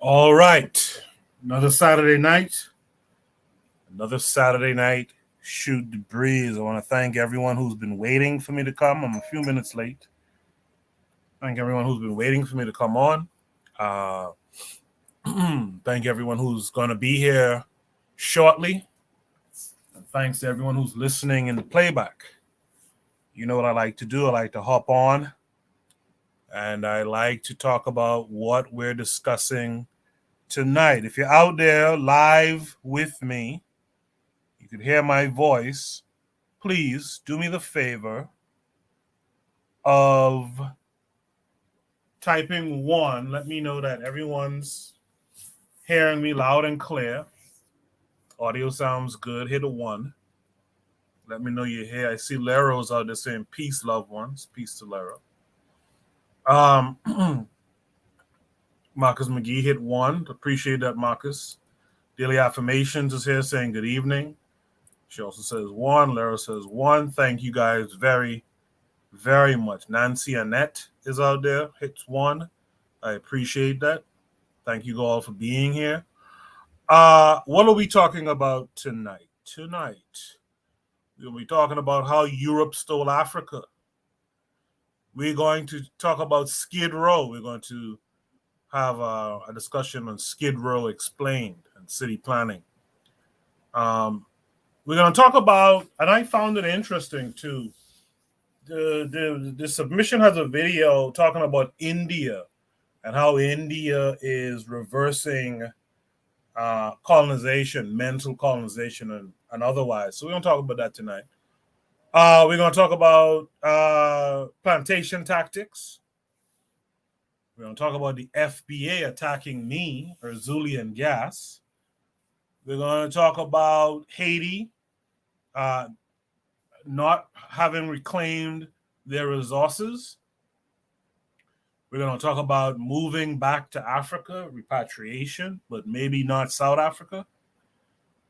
All right. Another Saturday night. Another Saturday night. Shoot the breeze. I want to thank everyone who's been waiting for me to come. I'm a few minutes late. Thank everyone who's been waiting for me to come on. Uh, thank everyone who's going to be here shortly. And thanks to everyone who's listening in the playback. You know what I like to do? I like to hop on and I like to talk about what we're discussing tonight. If you're out there live with me, you could hear my voice. Please do me the favor of typing one. Let me know that everyone's hearing me loud and clear. Audio sounds good. Hit a one. Let me know you're here. I see Lero's out there saying peace, loved ones. Peace to Lero. Marcus McGee hit one. Appreciate that, Marcus. Daily Affirmations is here saying good evening. She also says one. Lero says one. Thank you guys very, very much. Nancy Annette is out there. Hits one. I appreciate that. Thank you all for being here. What are we talking about tonight? Tonight, we'll be talking about how Europe stole Africa. We're going to talk about Skid Row. We're going to have a discussion on Skid Row Explained and city planning. We're going to talk about, and I found it interesting too, the submission has a video talking about India and how India is reversing colonization, mental colonization, and otherwise. So we're going to talk about that tonight. We're going to talk about plantation tactics. We're going to talk about the FBA attacking me, Erzulian gas. We're going to talk about Haiti not having reclaimed their resources. We're going to talk about moving back to Africa, repatriation, but maybe not South Africa.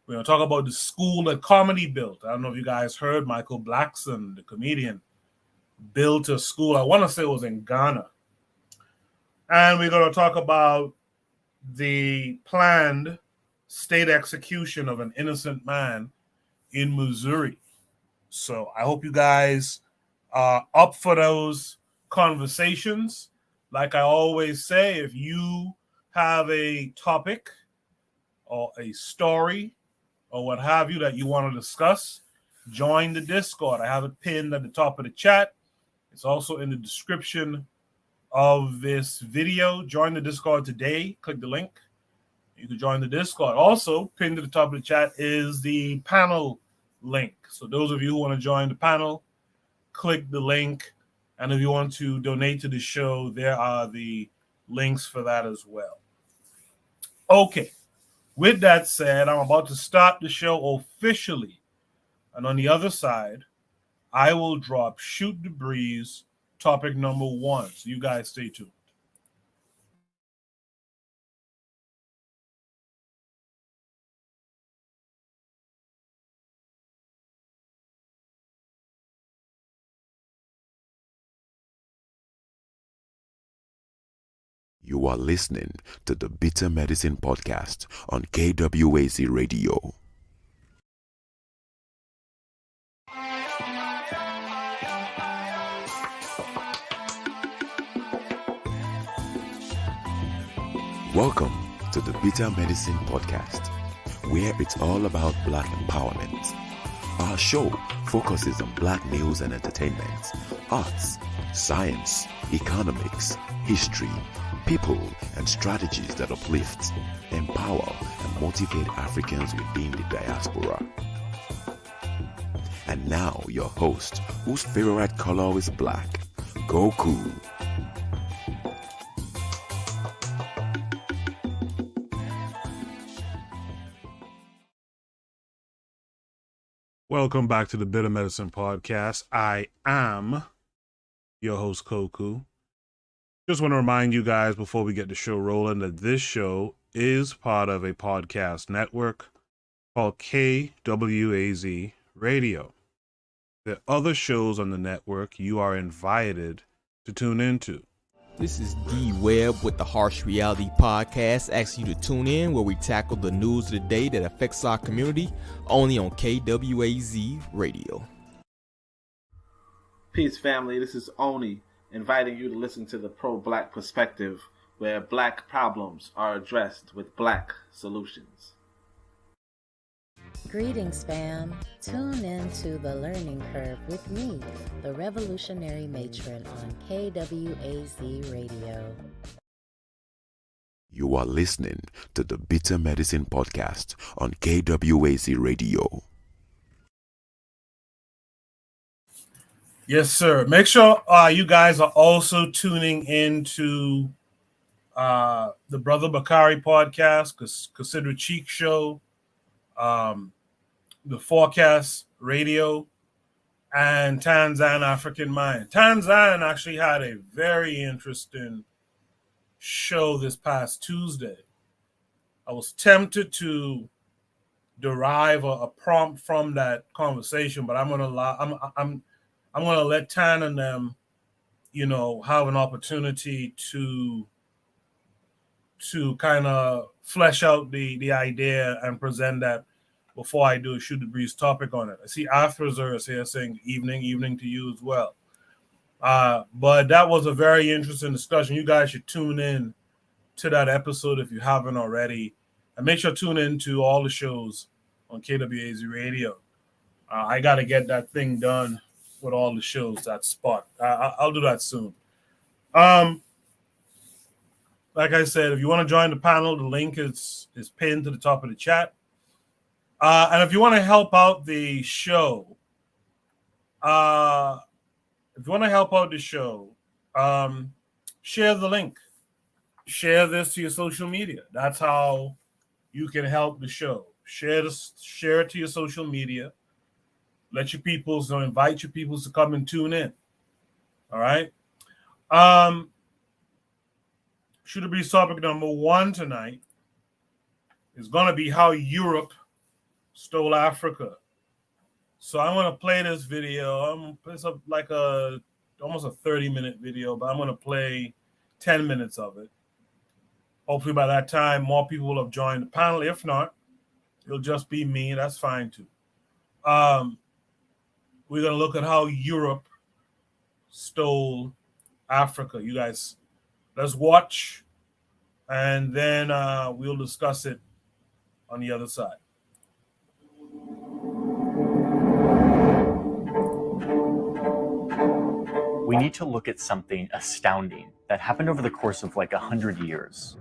We're going to talk about the school that comedy built. I don't know if you guys heard Michael Blackson, the comedian, built a school. I want to say it was in Ghana. And we're going to talk about the planned state execution of an innocent man in Missouri. So I hope you guys are up for those conversations. Like I always say, if you have a topic or a story or what have you that you want to discuss, join the Discord. I have it pinned at the top of the chat. It's also in the description of this video. Join the Discord today. Click the link. You can join the Discord. Also, pinned to the top of the chat is the panel link. So those of you who want to join the panel, click the link. And if you want to donate to the show, there are the links for that as well. Okay. With that said, I'm about to start the show officially. And on the other side, I will drop Shoot the Breeze topic number one. So you guys stay tuned. You are listening to the Bitter Medicine Podcast on KWAZ Radio. Welcome to the Bitter Medicine Podcast, where it's all about Black empowerment. Our show focuses on Black news and entertainment, arts, science, economics, history, people, and strategies that uplift, empower, and motivate Africans within the diaspora. And now, your host, whose favorite color is black, Goku. Welcome back to the Bitter Medicine Podcast. I am your host, Koku. Just want to remind you guys before we get the show rolling that this show is part of a podcast network called KWAZ Radio. There are other shows on the network you are invited to tune into. This is D Webb with the Harsh Reality Podcast, asking you to tune in where we tackle the news of the day that affects our community, only on KWAZ Radio. Peace, family. This is Oni, inviting you to listen to the Pro-Black Perspective, where black problems are addressed with black solutions. Greetings, fam. Tune in to The Learning Curve with me, the Revolutionary Matron on KWAZ Radio. You are listening to the Bitter Medicine Podcast on KWAZ Radio. Yes, sir. Make sure you guys are also tuning into the Brother Bakari podcast, Consider Cheek Show, the Forecast Radio, and Tanzan African Mind. Tanzan actually had a very interesting show this past Tuesday. I was tempted to derive a prompt from that conversation, but I'm gonna let Tan and them, have an opportunity to kind of flesh out the idea and present that before I do a Shoot the Breeze topic on it. I see Afterzer is here saying evening to you as well. But that was a very interesting discussion. You guys should tune in to that episode if you haven't already. And make sure to tune in to all the shows on KWAZ Radio. I got to get that thing done with all the shows, that spot. I'll do that soon. Like I said, if you want to join the panel, the link is pinned to the top of the chat. And if you want to help out the show, share the link. Share this to your social media. That's how you can help the show. Share it to your social media. Let your peoples know, invite your peoples to come and tune in. All right. Should it be topic number 1 tonight is going to be how Europe stole Africa. So I'm going to play this video. It's like almost a 30-minute video, but I'm going to play 10 minutes of it. Hopefully by that time, more people will have joined the panel. If not, it'll just be me. That's fine too. We're going to look at how Europe stole Africa. You guys, let's watch, and then we'll discuss it on the other side. We need to look at something astounding that happened over the course of like 100 years.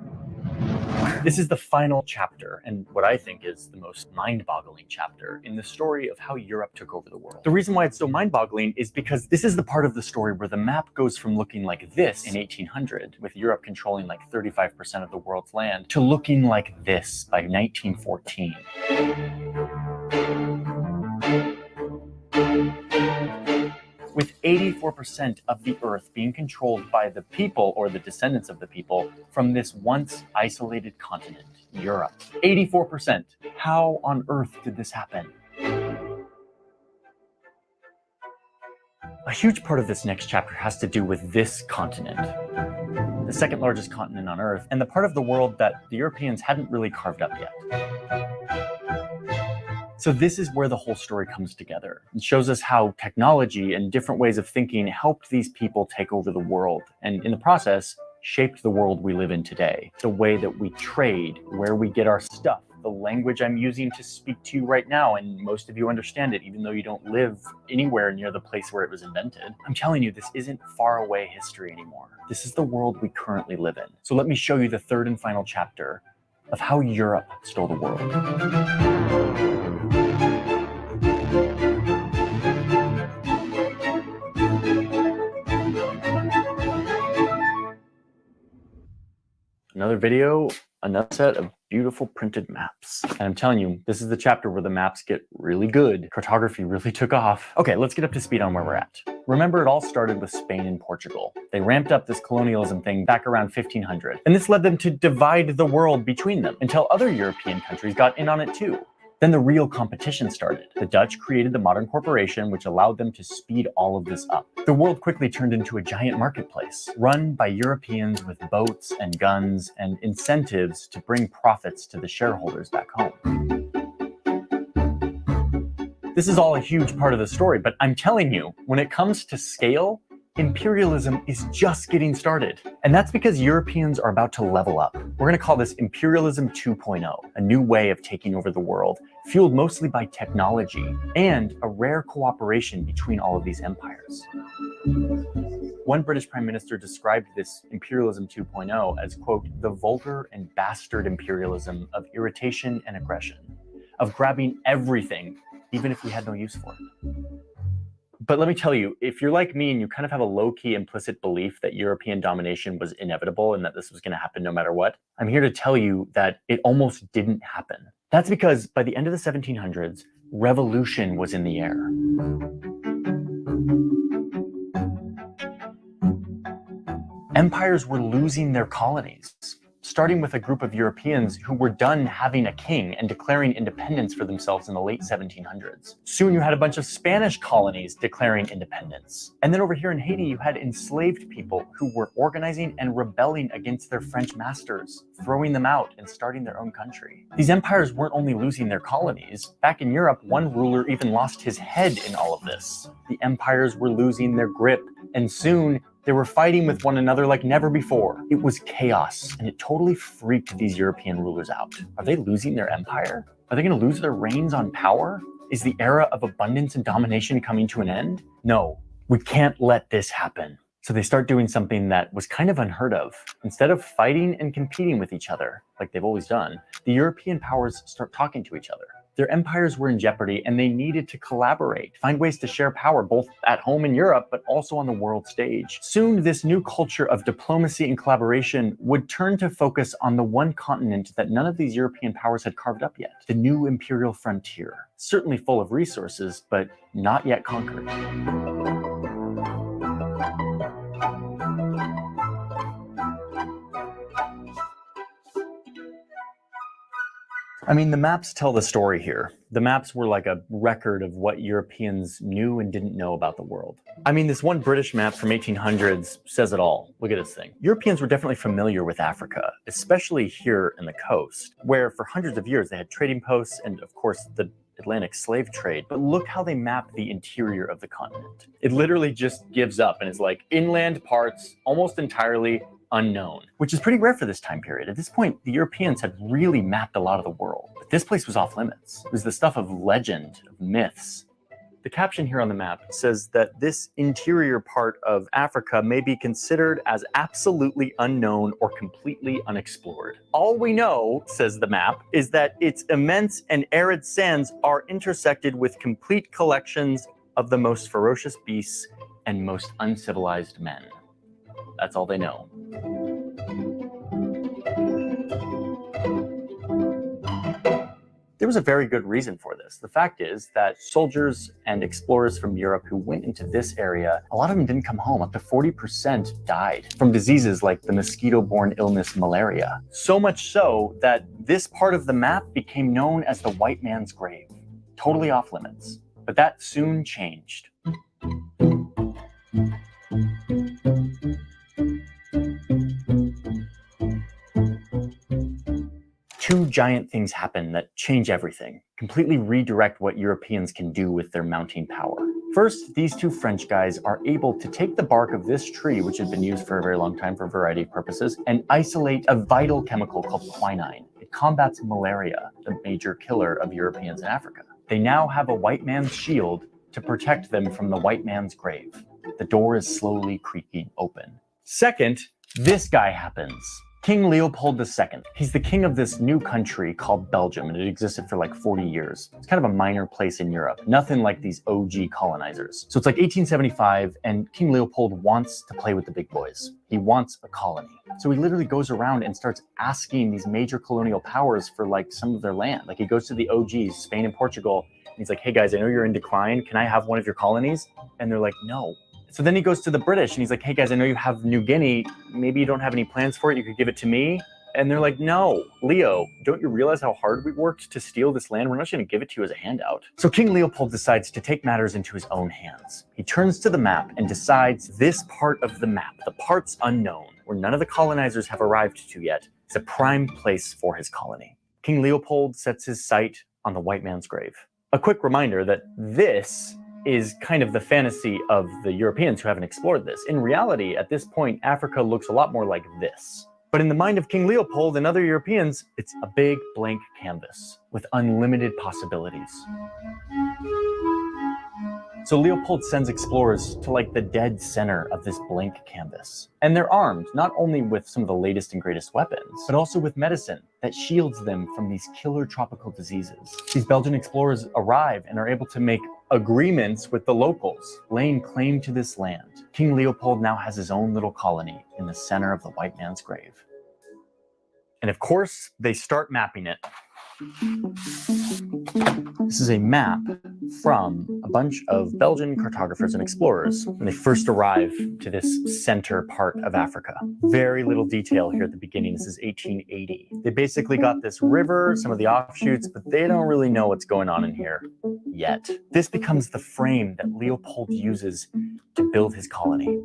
This is the final chapter, and what I think is the most mind-boggling chapter in the story of how Europe took over the world. The reason why it's so mind-boggling is because this is the part of the story where the map goes from looking like this in 1800, with Europe controlling like 35% of the world's land, to looking like this by 1914. With 84% of the earth being controlled by the people or the descendants of the people from this once isolated continent, Europe. 84%. How on earth did this happen? A huge part of this next chapter has to do with this continent, the second largest continent on earth, and the part of the world that the Europeans hadn't really carved up yet. So this is where the whole story comes together. It shows us how technology and different ways of thinking helped these people take over the world, and in the process, shaped the world we live in today. The way that we trade, where we get our stuff, the language I'm using to speak to you right now, and most of you understand it, even though you don't live anywhere near the place where it was invented. I'm telling you, this isn't far away history anymore. This is the world we currently live in. So let me show you the third and final chapter of how Europe stole the world. Another video, another set of beautiful printed maps. And I'm telling you, this is the chapter where the maps get really good. Cartography really took off. Okay, let's get up to speed on where we're at. Remember, it all started with Spain and Portugal. They ramped up this colonialism thing back around 1500. And this led them to divide the world between them until other European countries got in on it too. Then the real competition started. The Dutch created the modern corporation, which allowed them to speed all of this up. The world quickly turned into a giant marketplace, run by Europeans with boats and guns and incentives to bring profits to the shareholders back home. This is all a huge part of the story, but I'm telling you, when it comes to scale, imperialism is just getting started. And that's because Europeans are about to level up. We're going to call this Imperialism 2.0, a new way of taking over the world, fueled mostly by technology and a rare cooperation between all of these empires. One British Prime Minister described this Imperialism 2.0 as, quote, the vulgar and bastard imperialism of irritation and aggression, of grabbing everything, even if we had no use for it. But let me tell you, if you're like me and you kind of have a low-key implicit belief that European domination was inevitable and that this was going to happen no matter what, I'm here to tell you that it almost didn't happen. That's because by the end of the 1700s, revolution was in the air. Empires were losing their colonies, starting with a group of Europeans who were done having a king and declaring independence for themselves in the late 1700s. Soon you had a bunch of Spanish colonies declaring independence. And then over here in Haiti, you had enslaved people who were organizing and rebelling against their French masters, throwing them out and starting their own country. These empires weren't only losing their colonies. Back in Europe, one ruler even lost his head in all of this. The empires were losing their grip, and soon they were fighting with one another like never before. It was chaos, and it totally freaked these European rulers out. Are they losing their empire? Are they going to lose their reins on power? Is the era of abundance and domination coming to an end? No, we can't let this happen. So they start doing something that was kind of unheard of. Instead of fighting and competing with each other, like they've always done, the European powers start talking to each other. Their empires were in jeopardy and they needed to collaborate, find ways to share power both at home in Europe, but also on the world stage. Soon, this new culture of diplomacy and collaboration would turn to focus on the one continent that none of these European powers had carved up yet, the new imperial frontier. Certainly full of resources, but not yet conquered. I mean, the maps tell the story here. The maps were like a record of what Europeans knew and didn't know about the world. I mean, this one British map from 1800s says it all. Look at this thing. Europeans were definitely familiar with Africa, especially here in the coast, where for hundreds of years they had trading posts and, of course, the Atlantic slave trade. But look how they map the interior of the continent. It literally just gives up and is like inland parts, almost entirely unknown, which is pretty rare for this time period. At this point, the Europeans had really mapped a lot of the world, but this place was off limits. It was the stuff of legend, of myths. The caption here on the map says that this interior part of Africa may be considered as absolutely unknown or completely unexplored. All we know, says the map, is that its immense and arid sands are intersected with complete collections of the most ferocious beasts and most uncivilized men. That's all they know. There was a very good reason for this. The fact is that soldiers and explorers from Europe who went into this area, a lot of them didn't come home. Up to 40% died from diseases like the mosquito-borne illness malaria. So much so that this part of the map became known as the white man's grave, totally off limits. But that soon changed. Two giant things happen that change everything, completely redirect what Europeans can do with their mounting power. First, these two French guys are able to take the bark of this tree, which had been used for a very long time for a variety of purposes, and isolate a vital chemical called quinine. It combats malaria, the major killer of Europeans in Africa. They now have a white man's shield to protect them from the white man's grave. The door is slowly creaking open. Second, this guy happens. King Leopold II. He's the king of this new country called Belgium, and it existed for like 40 years. It's kind of a minor place in Europe, nothing like these OG colonizers. So it's like 1875, and King Leopold wants to play with the big boys. He wants a colony. So he literally goes around and starts asking these major colonial powers for like some of their land. Like he goes to the OGs, Spain and Portugal, and he's like, hey guys, I know you're in decline. Can I have one of your colonies? And they're like, no. So then he goes to the British and he's like, hey guys, I know you have New Guinea. Maybe you don't have any plans for it. You could give it to me. And they're like, no, Leo, don't you realize how hard we worked to steal this land? We're not just going to give it to you as a handout. So King Leopold decides to take matters into his own hands. He turns to the map and decides this part of the map, the parts unknown, where none of the colonizers have arrived to yet, is a prime place for his colony. King Leopold sets his sight on the white man's grave. A quick reminder that this is kind of the fantasy of the Europeans who haven't explored this. In reality, at this point, Africa looks a lot more like this. But in the mind of King Leopold and other Europeans, it's a big blank canvas with unlimited possibilities. So Leopold sends explorers to like the dead center of this blank canvas. And they're armed not only with some of the latest and greatest weapons, but also with medicine that shields them from these killer tropical diseases. These Belgian explorers arrive and are able to make agreements with the locals, laying claim to this land. King Leopold now has his own little colony in the center of the white man's grave. And of course, they start mapping it. This is a map from a bunch of Belgian cartographers and explorers when they first arrive to this center part of Africa. Very little detail here at the beginning. This is 1880. They basically got this river, some of the offshoots, but they don't really know what's going on in here yet. This becomes the frame that Leopold uses to build his colony.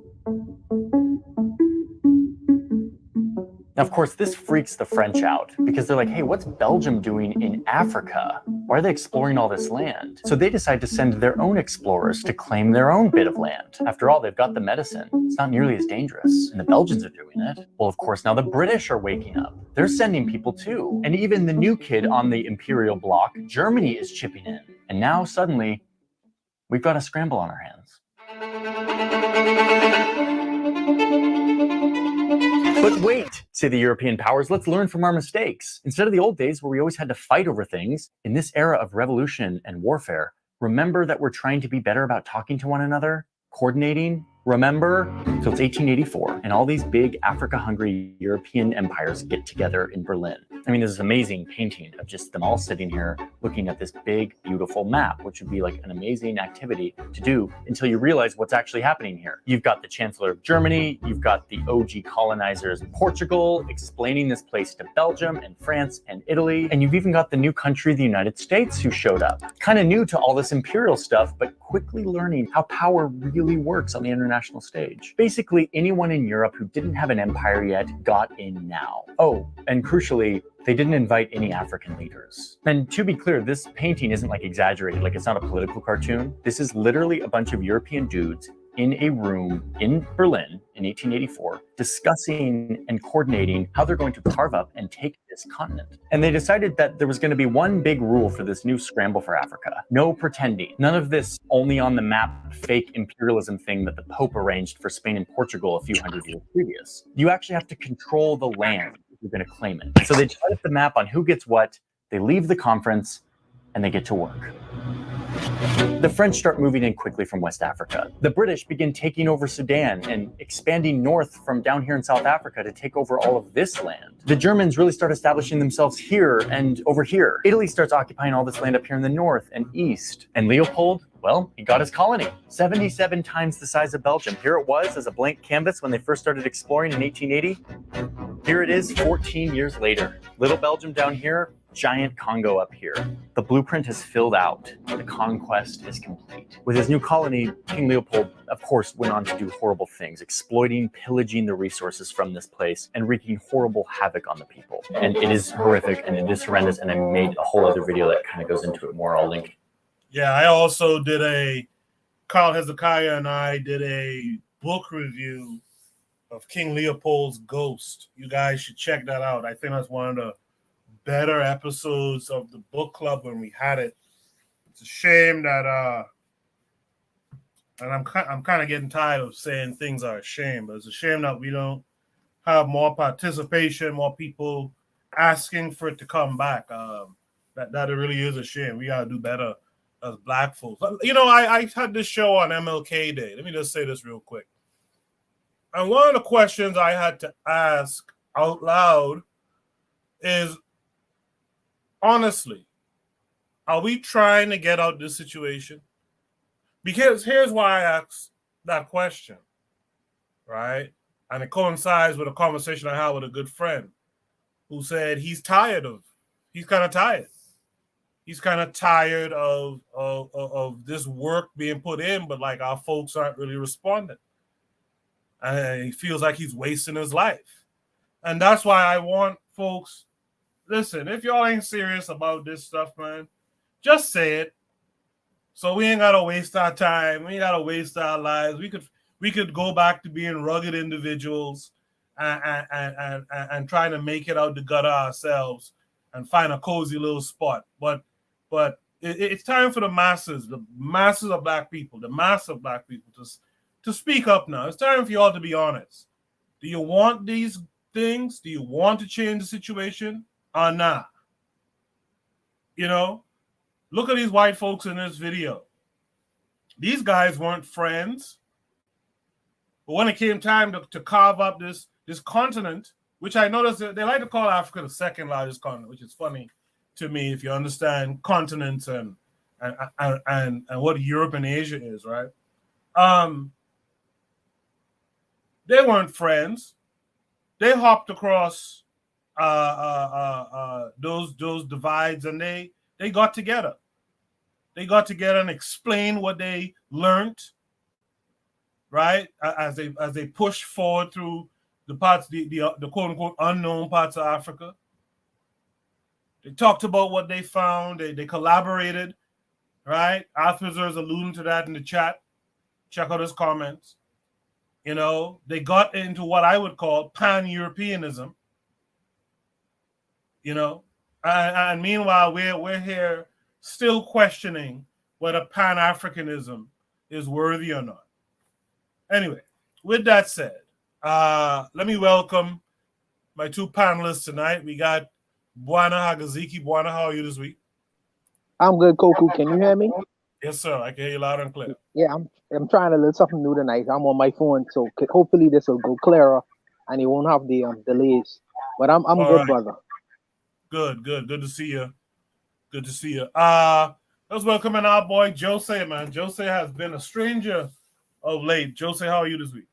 Now, of course, this freaks the French out because they're like, hey, what's Belgium doing in Africa? Why are they exploring all this land? So they decide to send their own explorers to claim their own bit of land. After all, they've got the medicine. It's not nearly as dangerous. And the Belgians are doing it. Well, of course, now the British are waking up. They're sending people too. And even the new kid on the imperial block, Germany, is chipping in. And now suddenly, we've got a scramble on our hands. But wait, say the European powers, let's learn from our mistakes. Instead of the old days where we always had to fight over things, in this era of revolution and warfare, remember that we're trying to be better about talking to one another, coordinating. Remember? So it's 1884, and all these big Africa-hungry European empires get together in Berlin. I mean, there's this amazing painting of just them all sitting here looking at this big, beautiful map, which would be like an amazing activity to do until you realize what's actually happening here. You've got the Chancellor of Germany, you've got the OG colonizers in Portugal, explaining this place to Belgium and France and Italy, and you've even got the new country, the United States, who showed up. Kind of new to all this imperial stuff, but quickly learning how power really works on the international stage. Basically, anyone in Europe who didn't have an empire yet got in now. Oh, and crucially, they didn't invite any African leaders. And to be clear, this painting isn't like exaggerated, like it's not a political cartoon. This is literally a bunch of European dudes in a room in Berlin in 1884, discussing and coordinating how they're going to carve up and take this continent. And they decided that there was going to be one big rule for this new scramble for Africa. No pretending. None of this only on the map fake imperialism thing that the Pope arranged for Spain and Portugal a few hundred years previous. You actually have to control the land if you're going to claim it. So they divide up the map on who gets what, they leave the conference, and they get to work. The French start moving in quickly from West Africa. The British begin taking over Sudan and expanding north from down here in South Africa to take over all of this land. The Germans really start establishing themselves here and over here. Italy starts occupying all this land up here in the north and east. And Leopold, well, he got his colony, 77 times the size of Belgium. Here it was as a blank canvas when they first started exploring in 1880. Here it is 14 years later. Little Belgium down here, giant Congo up here. The blueprint has filled out. The conquest is complete. With his new colony, King Leopold, of course, went on to do horrible things, exploiting, pillaging the resources from this place, and wreaking horrible havoc on the people. And it is horrific, and it is horrendous, and I made a whole other video that kind of goes into it more. I'll link. Yeah, I also did Carl Hezekiah and I did a book review of King Leopold's Ghost. You guys should check that out. I think that's one of the better episodes of the book club when we had it. It's a shame that and I'm kind of getting tired of saying things are a shame, but it's a shame that we don't have more participation, more people asking for it to come back. That it really is a shame. We gotta do better as Black folks. You know, I had this show on MLK Day. Let me just say this real quick. And one of the questions I had to ask out loud is, honestly, are we trying to get out this situation? Because here's why I asked that question, right? And it coincides with a conversation I had with a good friend who said he's kind of tired. He's kind of tired of this work being put in, but like our folks aren't really responding. And he feels like he's wasting his life. And that's why I want folks, listen, if y'all ain't serious about this stuff, man, just say it. So we ain't gotta waste our time. We ain't gotta waste our lives. We could go back to being rugged individuals and trying to make it out the gutter ourselves and find a cozy little spot. But it's time for the masses of black people, the mass of black people to speak up now. It's time for y'all to be honest. Do you want these things? Do you want to change the situation or not? You know, look at these white folks in this video. These guys weren't friends. But when it came time to carve up this continent, which I noticed they like to call Africa the second largest continent, which is funny to me if you understand continents and what Europe and Asia is, right? They weren't friends. They hopped across those divides and they got together. They got together and explained what they learned, right? As they pushed forward through the parts, the quote unquote unknown parts of Africa. They talked about what they found. They collaborated, right? Arthur is alluding to that in the chat. Check out his comments. You know, they got into what I would call pan-Europeanism. You know, and meanwhile we're here still questioning whether Pan-Africanism is worthy or not. Anyway, with that said, let me welcome my two panelists tonight. We got Bwana Hagaziki. Bwana, how are you this week? I'm good, Koku. Can you hear me? Yes, sir. I can hear you loud and clear. Yeah, I'm trying to learn something new tonight. I'm on my phone, so hopefully this will go clearer and you won't have the delays. But I'm All good, right. brother. Good to see you. Good to see you. Let's welcome in our boy Jose, man. Jose has been a stranger of late. Jose, how are you this week?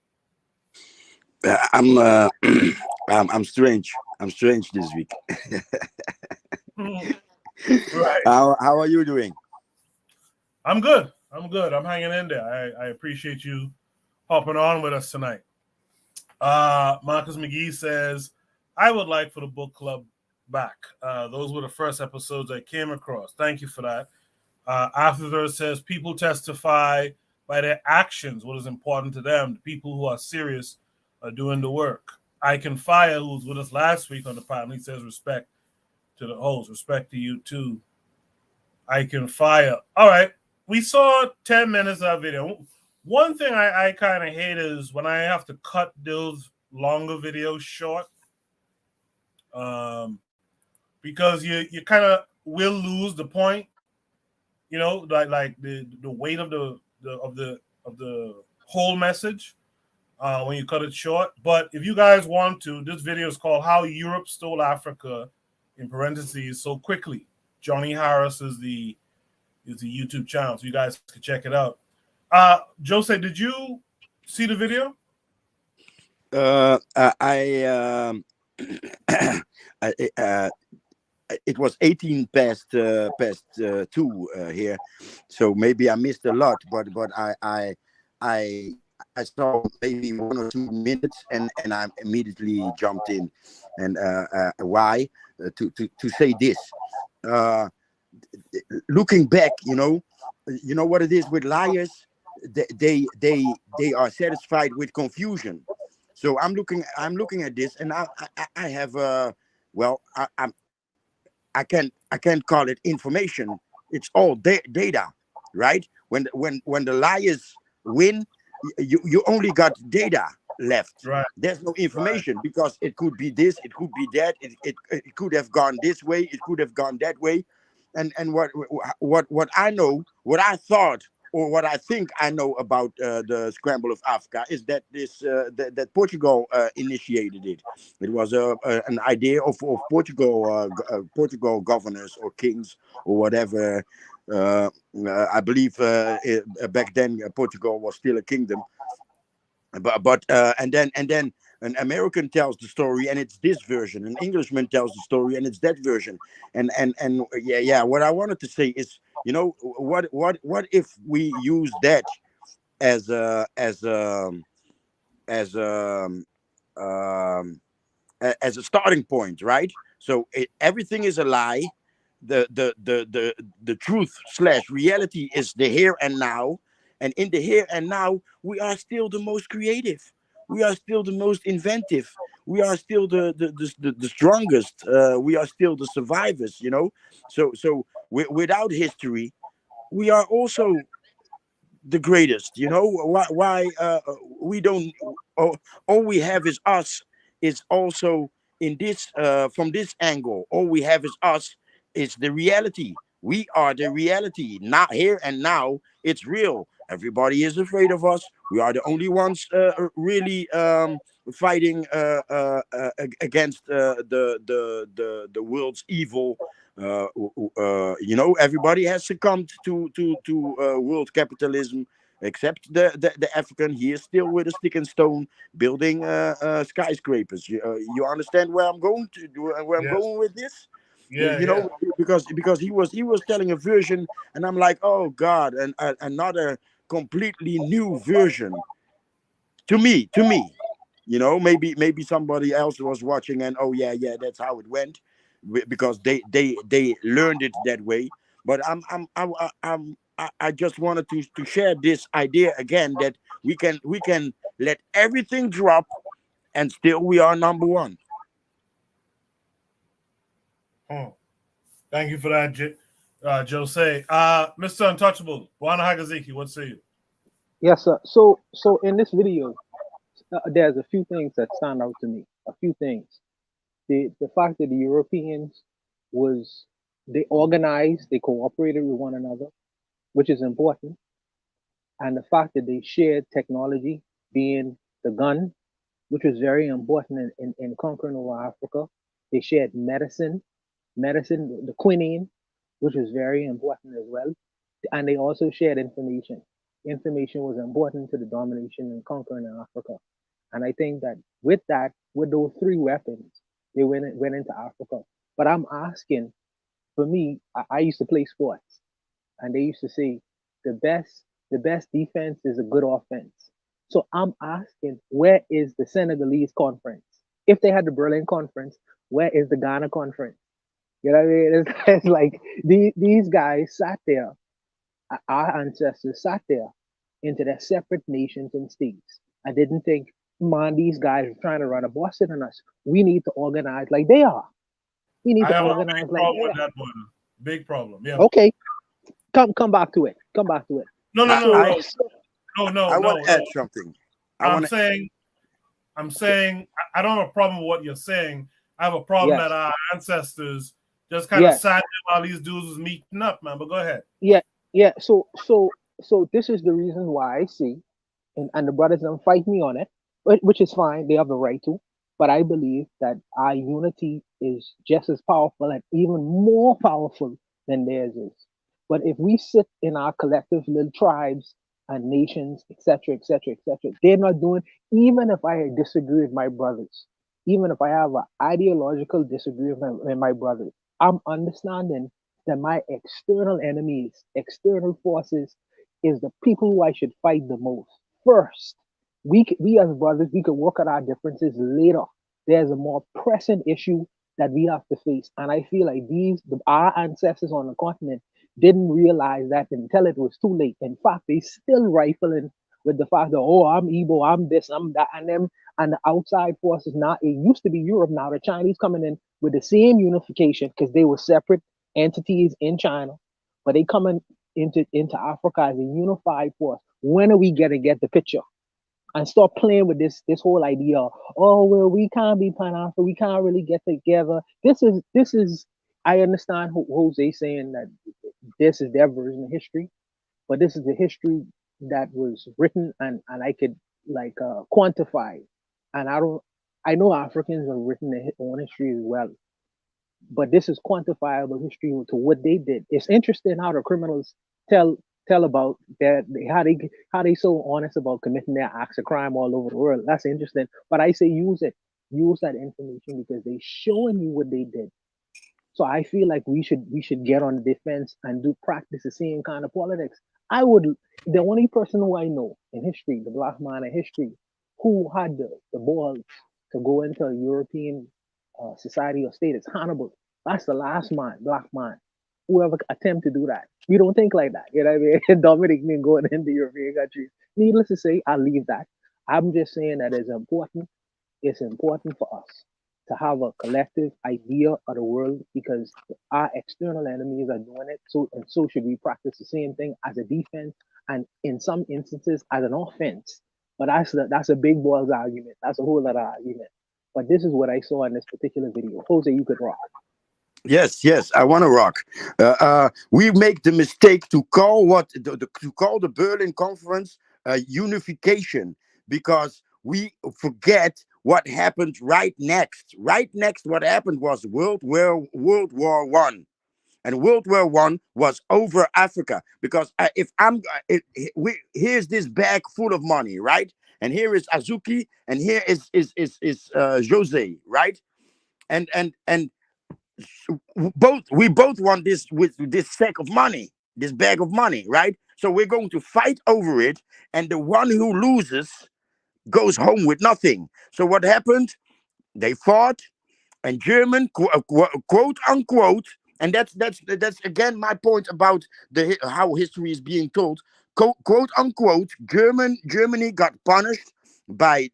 I'm strange. I'm strange this week. Right. How are you doing? I'm good. I'm hanging in there. I appreciate you hopping on with us tonight. Marcus McGee says, I would like for the book club back. Those were the first episodes I came across. Thank you for that. After says, people testify by their actions what is important to them. The people who are serious are doing the work. I Can Fire, who was with us last week on the panel, he says, respect to the host. Respect to you too. I Can Fire. All right. We saw 10 minutes of video. One thing I kind of hate is when I have to cut those longer videos short. Because you kind of will lose the point, you know, like the weight of the whole message when you cut it short. But if you guys want to, this video is called "How Europe Stole Africa," in parentheses, so quickly. Johnny Harris is the YouTube channel, so you guys can check it out. Jose, did you see the video? It was 18 past 2 here, so maybe I missed a lot, but I saw maybe 1 or 2 minutes and I immediately jumped in. And why to say this? Looking back, you know what it is with liars. They are satisfied with confusion. So I'm looking at this, and I have I can't call it information. It's all data, right? When the liars win, you only got data left. Right. There's no information, right, because it could be this, it could be that, it could have gone this way, it could have gone that way, and what I know, what I thought, or what I think I know about the scramble of Africa is that that Portugal initiated it. It was an idea of Portugal governors or kings or whatever. I believe back then Portugal was still a kingdom. But and then An American tells the story and it's this version. An Englishman tells the story and it's that version. And yeah. What I wanted to say is, what if we use that as a as um, as a starting point, right? So everything is a lie. The truth slash reality is the here and now, and in the here and now, we are still the most creative. We are still the most inventive. We are still the strongest. We are still the survivors. Without history, we are also the greatest. Why we don't, all we have is us. Is also in this, from this angle, all we have is us. Is the reality. We are the reality, not here and now. It's real. Everybody is afraid of us. We are the only ones really fighting against the world's evil. Everybody has succumbed to world capitalism, except the African. He is still with a stick and stone, building skyscrapers. You understand where I'm going to, where I'm Yes. going with this? Yeah. Because he was telling a version, and I'm like, oh God, and another completely new version to me. Maybe somebody else was watching, and oh yeah, that's how it went, because they learned it that way. But I just wanted to share this idea again, that we can let everything drop, and still we are number one. Thank you for that, Jose. Mr. Untouchable, Juana Hagaziki, what say you? Yes, sir. So in this video, there's a few things that stand out to me. A few things. The fact that the Europeans was they organized, they cooperated with one another, which is important, and the fact that they shared technology, being the gun, which was very important in conquering over Africa. They shared medicine, the quinine, which was very important as well. And they also shared information. Information was important to the domination and conquering in Africa. And I think that with those three weapons, they went into Africa. But I'm asking, for me, I used to play sports, and they used to say the best defense is a good offense. So I'm asking, where is the Senegalese conference? If they had the Berlin conference, where is the Ghana conference? You know what I mean? It's like these guys sat there, our ancestors sat there into their separate nations and states. I didn't think, man, these guys are trying to run a Boston on us. We need to organize like they are. We need I to have a organize big like problem they with are. that one. Big problem. Yeah. Okay, come back to it. Come back to it. No, no, I no, So, I, no, I want to no. add something. I I'm want to. saying, I don't have a problem with what you're saying. I have a problem yes, that our ancestors just kind of yes, sat there while these dudes was meeting up, man. But go ahead. yeah, yeah. So this is the reason why I see, and the brothers don't fight me on it, which is fine. They have the right to. But I believe that our unity is just as powerful and even more powerful than theirs is. But if we sit in our collective little tribes and nations, etc., etc., etc., they're not doing. Even if I disagree with my brothers, even if I have an ideological disagreement with my brothers, I'm understanding that my external enemies, external forces, is the people who I should fight the most first. We as brothers, we could work out our differences later. There's a more pressing issue that we have to face, and I feel like our ancestors on the continent didn't realize that until it was too late. In fact, they still rifling with the fact that, oh, I'm Igbo, I'm this, I'm that, and them, and the outside forces. Now it used to be Europe. Now the Chinese coming in with the same unification because they were separate entities in China, but they coming into Africa as a unified force. When are we gonna get the picture and stop playing with this whole idea? Oh well, we can't be Pan Africa, we can't really get together. This is. I understand Jose saying that this is their version of history, but this is the history that was written and I could like quantify. And I don't. I know Africans have written their own history as well, but this is quantifiable history to what they did. It's interesting how the criminals tell tell about that, how they so honest about committing their acts of crime all over the world. That's interesting. But I say use that information because they showing you what they did. So I feel like we should get on the defense and do practice the same kind of politics. I would the only person who I know in history, the black man in history, who had the balls to go into a European society or state is Hannibal. That's the last man, black man, who ever attempt to do that. We don't think like that. You know what I mean? Dominic me going into European countries. Needless to say, I'll leave that. I'm just saying that it's important for us to have a collective idea of the world because our external enemies are doing it. So and so should we practice the same thing as a defense and in some instances as an offense. But that's a big balls argument. That's a whole other argument. But this is what I saw in this particular video. Jose, you could rock. Yes, I want to rock. We make the mistake to call the Berlin Conference unification because we forget what happened right next. Right next, what happened was World War I. And World War I was over Africa because here's this bag full of money, right? And here is Azuki, and here is Jose, right? And we both want this with this sack of money, this bag of money, right? So we're going to fight over it, and the one who loses goes home with nothing. So what happened? They fought, and German quote unquote, and that's again my point about how history is being told. Quote unquote, Germany got punished by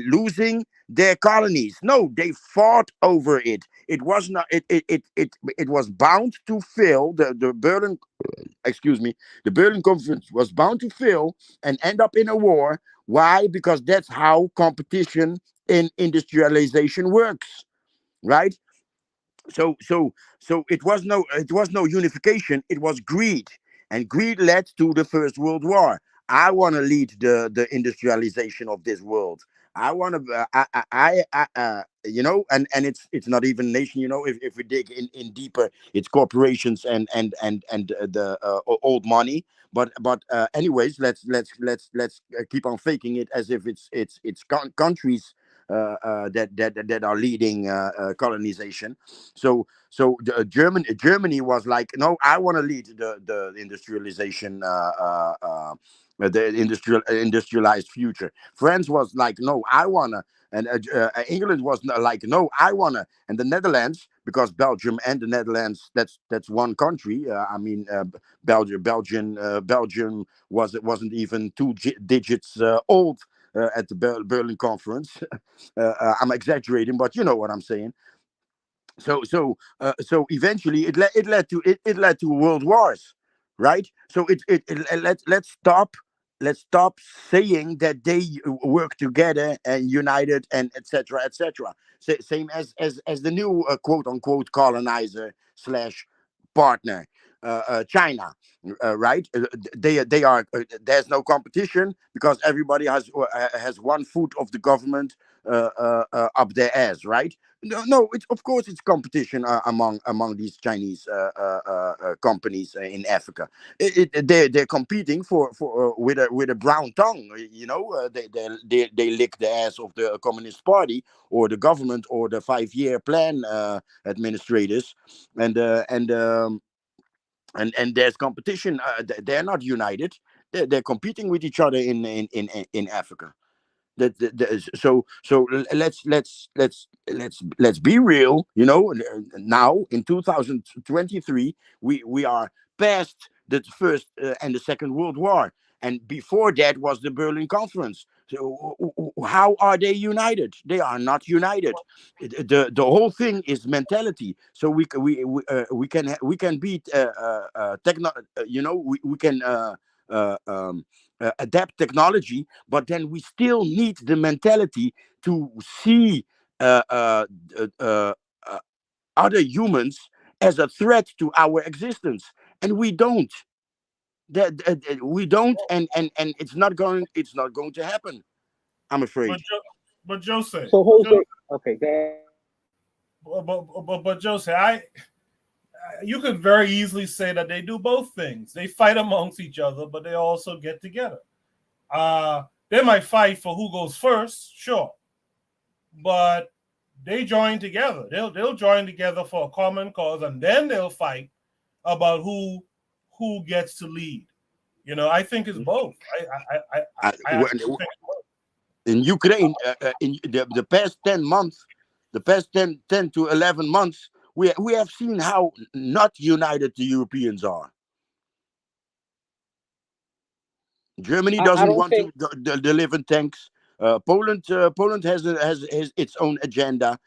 losing their colonies. No, they fought over it. It was not. It was bound to fail. The Berlin, excuse me, the Berlin Conference was bound to fail and end up in a war. Why? Because that's how competition in industrialization works, right? So it was no unification. It was greed, and greed led to the First World War. I want to lead the industrialization of this world. I want to and it's not even nation. If we dig in deeper, it's corporations and the old money. But anyways, let's keep on faking it as if it's countries that are leading colonization. Germany was like, no, I want to lead the industrialization, the industrialized future. France was like, no, I wanna, and England was like, no, I wanna, and the Netherlands, because Belgium and the Netherlands, that's one country. Belgium wasn't even two digits old at the Berlin Conference. I'm exaggerating, but you know what I'm saying. So eventually it led to world wars, right? So let's stop saying that they work together and united and etc. Same as the new quote unquote colonizer slash partner, China, right? They are there's no competition because everybody has one foot of the government up their ass, right? No, it's of course it's competition among these Chinese companies in Africa. They're competing for with a brown tongue. They lick the ass of the Communist Party or the government or the 5-year plan administrators, and there's competition. They're not united. They're competing with each other in Africa. Let's be real. Now in 2023, we are past the first and the Second World War, and before that was the Berlin Conference. So how are they united? They are not united. The whole thing is mentality. So we can beat techno. We can. Adapt technology, but then we still need the mentality to see uh, uh, uh, uh, uh, other humans as a threat to our existence, and we don't. We don't, and it's not going to happen. I'm afraid. But Jose, So Jose, okay, go ahead. but Jose, you could very easily say that they do both things. They fight amongst each other, but they also get together. They might fight for who goes first, sure, but they join together. They'll join together for a common cause, and then they'll fight about who gets to lead. I think it's both. I actually think it's both. In Ukraine, in the past 10 months, the past 10 to 11 months, we have seen how not united the Europeans are. Germany I doesn't don't want think to live in tanks. Poland has its own agenda.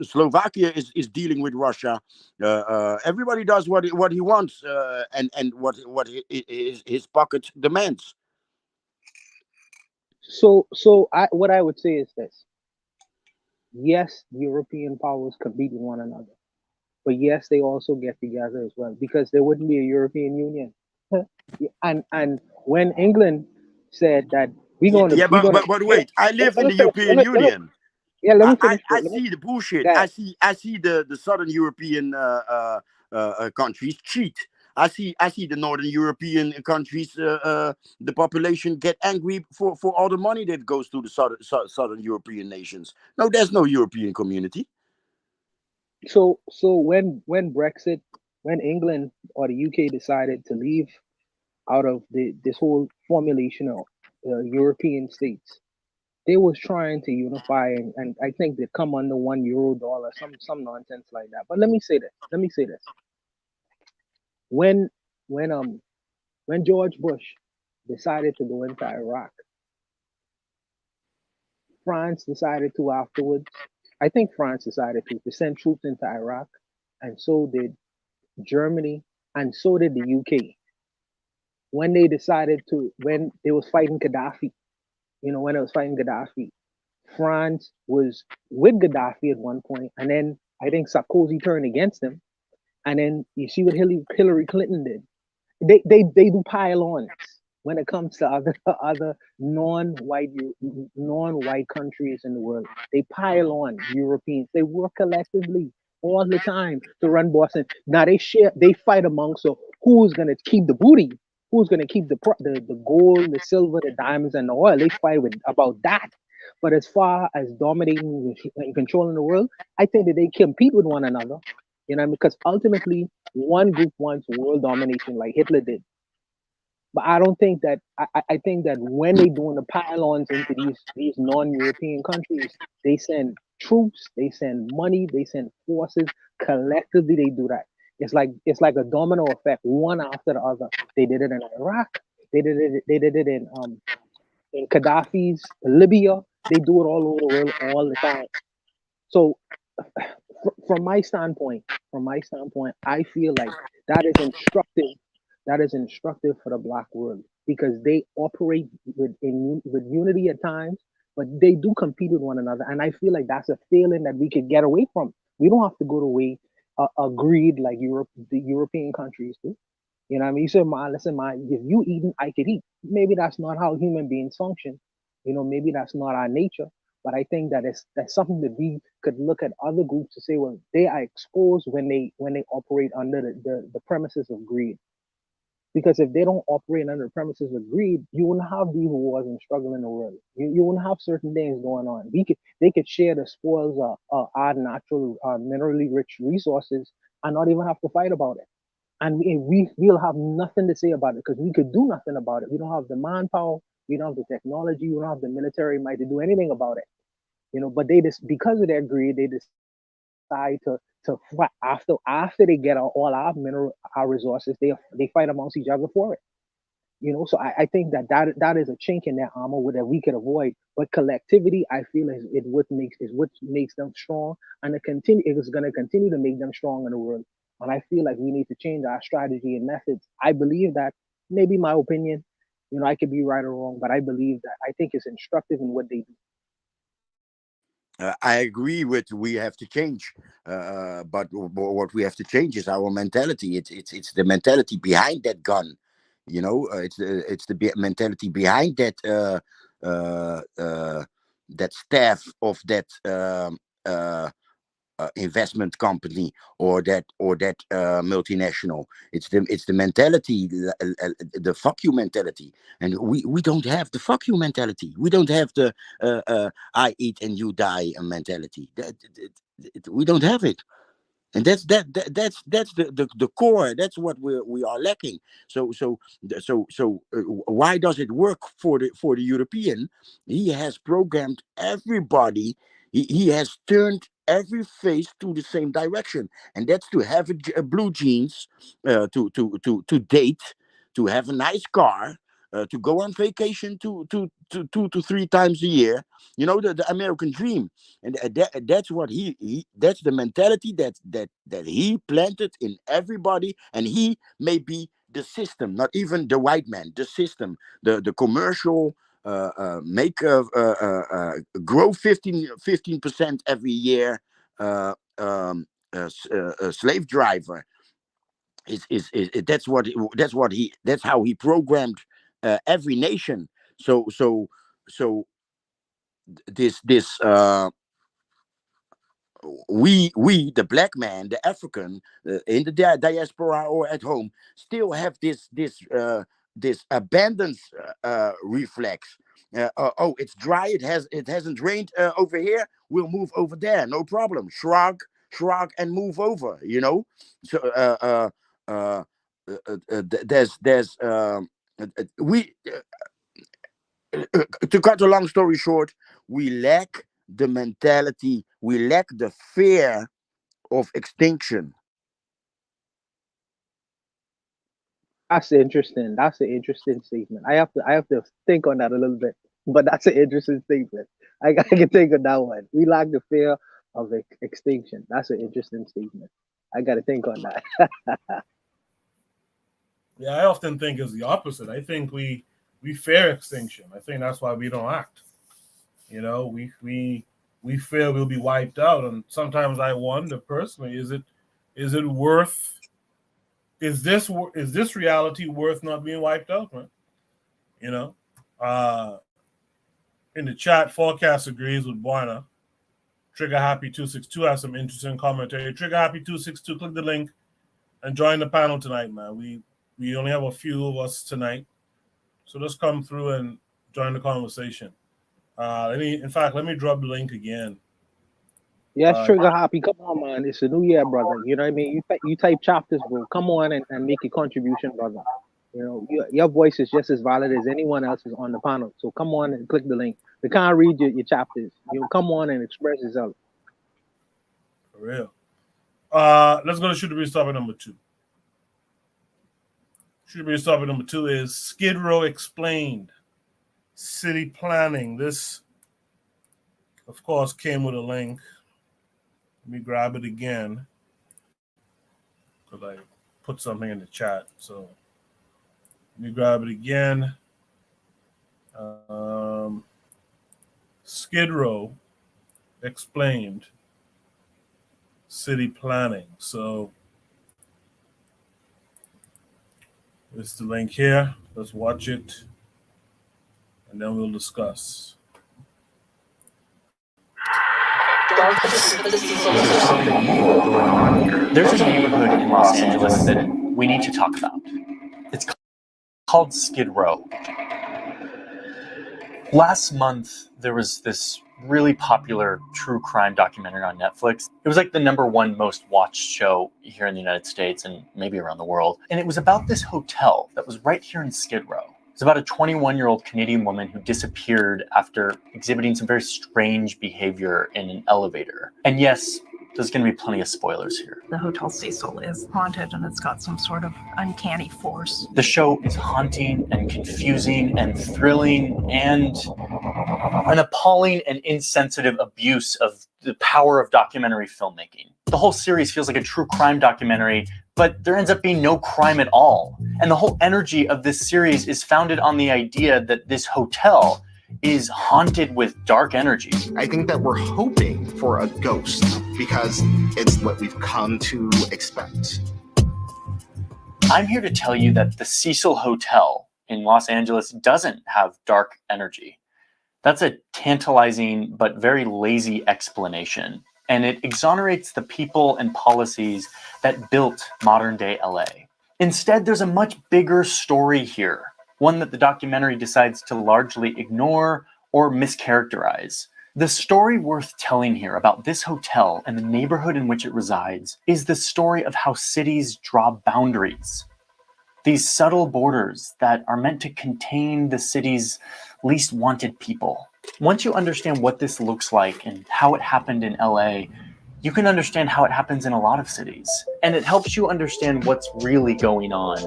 Slovakia is dealing with Russia. Everybody does what he wants, and what his pocket demands. so. What I would say is this: yes, European powers compete with one another, but yes, they also get together as well because there wouldn't be a European Union. And when England said that Yeah, we're gonna but let, wait, I live let in me the finish. European Union. Yeah, let me I, finish. I see the bullshit. That I see the Southern European countries cheat. I see the Northern European countries. The population get angry for all the money that goes to the Southern European nations. No, there's no European community. so when Brexit, when England or the UK decided to leave out of this whole formulation of European states, they was trying to unify and I think they come under €1 dollar, some nonsense like that. But let me say this. When when um when George Bush decided to go into Iraq, France decided to afterwards. I think France decided to send troops into Iraq, and so did Germany, and so did the UK. When they decided to, when they was fighting Gaddafi, when it was fighting Gaddafi, France was with Gaddafi at one point, and then I think Sarkozy turned against him, and then you see what Hillary Clinton did. They do pile-ons when it comes to other non-white countries in the world. They pile on Europeans. They work collectively all the time to run Boston. Now they fight among, so who's gonna keep the booty? Who's gonna keep the gold, the silver, the diamonds, and the oil? They fight about that. But as far as dominating and controlling the world, I think that they compete with one another. Because ultimately one group wants world domination like Hitler did. But I don't think that I think that when they doing the pile-ons into these non-European countries, they send troops, they send money, they send forces. Collectively, they do that. It's like a domino effect, one after the other. They did it in Iraq. They did it in Gaddafi's Libya. They do it all over the world all the time. So from my standpoint, I feel like that is instructive. That is instructive for the Black world because they operate with unity at times, but they do compete with one another, and I feel like that's a feeling that we could get away from. We don't have to go the way agreed like the European countries do. You know what I mean? You say, "Ma, listen, ma, if you eating, I could eat." Maybe that's not how human beings function. Maybe that's not our nature. But I think that's something that we could look at other groups to say, well, they are exposed when they operate under the premises of greed. Because if they don't operate under the premises of greed, you wouldn't have these wars and struggle in the world. You wouldn't have certain things going on. They could share the spoils of our natural, minerally rich resources and not even have to fight about it. And we'll have nothing to say about it because we could do nothing about it. We don't have the manpower, we don't have the technology, we don't have the military might to do anything about it. But they just, because of their greed, they decide to fight after they get all our resources, they fight amongst each other for it. So I think that is a chink in their armor that we could avoid. But collectivity, I feel is what makes them strong, and it is going to continue to make them strong in the world. And I feel like we need to change our strategy and methods. I believe that, maybe my opinion, I could be right or wrong, but I believe that I think it's instructive in what they do. I agree with we have to change, but what we have to change is our mentality. It's the mentality behind that gun, it's the mentality behind that that staff of that investment company or that multinational. It's the mentality, the fuck you mentality, and we don't have the fuck you mentality. We don't have the I eat and you die mentality. We don't have it. And that's the core. That's what we are lacking. So why does it work for the European? He has programmed everybody. He has turned every face to the same direction, and that's to have a blue jeans, to date, to have a nice car, to go on vacation two to three times a year. You know, the American dream. And that's what that's the mentality that he planted in everybody. And he may be the system, not even the white man, the system, the commercial, make grow 15% every year, slave driver is that's how he programmed every nation. So this we the black man, the African, in the diaspora or at home, still have this abundance reflex. Oh, it's dry, it hasn't rained over here, we'll move over there, no problem. Shrug and move over, you know. So there's we to cut a long story short, we lack the mentality, we lack the fear of extinction. That's interesting. That's an interesting statement. I have to think on that a little bit, but that's an interesting statement. I can think on that one. We lack the fear of extinction. That's an interesting statement. I got to think on that. Yeah, I often think it's the opposite. I think we fear extinction. I think that's why we don't act. You know, we fear we'll be wiped out, and sometimes I wonder personally, is it worth? Is this reality worth not being wiped out, man? You know, in the chat, Forecast agrees with Buena. Trigger Happy 262 has some interesting commentary. Trigger Happy 262, click the link and join the panel tonight, man. We only have a few of us tonight, so just come through and join the conversation. Let me drop the link again. Yes, Trigger Happy. Come on, man. It's a new year, brother. You know what I mean? You type chapters, bro. Come on and make a contribution, brother. You know, your voice is just as valid as anyone else's on the panel. So come on and click the link. We can't read your chapters. You know, come on and express yourself. For real. Let's go to Should Be Topic number 2. Should Be Topic number 2 is Skid Row Explained. City planning. This, of course, came with a link. Let me grab it again because I put something in the chat. So let me grab it again. Skid Row Explained City Planning. So it's the link here. Let's watch it, and then we'll discuss. There's a neighborhood in Los Angeles that we need to talk about. It's called Skid Row. Last month, there was this really popular true crime documentary on Netflix. It was like the #1 most watched show here in the United States and maybe around the world. And it was about this hotel that was right here in Skid Row. It's about a 21-year-old Canadian woman who disappeared after exhibiting some very strange behavior in an elevator. And yes, there's going to be plenty of spoilers here. The Hotel Cecil is haunted and it's got some sort of uncanny force. The show is haunting and confusing and thrilling and an appalling and insensitive abuse of the power of documentary filmmaking. The whole series feels like a true crime documentary, but there ends up being no crime at all. And the whole energy of this series is founded on the idea that this hotel is haunted with dark energy. I think that we're hoping for a ghost because it's what we've come to expect. I'm here to tell you that the Cecil Hotel in Los Angeles doesn't have dark energy. That's a tantalizing but very lazy explanation. and it exonerates the people and policies that built modern-day LA. Instead, there's a much bigger story here, one that the documentary decides to largely ignore or mischaracterize. The story worth telling here about this hotel and the neighborhood in which it resides is the story of how cities draw boundaries. These subtle borders that are meant to contain the city's least wanted people. Once you understand what this looks like and how it happened in LA, you can understand how it happens in a lot of cities. And it helps you understand what's really going on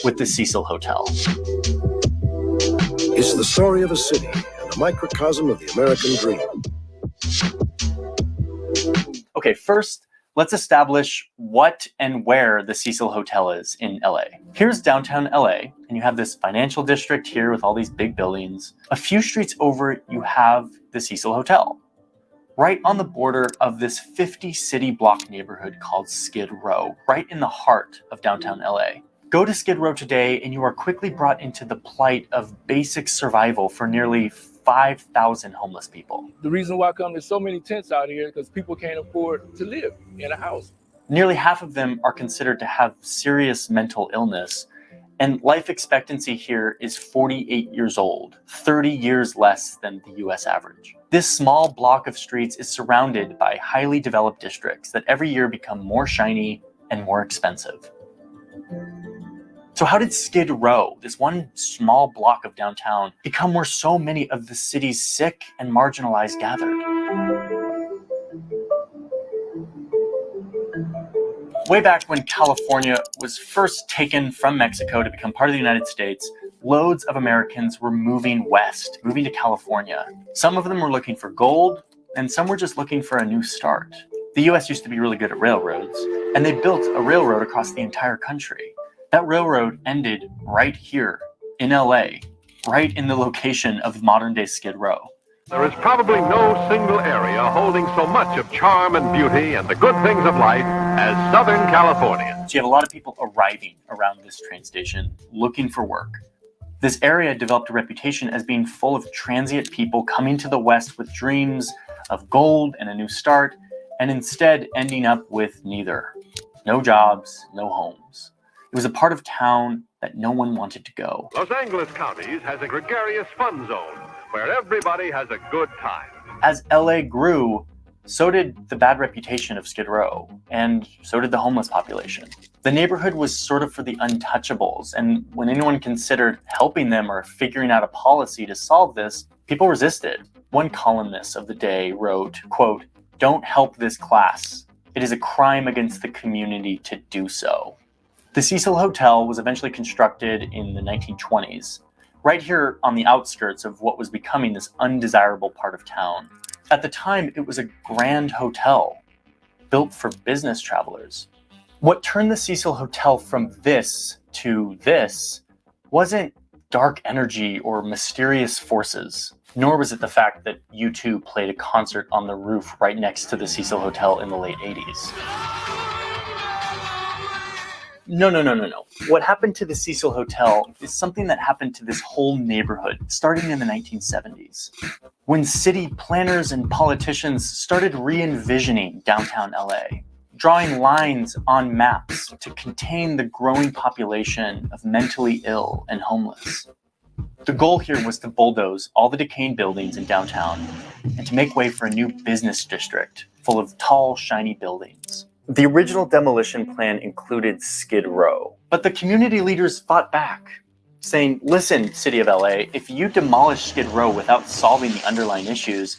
with the Cecil Hotel. It's the story of a city and a microcosm of the American dream. Okay, first, let's establish what and where the Cecil Hotel is in LA. Here's downtown LA, and you have this financial district here with all these big buildings. A few streets over, you have the Cecil Hotel, right on the border of this 50 city block neighborhood called Skid Row, right in the heart of downtown LA. Go to Skid Row today and you are quickly brought into the plight of basic survival for nearly 5,000 homeless people. The reason why there's so many tents out here is because people can't afford to live in a house. Nearly half of them are considered to have serious mental illness, and life expectancy here is 48 years old, 30 years less than the US average. This small block of streets is surrounded by highly developed districts that every year become more shiny and more expensive. So how did Skid Row, this one small block of downtown, become where so many of the city's sick and marginalized gathered? Way back when California was first taken from Mexico to become part of the United States, loads of Americans were moving west, moving to California. Some of them were looking for gold, and some were just looking for a new start. The US used to be really good at railroads, and they built a railroad across the entire country. That railroad ended right here in LA, right in the location of modern-day Skid Row. There is probably no single area holding so much of charm and beauty and the good things of life as Southern California. So you have a lot of people arriving around this train station looking for work. This area developed a reputation as being full of transient people coming to the West with dreams of gold and a new start, and instead ending up with neither. No jobs, no homes. It was a part of town that no one wanted to go. Los Angeles counties has a gregarious fun zone where everybody has a good time. As LA grew, so did the bad reputation of Skid Row, and so did the homeless population. The neighborhood was sort of for the untouchables, and when anyone considered helping them or figuring out a policy to solve this, people resisted. One columnist of the day wrote, quote, "Don't help this class. It is a crime against the community to do so." The Cecil Hotel was eventually constructed in the 1920s, right here on the outskirts of what was becoming this undesirable part of town. At the time, it was a grand hotel built for business travelers. What turned the Cecil Hotel from this to this wasn't dark energy or mysterious forces, nor was it the fact that U2 played a concert on the roof right next to the Cecil Hotel in the late 80s. No. What happened to the Cecil Hotel is something that happened to this whole neighborhood starting in the 1970s. When city planners and politicians started re-envisioning downtown LA, drawing lines on maps to contain the growing population of mentally ill and homeless. The goal here was to bulldoze all the decaying buildings in downtown and to make way for a new business district full of tall, shiny buildings. The original demolition plan included Skid Row, but the community leaders fought back, saying, listen, City of LA, if you demolish Skid Row without solving the underlying issues,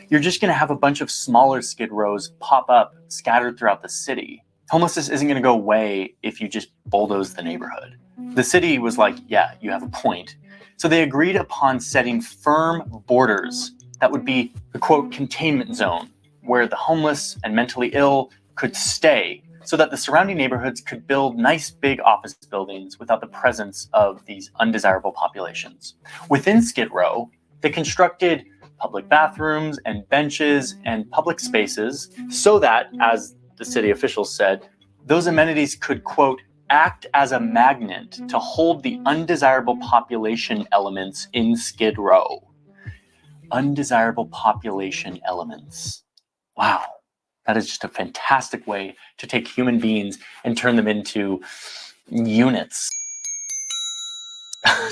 you're just going to have a bunch of smaller Skid Rows pop up scattered throughout the city. Homelessness isn't going to go away if you just bulldoze the neighborhood. The city was like, yeah, you have a point. So they agreed upon setting firm borders that would be the, quote, containment zone, where the homeless and mentally ill could stay so that the surrounding neighborhoods could build nice big office buildings without the presence of these undesirable populations. Within Skid Row, they constructed public bathrooms and benches and public spaces so that, as the city officials said, those amenities could, quote, act as a magnet to hold the undesirable population elements in Skid Row. Undesirable population elements. Wow. That is just a fantastic way to take human beings and turn them into units.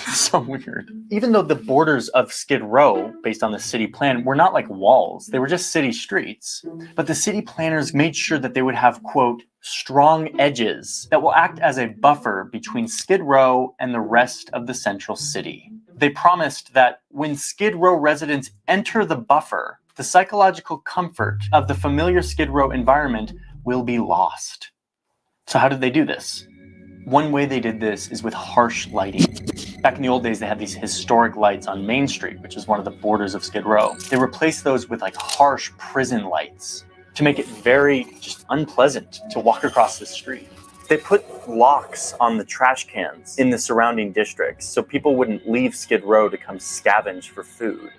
So weird. Even though the borders of Skid Row, based on the city plan, were not like walls, they were just city streets. But the city planners made sure that they would have, quote, strong edges that will act as a buffer between Skid Row and the rest of the central city. They promised that when Skid Row residents enter the buffer, the psychological comfort of the familiar Skid Row environment will be lost. So how did they do this? One way they did this is with harsh lighting. Back in the old days, they had these historic lights on Main Street, which is one of the borders of Skid Row. They replaced those with like harsh prison lights to make it very just unpleasant to walk across the street. They put locks on the trash cans in the surrounding districts so people wouldn't leave Skid Row to come scavenge for food.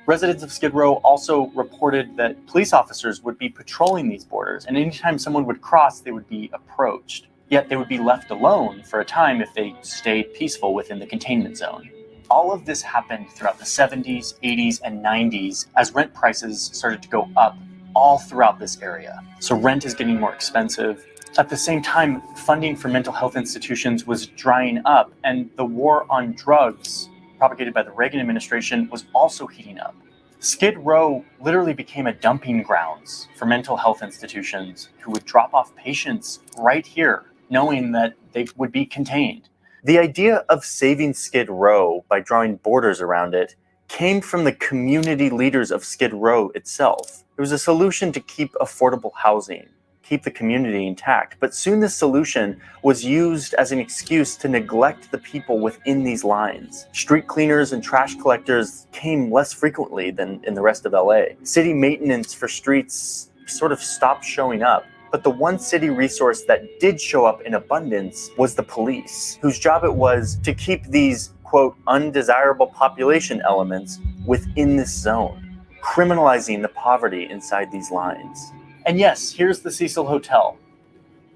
Residents of Skid Row also reported that police officers would be patrolling these borders, and anytime someone would cross, they would be approached. Yet they would be left alone for a time if they stayed peaceful within the containment zone. All of this happened throughout the 70s, 80s, and 90s as rent prices started to go up all throughout this area. So rent is getting more expensive. At the same time, funding for mental health institutions was drying up, and the war on drugs propagated by the Reagan administration was also heating up. Skid Row literally became a dumping grounds for mental health institutions who would drop off patients right here, knowing that they would be contained. The idea of saving Skid Row by drawing borders around it came from the community leaders of Skid Row itself. It was a solution to keep affordable housing, keep the community intact, but soon this solution was used as an excuse to neglect the people within these lines. Street cleaners and trash collectors came less frequently than in the rest of LA. City maintenance for streets sort of stopped showing up. But the one city resource that did show up in abundance was the police, whose job it was to keep these, quote, undesirable population elements within this zone, criminalizing the poverty inside these lines. And yes, here's the Cecil Hotel,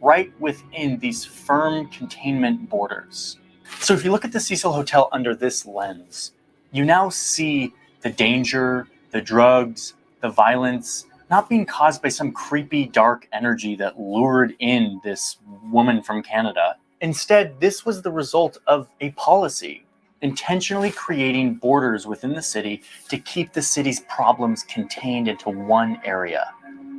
right within these firm containment borders. So if you look at the Cecil Hotel under this lens, you now see the danger, the drugs, the violence, not being caused by some creepy dark energy that lured in this woman from Canada. Instead, this was the result of a policy, intentionally creating borders within the city to keep the city's problems contained into one area.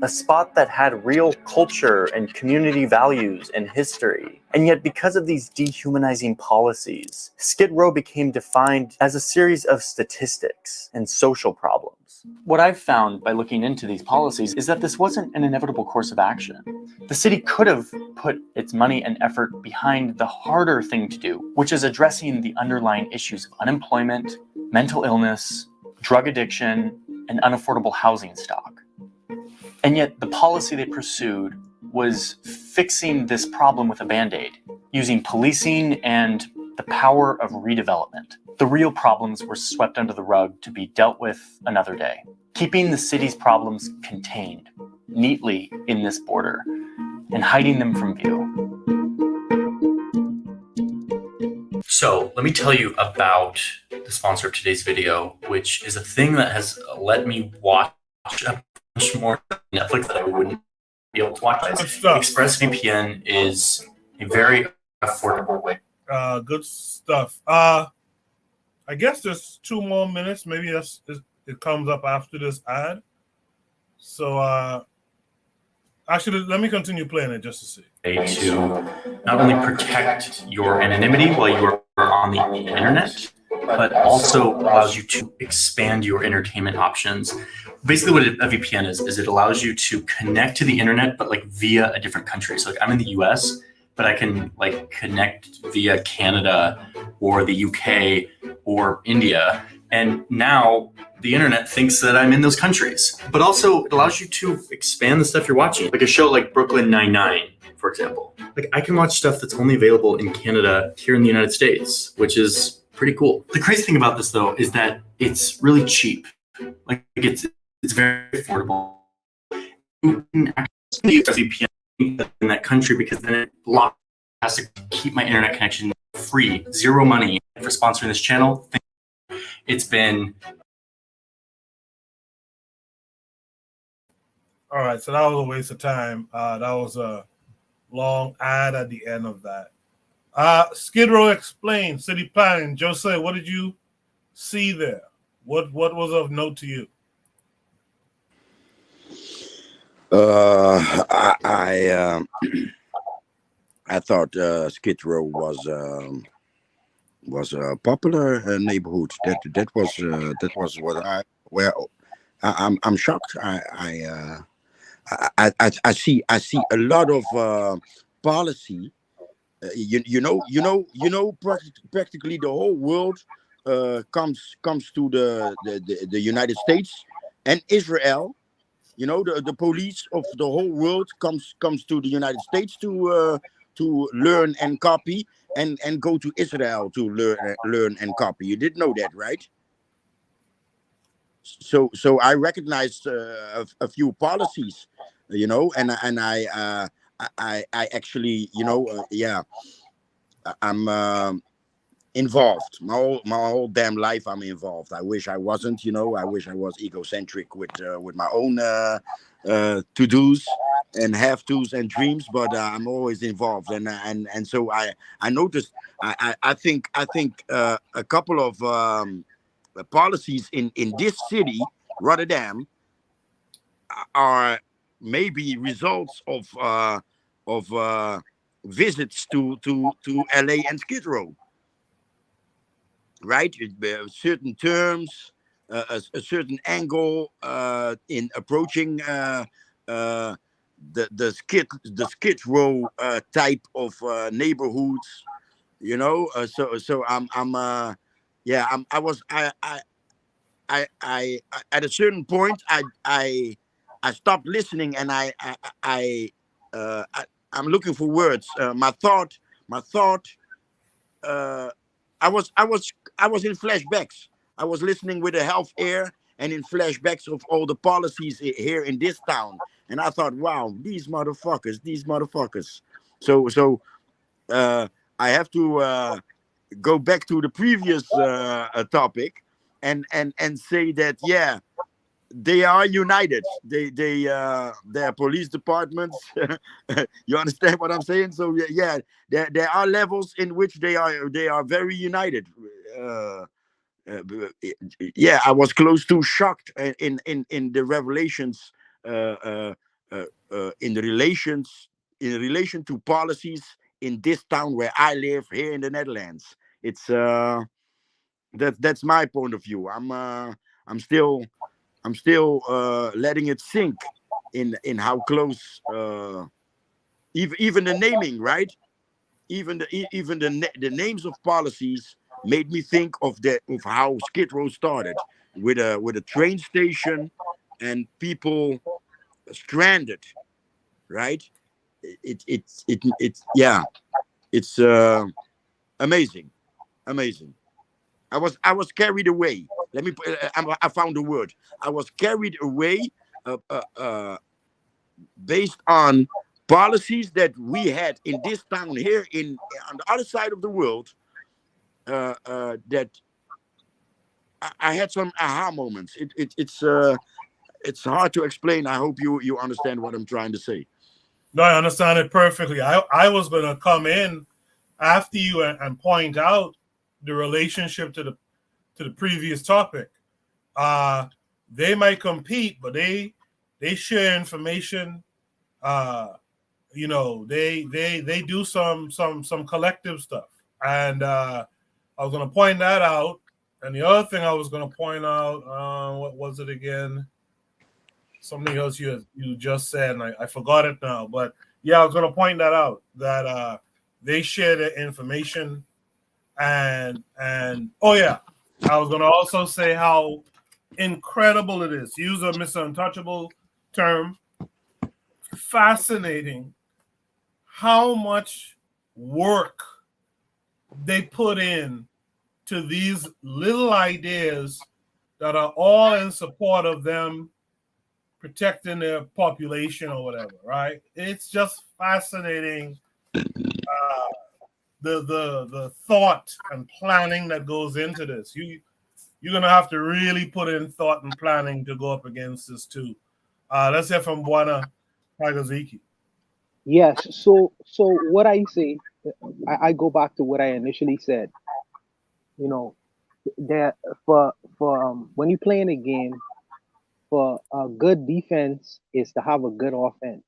A spot that had real culture and community values and history. And yet, because of these dehumanizing policies, Skid Row became defined as a series of statistics and social problems. What I've found by looking into these policies is that this wasn't an inevitable course of action. The city could have put its money and effort behind the harder thing to do, which is addressing the underlying issues of unemployment, mental illness, drug addiction, and unaffordable housing stock. And yet the policy they pursued was fixing this problem with a Band-Aid, using policing and the power of redevelopment. The real problems were swept under the rug to be dealt with another day, keeping the city's problems contained neatly in this border and hiding them from view. So let me tell you about the sponsor of today's video, which is a thing that has let me watch a bunch more Netflix that I wouldn't be able to watch. ExpressVPN is a very affordable way. Good stuff. I guess there's 2 more minutes. Maybe it comes up after this ad. So actually, let me continue playing it just to see. To not only protect your anonymity while you are on the internet, but also allows you to expand your entertainment options. Basically what a VPN is it allows you to connect to the internet, but like via a different country. So like I'm in the US, but I can like connect via Canada or the UK or India. And now the internet thinks that I'm in those countries. But also it allows you to expand the stuff you're watching. Like a show like Brooklyn Nine-Nine, for example. Like I can watch stuff that's only available in Canada here in the United States, which is pretty cool. The crazy thing about this though is that it's really cheap. Like it's very affordable. You can actually use VPN in that country because then it has to keep my internet connection free, zero money for sponsoring this channel. It's been All right, so that was a waste of time. That was a long ad at the end of that. Skid Row explained city planning. Jose, what did you see there? What was of note to you? I thought Skid Row was a popular neighborhood. That was I'm shocked. I see a lot of policy. Practically the whole world comes to the United States and Israel. The police of the whole world comes to the United States to learn and copy, and go to Israel to learn and copy. You did know that, right? So I recognized a few policies, and I actually, I'm involved. My whole damn life I'm involved. I wish I wasn't. I wish I was egocentric with my own to-dos and have-tos and dreams, but I'm always involved, and so I noticed. I think a couple of policies in this city, Rotterdam, are maybe results of visits to LA and Skid Row, right? Certain terms, a certain angle in approaching the Skid Row type of neighborhoods, so I at a certain point I stopped listening, and I'm looking for words. My thought. I was in flashbacks. I was listening with a half ear and in flashbacks of all the policies here in this town, and I thought, wow, these motherfuckers. So I have to go back to the previous topic and say that, yeah, they are united. Their police departments. You understand what I'm saying? So yeah, there are levels in which they are very united. Yeah, I was close to shocked in the revelations in relation to policies in this town where I live here in the Netherlands. It's that's my point of view. I'm still letting it sink in how close even the naming, right? Even the names of policies made me think of how Skid Row started with a train station and people stranded, right? It's amazing. I was carried away. I found the word. I was carried away based on policies that we had in this town here on the other side of the world. That I had some aha moments. It's hard to explain. I hope you understand what I'm trying to say. No, I understand it perfectly. I was going to come in after you and point out the relationship to the previous topic. They might compete, but they share information. They do some collective stuff, and I was going to point that out. And the other thing I was going to point out, what was it again? Something else you just said, and I forgot it now. But yeah, I was going to point that out, that they share their information, and oh yeah, I was going to also say how incredible it is. Use a Mr. Untouchable term. Fascinating how much work they put in to these little ideas that are all in support of them protecting their population or whatever, right? It's just fascinating, the thought and planning that goes into this. You're gonna have to really put in thought and planning to go up against this too. Let's hear from Buana Tagaziki. Yes. So what I say, I go back to what I initially said. You know, that for when you playing a game, for a good defense is to have a good offense.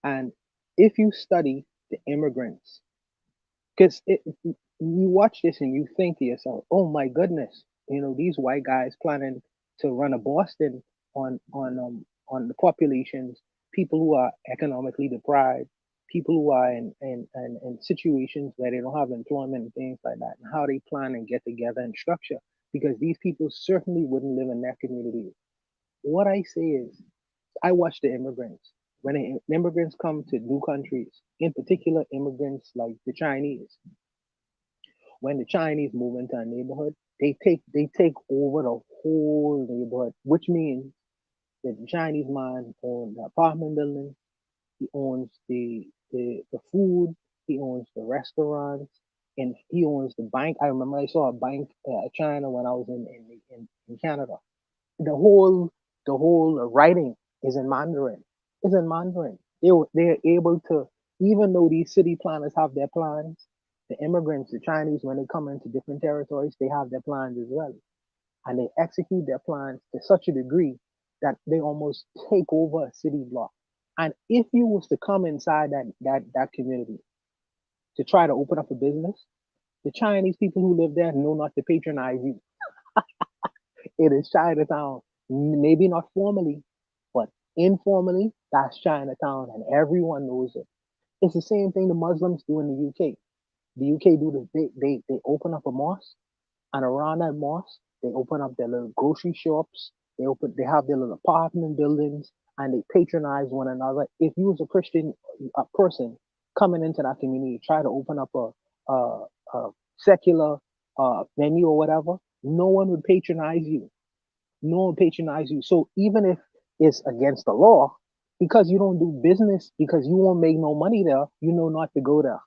And if you study the immigrants, because you watch this and you think to yourself, "Oh my goodness, these white guys planning to run a Boston on the populations, people who are economically deprived, people who are in situations where they don't have employment and things like that, and how they plan and get together and structure, because these people certainly wouldn't live in that community." What I say is, I watch the immigrants. When immigrants come to new countries, in particular immigrants like the Chinese, when the Chinese move into a neighborhood, they take over the whole neighborhood, which means that the Chinese man owns the apartment building, he owns the food, he owns the restaurants, and he owns the bank. I remember I saw a bank China when I was in Canada. The whole writing is in Mandarin. It's in Mandarin. They're able to, even though these city planners have their plans, the immigrants, the Chinese, when they come into different territories, they have their plans as well, and they execute their plans to such a degree that they almost take over a city block. And if you was to come inside that community to try to open up a business, the Chinese people who live there know not to patronize you. It is Chinatown. Maybe not formally, but informally, that's Chinatown, and everyone knows it. It's the same thing the Muslims do in the UK. The UK do this. They open up a mosque, and around that mosque, they open up their little grocery shops. They have their little apartment buildings, and they patronize one another. If you was a Christian person coming into that community, try to open up a secular venue or whatever, no one would patronize you. No one patronize you. So even if it's against the law, because you don't do business, because you won't make no money there, you know not to go there.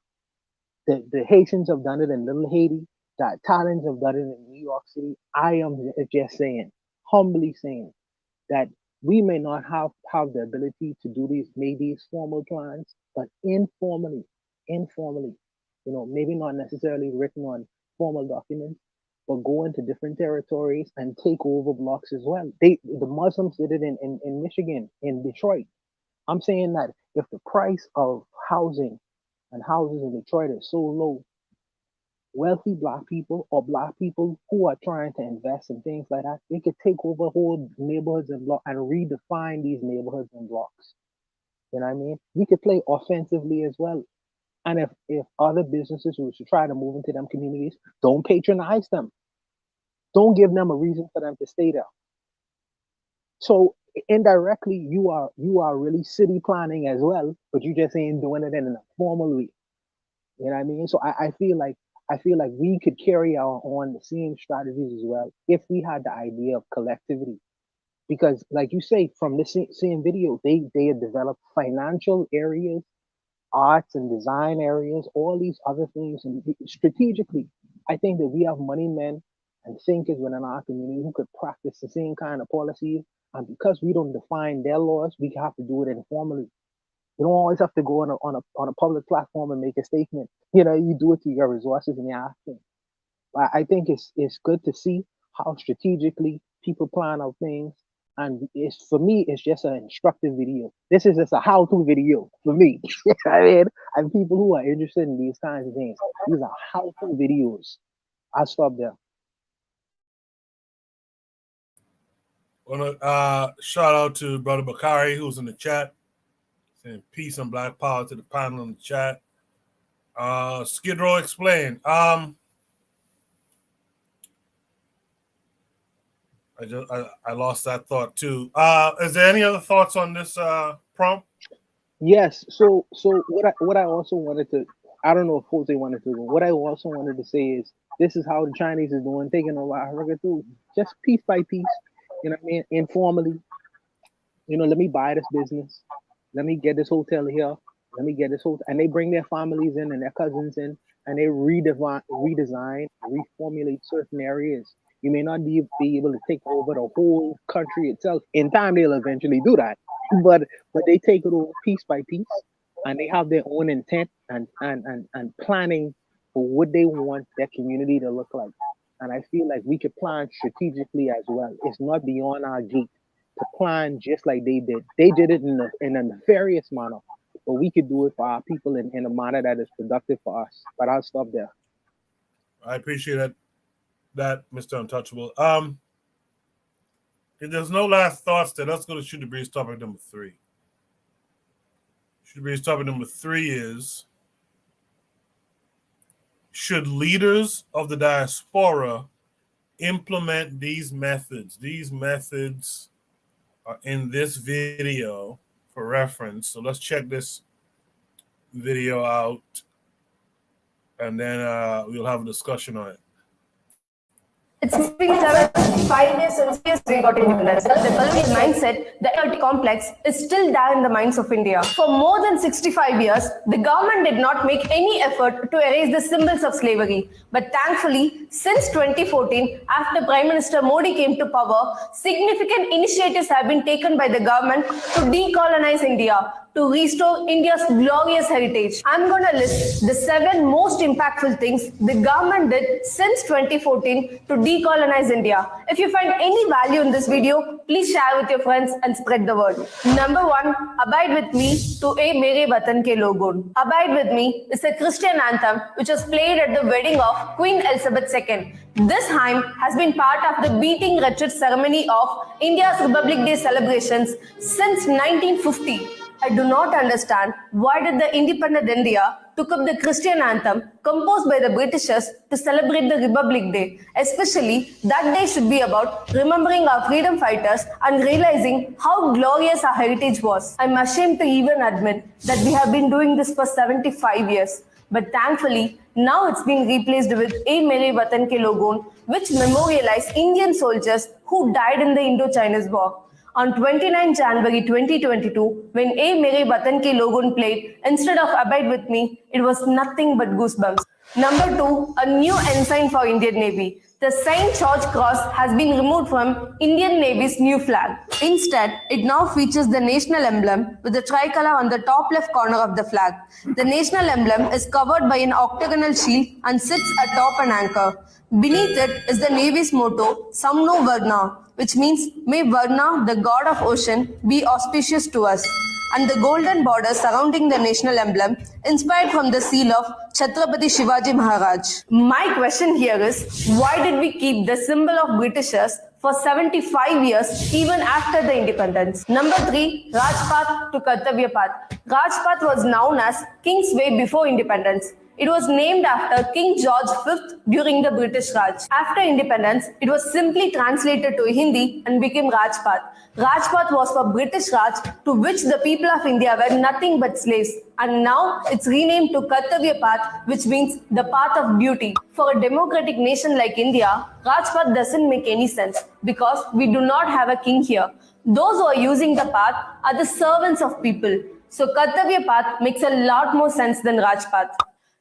The Haitians have done it in Little Haiti. The Italians have done it in New York City. I am just saying, humbly saying, that we may not have the ability to do make these formal plans, but informally, maybe not necessarily written on formal documents, but go into different territories and take over blocks as well. The Muslims did it in Michigan, in Detroit. I'm saying that if the price of housing and houses in Detroit is so low, wealthy black people or black people who are trying to invest in things like that, they could take over whole neighborhoods and block and redefine these neighborhoods and blocks. You know what I mean? We could play offensively as well. And if other businesses were to try to move into them communities, don't patronize them. Don't give them a reason for them to stay there. So indirectly, you are really city planning as well, but you just ain't doing it in a formal way. You know what I mean? So I feel like we could carry on the same strategies as well if we had the idea of collectivity. Because, like you say, from the same video, they had developed financial areas, arts and design areas, all these other things, and strategically, I think that we have money men and thinkers within our community who could practice the same kind of policies. And because we don't define their laws, we have to do it informally. You don't always have to go on a public platform and make a statement. You do it to your resources and your acting. I think it's good to see how strategically people plan out things. And for me, it's just an instructive video. This is just a how-to video for me. I mean, and people who are interested in these kinds of things, these are how-to videos. I'll stop there. Want to shout out to Brother Bakari, who's in the chat, saying peace and black power to the panel in the chat. Skid Row explain. I lost that thought too. Is there any other thoughts on this prompt? Yes. So what I also wanted to, I don't know if Jose wanted to go. What I also wanted to say is, this is how the Chinese is doing, taking over Africa too, just piece by piece. You know what I mean? Informally. Let me buy this business. Let me get this hotel here. Let me get this hotel, and they bring their families in and their cousins in, and they redesign, reformulate certain areas. You may not be able to take over the whole country itself. In time, they'll eventually do that. But they take it over piece by piece, and they have their own intent and planning for what they want their community to look like. And I feel like we could plan strategically as well. It's not beyond our gate to plan just like they did. They did it in a nefarious manner, but we could do it for our people in a manner that is productive for us. But I'll stop there. I appreciate that, Mr. Untouchable. If there's no last thoughts, then let's go to Shoot the Breeze topic number 3. Shoot the Breeze topic number 3 is, should leaders of the diaspora implement these methods? These methods are in this video for reference. So let's check this video out, and then we'll have a discussion on it. It's been 75 years since we got independence. The colonial mindset, the inferiority complex, is still there in the minds of India. For more than 65 years, the government did not make any effort to erase the symbols of slavery. But thankfully, since 2014, after Prime Minister Modi came to power, significant initiatives have been taken by the government to decolonize India, to restore India's glorious heritage. I'm going to list the 7 most impactful things the government did since 2014 to decolonize India. If you find any value in this video, please share with your friends and spread the word. Number 1, Abide With Me to A Mere Watan Ke Logon. Abide With Me is a Christian anthem which was played at the wedding of Queen Elizabeth II. This hymn has been part of the beating retreat ceremony of India's Republic Day celebrations since 1950. I do not understand why did the independent India took up the Christian anthem composed by the Britishers to celebrate the Republic Day. Especially, that day should be about remembering our freedom fighters and realizing how glorious our heritage was. I'm ashamed to even admit that we have been doing this for 75 years. But thankfully, now it's being replaced with A Mere Watan Ke Logon, which memorialized Indian soldiers who died in the Indo-Chinese War. On 29 January 2022, when A Mere Watan Ke Logon played, instead of Abide With Me, it was nothing but goosebumps. Number 2, a new ensign for Indian Navy. The St. George Cross has been removed from Indian Navy's new flag. Instead, it now features the national emblem with the tricolour on the top left corner of the flag. The national emblem is covered by an octagonal shield and sits atop an anchor. Beneath it is the Navy's motto, Samno Varna, which means, may Varna, the god of ocean, be auspicious to us, and the golden border surrounding the national emblem, inspired from the seal of Chhatrapati Shivaji Maharaj. My question here is, why did we keep the symbol of Britishers for 75 years even after the independence? Number 3, Rajpath to Kartavya Path. Rajpath was known as King's Way before independence. It was named after King George V during the British Raj. After independence, it was simply translated to Hindi and became Rajpath. Rajpath was for British Raj, to which the people of India were nothing but slaves. And now it's renamed to Kartavya Path, which means the path of duty. For a democratic nation like India, Rajpath doesn't make any sense because we do not have a king here. Those who are using the path are the servants of people. So Kartavya Path makes a lot more sense than Rajpath.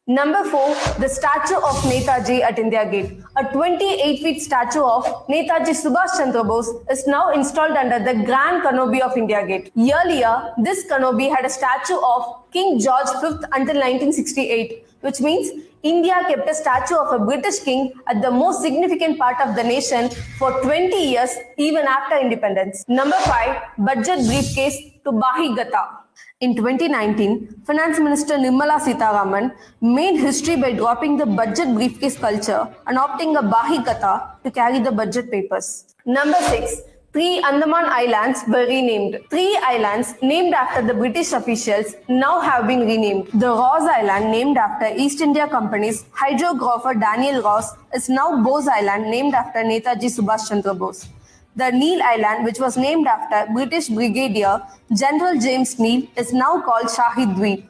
Number 4, the statue of Netaji at India Gate. A 28-feet statue of Netaji Subhash Chandra Bose is now installed under the Grand Canopy of India Gate. Earlier, this canopy had a statue of King George V until 1968, which means India kept a statue of a British king at the most significant part of the nation for 20 years, even after independence. Number 5, budget briefcase to Bahi Gata. In 2019, Finance Minister Nirmala Sitharaman made history by dropping the budget briefcase culture and opting a Bahi Kata to carry the budget papers. Number 6, 3 Andaman Islands were renamed. 3 islands named after the British officials now have been renamed. The Ross Island, named after East India Company's hydrographer Daniel Ross, is now Bose Island, named after Netaji Subhash Chandra Bose. The Neil Island, which was named after British Brigadier General James Neil, is now called Shahid Dweep.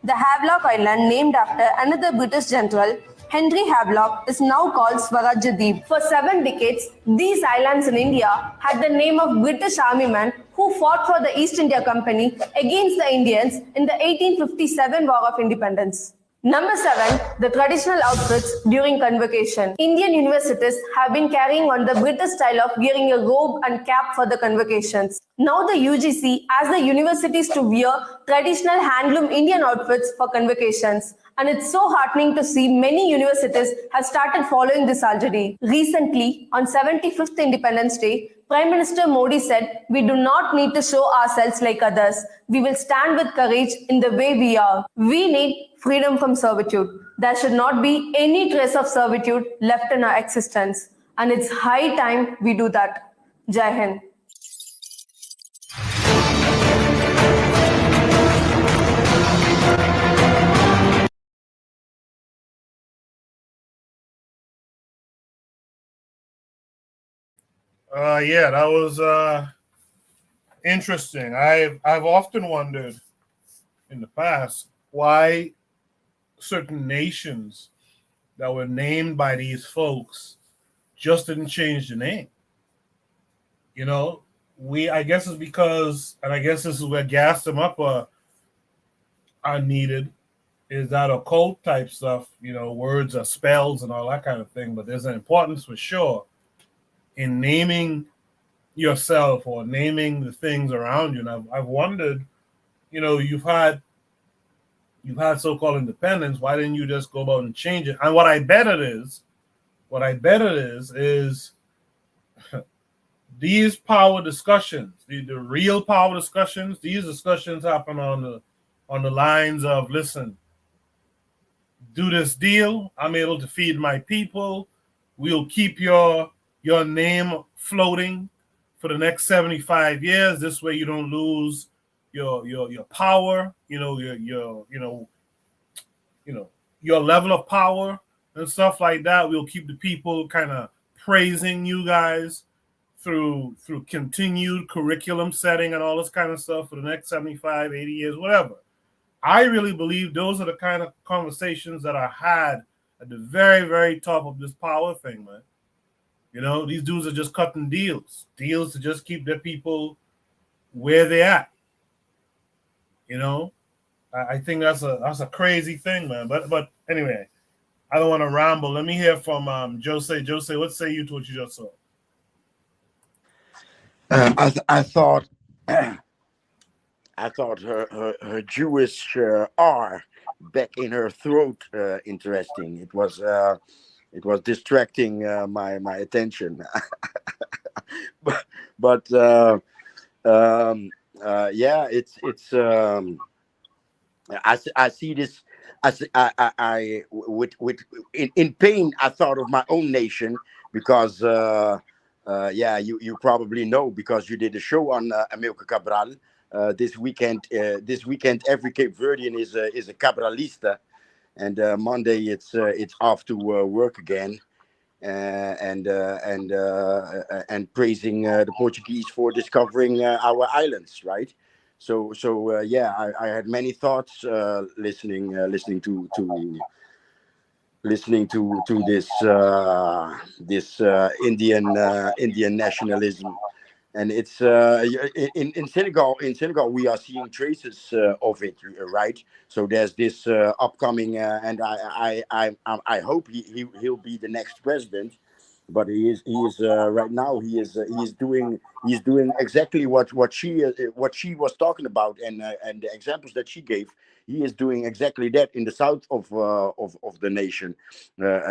The Havelock Island, named after another British general, Henry Havelock, is now called Swarajya Deep. For 7 decades, these islands in India had the name of British army men who fought for the East India Company against the Indians in the 1857 War of Independence. Number 7, the traditional outfits during convocation. Indian universities have been carrying on the British style of wearing a robe and cap for the convocations. Now the UGC asks the universities to wear traditional handloom Indian outfits for convocations. And it's so heartening to see many universities have started following this already. Recently, on 75th Independence Day, Prime Minister Modi said, "We do not need to show ourselves like others. We will stand with courage in the way we are. We need freedom from servitude. There should not be any trace of servitude left in our existence. And it's high time we do that." Jai Hind. Yeah, that was interesting. I've often wondered in the past why certain nations that were named by these folks just didn't change the name. You know, I guess it's because, and I guess this is where gas them up are needed, is that occult type stuff, words are spells and all that kind of thing. But there's an importance for sure in naming yourself or naming the things around you. And I've wondered, you've had so-called independence. Why didn't you just go about and change it? And what I bet it is these power discussions, the real power discussions, these discussions happen on the lines of, listen, do this deal. I'm able to feed my people. We'll keep your name floating for the next 75 years. This way you don't lose your power, your level of power and stuff like that. We'll keep the people kind of praising you guys through continued curriculum setting and all this kind of stuff for the next 75, 80 years, whatever. I really believe those are the kind of conversations that are had at the very, very top of this power thing, man. These dudes are just cutting deals to just keep their people where they're at. I think that's a crazy thing, man. But anyway, I don't want to ramble. Let me hear from Jose. Jose, what say you to what you just saw? I thought her Jewish R back in her throat interesting. It was distracting my attention. but yeah, it's I see this. I with in pain. I thought of my own nation because yeah, you probably know because you did a show on Amilcar Cabral. This weekend, every Cape Verdean is a Cabralista, and Monday it's off to work again, and praising the Portuguese for discovering our islands, right? So yeah, I had many thoughts listening to this Indian nationalism. And it's in Senegal. In Senegal, we are seeing traces of it, right? So there's this upcoming, and I hope he'll be the next president. But he is right now. He's doing exactly what she was talking about, and the examples that she gave. He is doing exactly that in the south of the nation.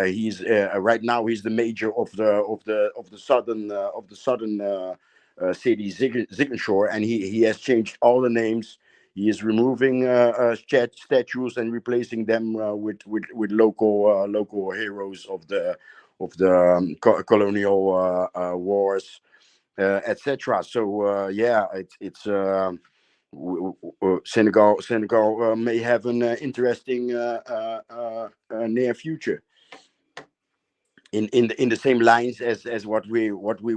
He's right now. He's the major of the southern. City Ziguinchor, and he has changed all the names. He is removing statues and replacing them with local heroes of the colonial wars, etc. So yeah, it's Senegal may have an interesting near future. In the same lines as what we were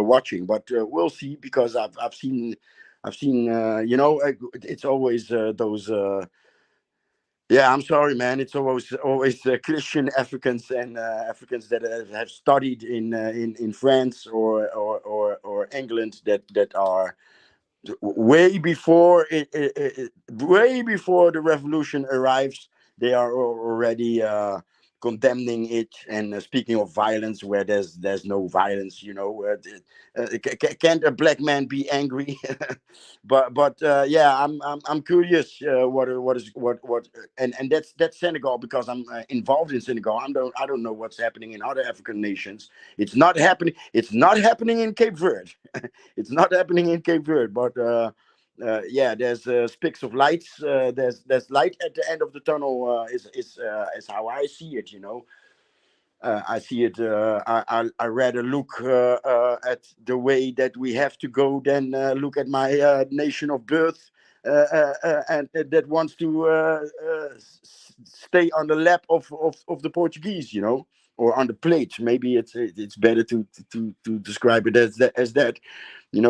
watching, but we'll see, because I've seen it's always those yeah, I'm sorry, man, it's always Christian Africans and Africans that have studied in France or England that are way before way before the revolution arrives, they are already condemning it and speaking of violence where there's no violence. Can't a black man be angry? but yeah, I'm curious what and that's Senegal, because I'm involved in Senegal. I don't know what's happening in other African nations. It's not happening in Cape Verde. It's not happening in Cape Verde, but yeah, there's spicks of lights. There's light at the end of the tunnel. Is how I see it. I see it. I rather look at the way that we have to go than look at my nation of birth, and that wants to stay on the lap of the Portuguese, or on the plate. Maybe it's better to describe it as that.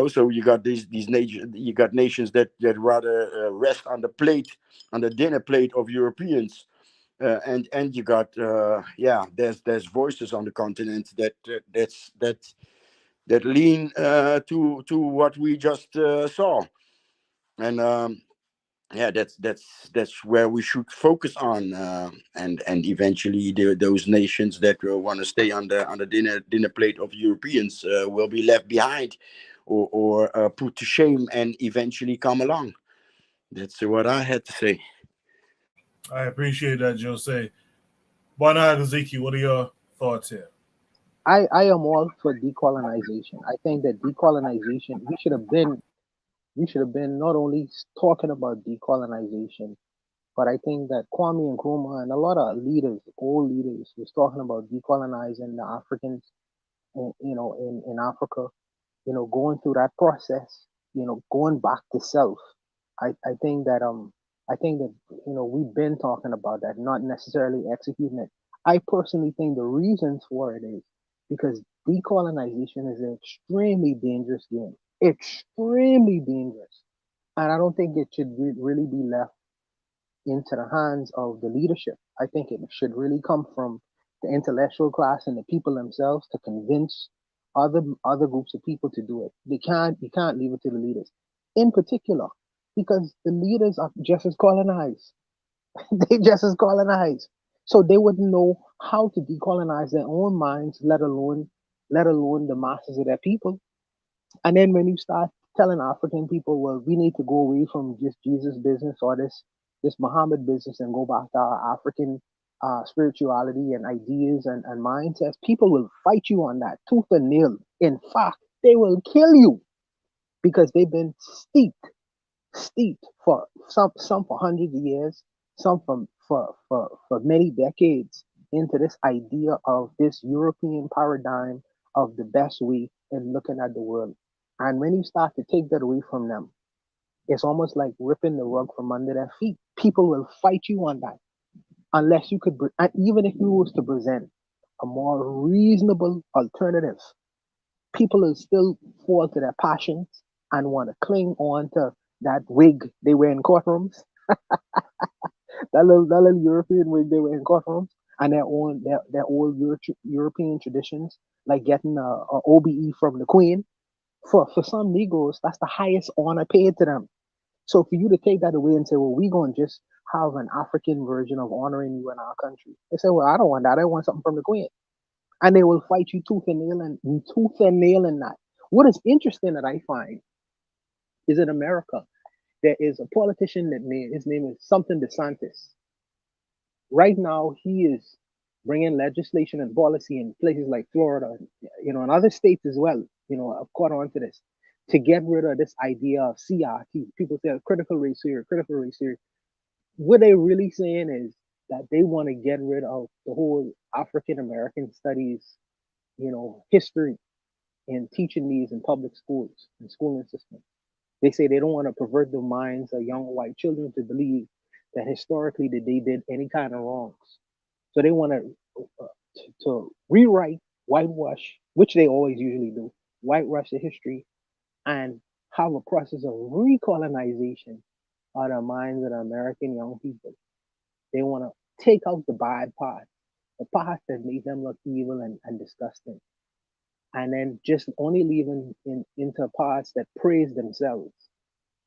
So you got these nations. You got nations that rather rest on the plate, on the dinner plate of Europeans, and you got yeah. There's voices on the continent that lean to what we just saw, and yeah, that's where we should focus on, and eventually those nations that want to stay on the dinner plate of Europeans will be left behind, or put to shame, and eventually come along. That's what I had to say. I appreciate that, Jose. Barnard Ezekiel, what are your thoughts here? I am all for decolonization. I think that decolonization, we should have been not only talking about decolonization, but I think that Kwame Nkrumah and a lot of leaders, old leaders, was talking about decolonizing the Africans, in Africa, going through that process, going back to self. I think that we've been talking about that, not necessarily executing it. I personally think the reasons for it is because decolonization is an extremely dangerous game, extremely dangerous, and I don't think it should really be left into the hands of the leadership. I think it should really come from the intellectual class and the people themselves to convince other groups of people to do it. You can't leave it to the leaders, in particular, because the leaders are just as colonized. They just as colonized, so they wouldn't know how to decolonize their own minds, let alone the masses of their people. And then when you start telling African people, well, we need to go away from just Jesus business or this Muhammad business and go back to our African spirituality and ideas and mindsets, people will fight you on that tooth and nail. In fact, they will kill you because they've been steeped for some for hundreds of years, some for many decades into this idea of this European paradigm of the best way in looking at the world. And when you start to take that away from them, it's almost like ripping the rug from under their feet. People will fight you on that unless you could, and even if you was to present a more reasonable alternative, people will still fall to their passions and want to cling on to that wig they wear in courtrooms, that little European wig they wear in courtrooms, and their old European traditions, like getting a OBE from the Queen. For some Negroes, that's the highest honor paid to them. So for you to take that away and say, well, we're going to just have an African version of honoring you in our country, they say, well, I don't want that. I want something from the Queen, and they will fight you tooth and nail in that. What is interesting that I find is in America, there is a politician his name is something DeSantis. Right now, he is bringing legislation and policy in places like Florida, and other states as well. I've caught on to this to get rid of this idea of CRT. People say critical race theory, critical race theory. What they're really saying is that they want to get rid of the whole African American studies, history, and teaching these in public schools and schooling systems. They say they don't want to pervert the minds of young white children to believe that historically that they did any kind of wrongs. So they want to rewrite, whitewash, which they always usually do, whitewash the history, and have a process of recolonization of the minds of the American young people. They want to take out the bad parts, the parts that make them look evil and disgusting, and then just only leaving into parts that praise themselves.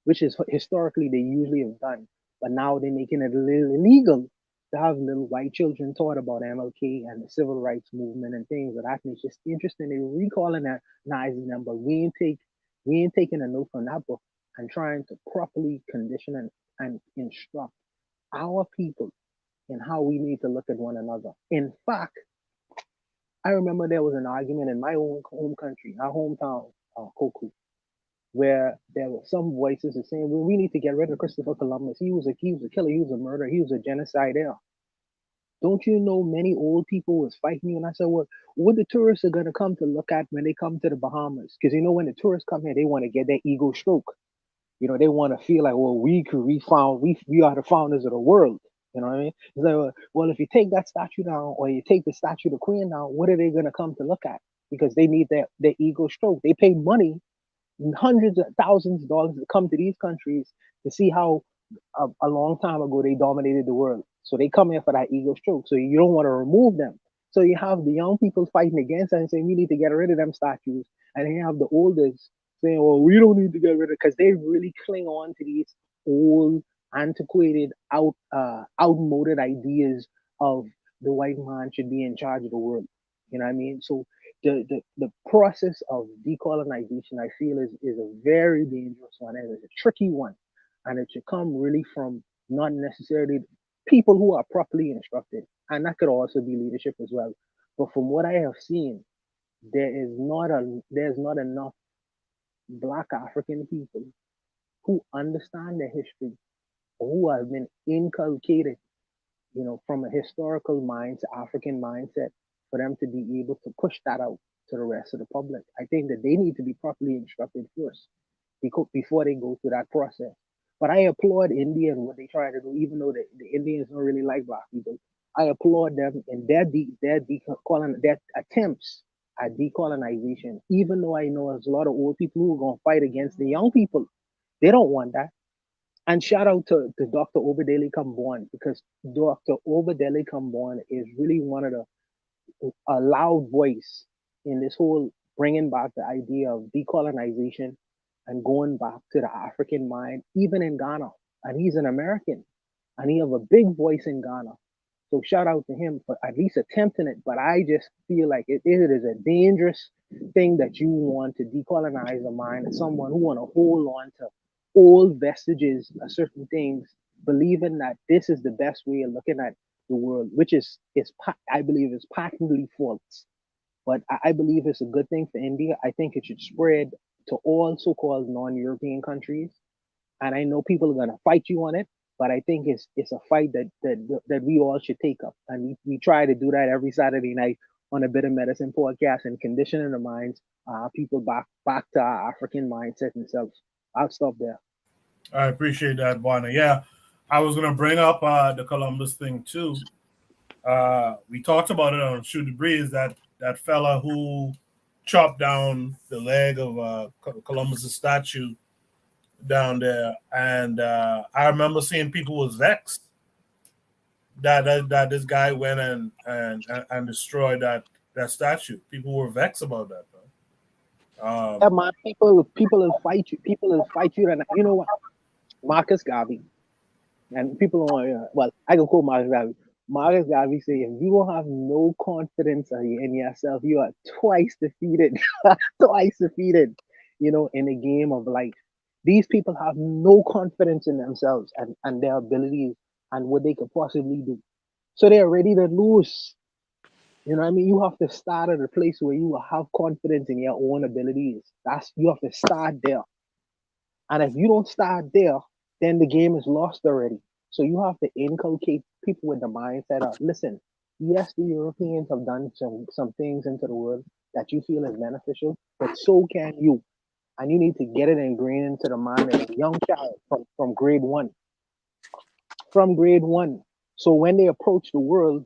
which is historically they usually have done. But now they're making it illegal to have little white children taught about MLK and the civil rights movement and things of that nature. It's just interesting. They're recolonizing them, but we ain't taking a note from that book and trying to properly condition and instruct our people in how we need to look at one another. In fact, I remember there was an argument in my own home country, our hometown, Koku, where there were some voices that saying, well, we need to get rid of Christopher Columbus. He was a killer, he was a murderer, he was a genocidaire. Don't you know many old people was fighting you? And I said, well, what the tourists are gonna come to look at when they come to the Bahamas? Because you know when the tourists come here, they want to get their ego stroke. You know, they want to feel like, well, we are the founders of the world. You know what I mean? It's like, well, if you take that statue down or you take the statue of the Queen down, what are they gonna come to look at? Because they need their ego stroke. They pay money, hundreds of thousands of dollars to come to these countries to see how a long time ago they dominated the world. So they come here for that ego stroke. So you don't want to remove them. So you have the young people fighting against that and saying we need to get rid of them statues, and then you have the oldest saying, well, we don't need to get rid of, because they really cling on to these old, antiquated, outmoded ideas of the white man should be in charge of the world. You know what I mean? So the process of decolonization, I feel, is a very dangerous one, and it's a tricky one, and it should come really from not necessarily people who are properly instructed, and that could also be leadership as well. But from what I have seen, there's not enough Black African people who understand their history or who have been inculcated, you know, from a historical mindset, African mindset, for them to be able to push that out to the rest of the public. I think that they need to be properly instructed first before they go through that process. But I applaud India and what they try to do, even though the Indians don't really like Black people. I applaud them in their attempts at decolonization, even though I know there's a lot of old people who are going to fight against the young people. They don't want that. And shout out to Dr. Obadele Kambon, because Dr. Obadele Kambon is really one of a loud voice in this whole bringing back the idea of decolonization and going back to the African mind, even in Ghana. And he's an American, and he have a big voice in Ghana. So shout out to him for at least attempting it. But I just feel like it is a dangerous thing that you want to decolonize the mind of someone who want to hold on to old vestiges of certain things, believing that this is the best way of looking at the world, which I believe is patently false. But I believe it's a good thing for India. I think it should spread to all so-called non-European countries. And I know people are going to fight you on it, but I think it's a fight that we all should take up. And we try to do that every Saturday night on a Bit of Medicine podcast and conditioning the minds, people back to our African mindset themselves. I'll stop there. I appreciate that, Bonner. Yeah, I was going to bring up the Columbus thing too. We talked about it on Shoot the Breeze, that fella who chopped down the leg of Columbus's statue down there, and I remember seeing people was vexed that this guy went and destroyed that statue. People were vexed about that, though. Yeah, man, people will fight you. People will fight you, and you know what? Marcus Garvey, and people don't. Well, I can quote Marcus Garvey. Marcus Garvey say, if you don't have no confidence in yourself, you are twice defeated. Twice defeated, you know, in the game of life. These people have no confidence in themselves and their abilities and what they could possibly do. So they're ready to lose. You know what I mean? You have to start at a place where you will have confidence in your own abilities. You have to start there. And if you don't start there, then the game is lost already. So you have to inculcate people with the mindset of, listen, yes, the Europeans have done some things into the world that you feel is beneficial, but so can you. And you need to get it ingrained into the mind of a young child from grade one. From grade one. So when they approach the world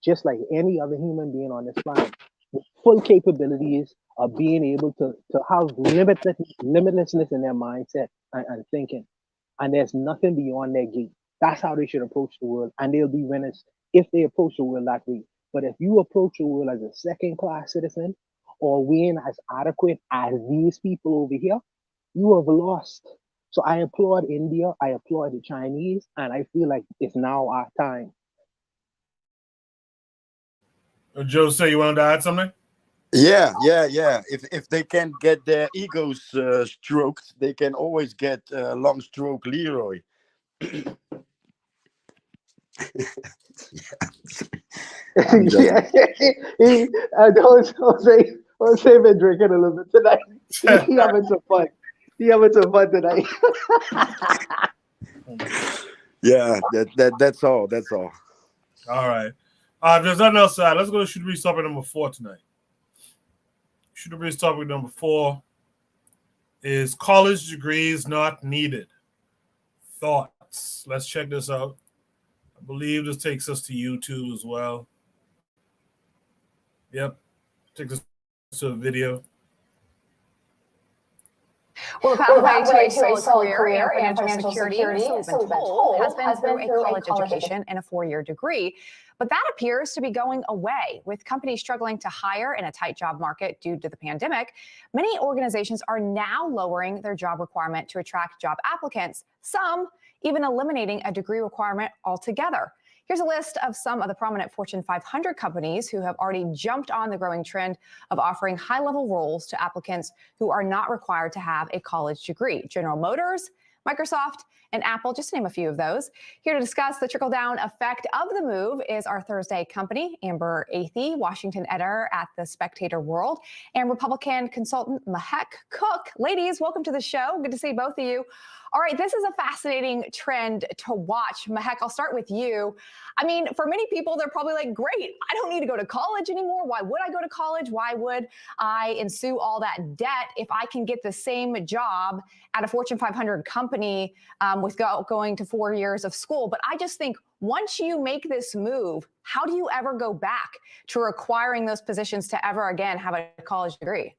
just like any other human being on this planet, with full capabilities of being able to have limitlessness in their mindset and thinking. And there's nothing beyond their gate. That's how they should approach the world. And they'll be winners if they approach the world that way. But if you approach the world as a second-class citizen, or being as adequate as these people over here, you have lost. So I applaud India, I applaud the Chinese, and I feel like it's now our time. Joe, say you wanted to add something? Yeah. If they can get their egos stroked, they can always get long stroke Leroy. Jose been drinking a little bit tonight. He having some fun. He having some fun tonight. Yeah, that's all. That's all. All right. There's nothing else to add. Let's go to Shoot the Breeze topic number 4 tonight. Shoot the Breeze topic number 4 is college degrees not needed. Thoughts. Let's check this out. I believe this takes us to YouTube as well. Yep. Takes us to a video. Well, the pathway to a solid career in financial security, so we've been told, has been through a college education and a 4-year degree. But that appears to be going away. With companies struggling to hire in a tight job market due to the pandemic, many organizations are now lowering their job requirement to attract job applicants, some even eliminating a degree requirement altogether. Here's a list of some of the prominent Fortune 500 companies who have already jumped on the growing trend of offering high-level roles to applicants who are not required to have a college degree. General Motors, Microsoft, and Apple, just to name a few of those. Here to discuss the trickle-down effect of the move is our Thursday company, Amber Athey, Washington editor at The Spectator World, and Republican consultant Mahek Cook. Ladies, welcome to the show. Good to see both of you. All right, this is a fascinating trend to watch. Mahek, I'll start with you. I mean, for many people, they're probably like, great, I don't need to go to college anymore. Why would I go to college? Why would I ensue all that debt if I can get the same job at a Fortune 500 company with going to 4 years of school? But I just think once you make this move, how do you ever go back to requiring those positions to ever again have a college degree?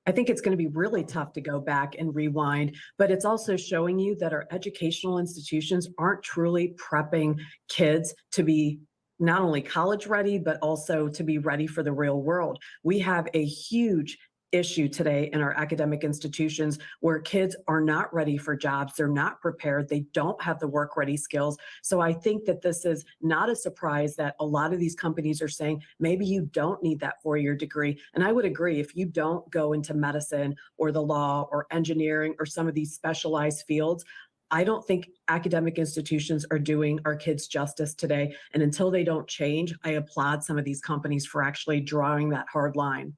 I think it's going to be really tough to go back and rewind, but it's also showing you that our educational institutions aren't truly prepping kids to be not only college ready, but also to be ready for the real world. We have a huge issue today in our academic institutions where kids are not ready for jobs. They're not prepared. They don't have the work ready skills. So I think that this is not a surprise that a lot of these companies are saying, maybe you don't need that 4-year degree. And I would agree, if you don't go into medicine or the law or engineering or some of these specialized fields, I don't think academic institutions are doing our kids justice today. And until they don't change, I applaud some of these companies for actually drawing that hard line.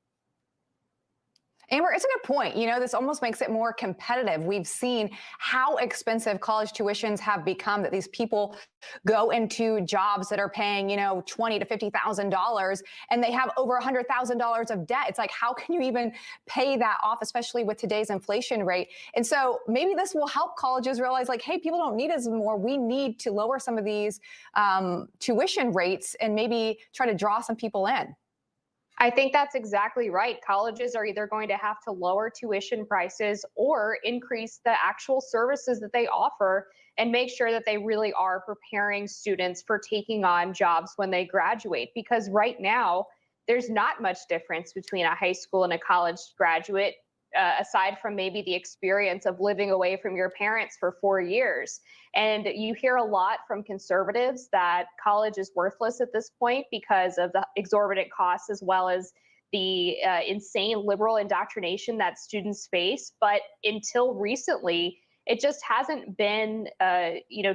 Amber, it's a good point. You know, this almost makes it more competitive. We've seen how expensive college tuitions have become, that these people go into jobs that are paying, you know, $20,000 to $50,000, and they have over $100,000 of debt. It's like, how can you even pay that off, especially with today's inflation rate? And so maybe this will help colleges realize, like, hey, people don't need us more. We need to lower some of these tuition rates and maybe try to draw some people in. I think that's exactly right. Colleges are either going to have to lower tuition prices or increase the actual services that they offer and make sure that they really are preparing students for taking on jobs when they graduate. Because right now, there's not much difference between a high school and a college graduate, aside from maybe the experience of living away from your parents for 4 years. And you hear a lot from conservatives that college is worthless at this point because of the exorbitant costs as well as the insane liberal indoctrination that students face. But until recently, it just hasn't been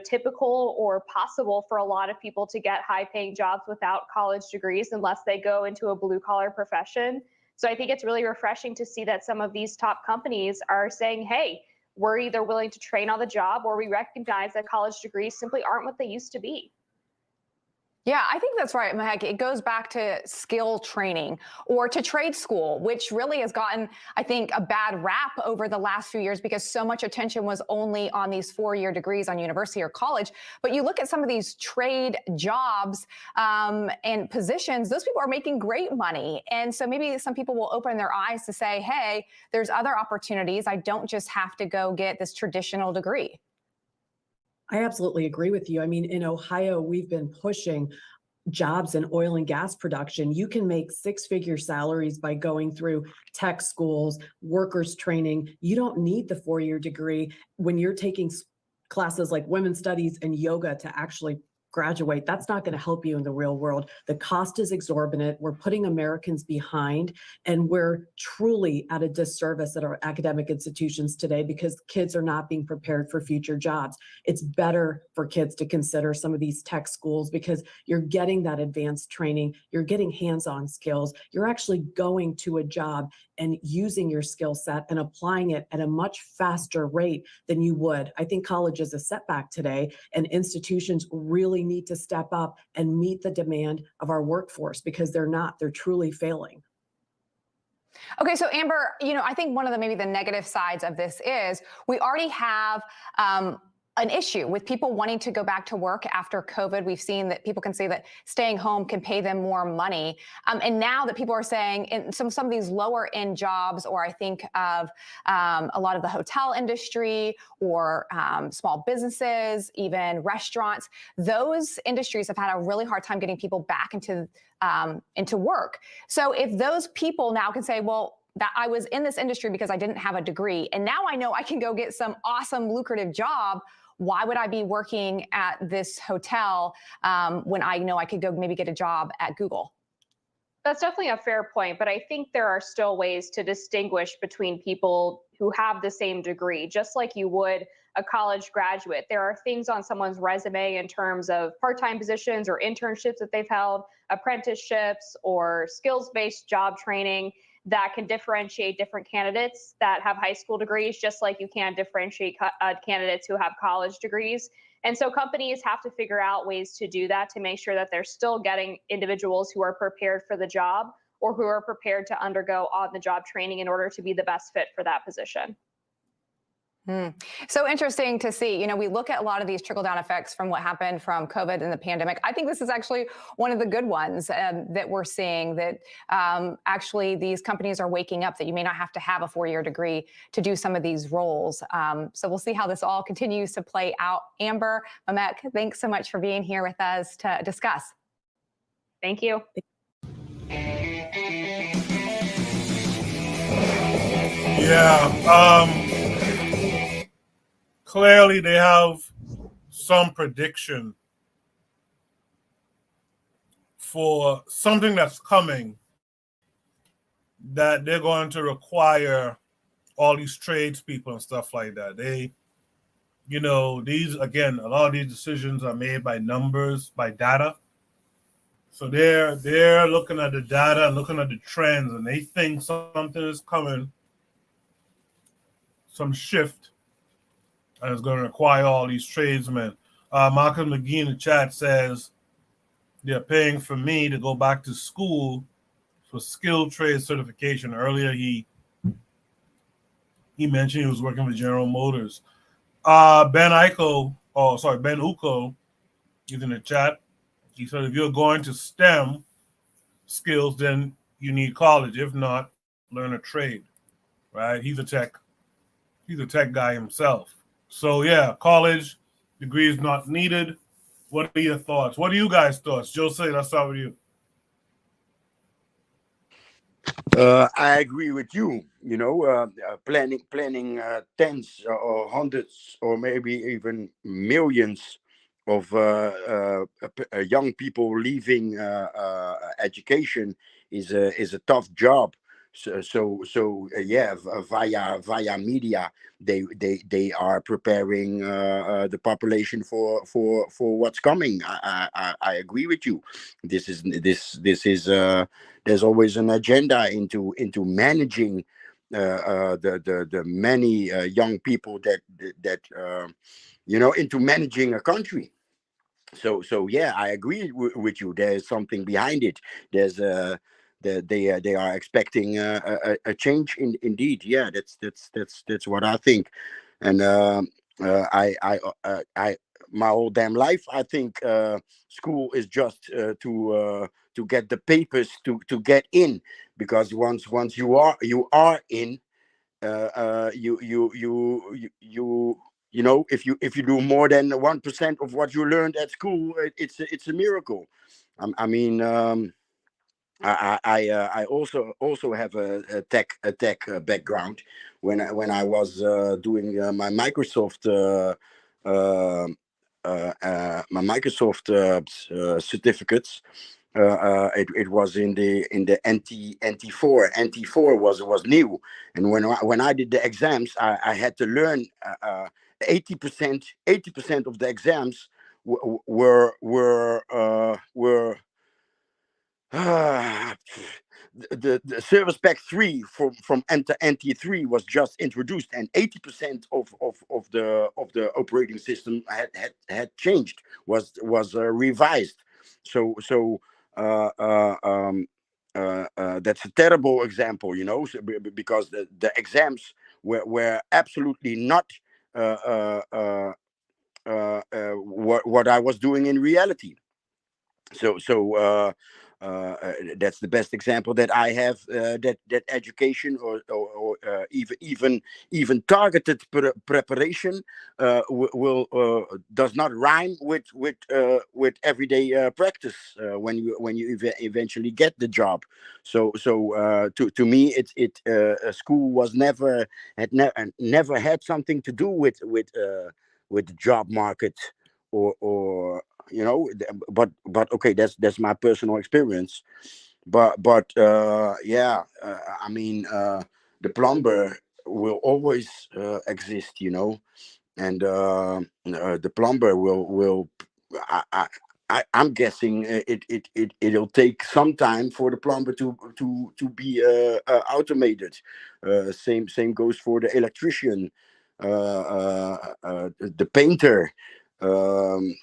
typical or possible for a lot of people to get high-paying jobs without college degrees unless they go into a blue-collar profession. So I think it's really refreshing to see that some of these top companies are saying, hey, we're either willing to train on the job or we recognize that college degrees simply aren't what they used to be. Yeah, I think that's right, Mahek. It goes back to skill training or to trade school, which really has gotten, I think, a bad rap over the last few years because so much attention was only on these 4-year degrees on university or college. But you look at some of these trade jobs and positions, those people are making great money. And so maybe some people will open their eyes to say, hey, there's other opportunities. I don't just have to go get this traditional degree. I absolutely agree with you. I mean, in Ohio, we've been pushing jobs in oil and gas production. You can make six-figure salaries by going through tech schools, workers training. You don't need the 4-year degree when you're taking classes like women's studies and yoga to actually graduate. That's not going to help you in the real world. The cost is exorbitant. We're putting Americans behind, and we're truly at a disservice at our academic institutions today because kids are not being prepared for future jobs. It's better for kids to consider some of these tech schools because you're getting that advanced training, you're getting hands-on skills, you're actually going to a job and using your skill set and applying it at a much faster rate than you would. I think college is a setback today, and institutions really need to step up and meet the demand of our workforce because they're truly failing. Okay, so Amber, I think one of maybe the negative sides of this is we already have an issue with people wanting to go back to work after COVID. We've seen that people can say that staying home can pay them more money. And now that people are saying in some of these lower end jobs, or I think of a lot of the hotel industry or small businesses, even restaurants, those industries have had a really hard time getting people back into work. So if those people now can say, well, that I was in this industry because I didn't have a degree, and now I know I can go get some awesome lucrative job, why would I be working at this hotel when I know I could go maybe get a job at Google? That's definitely a fair point, but I think there are still ways to distinguish between people who have the same degree, just like you would a college graduate. There are things on someone's resume in terms of part-time positions or internships that they've held, apprenticeships or skills-based job training that can differentiate different candidates that have high school degrees, just like you can differentiate candidates who have college degrees. And so companies have to figure out ways to do that to make sure that they're still getting individuals who are prepared for the job or who are prepared to undergo on-the-job training in order to be the best fit for that position. So interesting to see. We look at a lot of these trickle-down effects from what happened from COVID and the pandemic. I think this is actually one of the good ones that we're seeing, that actually these companies are waking up, that you may not have to have a 4-year degree to do some of these roles. So we'll see how this all continues to play out. Amber, Mamek, thanks so much for being here with us to discuss. Thank you. Yeah. Clearly, they have some prediction for something that's coming, that they're going to require all these tradespeople and stuff like that. These, again, a lot of these decisions are made by numbers, by data. So they're looking at the data, looking at the trends, and they think something is coming, some shift, and it's going to require all these tradesmen. Marcus McGee in the chat says they're paying for me to go back to school for skilled trade certification. Earlier, he mentioned he was working for General Motors. Ben Uko, he's in the chat. He said, if you're going to STEM skills, then you need college. If not, learn a trade, right? He's a tech guy himself. So yeah, college degree is not needed. What are your thoughts? What are you guys' thoughts? Jose, let's start with you. I agree with you. Planning tens or hundreds or maybe even millions of young people leaving education is a tough job. So yeah, via media, they are preparing the population for what's coming. I agree with you. This is there's always an agenda into managing the many young people that into managing a country. So yeah, I agree with you. There's something behind it. There's they are expecting a change indeed. Yeah, that's what I think. And I my whole damn life I think school is just to get the papers to get in, because once you are in, if you do more than 1% of what you learned at school, it's a miracle. I mean, I also have a tech background. When I was doing my Microsoft certificates. It was in the NT4. NT4 was new, and when I did the exams, I had to learn 80% of the exams were the Service Pack 3 from NT3 was just introduced, and 80% of the operating system had changed, was revised. So that's a terrible example, because the exams were absolutely not what I was doing in reality. So that's the best example that I have, that education or even targeted preparation will does not rhyme with everyday practice when you eventually get the job. So to me, school was never had something to do with the job market, or but okay, that's my personal experience. But yeah, I mean, the plumber will always exist, and the plumber will I'm guessing it'll take some time for the plumber to be automated. Same goes for the electrician, the painter, the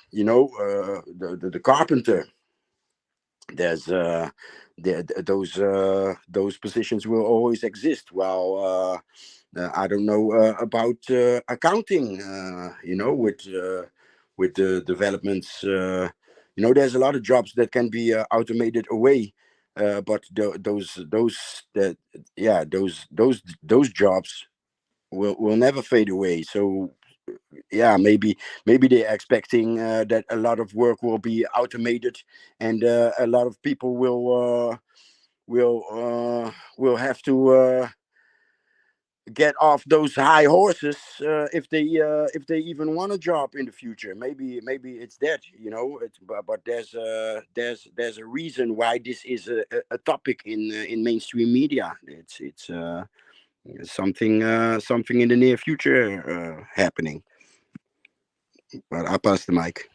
carpenter. There's those positions will always exist. Well, I don't know about accounting. With the developments, there's a lot of jobs that can be automated away. But those jobs will never fade away. So yeah, maybe they're expecting that a lot of work will be automated, and a lot of people will have to get off those high horses if they even want a job in the future. Maybe it's that, but there's a reason why this is a topic in mainstream media. It's something in the near future happening. But I'll pass the mic.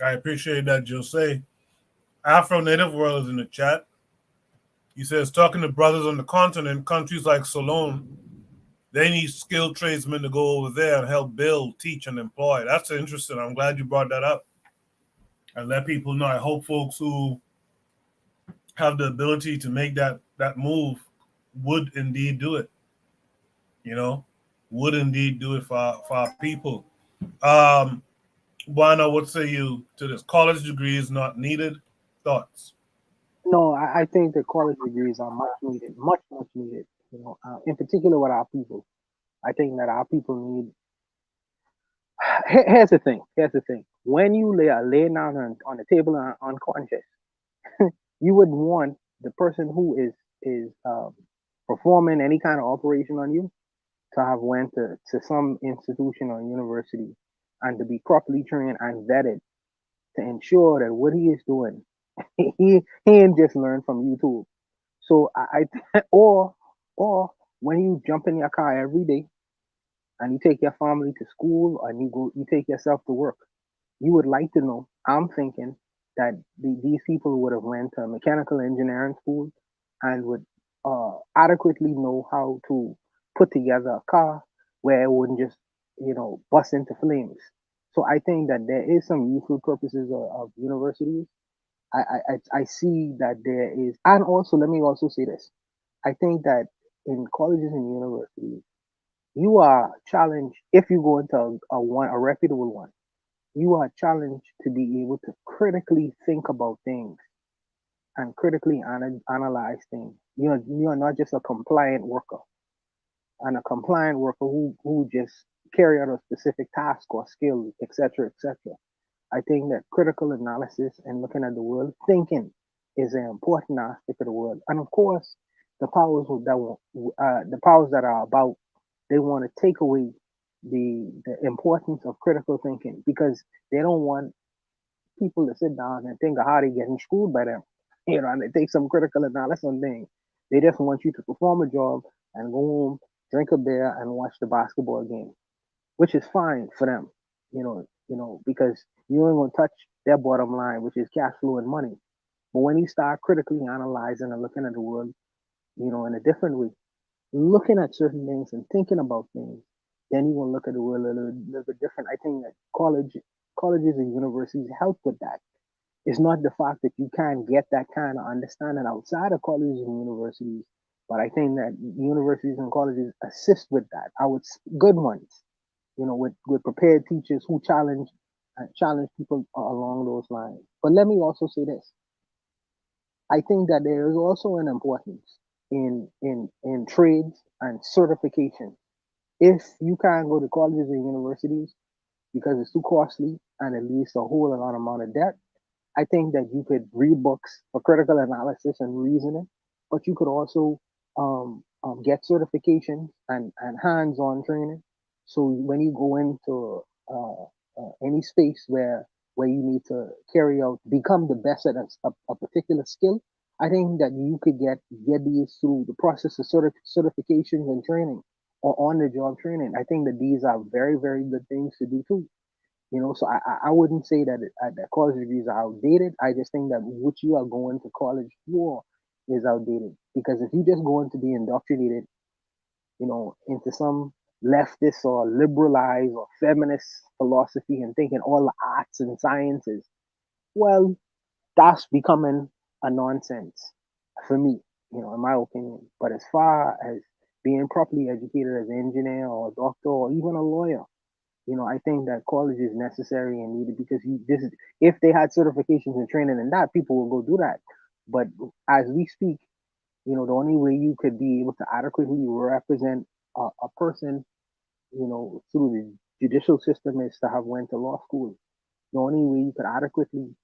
I appreciate that, Jose. Afro Native World is in the chat. He says, talking to brothers on the continent, countries like Ceylon, they need skilled tradesmen to go over there and help build, teach, and employ. That's interesting. I'm glad you brought that up. And let people know. I hope folks who have the ability to make that move would indeed do it. Would indeed do it for our people. Buana, what say you to this? College degree is not needed. Thoughts? No, I think that college degrees are much needed, much needed. In particular with our people. I think that our people need. Here's the thing. When you lay down on the table unconscious, you would want the person who is performing any kind of operation on you to have went to some institution or university, and to be properly trained and vetted to ensure that what he is doing, he ain't just learn from YouTube. So or when you jump in your car every day and you take your family to school and you take yourself to work, you would like to know. I'm thinking that these people would have went to mechanical engineering school and would adequately know how to put together a car where it wouldn't just bust into flames. So I think that there is some useful purposes of universities. I see that there is, and also let me also say this. I think that in colleges and universities, you are challenged if you go into a reputable one. You are challenged to be able to critically think about things and critically analyze things. You are not just a compliant worker, and a compliant worker who just carry out a specific task or skill, etc., etc. I think that critical analysis and looking at the world, thinking is an important aspect of the world. And of course, the powers that are about, they want to take away the importance of critical thinking because they don't want people to sit down and think of how they're getting screwed by them. And they take some critical analysis on things. They just want you to perform a job and go home, drink a beer, and watch the basketball game, which is fine for them. Because you ain't gonna touch their bottom line, which is cash flow and money. But when you start critically analyzing and looking at the world, in a different way, looking at certain things and thinking about things, then you will look at the world a little bit different. I think that colleges and universities help with that. It's not the fact that you can't get that kind of understanding outside of colleges and universities, but I think that universities and colleges assist with that. Good ones, with prepared teachers who challenge people along those lines. But let me also say this: I think that there is also an importance in trades and certification. If you can't go to colleges and universities because it's too costly and it leads to a whole lot amount of debt, I think that you could read books for critical analysis and reasoning, but you could also get certifications and hands-on training. So when you go into any space where you need to become the best at a particular skill, I think that you could get these through the process of certifications and training or on-the-job training. I think that these are very, very good things to do too. So I wouldn't say that college degrees are outdated. I just think that what you are going to college for is outdated. Because if you just going to be indoctrinated, into some leftist or liberalized or feminist philosophy and thinking all the arts and sciences, well, that's becoming a nonsense for me, in my opinion. But as far as being properly educated as an engineer or a doctor or even a lawyer, I think that college is necessary and needed because if they had certifications and training and that, people will go do that. But as we speak, the only way you could be able to adequately represent a person, through the judicial system is to have went to law school. The only way you could adequately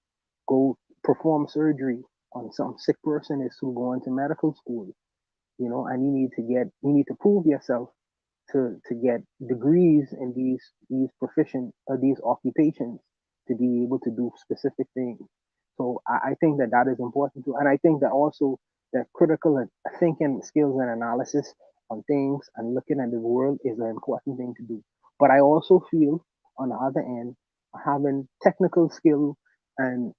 go perform surgery on some sick person is through going to medical school, and you need to prove yourself to get degrees in these proficient or these occupations to be able to do specific things. So I think that is important too, and I think that also that critical thinking skills and analysis on things and looking at the world is an important thing to do. But I also feel on the other end, having technical skill and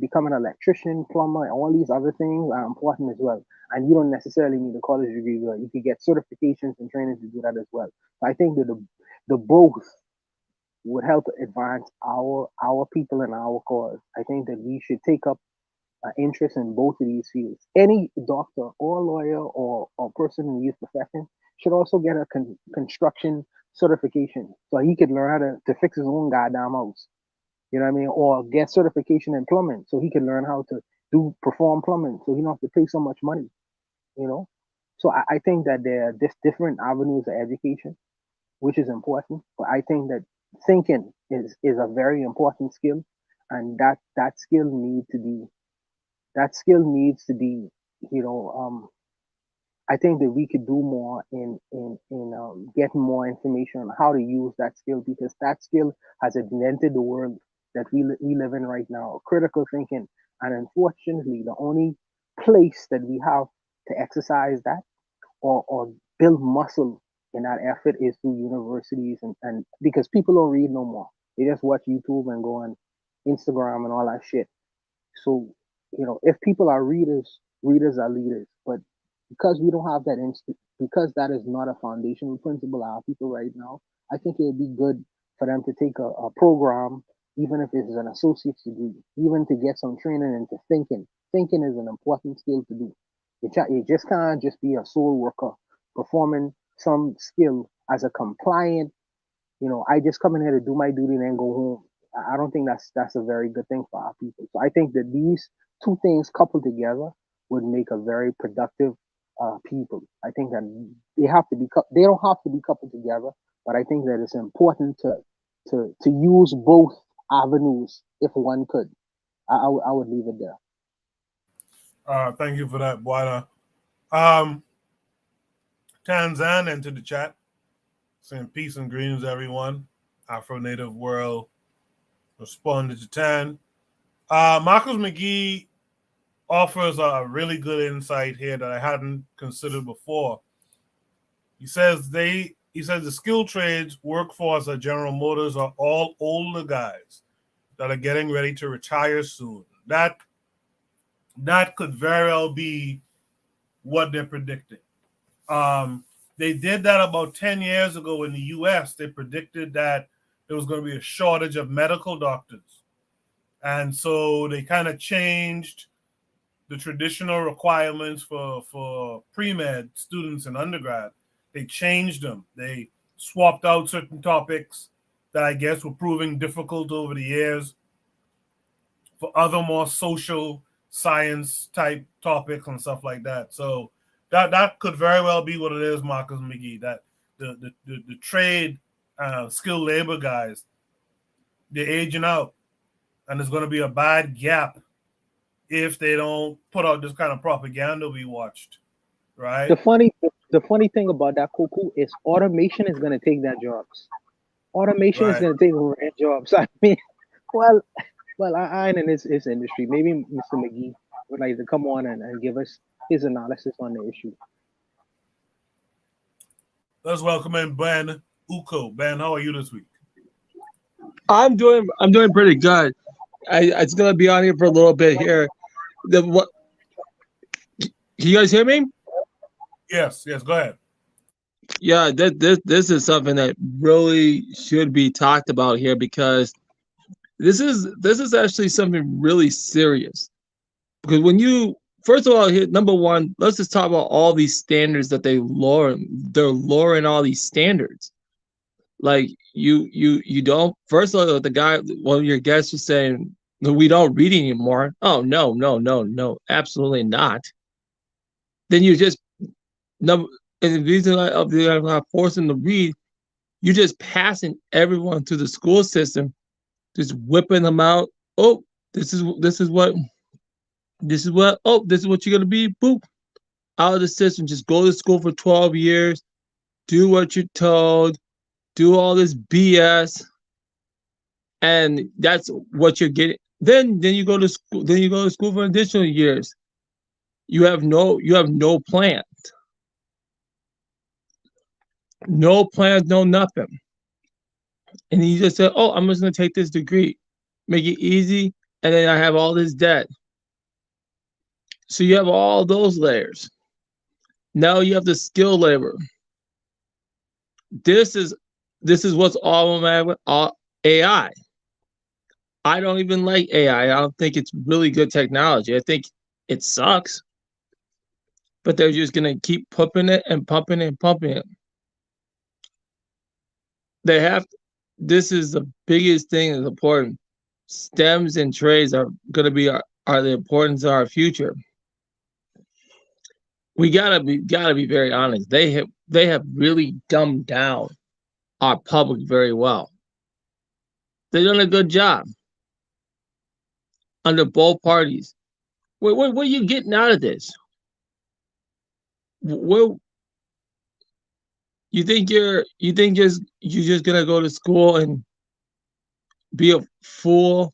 becoming an electrician, plumber, and all these other things are important as well. And you don't necessarily need a college degree, but you could get certifications and training to do that as well. So I think that the both would help advance our people and our cause. I think that we should take up interest in both of these fields. Any doctor or lawyer or person in the youth profession should also get a construction certification so he could learn how to fix his own goddamn house. You know what I mean? Or get certification in plumbing so he can learn how to perform plumbing so he don't have to pay so much money. So I think that there are different avenues of education, which is important. But I think that thinking is a very important skill, and that skill needs to be, I think that we could do more in getting more information on how to use that skill because that skill has invented the world that we live in right now, critical thinking. And unfortunately, the only place that we have to exercise that or build muscle in that effort is through universities and because people don't read no more. They just watch YouTube and go on Instagram and all that shit. So, if people are readers, readers are leaders. But because we don't have that because that is not a foundational principle of our people right now, I think it would be good for them to take a program, even if it's an associate's degree, even to get some training into thinking. Thinking is an important skill to do. It just can't just be a sole worker performing some skill as a compliant. I just come in here to do my duty and then go home. I don't think that's a very good thing for our people. So I think that these two things coupled together would make a very productive people. I think that they don't have to be coupled together, but I think that it's important to use both avenues if one could. I would leave it there. Thank you for that, Boida. Tanzan entered the chat, saying peace and greetings, everyone. Afro Native World responded to Tan. Marcus McGee offers a really good insight here that I hadn't considered before. He says the skilled trades workforce at General Motors are all older guys that are getting ready to retire soon. That could very well be what they're predicting. They did that about 10 years ago in the US. They predicted that there was going to be a shortage of medical doctors. And so they kind of changed the traditional requirements for pre-med students in undergrad. They changed them. They swapped out certain topics that I guess were proving difficult over the years for other more social science type topics and stuff like that. So that could very well be what it is, Marcus McGee, that the trade skilled labor guys, they're aging out, and there's going to be a bad gap if they don't put out this kind of propaganda we watched, right? The funny thing about that, Kuku, is automation is going to take their jobs. Automation is going to take over their jobs. I mean, well, I in this industry, maybe Mr. McGee would like to come on and give us his analysis on the issue. Let's welcome in Ben Uko. Ben, how are you this week? I'm doing pretty good. It's gonna be on here for a little bit here. Can you guys hear me? Yes, go ahead. Yeah, this is something that really should be talked about here, because this is actually something really serious. Because when you, first of all, here, number one, let's just talk about all these standards that they're lowering all these standards. Like you don't, first of all, the guy, one of your guests was saying, we don't read anymore. Oh, no, absolutely not. Then you just, and the reason of not forcing to read, you're just passing everyone through the school system, just whipping them out. Oh, this is what you're gonna be. Boop, out of the system. Just go to school for 12 years, do what you're told, do all this BS, and that's what you're getting. Then you go to school. Then you go to school for additional years. You have no plan. No plans, no nothing. And you just said, oh, I'm just going to take this degree, make it easy, and then I have all this debt. So you have all those layers. Now you have the skilled labor. This is what's all mad with AI. I don't even like AI. I don't think it's really good technology. I think it sucks. But they're just going to keep pumping it and pumping it and pumping it. This is the biggest thing that's important. STEMs and trades are going to be are the importance of our future. We gotta be very honest. They have really dumbed down our public very well. They've done a good job under both parties. What are you getting out of this? Well, you think you're just gonna go to school and be a fool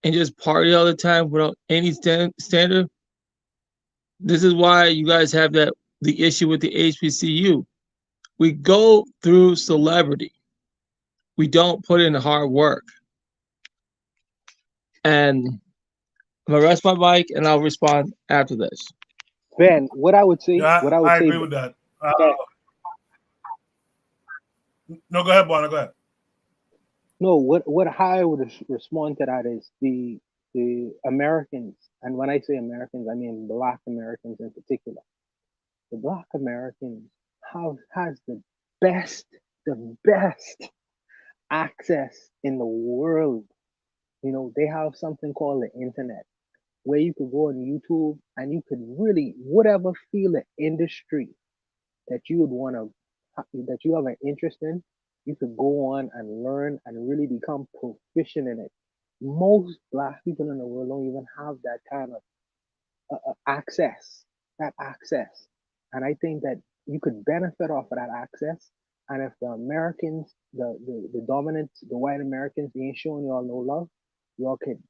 and just party all the time without any standard? This is why you guys have the issue with the HBCU. We go through celebrity. We don't put in the hard work. And I'm gonna rest my mic and I'll respond after this. Ben, what I would say, I agree with that. No, go ahead, Bonner. Go ahead. No, what I would respond to that is the Americans, and when I say Americans, I mean Black Americans in particular. The Black Americans has the best access in the world. You know, they have something called the internet, where you could go on YouTube and you could really, whatever field of industry that you would want to, that you have an interest in, you could go on and learn and really become proficient in it. Most black people in the world don't even have that kind of access, that access. And I think that you could benefit off of that access. And if the Americans, the dominant, the white Americans, they ain't showing y'all no love, y'all could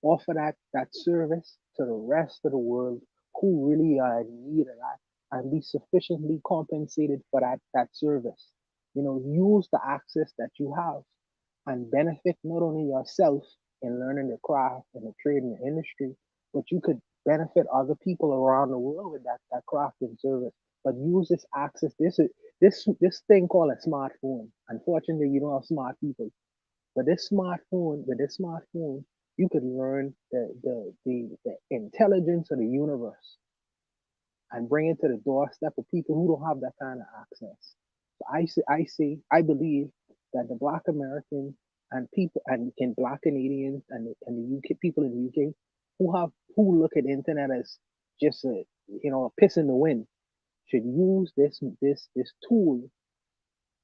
offer that service to the rest of the world who really are in need of that and be sufficiently compensated for that service. You know, use the access that you have and benefit not only yourself in learning the craft and the trade and the industry, but you could benefit other people around the world with that craft and service. But use this access. This thing called a smartphone. Unfortunately, you don't have smart people. But with this smartphone, you could learn the intelligence of the universe and bring it to the doorstep of people who don't have that kind of access. So I believe that the Black Americans and people and Black Canadians and the UK people in the UK who look at the internet as just a piss in the wind should use this tool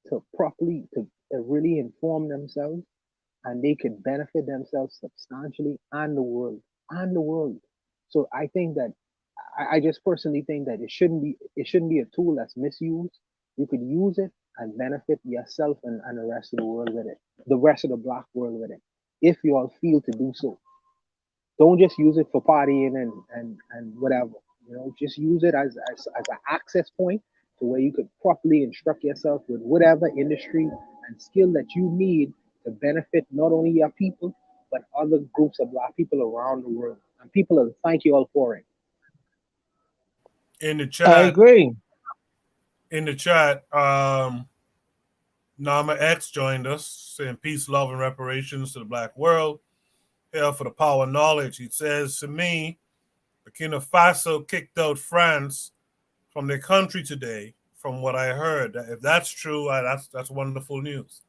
to properly to really inform themselves, and they can benefit themselves substantially and the world. So I think that I just personally think that it shouldn't be a tool that's misused. You could use it and benefit yourself and the rest of the world with it, the rest of the Black world with it, if you all feel to do so. Don't just use it for partying and whatever. You know, just use it as an access point to where you could properly instruct yourself with whatever industry and skill that you need to benefit not only your people but other groups of Black people around the world. And people will thank you all for it. In the chat, I agree. In the chat, Nama X joined us, saying peace, love, and reparations to the Black world. Hell for the power of knowledge. He says, to me, Burkina Faso kicked out France from their country today, from what I heard. If that's true, that's wonderful news.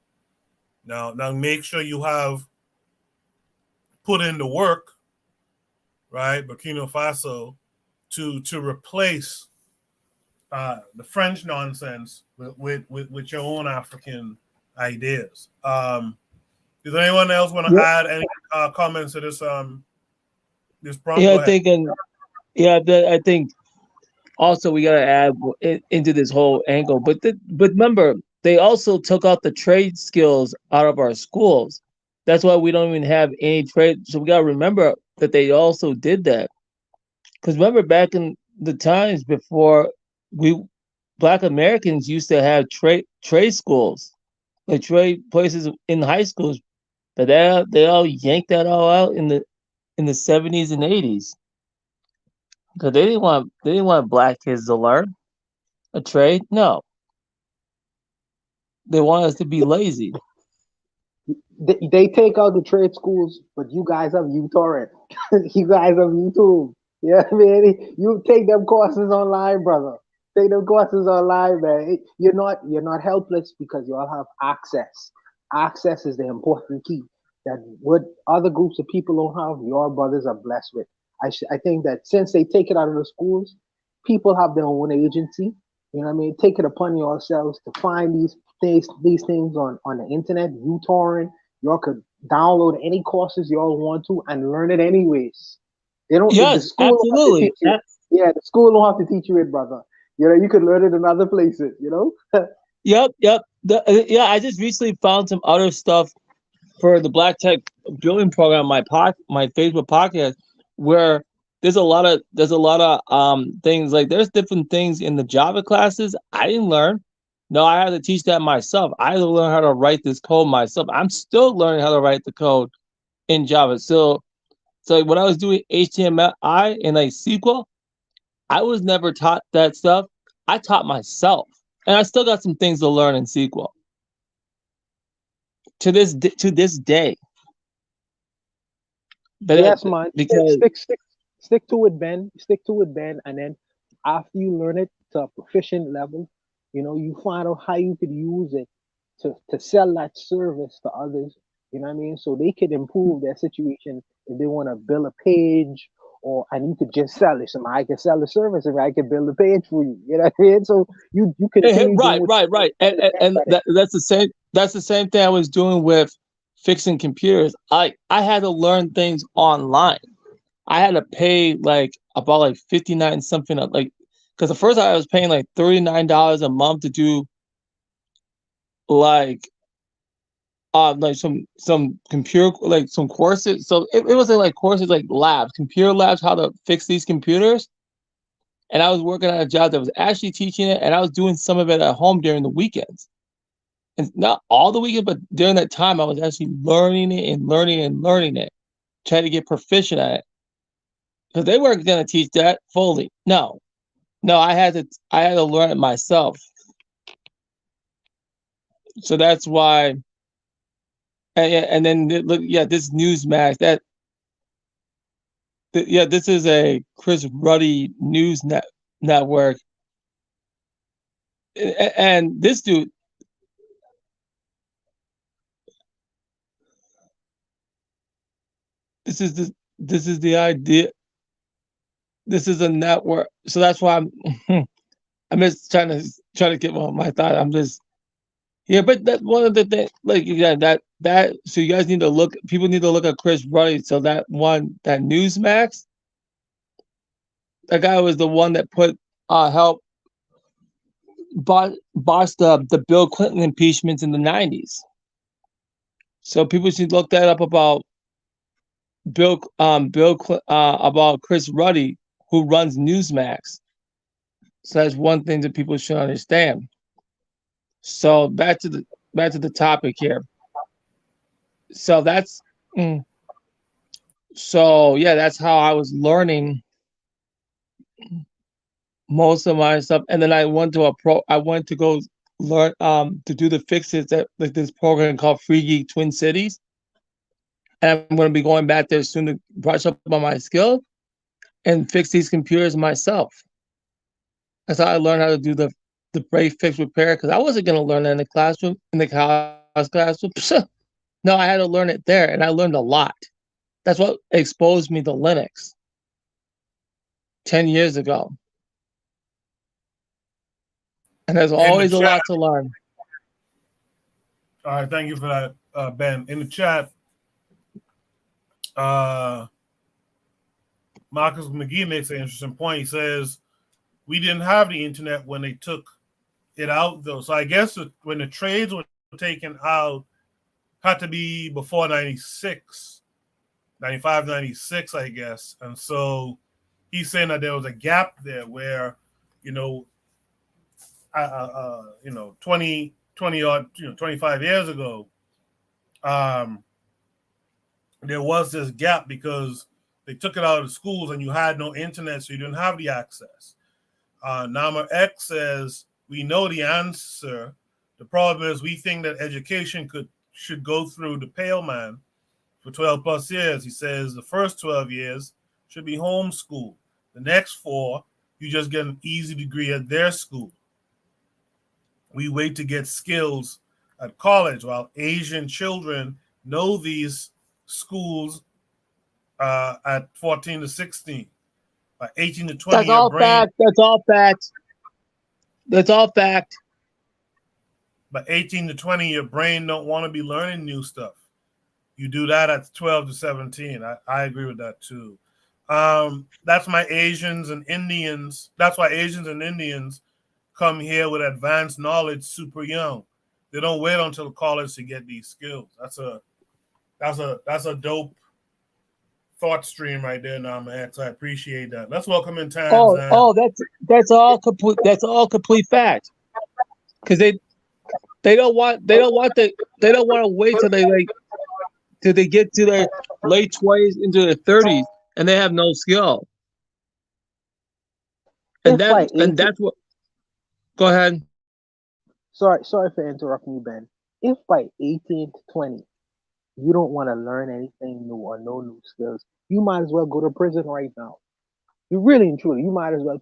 Now make sure you have put in the work, right, Burkina Faso, to replace the French nonsense with your own African ideas. Does anyone else want to add any comments to this this prompt? Yeah, I think also we got to add into this whole angle. But remember, they also took out the trade skills out of our schools. That's why we don't even have any trade. So we got to remember that they also did that. Because remember, back in the times before, Black Americans used to have trade schools, like trade places in high schools, but they all yanked that all out in the 70s and 80s. Because they didn't want Black kids to learn a trade. No, they want us to be lazy. They take out the trade schools, but you guys have uTorrent. You guys have YouTube. Yeah, man. You take them courses online, brother. Take them courses online, man. You're not helpless because you all have access. Access is the important key. That what other groups of people don't have, your brothers are blessed with. I think that since they take it out of the schools, people have their own agency. You know what I mean? Take it upon yourselves to find these things on the internet, uTorrent. Y'all could download any courses y'all want to and learn it anyways. They don't. Yes, the school absolutely. Yeah, the school don't have to teach you it, brother. You know, you could learn it in other places. You know. Yep. I just recently found some other stuff for the Black Tech Building Program, my Facebook podcast, where there's a lot of things, like there's different things in the Java classes I didn't learn. No, I had to teach that myself. I had to learn how to write this code myself. I'm still learning how to write the code in Java. So when I was doing HTML and like SQL, I was never taught that stuff. I taught myself, and I still got some things to learn in SQL to this day. But yes, man. Because stick to it, Ben. Stick to it, Ben. And then after you learn it to a proficient level, you know, you find out how you could use it to sell that service to others. You know what I mean? So they could improve their situation if they want to build a page, and you could just sell it. So I can sell the service and I can build a page for you. You know what I mean? So you continue. Right. And that's the same. that's the same thing I was doing with fixing computers. I had to learn things online. I had to pay like about like 59 something like, because the first I was paying like $39 a month to do like some computer, like some courses. So it wasn't like courses, like labs, computer labs, how to fix these computers. And I was working at a job that was actually teaching it, and I was doing some of it at home during the weekends. And not all the weekend, but during that time, I was actually learning it and learning and learning it, trying to get proficient at it. Because they weren't going to teach that fully. No, I had to learn it myself. So that's why. And then look, this Newsmax this is a Chris Ruddy news network, and this dude. This is the idea. This is a network, so that's why I'm just trying to get my thought. I'm just but that's one of the things. Like that. So you guys need to look. People need to look at Chris Ruddy. So that Newsmax, that guy was the one that put help bossed the Bill Clinton impeachments in the 90s. So people should look that up about about Chris Ruddy, who runs Newsmax. So that's one thing that people should understand. So back to the topic here. So that's that's how I was learning most of my stuff. And then I went to go learn to do the fixes at like this program called Free Geek Twin Cities. And I'm going to be going back there soon to brush up on my skill and fix these computers myself. That's how I learned how to do the break, fix, repair, because I wasn't going to learn that in the classroom, in the KWAZ classroom. No, I had to learn it there, and I learned a lot. That's what exposed me to Linux 10 years ago. And there's always a lot to learn. All right, thank you for that, Ben. In the chat, Marcus McGee makes an interesting point. He says, we didn't have the internet when they took it out, though. So I guess when the trades were taken out, had to be before 96, 95, 96, I guess. And so he's saying that there was a gap there where, 20 odd, 25 years ago, there was this gap because they took it out of schools and you had no internet, so you didn't have the access. Nama X says, we know the answer. The problem is we think that education should go through the Pale Man for 12 plus years. He says the first 12 years should be homeschool. The next 4, you just get an easy degree at their school. We wait to get skills at college while Asian children know these schools at 14 to 16. By 18 to 20, That's all fact. That's all fact. That's all fact. By 18 to 20, your brain don't want to be learning new stuff. You do that at 12 to 17. I agree with that too. That's my Asians and Indians. That's why Asians and Indians come here with advanced knowledge super young. They don't wait until college to get these skills. That's a dope thought stream right there, Nama X. I appreciate that. Let's welcome in Tanzan. That's all complete. That's all complete fact. Because they don't want to wait till they get to their late 20s into their 30s and they have no skill. And that's what. Go ahead. Sorry for interrupting you, Ben. If by 18 to 20 you don't want to learn anything new or no new skills, you might as well go to prison right now. You really and truly, you might as well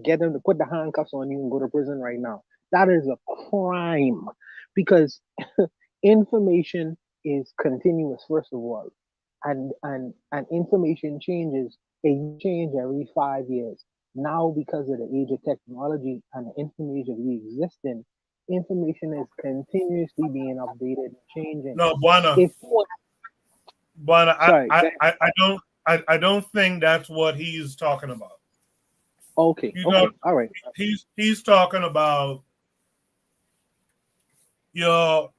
get them to put the handcuffs on you and go to prison right now. That is a crime because information is continuous, first of all, and information changes. They change every 5 years. Now, because of the age of technology and the information we exist in, information is continuously being updated and changing. No, Buana. If you want, Buana, sorry, I don't think that's what he's talking about. okay, okay, all right. He's talking about your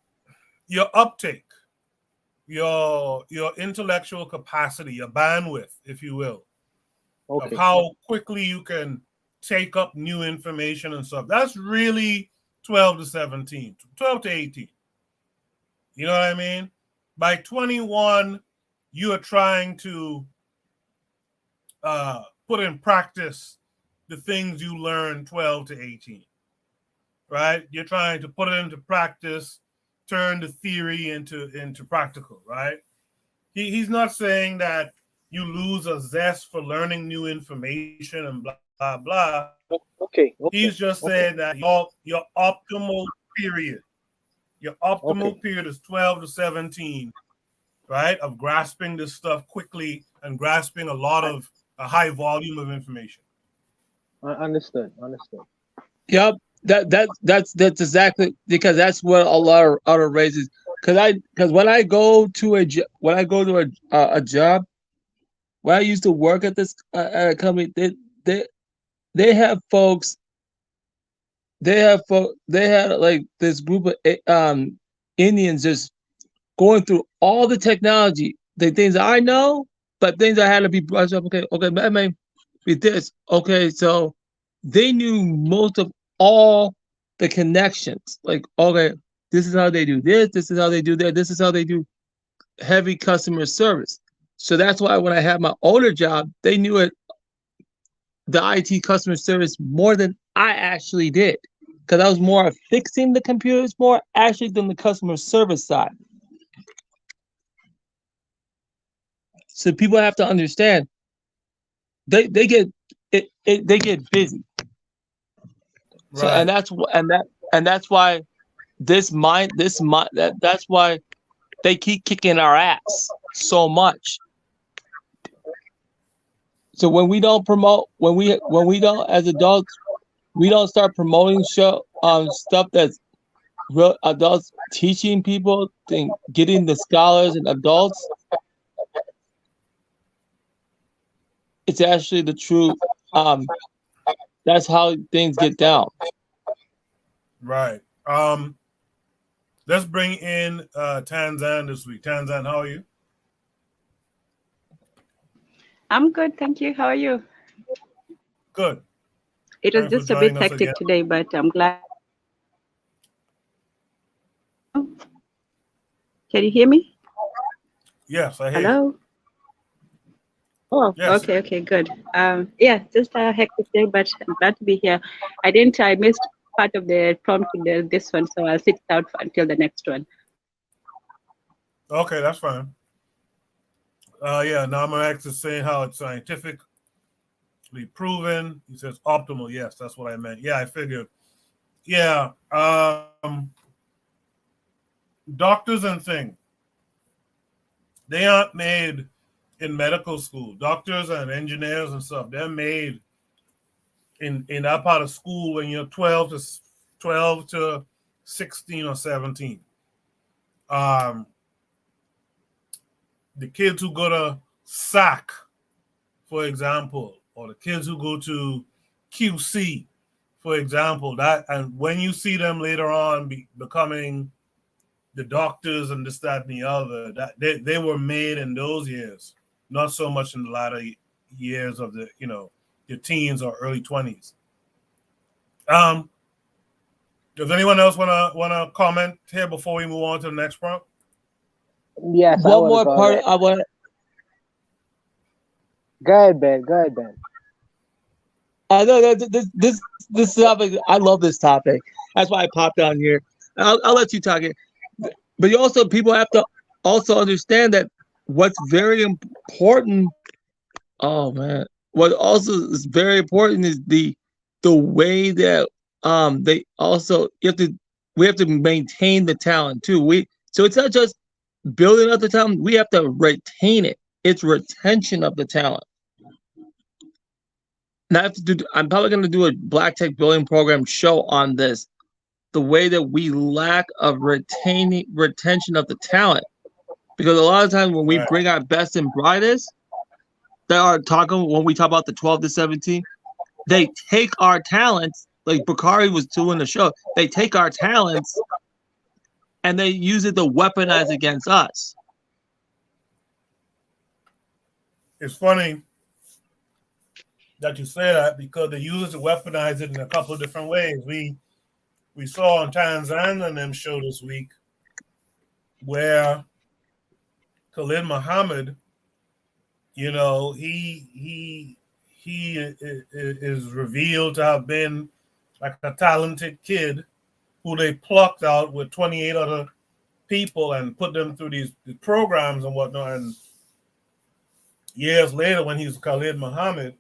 uptake, your intellectual capacity, your bandwidth, if you will, Okay. of how quickly you can take up new information and stuff. That's really 12 to 17, 12 to 18. You know what I mean? By 21, you are trying to put in practice the things you learned 12 to 18, right? You're trying to put it into practice, turn the theory into practical, right? He's not saying that you lose a zest for learning new information and blah, blah, blah. Okay. He's just saying that your optimal period, period is 12 to 17, right? Of grasping this stuff quickly and grasping a high volume of information. Understood. Yep, that's exactly, because that's what a lot of other races. Because when I go to a job, when I used to work at this at a company, they have folks. They had like this group of Indians just going through all the technology, the things I know, but things I had to be brushed up. Okay, that may be this. Okay, so they knew most of all the connections. Like, okay, this is how they do this is how they do that, this is how they do heavy customer service. So that's why when I had my older job, they knew it, the IT customer service, more than I actually did. Because I was more fixing the computers more actually than the customer service side. So people have to understand they get busy. Right. So that's why that's why they keep kicking our ass so much. So when we don't promote, when we don't, as adults, we don't start promoting stuff that's real adults, teaching people, getting the scholars and adults. It's actually the truth. That's how things get down. Right. Let's bring in Tanzan this week. Tanzan, how are you? I'm good, thank you. How are you? Good. It was just a bit hectic today, but I'm glad. Can you hear me? Yes, I hear Hello? you. Oh, yes. Okay, good. Yeah, just a hectic day, but I'm glad to be here. I missed part of the prompt in this one, so I'll sit it out until the next one. Okay, that's fine. Yeah, Namax is saying how it's scientifically proven. He says optimal. Yes, that's what I meant. Yeah, I figured. Yeah. Doctors and things, they aren't made in medical school. Doctors and engineers and stuff, they're made in that part of school when you're 12 to 16 or 17. The kids who go to SAC, for example, or the kids who go to QC, for example, and when you see them later on becoming the doctors and this, that, and the other, that they were made in those years, not so much in the latter years of your teens or early 20s. Does anyone else wanna comment here before we move on to the next prompt? Yes. One more part I want. Go ahead, Ben. I know this topic. I love this topic. That's why I popped on here. I'll let you talk it. But people have to also understand that what's very important. Oh man, what also is very important is the way that we have to maintain the talent too. So it's not just building up the talent, we have to retain it. It's retention of the talent. Now I'm probably going to do a Black Tech Building Program show on this, the way that we lack of retention of the talent. Because a lot of times when we bring our best and brightest, they are talking when we talk about the 12 to 17, they take our talents, like Bakari was doing the show, they take our talents and they use it to weaponize against us. It's funny that you say that because they use it to weaponize it in a couple of different ways. We saw on Tanzania and them show this week where Khalid Muhammad, you know, he is revealed to have been like a talented kid who they plucked out with 28 other people and put them through these programs and whatnot. And years later, when he's Khalid Muhammad,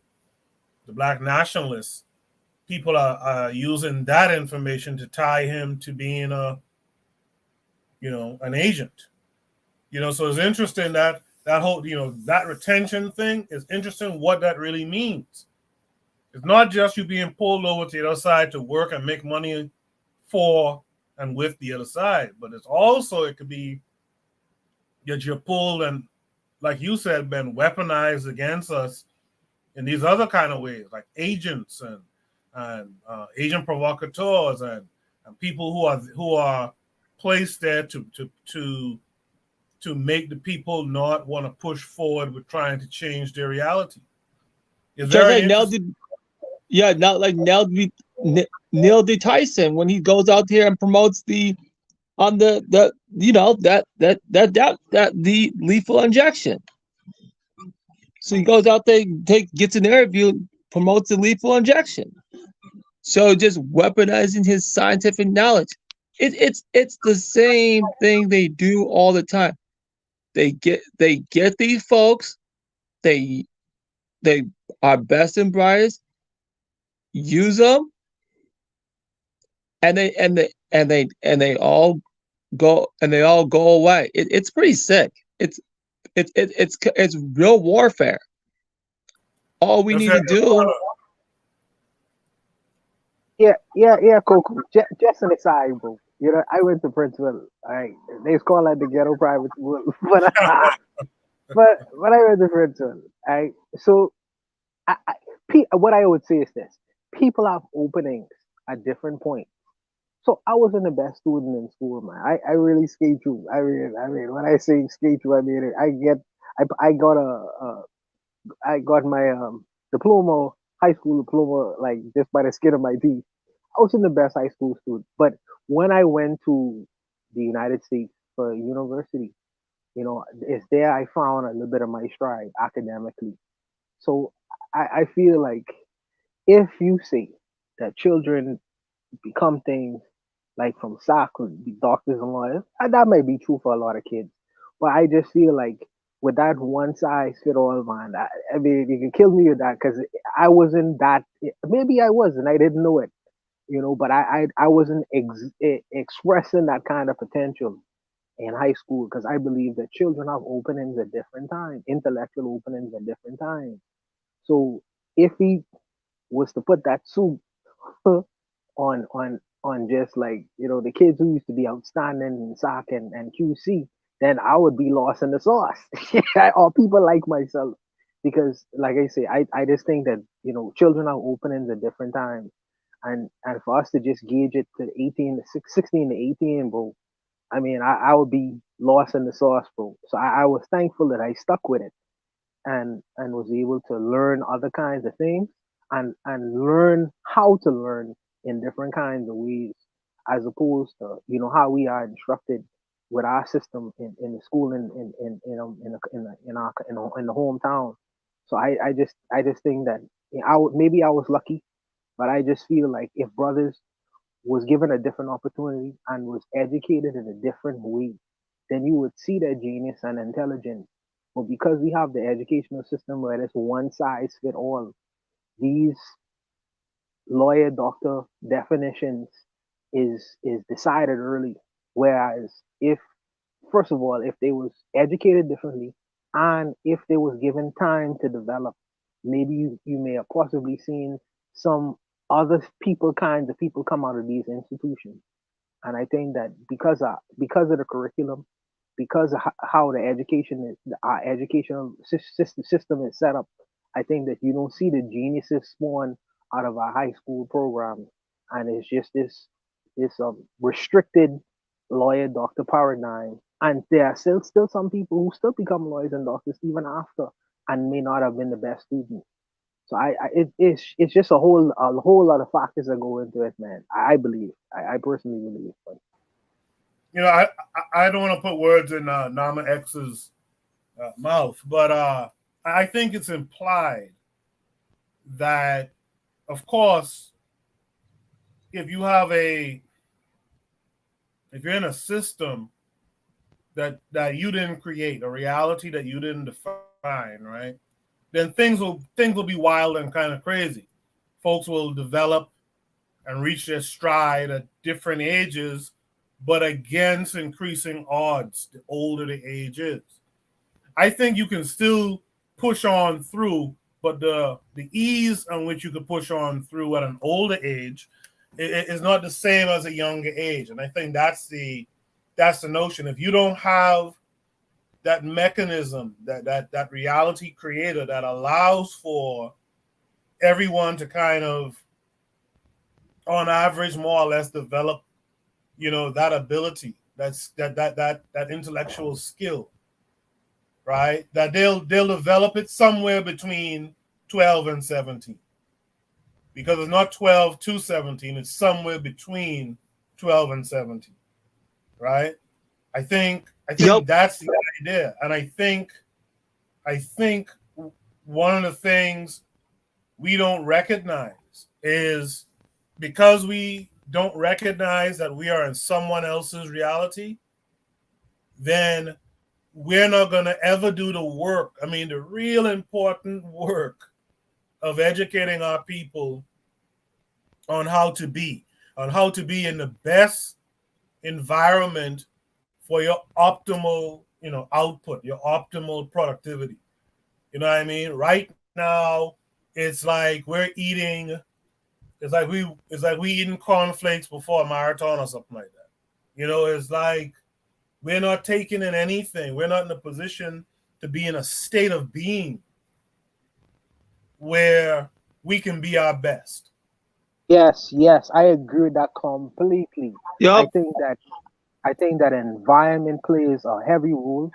the black nationalists, people are using that information to tie him to being an agent. So it's interesting that whole, that retention thing is interesting what that really means. It's not just you being pulled over to the other side to work and make money for and with the other side, but it's also, it could be that you're pulled and, like you said, been weaponized against us in these other kind of ways, like agents and agent provocateurs and people who are placed there to make the people not want to push forward with trying to change their reality. Neil deGrasse Tyson, when he goes out here and promotes the lethal injection. So he goes out there, gets an interview, promotes the lethal injection. So just weaponizing his scientific knowledge. It's the same thing they do all the time. They get these folks, they are best and brightest, use them, and they all go away. It's pretty sick. It's real warfare. All we need to do. Yeah, Coco. Just an aside, bro. I went to Princeton. They call that the ghetto private school, but I went to Princeton. So what I would say is this: people have openings at different points. So I wasn't the best student in school, man. I really skate through. I mean, when I say skate through, I mean it. I got my diploma, high school diploma, like just by the skin of my teeth. I wasn't the best high school student, but when I went to the United States for university, it's there I found a little bit of my stride academically. So I feel like if you say that children become things like from soccer, be doctors and lawyers, that might be true for a lot of kids. But I just feel like with that one size fit all, man, I mean, you can kill me with that because I wasn't that. Maybe I was, and I didn't know it, But I wasn't expressing that kind of potential in high school because I believe that children have openings at different times, intellectual openings at different times. So if he was to put that suit on just like the kids who used to be outstanding in SOC and QC, then I would be lost in the sauce, or people like myself, because like I say, I just think that children have openings at different times, and for us to just gauge it to 16 to 18, bro. I mean, I would be lost in the sauce, bro. So I was thankful that I stuck with it and was able to learn other kinds of things and learn how to learn in different kinds of ways, as opposed to how we are instructed with our system in the school in the hometown. So I just think that maybe I was lucky, but I just feel like if brothers was given a different opportunity and was educated in a different way, then you would see their genius and intelligence. But because we have the educational system where it's one size fit all, these lawyer doctor definitions is decided early. Whereas if first of all, if they was educated differently and if they was given time to develop, maybe you may have possibly seen some other kinds of people come out of these institutions. And I think that because of the curriculum, because of how the education is, our educational system is set up, I think that you don't see the geniuses spawn out of our high school program, and it's just this restricted lawyer doctor paradigm. And there are still some people who still become lawyers and doctors even after, and may not have been the best student. So it's just a whole lot of factors that go into it, man. I believe. I personally believe. But You know, I don't want to put words in Nama X's mouth, but I think it's implied that, of course, if you're in a system that you didn't create, a reality that you didn't define, right? Then things will be wild and kind of crazy. Folks will develop and reach their stride at different ages, but against increasing odds the older the age is. I think you can still push on through, but the ease on which you could push on through at an older age is not the same as a younger age. And I think that's the notion. If you don't have that mechanism, that reality creator that allows for everyone to kind of, on average, more or less develop, that ability, that intellectual skill, right? That they'll develop it somewhere between 12 and 17. Because it's not 12 to 17, it's somewhere between 12 and 17, right? I think that's the idea. And I think one of the things we don't recognize is, because we don't recognize that we are in someone else's reality, then we're not going to ever do the work. I mean, the real important work of educating our people on how to be in the best environment for your optimal, output, your optimal productivity. You know what I mean? Right now, it's like we eating cornflakes before a marathon or something like that. It's like we're not taking in anything. We're not in a position to be in a state of being where we can be our best. yes, I agree with that completely. I think that environment plays a heavy role,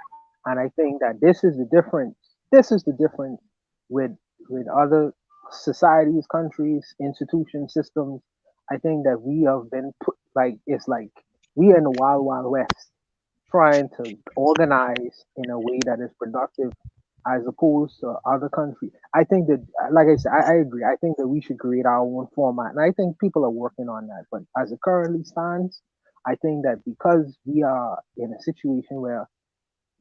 and I think that this is the difference. This is the difference with other societies, countries, institutions, systems. I think that we have been put, it's like we are in the wild, wild west, trying to organize in a way that is productive as opposed to other countries. I think that, like I said, I agree. I think that we should create our own format, and I think people are working on that. But as it currently stands, I think that because we are in a situation where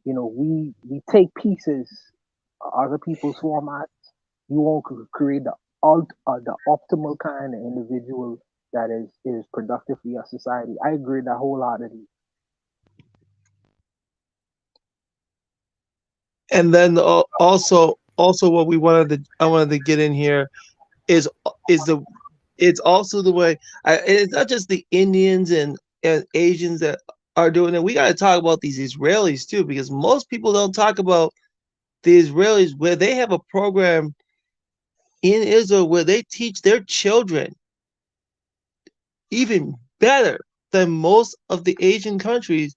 we take pieces of other people's formats, you won't create the optimal kind of individual that is productive for your society. I agree that wholeheartedly. And then also what I wanted to get in here is it's also the way it's not just the Indians and Asians that are doing it. We got to talk about these Israelis too, because most people don't talk about the Israelis, where they have a program in Israel where they teach their children even better than most of the Asian countries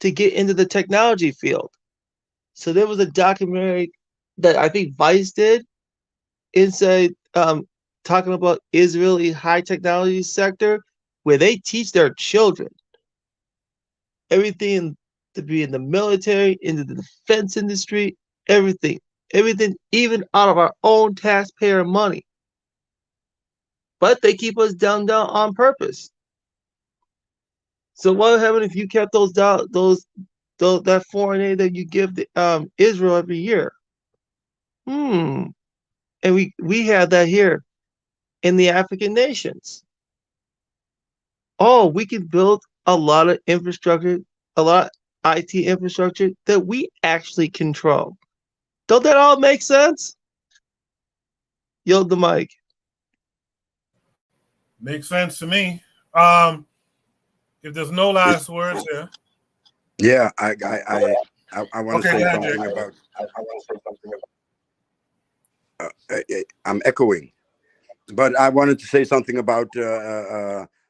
to get into the technology field. So there was a documentary that I think Vice did inside talking about Israeli high technology sector, where they teach their children everything to be in the military, into the defense industry, everything, even out of our own taxpayer money. But they keep us down on purpose. So what would happen if you kept that foreign aid that you give Israel every year? And we have that here in the African nations. Oh, we can build a lot of infrastructure, a lot of IT infrastructure that we actually control. Don't that all make sense? Yield the mic. Makes sense to me. If there's no last words here. Yeah, I want to Okay, say go ahead, something Jay. about. I'm echoing, but I wanted to say something about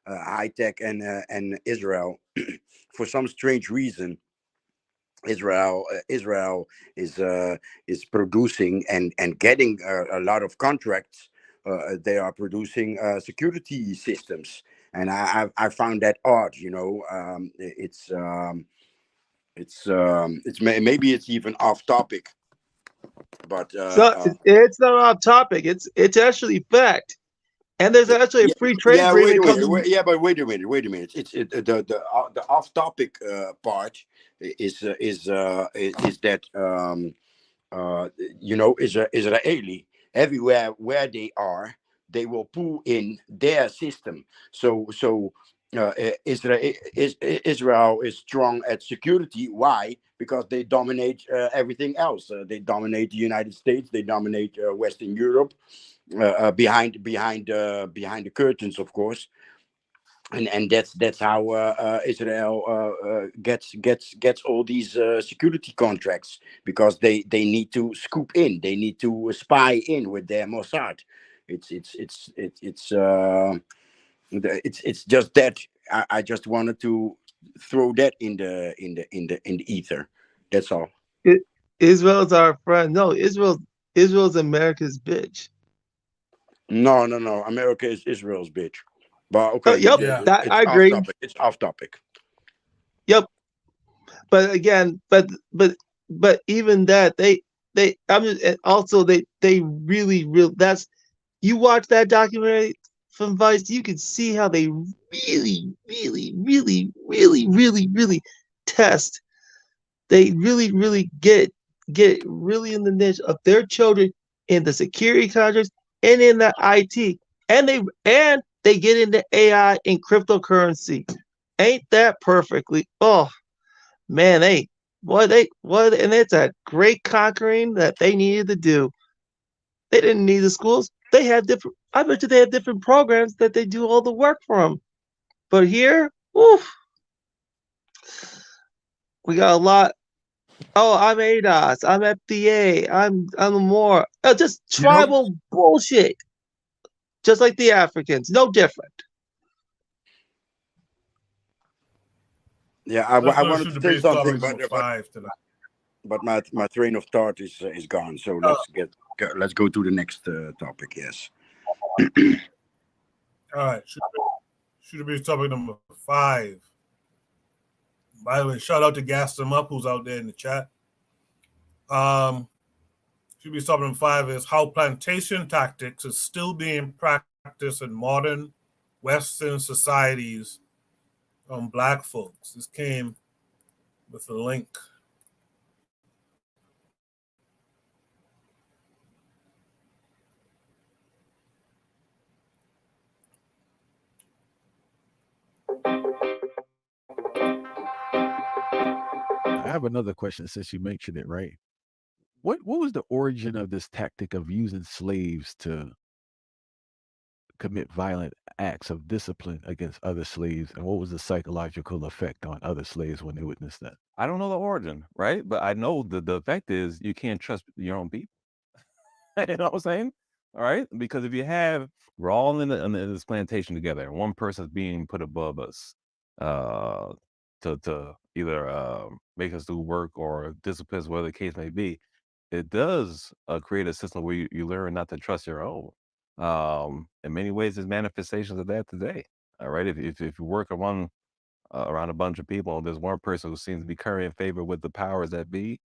high tech and Israel. For some strange reason, Israel is producing and getting a lot of contracts. They are producing security systems, and I found that odd. You know, maybe it's even off topic, but So it's not off topic. It's actually fact, and there's actually a free trade yeah, wait a agreement. minute. But wait a minute. The off topic part is that Israeli everywhere where they are, they will pull in their system. So Israel is strong at security. Why? Because they dominate everything else. They dominate the United States. They dominate Western Europe. Behind the curtains, of course, and that's how Israel gets all these security contracts, because they need to scoop in, they need to spy in with their Mossad. It's just that I just wanted to throw that in the ether. That's all. Israel's our friend. No, Israel's America's bitch. No. America is Israel's bitch. But okay, yep, that I agree. It's off topic. Yep. But again, but even that I'm just, and also they really that's, you watch that documentary from Vice, you can see how they really test. They really get really in the niche of their children in the security contracts and in the IT, and they get into AI and cryptocurrency. Ain't that perfectly? Oh man, and it's a great conquering that they needed to do. They didn't need the schools. They had different. I bet you they have different programs that they do all the work from. But here, oof, we got a lot. Oh, I'm ADOS. I'm FDA. I'm more. Just tribal bullshit. Just like the Africans, no different. Yeah, I wanted to say something, but my train of thought is gone. So let's go to the next topic. Yes. All right, should be topic number 5. By the way, shout out to Gas Them Up, who's out there in the chat. Should be topic number 5 is how plantation tactics is still being practiced in modern Western societies on Black folks. This came with a link. I have another question since you mentioned it, right? What was the origin of this tactic of using slaves to commit violent acts of discipline against other slaves, and what was the psychological effect on other slaves when they witnessed that? I don't know the origin, right? But I know the effect is you can't trust your own people. You know what I'm saying? All right, because if we're all in this plantation together, and one person's being put above us, to either make us do work or discipline us, whatever the case may be, it does create a system where you learn not to trust your own. In many ways, there's manifestations of that today. All right, if you work around a bunch of people, and there's one person who seems to be currying favor with the powers that be,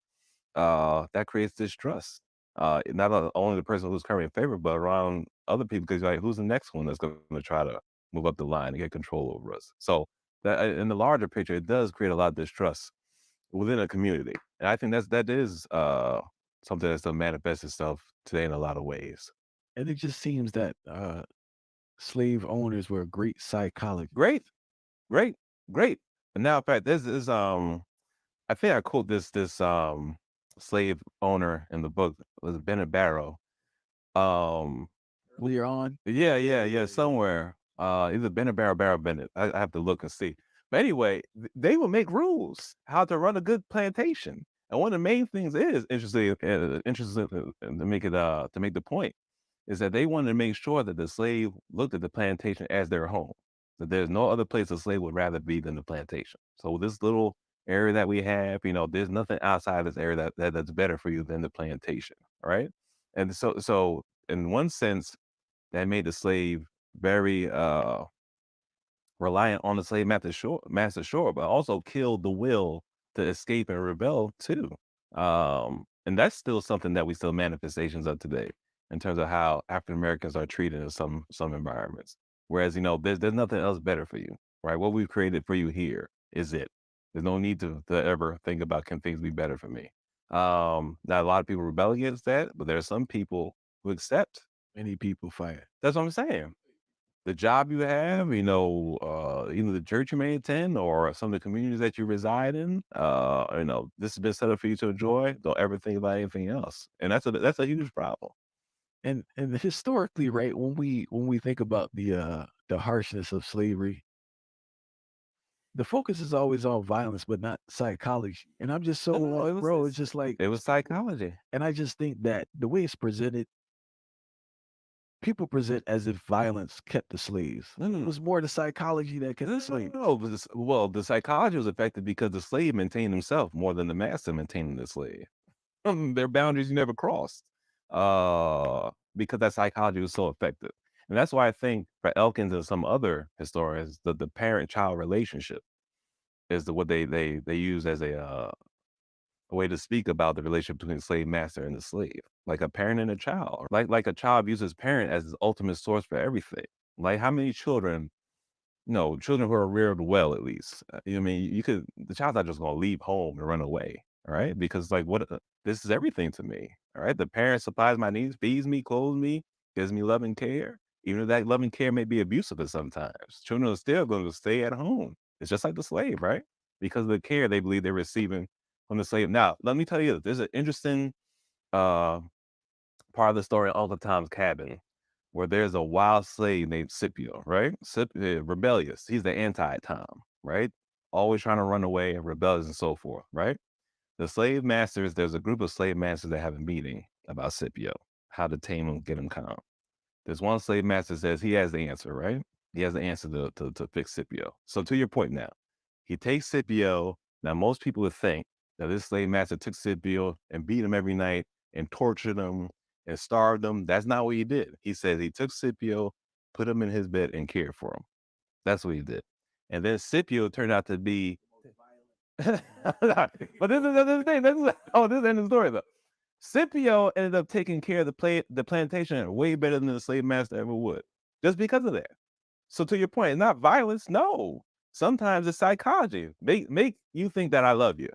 that creates distrust. Not only the person who's currying favor, but around other people, because like, who's the next one that's going to try to move up the line and get control over us? So that in the larger picture, it does create a lot of distrust within a community, and I think that is something that's going to manifest itself today in a lot of ways. And it just seems that slave owners were great psychologists. Great. And now, in fact, this is I think I quote this slave owner in the book. It was Bennett Barrow. You're on? Yeah, somewhere. Either Bennett Barrow, Barrow Bennett. I have to look and see. But anyway, they will make rules how to run a good plantation. And one of the main things is interesting to make it to make the point is that they wanted to make sure that the slave looked at the plantation as their home. That there's no other place a slave would rather be than the plantation. So this little area that we have, there's nothing outside this area that's better for you than the plantation, right? And so in one sense, that made the slave very reliant on the slave master shore, but also killed the will to escape and rebel too. And that's still something that we still manifestations of today in terms of how African Americans are treated in some environments. Whereas, there's nothing else better for you, right? What we've created for you here is it. There's no need to ever think about can things be better for me. Now a lot of people rebel against that, but there are some people who accept. Many people fight. That's what I'm saying. The job you have, either the church you may attend or some of the communities that you reside in, this has been set up for you to enjoy. Don't ever think about anything else. And that's a huge problem. And historically, right, when we think about the harshness of slavery, the focus is always on violence, but not psychology. And I'm just so bro, it's just like it was psychology. And I just think that the way it's presented, people present as if violence kept the slaves. It was more the psychology that kept the slaves. No, well, the psychology was affected because the slave maintained himself more than the master maintained the slave. Their boundaries you never crossed. Because that psychology was so effective. And that's why I think for Elkins and some other historians, the parent-child relationship is what they use as a way to speak about the relationship between the slave master and the slave, like a parent and a child, like a child views his parent as his ultimate source for everything. Like how many children, children who are reared well, at least, I mean, the child's not just going to leave home and run away, all right? Because this is everything to me, all right? The parent supplies my needs, feeds me, clothes me, gives me love and care. Even if that love and care may be abusive at sometimes, children are still going to stay at home. It's just like the slave, right? Because of the care they believe they're receiving from the slave. Now, let me tell you, there's an interesting part of the story, Uncle Tom's Cabin, where there's a wild slave named Scipio, right? Rebellious. He's the anti-Tom, right? Always trying to run away and rebellious and so forth, right? The slave masters, there's a group of slave masters that have a meeting about Scipio, how to tame him, get him calm. There's one slave master says he has the answer, right? He has the answer to fix Scipio. So to your point now, he takes Scipio. Now, most people would think that this slave master took Scipio and beat him every night and tortured him and starved him. That's not what he did. He said he took Scipio, put him in his bed, and cared for him. That's what he did. And then Scipio turned out to be. But this is the thing. This is the end of the story, though. Scipio ended up taking care of the plantation way better than the slave master ever would, just because of that. So to your point, it's not violence. No, sometimes it's psychology. Make you think that I love you,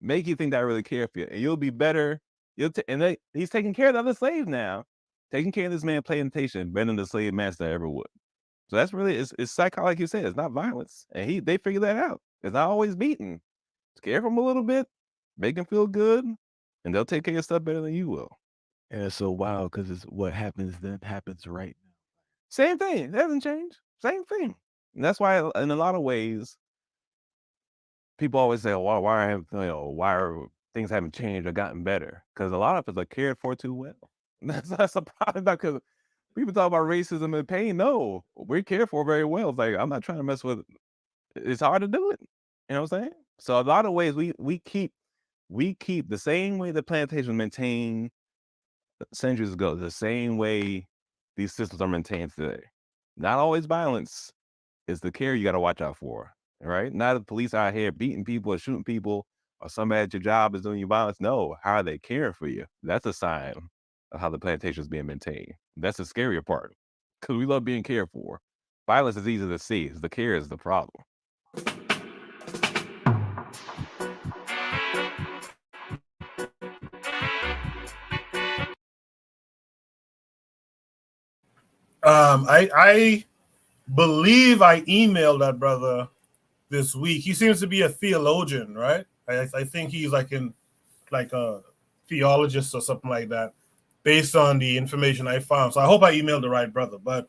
make you think that I really care for you, and you'll be better. He's taking care of the other slaves now, taking care of this man plantation better than the slave master ever would. So that's really it's psychology. Like you said, it's not violence, and they figured that out. It's not always beating. Scare them a little bit, make them feel good, and they'll take care of stuff better than you will. And it's so wild because it's what happens then happens right now. Same thing. It hasn't changed. Same thing. And that's why, in a lot of ways, people always say, "Well, why are things haven't changed or gotten better?" Because a lot of us are cared for too well. That's a problem. Because people talk about racism and pain. No, we're cared for very well. It's like I'm not trying to mess with. It's hard to do it. You know what I'm saying? So a lot of ways we keep the same way the plantation maintained centuries ago, the same way these systems are maintained today. Not always violence. It's the care you got to watch out for, right? Not the police out here beating people or shooting people, or somebody at your job is doing you violence. No, how are they caring for you? That's a sign of how the plantation is being maintained. That's the scarier part, because we love being cared for. Violence is easy to see. The care is the problem. I believe I emailed that brother this week. He seems to be a theologian, right? I think he's like a theologist or something like that, based on the information I found. So I hope I emailed the right brother. But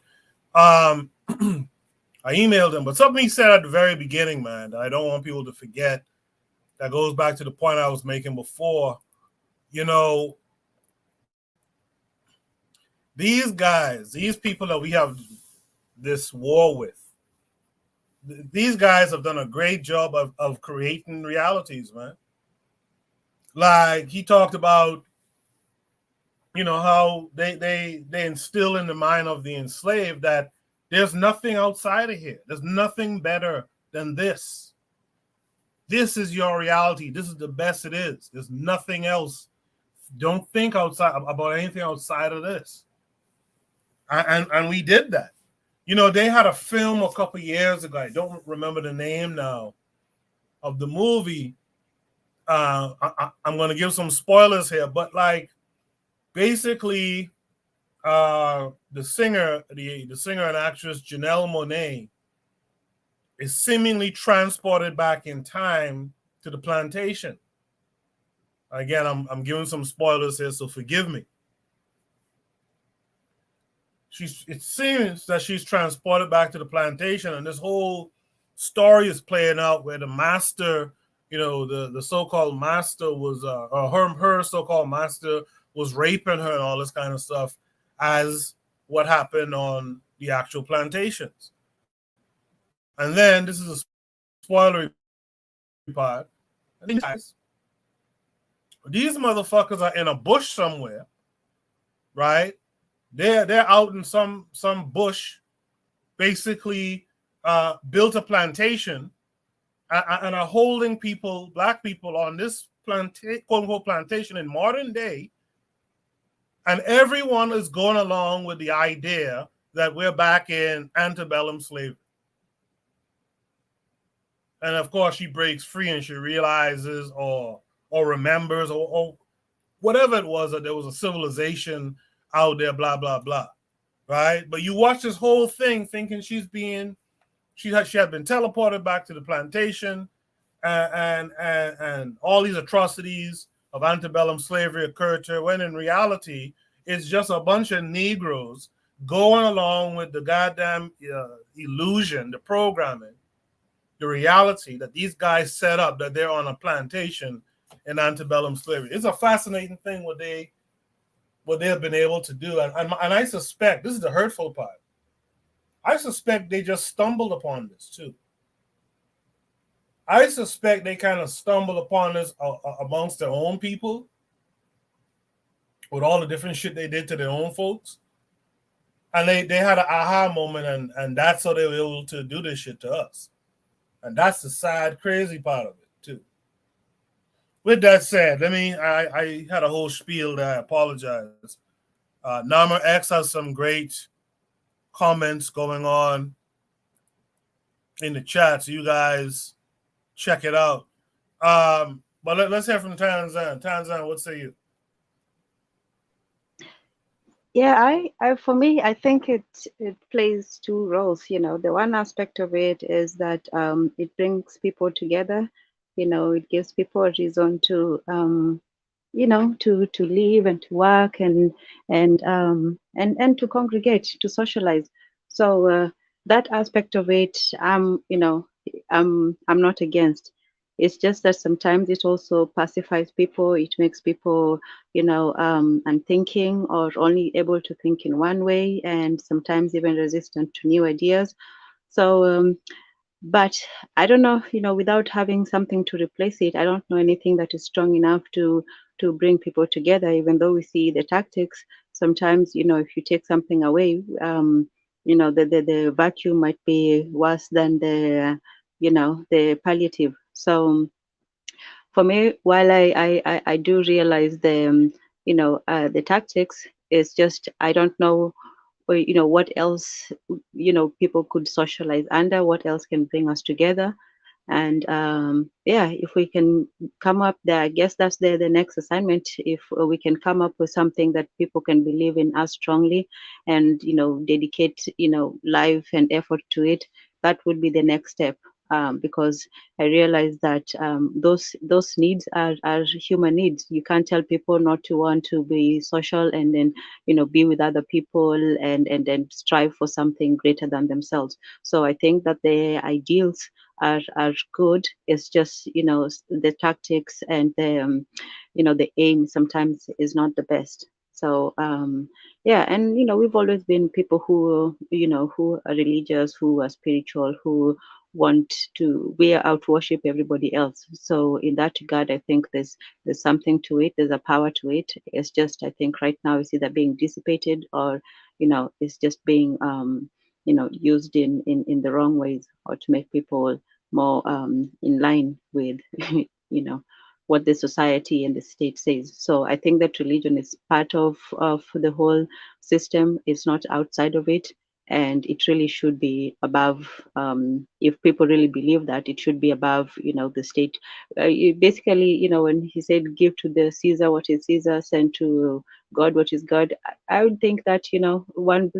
I emailed him, but something he said at the very beginning, man, that I don't want people to forget, that goes back to the point I was making before. You know, these guys, these people that we have this war with, these guys have done a great job of creating realities, man. Like he talked about, you know, how they instill in the mind of the enslaved that there's nothing outside of here. There's nothing better than this. This is your reality. This is the best it is. There's nothing else. Don't think outside about anything outside of this. And we did that. You know, they had a film a couple years ago. I don't remember the name now of the movie. I'm going to give some spoilers here, but like basically, the singer and actress Janelle Monáe is seemingly transported back in time to the plantation. Again, I'm giving some spoilers here, so forgive me. It seems that she's transported back to the plantation, and this whole story is playing out where the master, you know, the so-called master was, her so-called master was raping her and all this kind of stuff, as what happened on the actual plantations. And then this is a spoilery part. These motherfuckers are in a bush somewhere, right? They're out in some bush, basically built a plantation and are holding people, black people, on this quote-unquote plantation in modern day. And everyone is going along with the idea that we're back in antebellum slavery. And of course, she breaks free and she realizes or remembers or whatever it was, that there was a civilization out there, blah, blah, blah. Right? But you watch this whole thing thinking she had been teleported back to the plantation and all these atrocities of antebellum slavery occurred to her, when in reality, it's just a bunch of Negroes going along with the goddamn illusion, the programming, the reality that these guys set up, that they're on a plantation in antebellum slavery. It's a fascinating thing what they have been able to do. And I suspect, this is the hurtful part, I suspect they just stumbled upon this too. I suspect they kind of stumbled upon this amongst their own people with all the different shit they did to their own folks. And they had an aha moment, and that's how they were able to do this shit to us. And that's the sad, crazy part of it, too. With that said, I had a whole spiel that I apologize. Nama X has some great comments going on in the chat, so you guys check it out. But let's hear from Tanzan. Tanzan, what say you? Yeah, for me, I think it plays two roles. You know, the one aspect of it is that it brings people together. You know, it gives people a reason to you know, to live and to work and to congregate, to socialize. So that aspect of it, you know, I'm not against. It's just that sometimes it also pacifies people. It makes people, you know, unthinking or only able to think in one way, and sometimes even resistant to new ideas. So, but I don't know, you know, without having something to replace it, I don't know anything that is strong enough to bring people together. Even though we see the tactics, sometimes, you know, if you take something away, you know, the vacuum might be worse than the, you know, the palliative. So for me, while I do realize the, you know, the tactics, is just I don't know, you know, what else, you know, people could socialize under, what else can bring us together. And yeah, if we can come up there, I guess that's the next assignment. If we can come up with something that people can believe in us strongly and, you know, dedicate, you know, life and effort to it, that would be the next step. because I realized that those needs are human needs. You can't tell people not to want to be social and then be with other people and then strive for something greater than themselves. So I think that the ideals are good. It's just the tactics and the aim sometimes is not the best. So yeah, and we've always been people who who are religious, who are spiritual, who want to out worship everybody else. So in that regard, I think there's something to it. There's a power to it. It's just, I think right now it's either being dissipated or it's just being used in the wrong ways, or to make people more in line with what the society and the state says. So I think that religion is part of the whole system. It's not outside of it, and it really should be above. If people really believe that, it should be above the state. Basically, when he said give to the Caesar what is Caesar's and to God what is God, I would think that one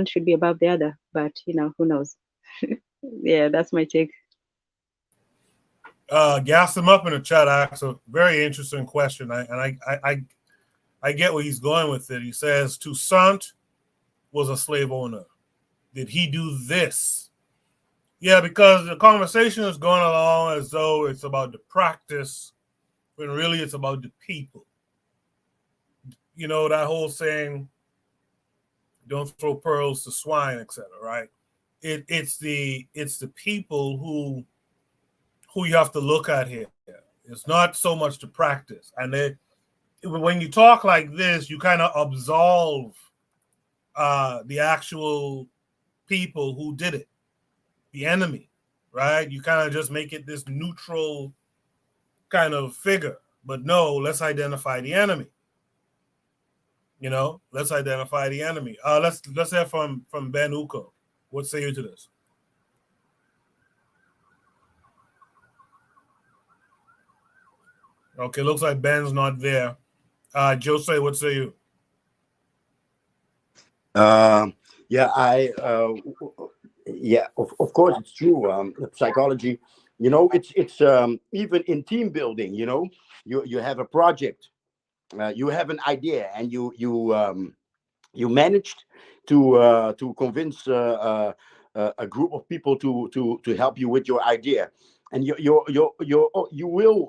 should be above the other, but who knows. Yeah, that's my take. Gas him up in the chat asks a very interesting question. I get where he's going with it. He says Toussaint was a slave owner. Did he do this? Yeah, because the conversation is going along as though it's about the practice, when really it's about the people. That whole saying, don't throw pearls to swine, etc. Right? It's the people who you have to look at here. It's not so much the practice. And when you talk like this, you kind of absolve the actual people who did it, the enemy, right? You kind of just make it this neutral kind of figure. But no, let's identify the enemy. Let's identify the enemy. Let's hear from Ben Uko. What say you to this? Okay, looks like Ben's not there. Jose, what say you? Yeah, of course it's true. Psychology, it's even in team building. You have a project, you have an idea, and you managed to convince a group of people to help you with your idea, and you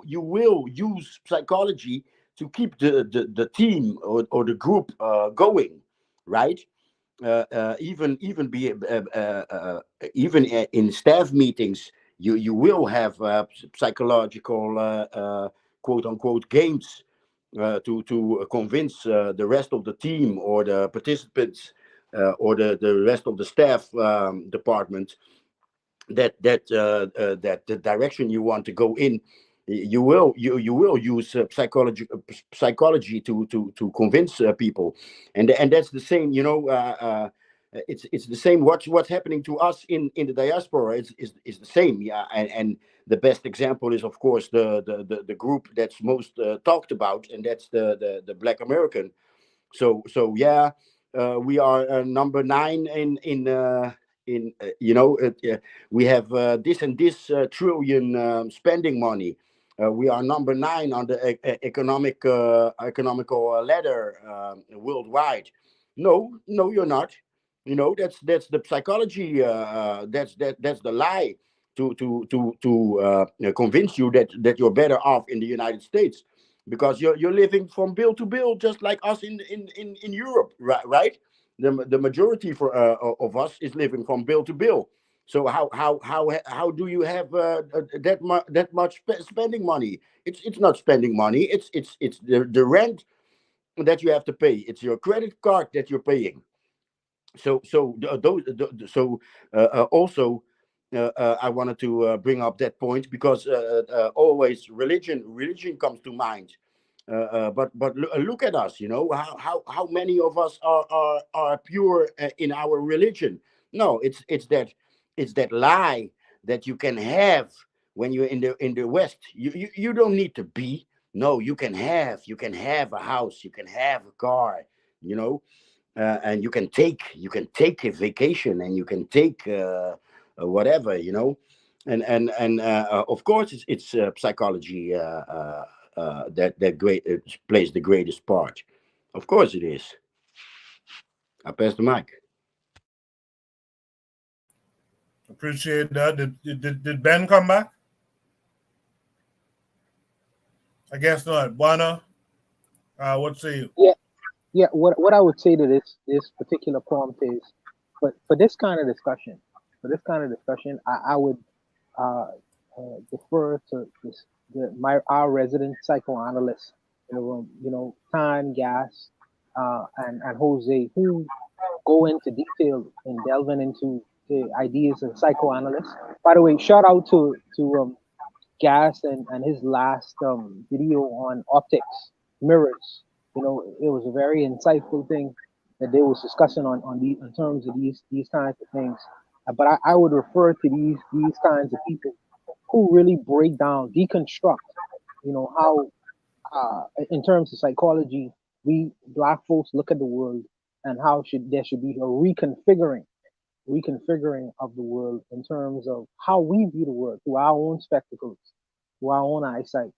will use psychology to keep the team or the group going, right? Even in staff meetings, you will have psychological quote unquote games to convince the rest of the team or the participants or the rest of the staff department that the direction you want to go in. You will use psychology to convince people, and that's the same. It's the same. What's happening to us in the diaspora is the same. Yeah, and the best example is of course the group that's most talked about, and that's the Black American. So yeah, we are number 9 in we have this and this trillion spending money. We are number 9 on the economical ladder worldwide. No, you're not. That's the psychology. That's the lie to convince you that you're better off in the United States, because you're living from bill to bill, just like us in Europe, right? The majority of us is living from bill to bill. So how do you have that much spending money? It's not spending money. It's the rent that you have to pay. It's your credit card that you're paying. Also, I wanted to bring up that point, because always religion comes to mind. But look at us. How many of us are pure in our religion? No, it's that lie that you can have when you're in the West. You don't need to be. No, you can have a house, you can have a car, and you can take a vacation, and you can take whatever. And of course it's psychology that plays the greatest part. Of course it is. I pass the mic. Appreciate that. Did Ben come back? I guess not. Buana, what say you? Yeah. What I would say to this particular prompt is, for this kind of discussion, I would uh, defer to our resident psychoanalyst in the room. Tan, Gas, and Jose, who go into detail in delving into the ideas of psychoanalysts. By the way, shout out to Gas and his last video on optics, mirrors. It was a very insightful thing that they was discussing in terms of these kinds of things. But I would refer to these kinds of people who really break down, deconstruct, how in terms of psychology, we black folks look at the world and how there should be a reconfiguring of the world in terms of how we view the world through our own spectacles, through our own eyesight,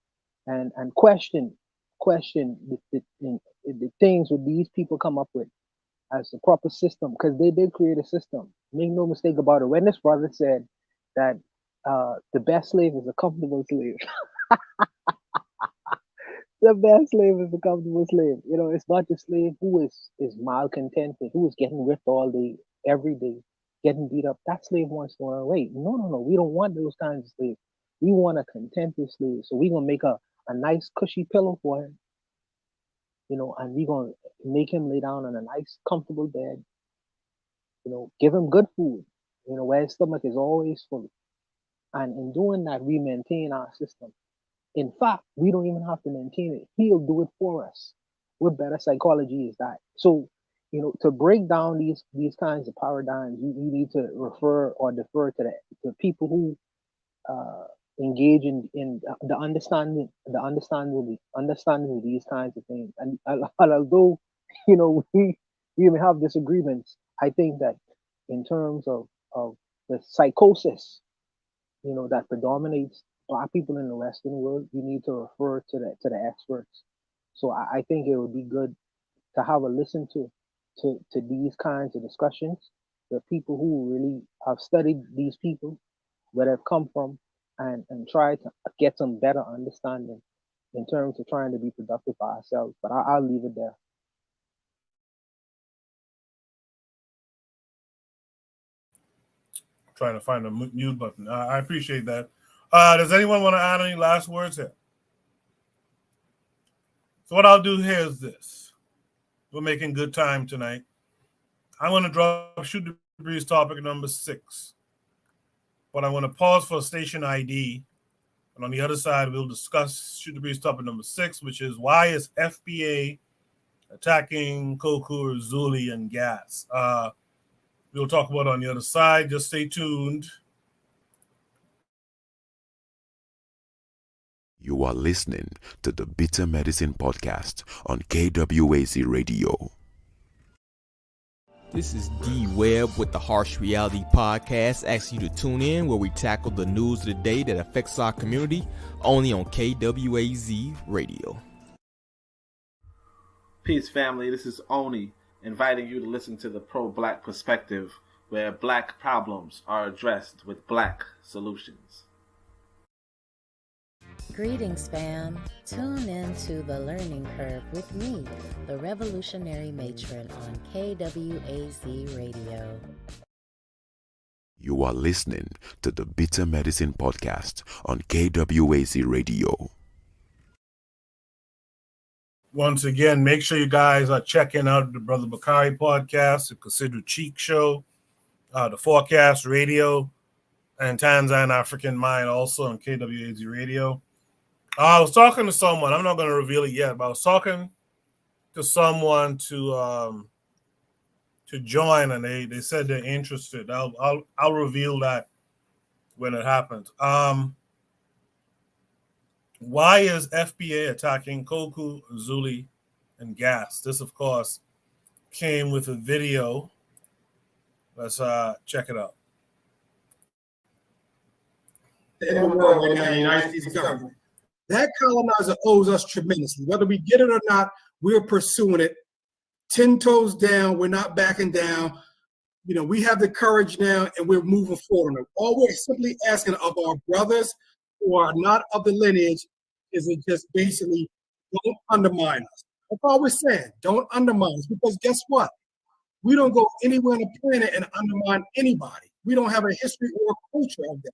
and question the things that these people come up with as a proper system, because they did create a system. Make no mistake about it. When this brother said that the best slave is a comfortable slave, the best slave is a comfortable slave. It's not the slave who is malcontented, who is getting whipped all day, every day, getting beat up. That slave wants to run away. No. We don't want those kinds of slaves. We want a contented slave. So we're gonna make a nice cushy pillow for him, and we're gonna make him lay down on a nice comfortable bed, give him good food, where his stomach is always full. And in doing that, we maintain our system. In fact, we don't even have to maintain it. He'll do it for us. What better psychology is that? So, to break down these kinds of paradigms, you need to refer or defer to people who engage in the understanding of these kinds of things. And although we may have disagreements, I think that in terms of the psychosis that predominates black people in the Western world, you need to refer to the experts. So I think it would be good to have a listen to these kinds of discussions, the people who really have studied these people, where they've come from, and try to get some better understanding in terms of trying to be productive for ourselves. But I'll leave it there. Trying to find a mute button. I appreciate that. Does anyone want to add any last words here? So what I'll do here is this. We're making good time tonight. I'm going to drop Shoot the Breeze topic number 6. But I'm going to pause for station ID. And on the other side, we'll discuss Shoot the Breeze topic number 6, which is why is FBA attacking Koku, Zuli, and Gas? We'll talk about it on the other side. Just stay tuned. You are listening to the Bitter Medicine Podcast on KWAZ Radio. This is D Webb with the Harsh Reality Podcast, asking you to tune in where we tackle the news of the day that affects our community, only on KWAZ Radio. Peace, family. This is Oni, inviting you to listen to the Pro-Black Perspective, where black problems are addressed with black solutions. Greetings, fam. Tune in to The Learning Curve with me, the revolutionary matron on KWAZ Radio. You are listening to the Bitter Medicine Podcast on KWAZ Radio. Once again, make sure you guys are checking out the Brother Bakari podcast, the Consider Cheek Show, the Forecast Radio, and Tanzan African Mind also on KWAZ Radio. I was talking to someone. I'm not going to reveal it yet, but I was talking to someone to join, and they said they're interested. I'll reveal that when it happens. Why is FBA attacking Koku, Zuli, and Gas? This, of course, came with a video. Let's check it out. in the world right now in the United States government. That colonizer owes us tremendously. Whether we get it or not, we're pursuing it. 10 toes down, we're not backing down. You know, we have the courage now and we're moving forward on it. All we're simply asking of our brothers who are not of the lineage is it just basically don't undermine us. That's all we're saying. Don't undermine us, because guess what? We don't go anywhere on the planet and undermine anybody. We don't have a history or a culture of that.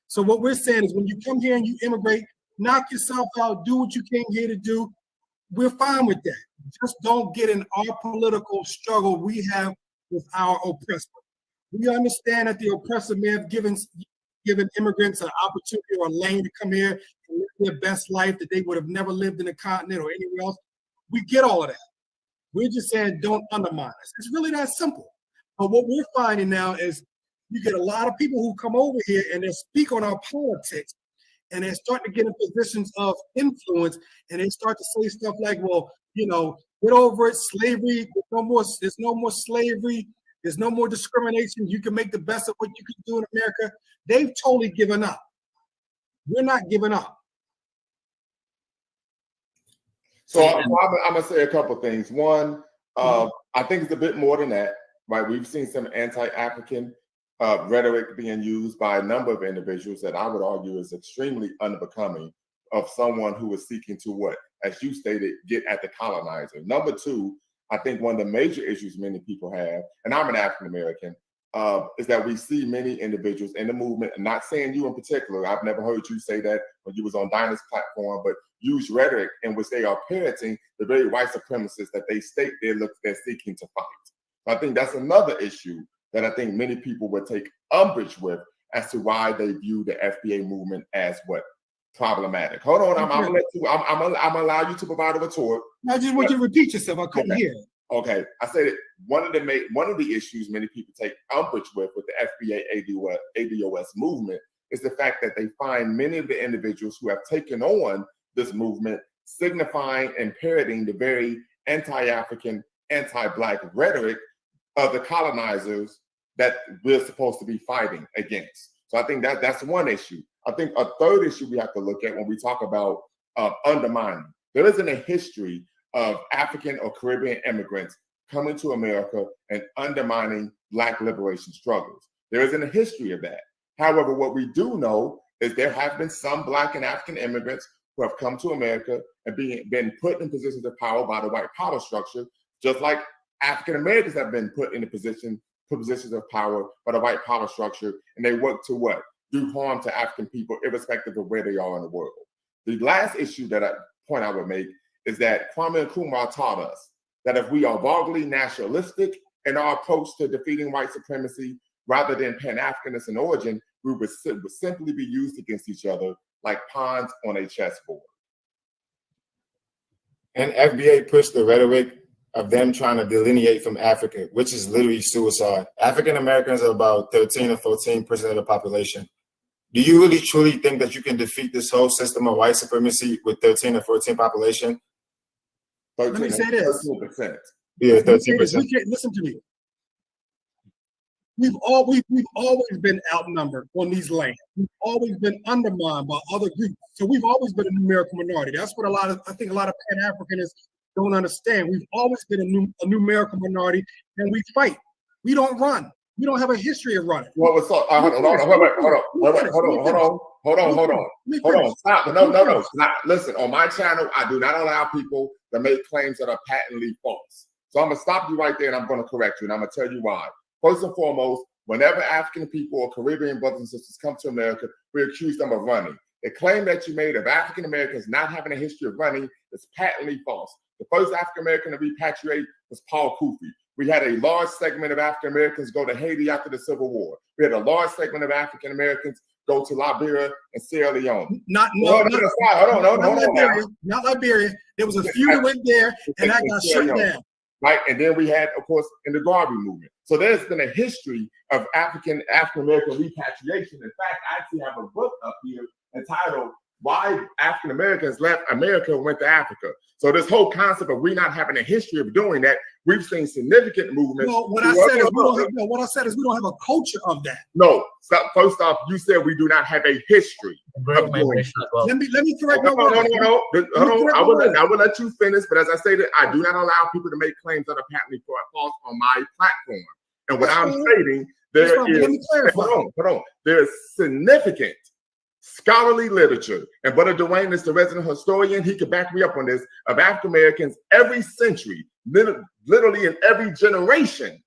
So what we're saying is when you come here and you immigrate, knock yourself out, do what you came here to do. We're fine with that. Just don't get in our political struggle we have with our oppressor. We understand that the oppressor may have given immigrants an opportunity or a lane to come here and live their best life that they would have never lived in the continent or anywhere else. We get all of that. We're just saying don't undermine us. It's really that simple. But what we're finding now is you get a lot of people who come over here and they speak on our politics and they start to get in positions of influence and they start to say stuff like, well, you know, get over it, slavery, there's no more slavery, there's no more discrimination, you can make the best of what you can do in America. They've totally given up. We're not giving up. So I'm going to say a couple of things. One, I think it's a bit more than that, right? We've seen some anti-African rhetoric being used by a number of individuals that I would argue is extremely unbecoming of someone who is seeking to what, as you stated, get at the colonizer. Number two, I think one of the major issues many people have, and I'm an African-American, is that we see many individuals in the movement, and not saying you in particular, I've never heard you say that when you was on Dinah's platform, but use rhetoric in which they are parroting the very white supremacists that they state they're seeking to fight. So I think that's another issue that I think many people would take umbrage with as to why they view the FBA movement as what? Problematic. Hold on, I'm gonna allow you to provide a retort. I just want you to repeat yourself. I couldn't hear. Okay, I said it. One of the issues many people take umbrage with the FBA ADOS movement is the fact that they find many of the individuals who have taken on this movement signifying and parroting the very anti-African, anti-Black rhetoric of the colonizers that we're supposed to be fighting against. So I think that's one issue. I think a third issue we have to look at when we talk about undermining. There isn't a history of African or Caribbean immigrants coming to America and undermining Black liberation struggles. There isn't a history of that. However, what we do know is there have been some Black and African immigrants who have come to America and been put in positions of power by the white power structure, just like African Americans have been put in positions of power by the white power structure, and they work to what? Do harm to African people, irrespective of where they are in the world. The last issue point I would make is that Kwame Nkrumah taught us that if we are vulgarly nationalistic in our approach to defeating white supremacy, rather than Pan-Africanist in origin, we would simply be used against each other like pawns on a chessboard. And FBA pushed the rhetoric of them trying to delineate from Africa, which is literally suicide. African Americans are about 13 or 14% of the population. Do you really truly think that you can defeat this whole system of white supremacy with 13 or 14 population? 13, Let me say this. 13%. Yeah, 13%. Listen to me. We've always been outnumbered on these lands. We've always been undermined by other groups. So we've always been a numerical minority. That's what I think a lot of Pan-Africanists don't understand. We've always been a numerical minority, and we fight. We don't run. We don't have a history of running. Hold on. Stop. No. Listen, on my channel, I do not allow people to make claims that are patently false. So I'm going to stop you right there, and I'm going to correct you, and I'm going to tell you why. First and foremost, whenever African people or Caribbean brothers and sisters come to America, we accuse them of running. The claim that you made of African Americans not having a history of running is patently false. The first African American to repatriate was Paul Kufi. We had a large segment of African Americans go to Haiti after the Civil War. We had a large segment of African Americans go to Liberia and Sierra Leone. Not Liberia. There was a few that went there, and that got shut down. Right, and then we had, of course, in the Garvey movement. So there's been a history of African American repatriation. In fact, I actually have a book up here entitled why African Americans left America and went to Africa. So this whole concept of we not having a history of doing that, we've seen significant movements. No, what I said is we don't have a culture of that. No, so first off, you said we do not have a history of doing that. Well. Let me correct my word. No. I will let you finish, but as I stated, I do not allow people to make claims that are patently false on my platform. And what I'm stating, there is significant scholarly literature, and Brother Dwayne is the resident historian, he could back me up on this, of African Americans every century, literally in every generation,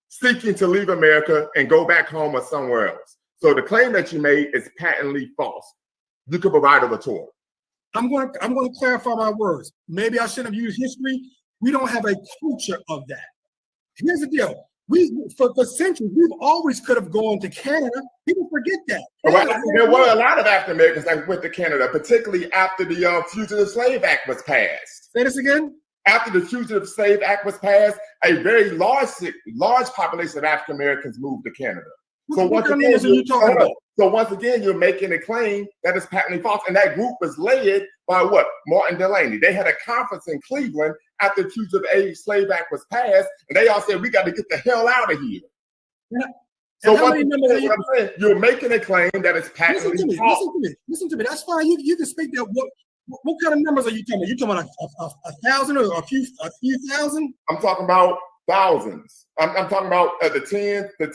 seeking to leave America and go back home or somewhere else. So the claim that you made is patently false. You could provide a retort. I'm going to clarify my words. Maybe I shouldn't have used history. We don't have a culture of that. Here's the deal. For centuries, we've always could have gone to Canada. People forget that. There were a lot of African Americans that went to Canada, particularly after the Fugitive Slave Act was passed. Say this again. After the Fugitive Slave Act was passed, a very large population of African Americans moved to Canada. So once again, you're making a claim that is patently false, and that group was led by what? Martin Delaney. They had a conference in Cleveland after the Fugitive Slave Act was passed, and they all said, we got to get the hell out of here. So you're making a claim that is patently false. Listen to me. That's fine. You can speak that. What kind of numbers are you talking about? You talking about a thousand or a few thousand? I'm talking about thousands. I'm talking about the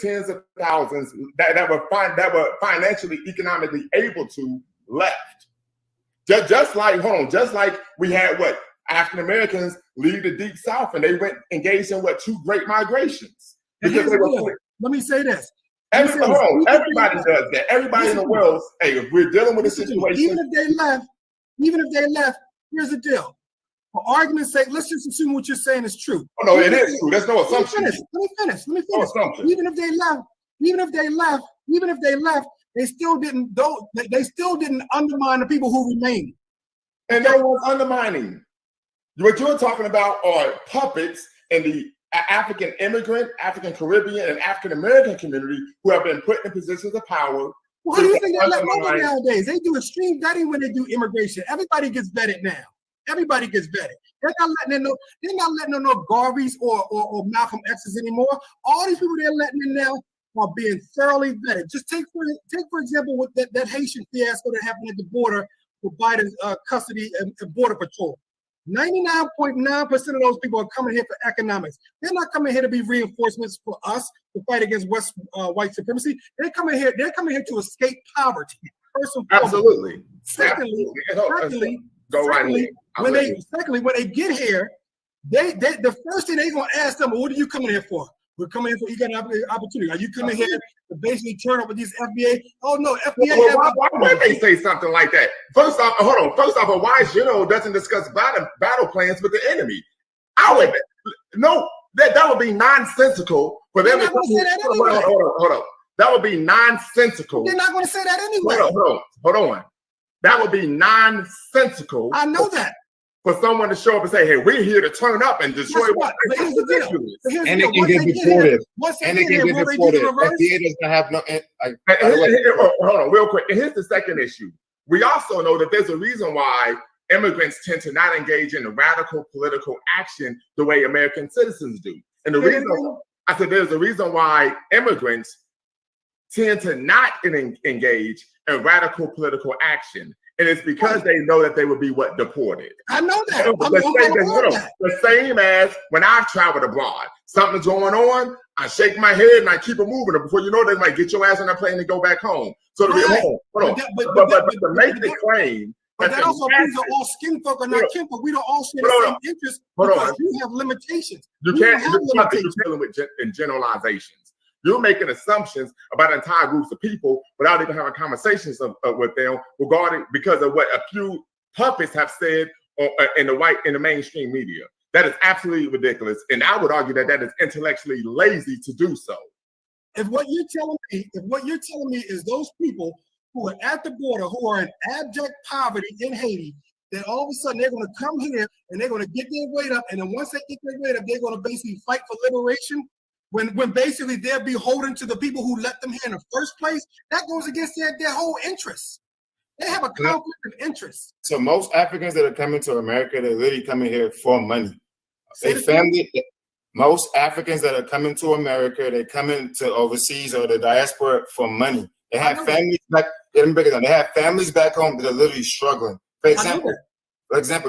tens of thousands that were financially, economically able to left. Just like we had African Americans leave the Deep South, and they went engaged in two great migrations. Let me say this. Everybody does that. Everybody in the world. Hey, if we're dealing with a situation, even if they left, here's the deal. For argument's sake, let's just assume what you're saying is true. Oh, no, it is true. There's no assumption. Let me finish. No assumption. Even if they left, they still didn't undermine the people who remained. And no one's undermining. What you're talking about are puppets in the African immigrant, African Caribbean, and African American community who have been put in positions of power. Well, how do you think they let over nowadays? They do extreme vetting when they do immigration. Everybody gets vetted now. Everybody gets vetted. They're not letting in no Garveys or Malcolm X's anymore. All these people they're letting in now are being thoroughly vetted. Just take for example what that Haitian fiasco that happened at the border with Biden's custody and border patrol. 99.9% of those people are coming here for economics. They're not coming here to be reinforcements for us to fight against white supremacy. They're coming here to escape poverty. First and foremost. Absolutely. Secondly, when they get here, the first thing they're gonna ask them, what are you coming here for? We're coming here for economic opportunity. Are you coming here to basically turn up with these FBA? Oh no, FBA. Why would they say something like that? First off, a wise general doesn't discuss battle plans with the enemy. That would be nonsensical for them. Hold on. That would be nonsensical. They're not going to say that anyway. Hold on. That would be nonsensical. I know that. For someone to show up and say, hey, we're here to turn up and destroy what? And it can get deported. And it can get deported. FDA doesn't have no. Hold on, real quick. And here's the second issue. We also know that there's a reason why immigrants tend to not engage in radical political action the way American citizens do. And the reason I said there's a reason why immigrants tend to not engage in radical political action. And it's because they know that they would be deported. I know that. The same as when I've traveled abroad. Something's going on, I shake my head and I keep it moving. Before you know, they might get your ass on that plane and go back home. So to make the claim. But that also means that all skin folk are not kin folk. We don't all share the same interests because you have limitations. You're dealing with generalizations. You're making assumptions about entire groups of people without even having conversations with them because of what a few puppets have said in the mainstream media. That is absolutely ridiculous, and I would argue that is intellectually lazy to do so. If what you're telling me is those people who are at the border, who are in abject poverty in Haiti, then all of a sudden they're going to come here and they're going to get their weight up, and then once they get their weight up, they're going to basically fight for liberation. When basically they're beholden to the people who let them here in the first place, that goes against their whole interests. They have a conflict of interest. So most Africans that are coming to America, they're literally coming here for money. Most Africans that are coming to America, they're coming to overseas or the diaspora for money. They have families back. They have families back home that are literally struggling. For example,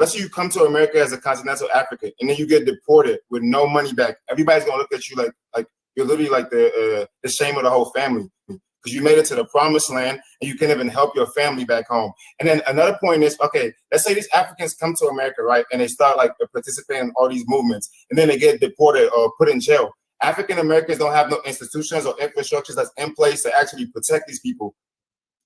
let's say you come to America as a continental African, and then you get deported with no money back. Everybody's gonna look at you like you're literally like the shame of the whole family, because you made it to the promised land and you can't even help your family back home. And then another point is, okay, let's say these Africans come to America, right, and they start like participating in all these movements, and then they get deported or put in jail. African Americans don't have no institutions or infrastructures that's in place to actually protect these people.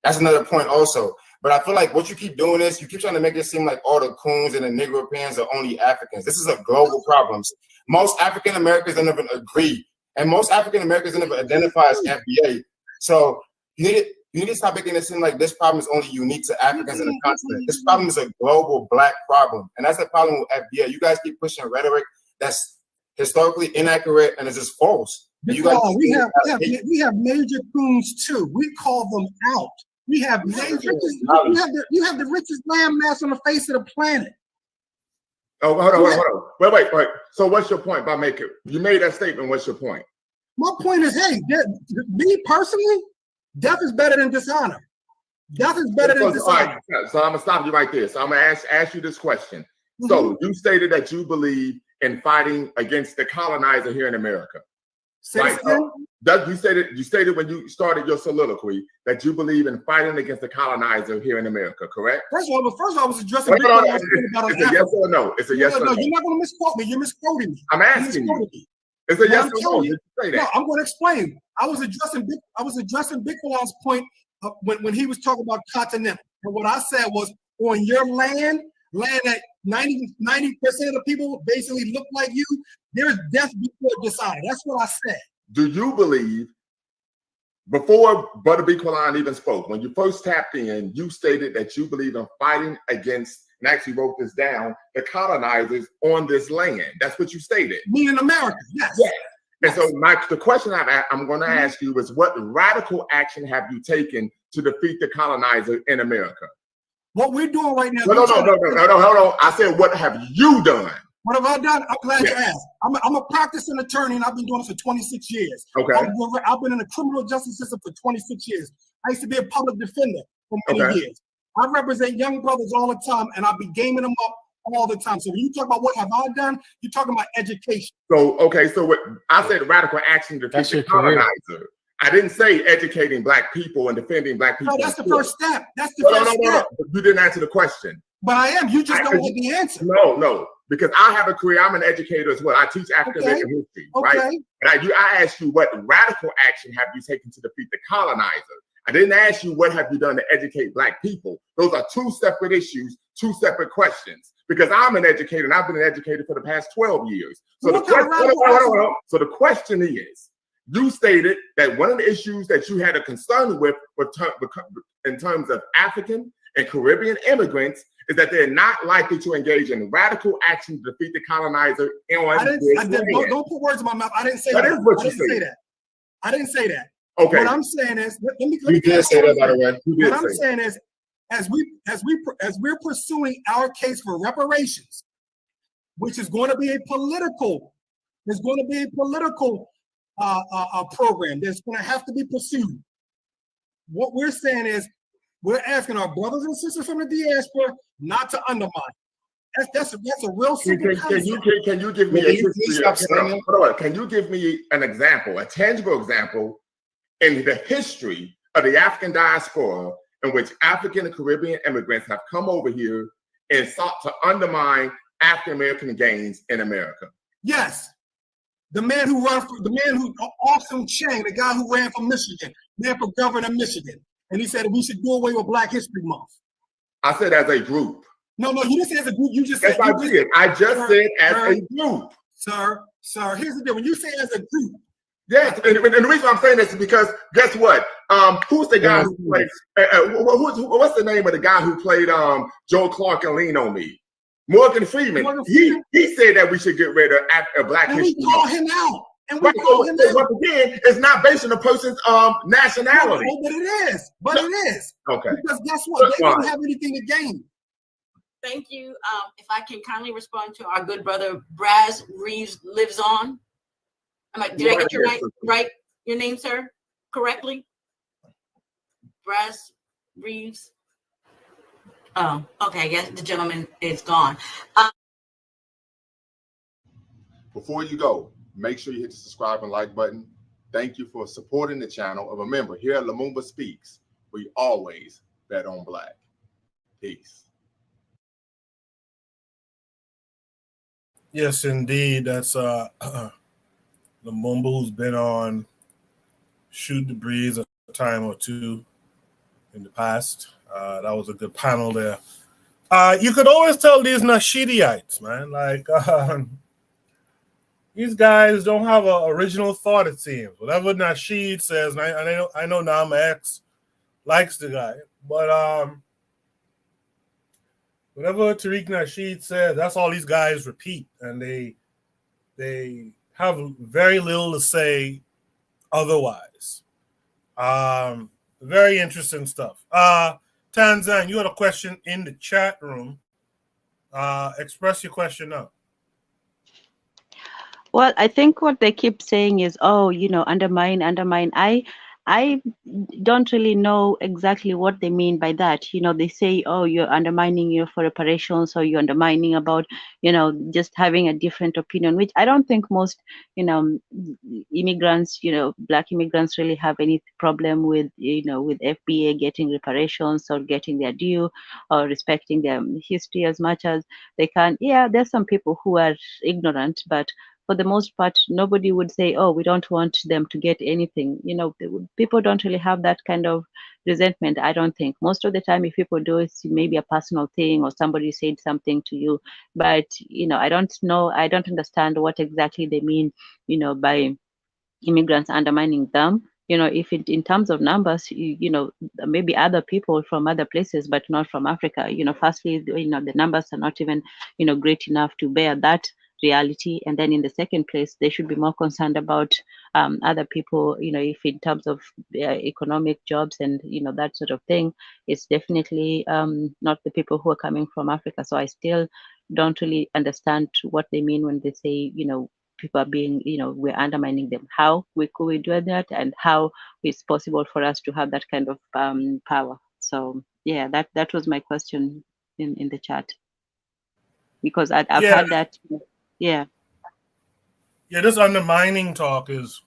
That's another point also. But I feel like what you keep doing is you keep trying to make it seem like all the coons and the Negro pans are only Africans. This is a global problem. Most African Americans don't even agree. And most African Americans don't even identify as FBA. So you need to stop making it seem like this problem is only unique to Africans in the continent. This problem is a global Black problem. And that's the problem with FBA. You guys keep pushing rhetoric that's historically inaccurate and it's just false. We have major coons too. We call them out. We have major. You have the richest land mass on the face of the planet. Oh, hold on. Wait. So what's your point by making? You made that statement. What's your point? My point is, hey, me personally, death is better than dishonor. Death is better than dishonor. Right, so I'm gonna stop you right there. So I'm gonna ask you this question. Mm-hmm. So you stated that you believe in fighting against the colonizer here in America. Right? You stated when you started your soliloquy that you believe in fighting against the colonizer here in America, correct? First of all, I was addressing. It's a yes or no. It's a yes or no. You're not going to misquote me. You're misquoting me. I'm asking you. It's a yes or no. No, I'm going to explain. I was addressing Big Kawaz's point when he was talking about continental. And what I said was, on your land that 90% of the people basically look like you, there's death before dishonor. That's what I said. Do you believe, before Brother B. Quillan even spoke, when you first tapped in, you stated that you believe in fighting against, and actually wrote this down, the colonizers on this land. That's what you stated. Me in America, yes. And so the question I'm going to ask you is, what radical action have you taken to defeat the colonizer in America? What we're doing right now. No, hold on. I said, what have you done? What have I done? I'm glad you asked. I'm a practicing attorney, and I've been doing it for 26 years. Okay. I've been in the criminal justice system for 26 years. I used to be a public defender for many years. I represent young brothers all the time, and I'll be gaming them up all the time. So when you talk about what have I done, you're talking about education. So what I said, radical action to defeat the colonizer. I didn't say educating Black people and defending Black people. No, that's the first step. That's the first step. You didn't answer the question. But I am. You just don't want the answer. No. Because I have a career. I'm an educator as well. I teach African American history, right? And I asked you, what radical action have you taken to defeat the colonizer? I didn't ask you, what have you done to educate Black people? Those are two separate issues, two separate questions. Because I'm an educator, and I've been an educator for the past 12 years. So the question is, you stated that one of the issues that you had a concern with in terms of African and Caribbean immigrants is that they're not likely to engage in radical action to defeat the colonizer. Don't put words in my mouth. I didn't say that. I didn't say that. Okay. What I'm saying is, you did say that, by the way. What I'm saying is, as we're pursuing our case for reparations, which is going to be a political program that's going to have to be pursued. What we're saying is, we're asking our brothers and sisters from the diaspora not to undermine. That's a real simple concept. Can you give me Can you give me an example, a tangible example, in the history of the African diaspora in which African and Caribbean immigrants have come over here and sought to undermine African American gains in America? Yes. The man who Austin Chang, the guy who ran for Michigan, ran for governor of Michigan. And he said we should do away with Black History Month. I said as a group. No, you didn't say as a group. You just said. Yes, I did. I just said as a group. Sir, here's the deal. When you say as a group. Yes, and the reason I'm saying this is because guess what? Who's the guy who played? What's the name of the guy who played Joe Clark and Lean on Me? Morgan Freeman. He said that we should get rid of Black History. We call him out. And we call him out. Once again, it's not based on a person's nationality. No, but it is. But it is. Okay. Because guess what? They don't have anything to gain. Thank you. If I can kindly respond to our good brother Braz Reeves lives on. Did I get your right? Your name, sir, correctly? Braz Reeves. Oh, okay. I guess the gentleman is gone. Before you go, make sure you hit the subscribe and like button. Thank you for supporting the channel. And remember, here at Lumumba Speaks, we always bet on black. Peace. Yes, indeed. That's Lumumba, who's been on Shoot the Breeze a time or two in the past. That was a good panel there. You could always tell these Nashidiites, man. Like, these guys don't have an original thought, it seems. Whatever Nasheed says, and I know Nama X likes the guy, but whatever Tariq Nasheed says, that's all these guys repeat, and they have very little to say otherwise. Very interesting stuff. Tanzan, you had a question in the chat room. Express your question now. Well, I think what they keep saying is, oh, undermine. I don't really know exactly what they mean by that. They say, oh, you're undermining for reparations, or you're undermining about, just having a different opinion, which I don't think most, immigrants, black immigrants really have any problem with, with FBA getting reparations or getting their due or respecting their history as much as they can. Yeah, there's some people who are ignorant, but for the most part, nobody would say, oh, we don't want them to get anything. People don't really have that kind of resentment, I don't think. Most of the time, if people do, it's maybe a personal thing or somebody said something to you. But, I don't know, I don't understand what exactly they mean, by immigrants undermining them. If in terms of numbers, maybe other people from other places, but not from Africa. Firstly, the numbers are not even, great enough to bear that reality. And then in the second place, they should be more concerned about other people, if in terms of economic jobs and, that sort of thing, it's definitely not the people who are coming from Africa. So I still don't really understand what they mean when they say, people are being, we're undermining them. How could we do that, and how it's possible for us to have that kind of power? So yeah, that was my question in the chat, because I've had that. Yeah, this undermining talk is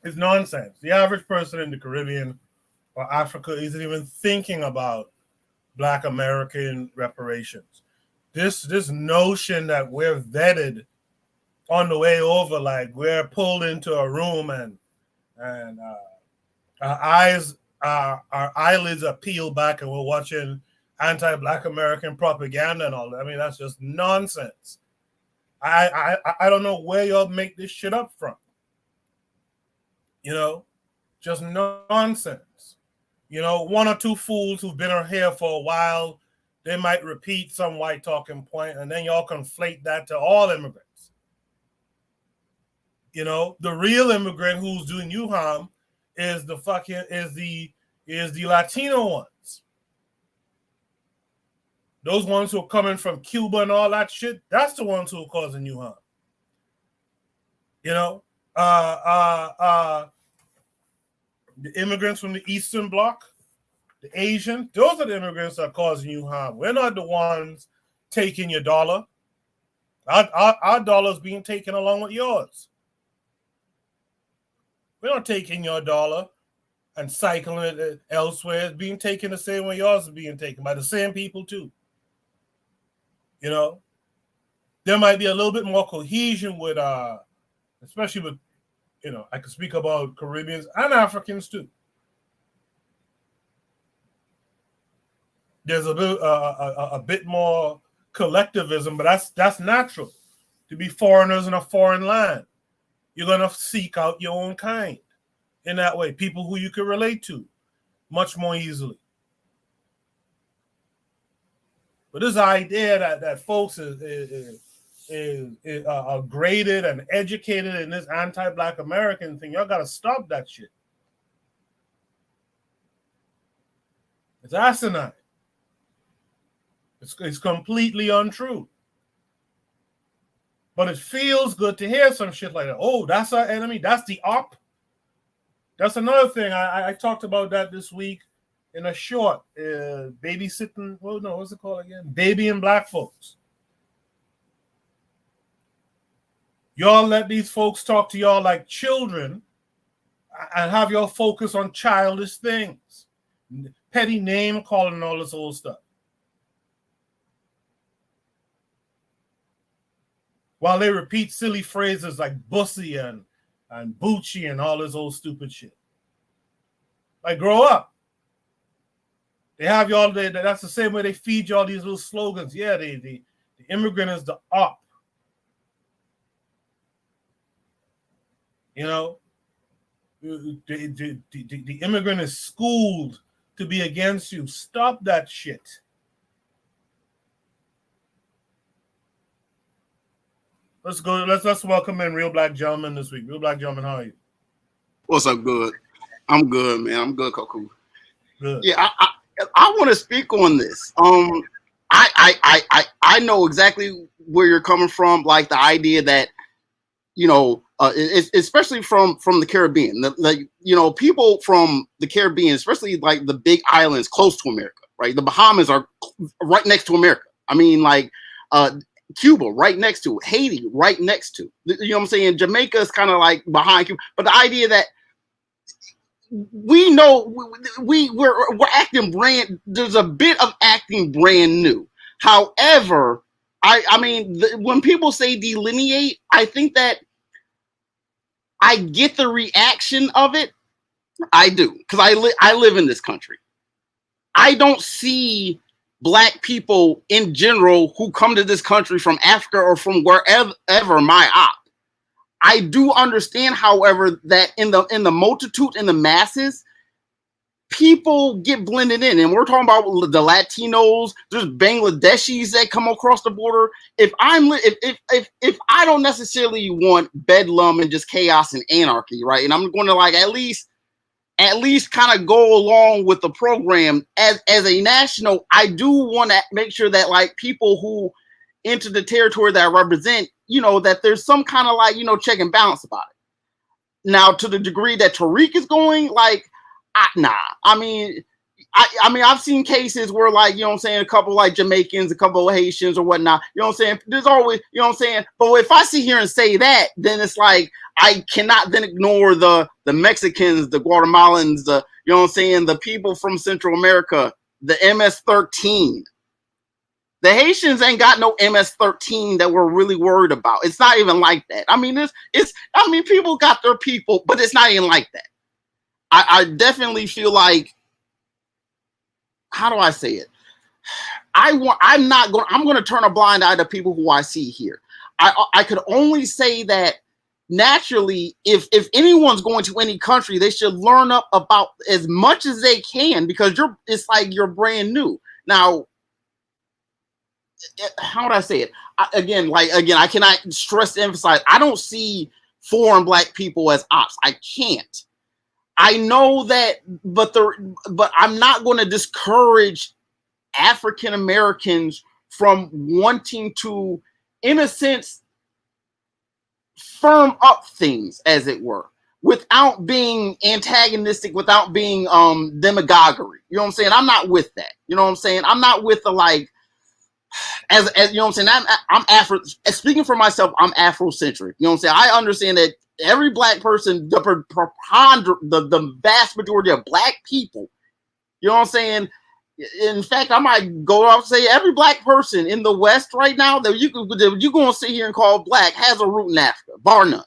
nonsense. The average person in the Caribbean or Africa isn't even thinking about Black American reparations. This notion that we're vetted on the way over, like we're pulled into a room and our eyelids are peeled back and we're watching anti-Black American propaganda and all that. I mean, that's just nonsense. I don't know where y'all make this shit up from. Just nonsense. One or two fools who've been here for a while, they might repeat some white talking point, and then y'all conflate that to all immigrants. The real immigrant who's doing you harm is the Latino ones. Those ones who are coming from Cuba and all that shit, that's the ones who are causing you harm. The immigrants from the Eastern Bloc, the Asian, those are the immigrants that are causing you harm. We're not the ones taking your dollar. Our dollar is being taken along with yours. We're not taking your dollar and cycling it elsewhere. It's being taken the same way yours is being taken by the same people too. There might be a little bit more cohesion with, especially with, I could speak about Caribbeans and Africans too. There's a bit more collectivism, but that's natural. To be foreigners in a foreign land, you're gonna seek out your own kind in that way, people who you can relate to much more easily. But this idea that folks is are graded and educated in this anti-Black American thing. Y'all got to stop that shit. It's asinine. It's completely untrue. But it feels good to hear some shit like that. Oh, that's our enemy. That's the op. That's another thing. I talked about that this week in a short. Babysitting. Well, no, what's it called again? Baby and Black folks. Y'all let these folks talk to y'all like children and have y'all focus on childish things. Petty name calling and all this old stuff. While they repeat silly phrases like bussy and Bucci and all this old stupid shit. Like, grow up. They have y'all, that's the same way they feed y'all these little slogans. Yeah, the immigrant is the op. You know, the immigrant is schooled to be against you. Stop that shit. Let's go. Let's welcome in Real Black Gentleman this week. Real Black Gentleman, how are you? What's up? Good. I'm good, man. I'm good, Koku. Good. Yeah, I want to speak on this. I know exactly where you're coming from. Like the idea that, you know, especially from the Caribbean, people from the Caribbean, especially like the big islands close to America, right? The Bahamas are right next to America. I mean, like Cuba right next to it, Haiti right next to, you know what I'm saying? Jamaica is kind of like behind Cuba, but the idea that we know we're acting there's a bit of acting brand new. However, I mean, when people say delineate, I think that I get the reaction of it. I do, because I live in this country. I don't see Black people in general who come to this country from Africa or from wherever my op. I do understand, however, that in the multitude, in the masses, people get blended in, and we're talking about the Latinos. There's Bangladeshis that come across the border. If I don't necessarily want bedlam and just chaos and anarchy, right? And I'm going to like at least kind of go along with the program as a national. I do want to make sure that like people who enter the territory that I represent, you know, that there's some kind of like, you know, check and balance about it. Now, to the degree that Tariq is going, like, nah. I mean, I've seen cases where, like, you know what I'm saying, a couple like Jamaicans, a couple of Haitians or whatnot, you know what I'm saying? There's always, you know what I'm saying? But if I sit here and say that, then it's like, I cannot then ignore the Mexicans, the Guatemalans, you know what I'm saying, the people from Central America, the MS-13. The Haitians ain't got no MS-13 that we're really worried about. It's not even like that. I mean, people got their people, but it's not even like that. I definitely feel like, how do I say it? I'm going to turn a blind eye to people who I see here. I could only say that naturally, if anyone's going to any country, they should learn up about as much as they can, because it's like you're brand new. Now, how would I say it? I cannot emphasize, I don't see foreign Black people as ops. I can't. I know that, but I'm not going to discourage African Americans from wanting to, in a sense, firm up things, as it were, without being antagonistic, without being demagoguery. You know what I'm saying? I'm not with that. You know what I'm saying? I'm not with the like, as you know what I'm saying? I'm Afro. Speaking for myself, I'm Afrocentric. You know what I'm saying? I understand that every Black person, the vast majority of Black people, you know what I'm saying? In fact, I might go out and say every Black person in the West right now that you're going to sit here and call Black has a root in Africa, bar none.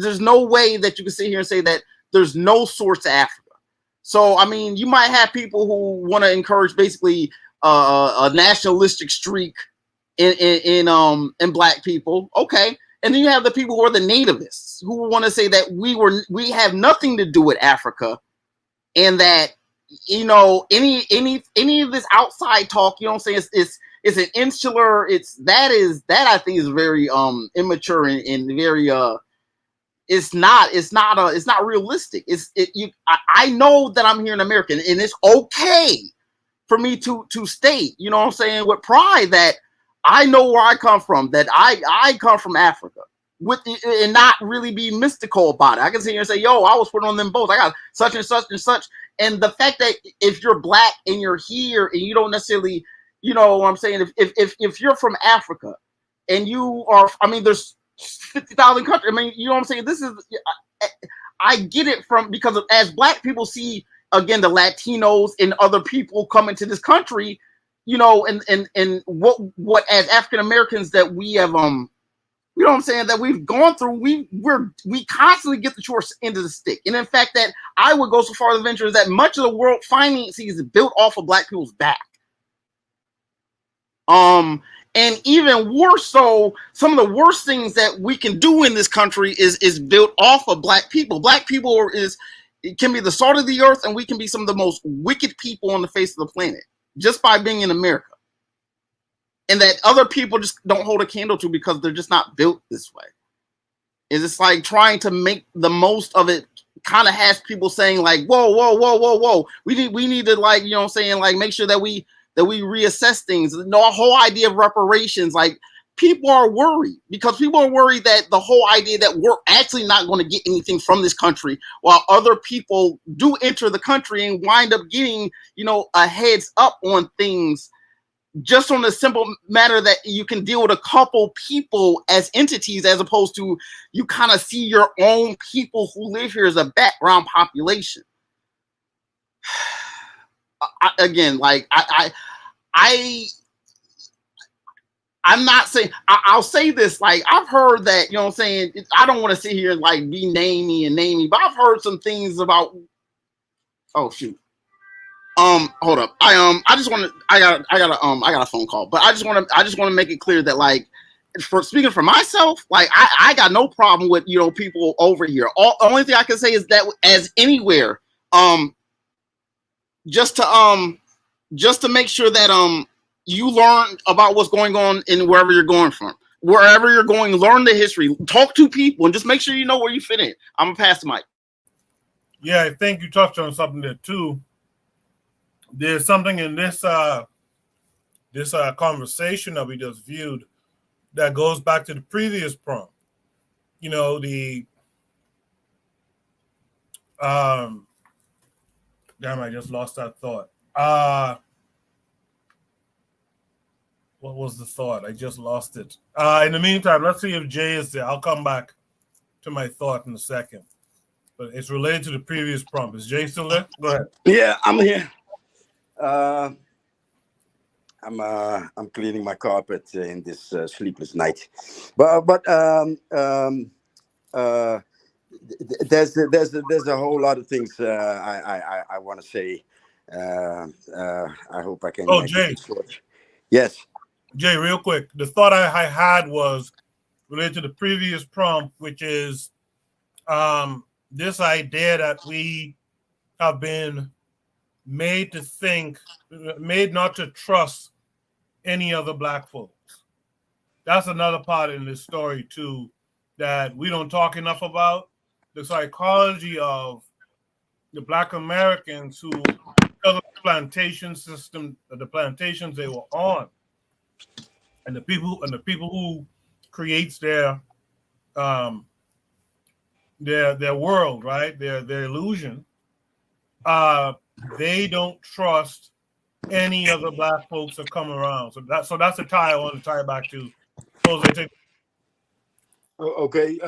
There's no way that you can sit here and say that there's no source to Africa. So, I mean, you might have people who want to encourage basically a nationalistic streak in Black people. Okay. And then you have the people who are the nativists who want to say that we have nothing to do with Africa, and that, you know, any of this outside talk, you know what I'm saying, it's an insular. That I think is very immature and very it's not realistic. I know that I'm here in America, and it's okay for me to state, you know what I'm saying, with pride, that I know where I come from, that I come from Africa, and not really be mystical about it. I can sit here and say, yo, I was put on them boats. I got such and such and such. And the fact that if you're black and you're here and you don't necessarily, you know what I'm saying, if you're from Africa and you are, I mean, there's 50,000 countries. I mean, you know what I'm saying? This is, I get it because as black people see, again, the Latinos and other people coming to this country, you know, and what as African Americans that we have, you know what I'm saying, that we've gone through, we constantly get the short end of the stick. And in fact, that I would go so far to venture is that much of the world finances is built off of black people's back. And even worse so, some of the worst things that we can do in this country is built off of black people. Black people can be the salt of the earth, and we can be some of the most wicked people on the face of the planet just by being in America. And that other people just don't hold a candle to because they're just not built this way. It's just like trying to make the most of it kind of has people saying like, whoa. We need to, like, you know what I'm saying, like make sure that we reassess things. The whole idea of reparations, like people are worried because people are worried that the whole idea that we're actually not going to get anything from this country while other people do enter the country and wind up getting, you know, a heads up on things just on the simple matter that you can deal with a couple people as entities as opposed to you kind of see your own people who live here as a background population. I'm not saying, I'll say this, like, I've heard that, you know what I'm saying, I don't want to sit here and like be namey, but I've heard some things about, oh shoot. Hold up. I got a phone call, but I just want to make it clear that, like, for speaking for myself, like I got no problem with, you know, people over here. Only thing I can say is that as anywhere, just to make sure that you learn about what's going on in wherever you're going from. Wherever you're going, learn the history, talk to people, and just make sure you know where you fit in. I'm gonna pass the mic. Yeah, I think you touched on something there too. There's something in this conversation that we just viewed that goes back to the previous prompt. You know, damn, I just lost that thought. What was the thought? I just lost it. In the meantime, let's see if Jay is there. I'll come back to my thought in a second. But it's related to the previous prompt. Is Jay still there? Go ahead. Yeah, I'm here. I'm cleaning my carpet in this sleepless night, but there's a whole lot of things I want to say. I hope I can. Oh, Jay. Yes. Jay, real quick. The thought I had was related to the previous prompt, which is this idea that we have been made not to trust any other black folks. That's another part in this story too that we don't talk enough about. The psychology of the Black Americans who, because of the plantation system, the plantations they were on, and the people who creates their world, right? Their illusion. They don't trust any other black folks that come around. So that's a tie I want to tie back to. Jose, okay.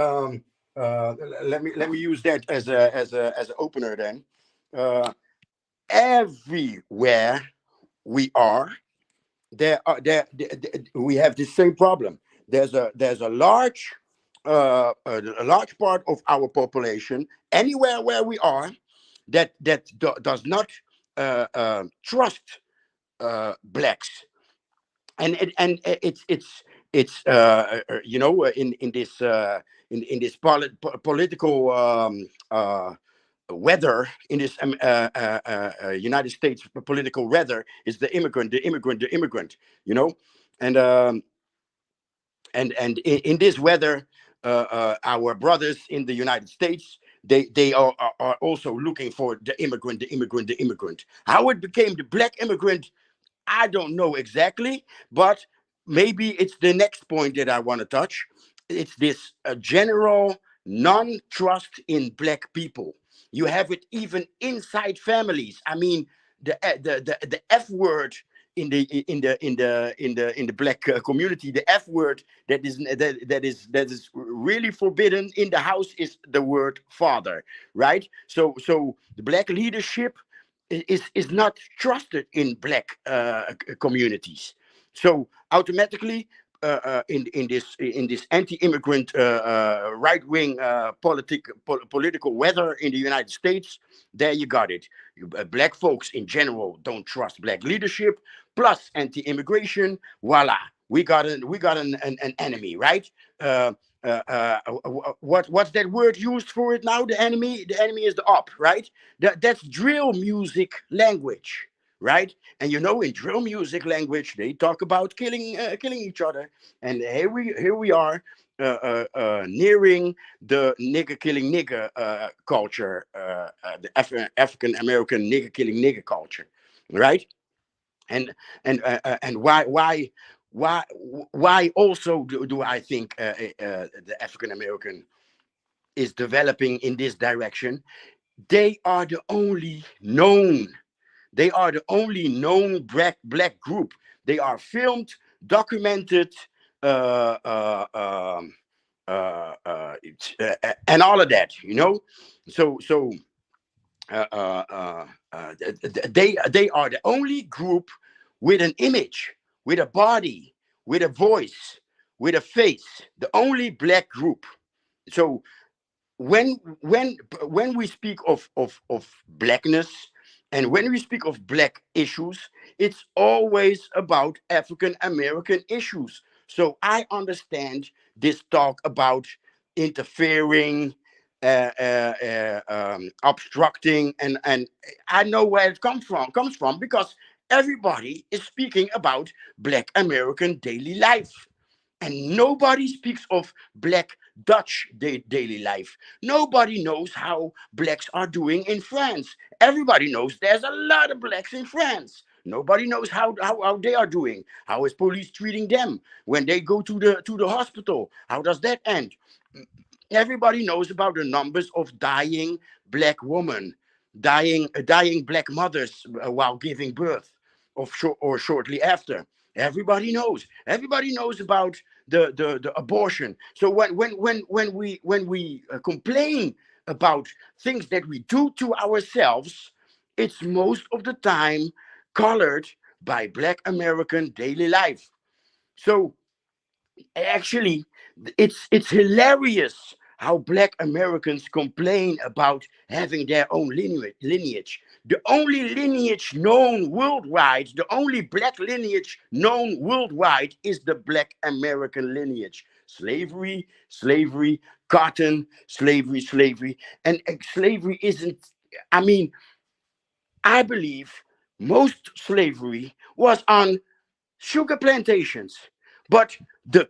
Let me use that as an opener then. Everywhere we are, we have the same problem. There's a large part of our population anywhere where we are that does not trust blacks, and it's you know, in this political weather in this United States political weather is the immigrant, you know, and in this weather, our brothers in the United States, they are also looking for the immigrant. How it became the black immigrant, I don't know exactly, but maybe it's the next point that I want to touch. It's this general non-trust in black people. You have it even inside families. I mean, the F word in the black community, the F word that is really forbidden in the house is the word father, right? So the black leadership is not trusted in black communities. So automatically, in this anti-immigrant right-wing political weather in the United States, there you got it. Black folks in general don't trust black leadership. Plus anti-immigration. Voila, we got an enemy, right? What's that word used for it now? The enemy is the op, right? That's drill music language, right? And you know, in drill music language, they talk about killing each other. And here we are, nearing the nigger killing nigger culture, the African American nigger killing nigger culture, right? And why also do I think the African American is developing in this direction? They are the only known black group. They are filmed, documented, and all of that, you know. So they are the only group with an image, with a body, with a voice, with a face. The only black group. So when we speak of blackness, and when we speak of black issues, it's always about African American issues. So I understand this talk about interfering, obstructing, and I know where it comes from because everybody is speaking about black American daily life. And nobody speaks of black Dutch daily life. Nobody knows how blacks are doing in France. Everybody knows there's a lot of blacks in France. Nobody knows how they are doing. How is police treating them when they go to the hospital? How does that end? Everybody knows about the numbers of dying black women, dying black mothers while giving birth, or shortly after. Everybody knows. Everybody knows about the abortion. So when we complain about things that we do to ourselves, it's most of the time colored by Black American daily life. So actually, it's hilarious how Black Americans complain about having their own lineage. The only lineage known worldwide, the only black lineage known worldwide is the Black American lineage. Slavery, cotton, slavery. And slavery isn't, I mean, I believe most slavery was on sugar plantations. But the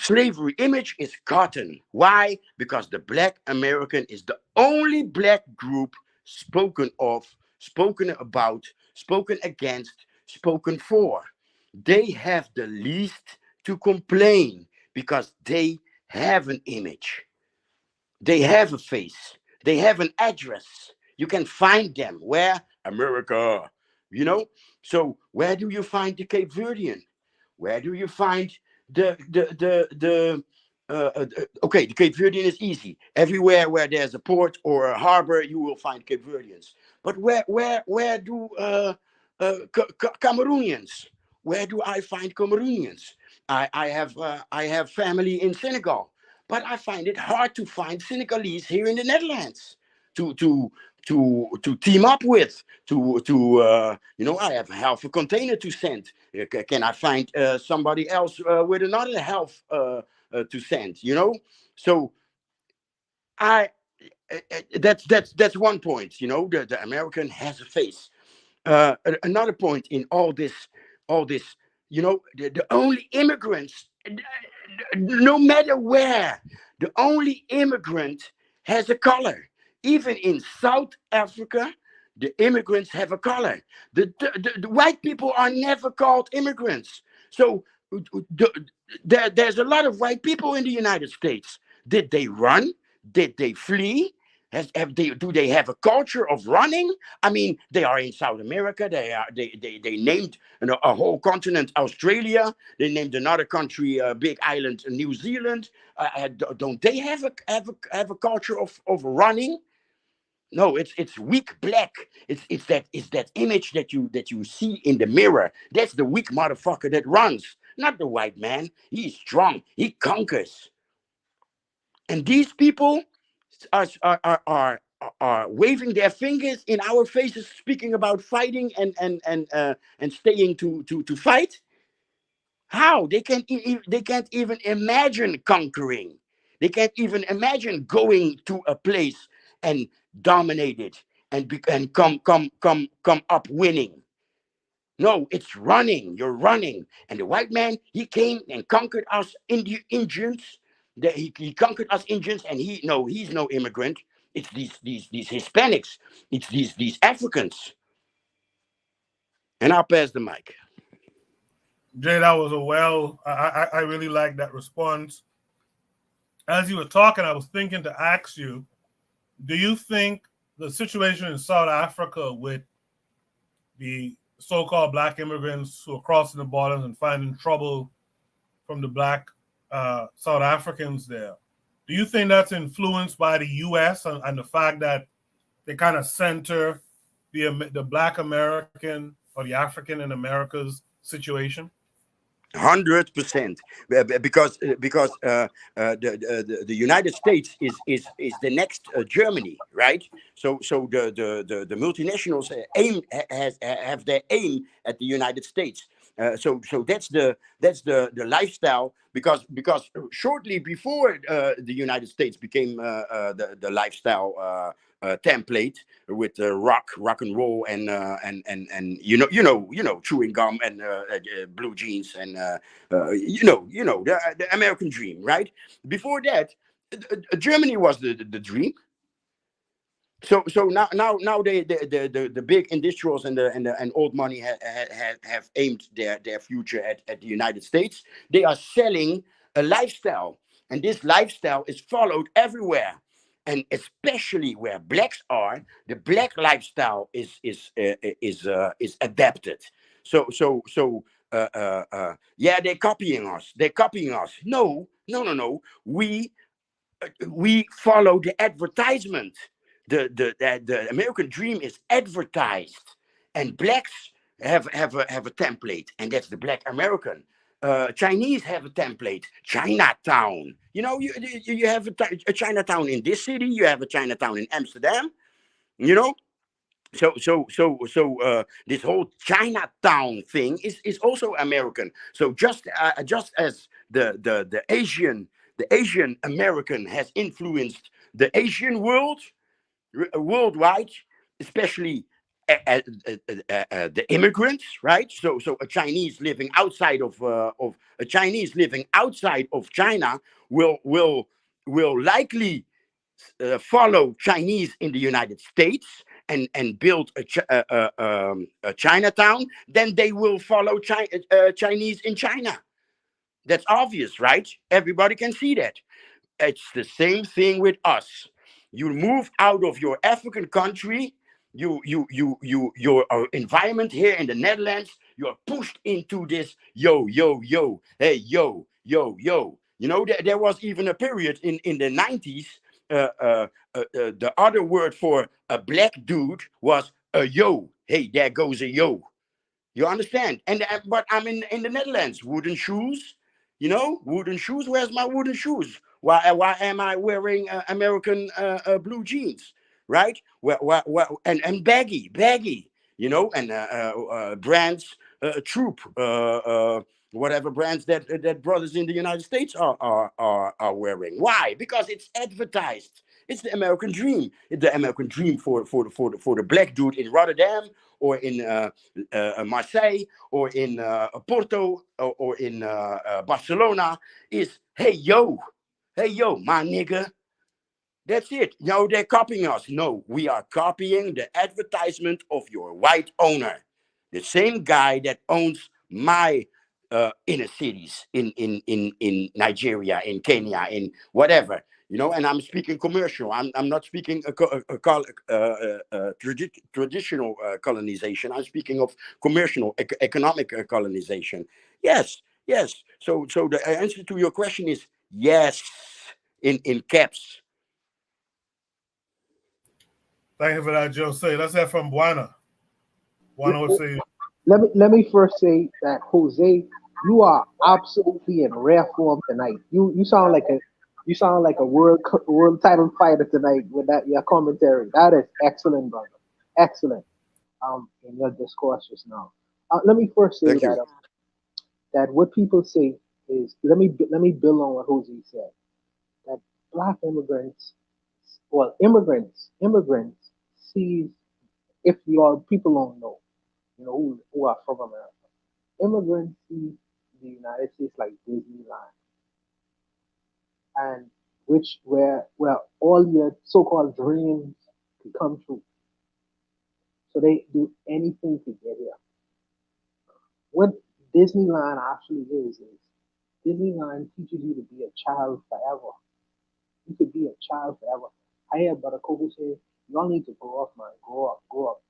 slavery image is cotton. Why? Because the Black American is the only black group spoken of, spoken about, spoken against, spoken for. They have the least to complain because they have an image. They have a face. They have an address. You can find them. Where? America. You know? So where do you find the Cape Verdean? Where do you find okay, the Cape Verdean is easy. Everywhere where there's a port or a harbor, you will find Cape Verdeans. But where do Cameroonians? Where do I find Cameroonians? I have family in Senegal, but I find it hard to find Senegalese here in the Netherlands to team up with, you know, I have half a container to send. Can I find somebody else with another half to send, you know? So that's one point. You know, the American has a face. Another point in all this, you know, the only immigrants, no matter where, the only immigrant has a color. Even in South Africa, the immigrants have a color. The white people are never called immigrants. So there's a lot of white people in the United States. Did they run? Did they flee? Do they have a culture of running? I mean, they are in South America. They named a whole continent Australia. They named another country, a big island, New Zealand. Don't they have a culture of running? No, it's weak black. It's that image that you see in the mirror. That's the weak motherfucker that runs, not the white man. He's strong. He conquers. And these people are waving their fingers in our faces, speaking about fighting and staying to fight. How they can't even imagine conquering. They can't even imagine going to a place and dominate it and come up winning. No, it's running. You're running. And the white man, he came and conquered us Indians. He conquered us Indians, and he's no immigrant. It's these Hispanics. It's these Africans. And I'll pass the mic. Jay, that was I really like that response. As you were talking, I was thinking to ask you, do you think the situation in South Africa with the so-called black immigrants who are crossing the borders and finding trouble from the black South Africans there, do you think that's influenced by the U.S. and the fact that they kind of center the black American or the African in America's situation? 100%, because the United States is the next Germany, right? So the multinationals have their aim at the United States. So that's the lifestyle, because shortly before the United States became the lifestyle template with rock and roll and chewing gum and blue jeans and the American dream, right? Before that, Germany was the dream. So now the big industrials and old money have aimed their future at the United States. They are selling a lifestyle, and this lifestyle is followed everywhere, and especially where blacks are, the black lifestyle is adapted. So yeah, they're copying us. No. We follow the advertisement. The American dream is advertised, and blacks have a template, and that's the black American. Chinese have a template, Chinatown. You know, you have a Chinatown in this city, you have a Chinatown in Amsterdam, you know. So this whole Chinatown thing is also American. So just as the Asian American has influenced the Asian world worldwide, especially the immigrants, right? So a Chinese living outside of China will likely follow Chinese in the United States and build a Chinatown. Then they will follow Chinese in China. That's obvious, right? Everybody can see that. It's the same thing with us. You move out of your African country, your environment here in the Netherlands, you're pushed into this yo, hey, yo. You know, there was even a period in the 90s, the other word for a black dude was a yo. Hey, there goes a yo. You understand? But I'm in the Netherlands, wooden shoes. You know, wooden shoes. Where's my wooden shoes? Why am I wearing American blue jeans, right? And baggy, you know, and brands, Troop, whatever brands that brothers in the United States are wearing. Why? Because it's advertised. It's the American dream. It's the American dream for the black dude in Rotterdam or in Marseille or in Porto or in Barcelona is, hey yo, my nigga. That's it. No, they're copying us. No, we are copying the advertisement of your white owner, the same guy that owns my inner cities in Nigeria, in Kenya, in whatever. And I'm speaking commercial. I'm not speaking traditional colonization. I'm speaking of commercial, economic colonization. Yes, yes. So the answer to your question is yes, in caps. Thank you for that, Jose. Let's hear from Buana. Buana would say. Let me first say that, Jose, you are absolutely in rare form tonight. You sound like a world title fighter tonight with that your commentary. That is excellent, brother. Excellent. In your discourse just now. Let me first say Thank you. that what people say is, let me build on what Jose said. That black immigrants, immigrants see, if you people don't know, who are from America, immigrants see the United States like Disneyland, and where all your so-called dreams can come true. So they do anything to get here. What Disneyland actually is Disneyland teaches you to be a child forever. You could be a child forever. I hear Brother Coco say, y'all need to grow up, man. Grow up, grow up.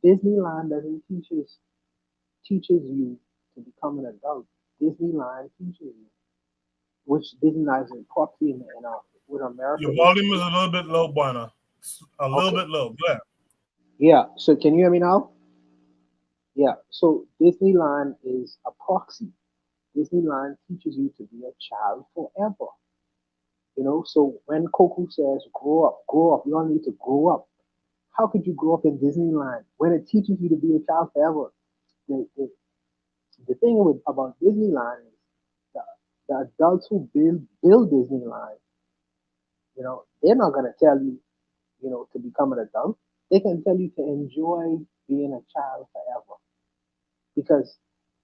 Disneyland doesn't teaches you to become an adult. Disneyland teaches you, which Disneyland is property with America. Your volume is a little bit low, Buana. A little bit low. Go ahead. Yeah. So can you hear me now? Yeah. So Disneyland is a proxy. Disneyland teaches you to be a child forever. So when Coco says grow up, you all need to grow up. How could you grow up in Disneyland when it teaches you to be a child forever? The thing about Disneyland is the adults who build Disneyland, they're not gonna tell you, to become an adult. They can tell you to enjoy being a child forever, because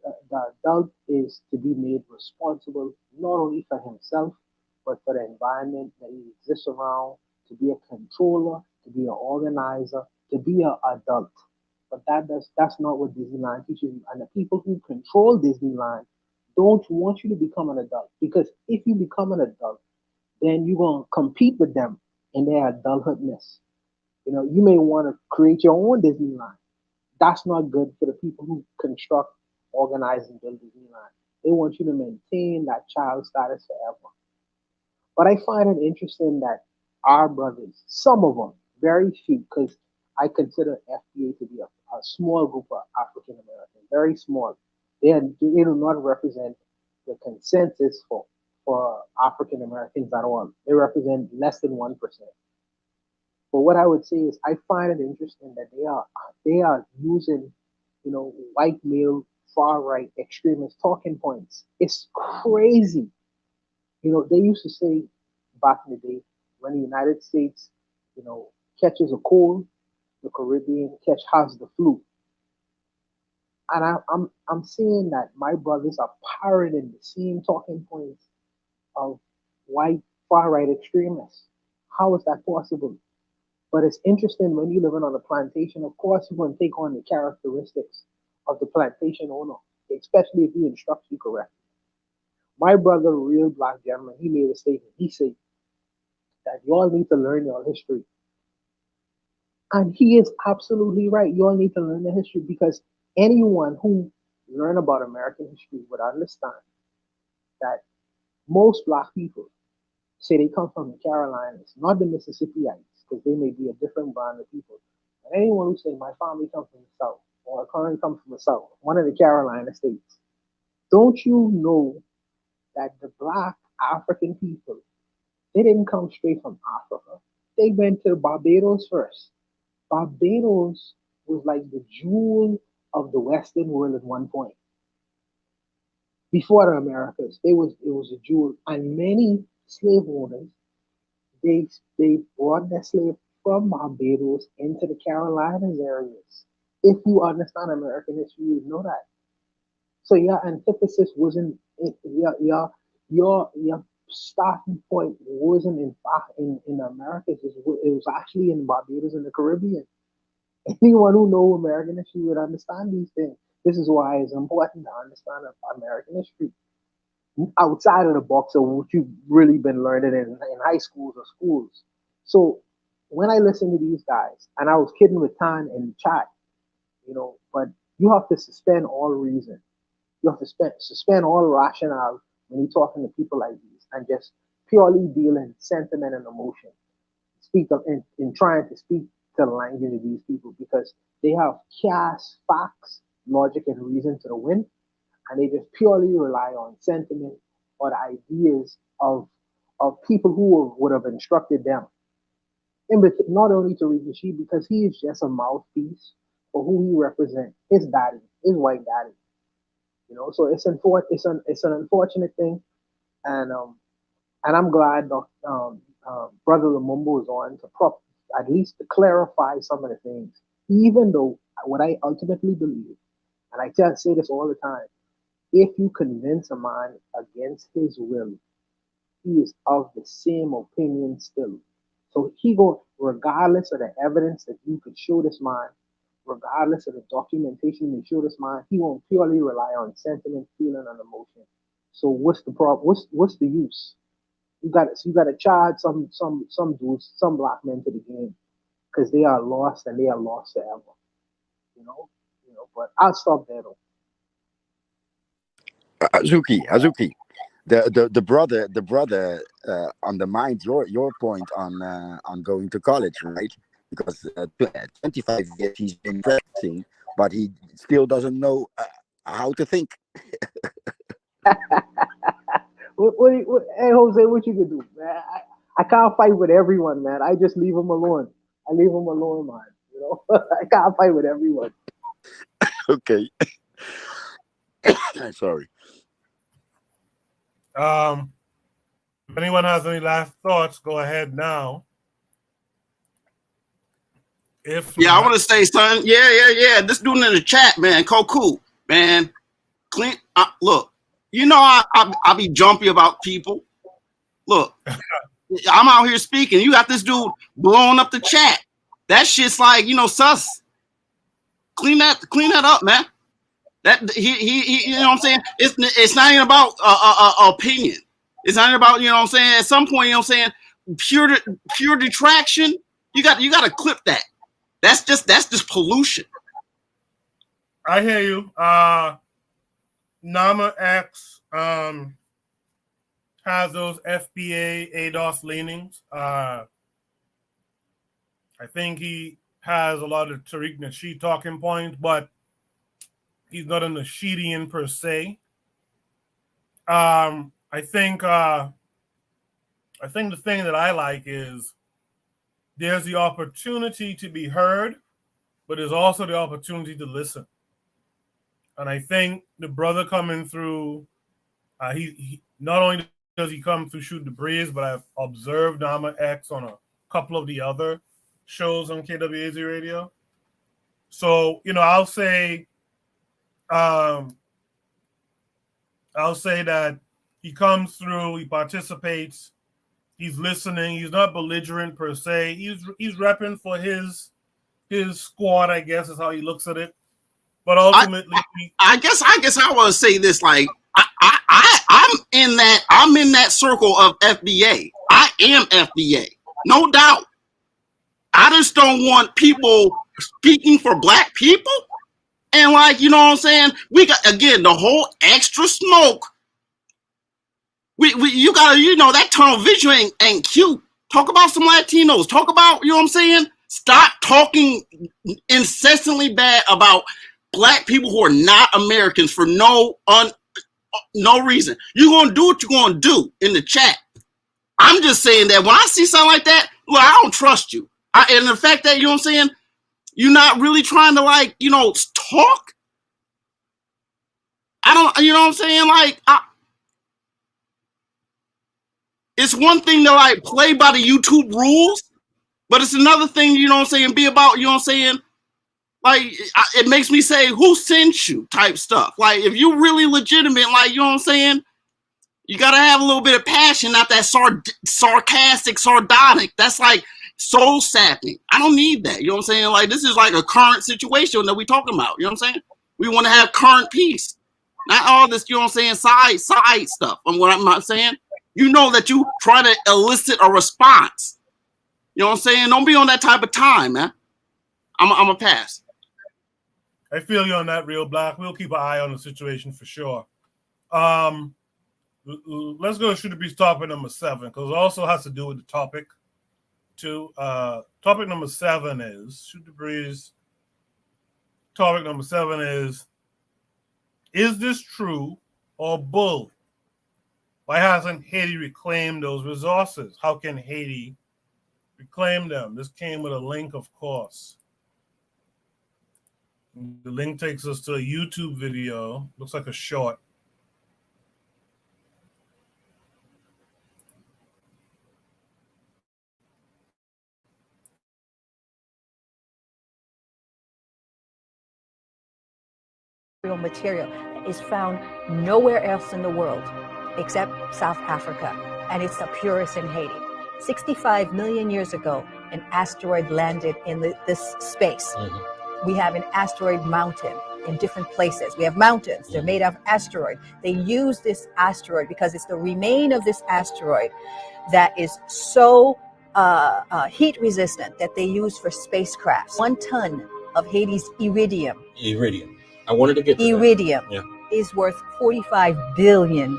the adult is to be made responsible not only for himself but for the environment that he exists around, to be a controller, to be an organizer, to be an adult. But that's not what Disneyland teaches you. And the people who control Disneyland don't want you to become an adult, because if you become an adult, then you're gonna compete with them in their adulthoodness. You may want to create your own Disneyland. That's not good for the people who construct, organize, and build Disneyland. They want you to maintain that child status forever. But I find it interesting that our brothers, some of them, very few, because I consider FBA to be a small group of African Americans, very small. They do not represent the consensus for African Americans at all. They represent less than 1%. But what I would say is, I find it interesting that they are using, white male far right extremist talking points. It's crazy. They used to say back in the day, when the United States, catches a cold, the Caribbean has the flu. And I'm seeing that my brothers are parroting the same talking points of white far right extremists. How is that possible? But it's interesting, when you living on a plantation, of course you're going to take on the characteristics of the plantation owner, especially if you instruct you correctly. My brother, a real black gentleman, he made a statement. He said that you all need to learn your history. And he is absolutely right. You all need to learn the history, because anyone who learn about American history would understand that most black people say they come from the Carolinas, not the Mississippiites, because they may be a different brand of people. And anyone who say my family comes from the South, or a current comes from the South, one of the Carolina states, don't you know that the black African people, they didn't come straight from Africa. They went to Barbados first. Barbados was like the jewel of the Western world at one point. Before the Americas, it was a jewel, and many slave owners, they brought their slave from Barbados into the Carolinas areas. If you understand American history, you know that. So your antithesis wasn't your starting point wasn't in fact in America. It was actually in Barbados and the Caribbean. Anyone who know American history would understand these things. This is why it's important to understand American history outside of the box of what you've really been learning in high schools or schools. So when I listen to these guys, and I was kidding with Tan in the chat, but you have to suspend all reason. You have to suspend all rationale when you're talking to people like these and just purely deal in sentiment and emotion. Speak of in trying to speak to the language of these people because they have cast facts, logic, and reason to the wind, and they just purely rely on sentiment or the ideas of people who would have instructed them. And not only to read the sheet because he is just a mouthpiece for who he represents, his daddy, his white daddy. So it's an unfortunate thing, and I'm glad Brother Lumumba is on to at least to clarify some of the things. Even though what I ultimately believe, and I say this all the time, if you convince a man against his will, he is of the same opinion still. So he go regardless of the evidence that you could show this man, regardless of the documentation you show this man, he won't purely rely on sentiment, feeling, and emotion. So what's the problem? What's the use? You got to charge some dudes, some black men to the game because they are lost and they are lost forever. But I'll stop there though. Azuki, the brother undermined your point on going to college, right? Because 25 years he's been practicing, but he still doesn't know how to think. Hey Jose, what you can do, man? I can't fight with everyone, man. I just leave them alone. I leave them alone, man. I can't fight with everyone. Okay. Sorry. If anyone has any last thoughts, go ahead now. I want to say, son. Yeah. This dude in the chat, man. Koku, man. Clean. Look, I be jumpy about people. Look, I'm out here speaking. You got this dude blowing up the chat. That shit's like, sus. Clean that up, man. That he you know what I'm saying? It's not even about opinion. It's not about, at some point, pure detraction. You got to clip that. That's just pollution. I hear you. Nama X has those FBA ADOS leanings. I think he has a lot of Tariq Nasheed talking points, but he's not a Nasheedian per se. I think the thing that I like is there's the opportunity to be heard, but there's also the opportunity to listen. And I think the brother coming through, he not only does he come through Shoot the Breeze, but I've observed Nama X on a couple of the other shows on KWAZ radio. So, I'll say that he comes through, he participates, he's listening, he's not belligerent per se. He's repping for his squad, I guess is how he looks at it. But ultimately, I guess I want to say this, like I'm in that circle of FBA. I am FBA, no doubt. I just don't want people speaking for black people. And we got, again, the whole extra smoke. You gotta, that tunnel vision ain't cute. Talk about some Latinos. Talk about, stop talking incessantly bad about black people who are not Americans for no reason. You're gonna do what you're gonna do in the chat. I'm just saying that when I see something like that, look, I don't trust you. And the fact that, you're not really trying to talk. I don't, Like, it's one thing to like play by the YouTube rules, but it's another thing, you know what I'm saying, be about, you know what I'm saying, like, it makes me say, who sent you type stuff. Like, if you really legitimate, like, you know what I'm saying, you got to have a little bit of passion, not that sarcastic, sardonic. That's like soul sapping. I don't need that. You know what I'm saying? Like, this is like a current situation that we talking about. You know what I'm saying? We want to have current peace, not all this, you know what I'm saying, side stuff. And what I'm not saying, you know that you try to elicit a response. You know what I'm saying? Don't be on that type of time, man. I'm a pass. I feel you on that, Real Black. We'll keep an eye on the situation for sure. Let's go to Shoot the Breeze topic number 7, because it also has to do with the topic too. Topic number 7 is Shoot the Breeze. Topic number 7 is this true or bull? Why hasn't Haiti reclaimed those resources? How can Haiti reclaim them? This came with a link, of course. The link takes us to a YouTube video. Looks like a short. Material is found nowhere else in the world except South Africa, and it's the purest in Haiti. 65 million years ago, an asteroid landed in this space. We have an asteroid mountain in different places. We have mountains, they're made of asteroid. They use this asteroid because it's the remain of this asteroid that is so heat resistant that they use for spacecrafts. 1 ton of Haiti's iridium. I wanted to get to iridium is worth $45 billion.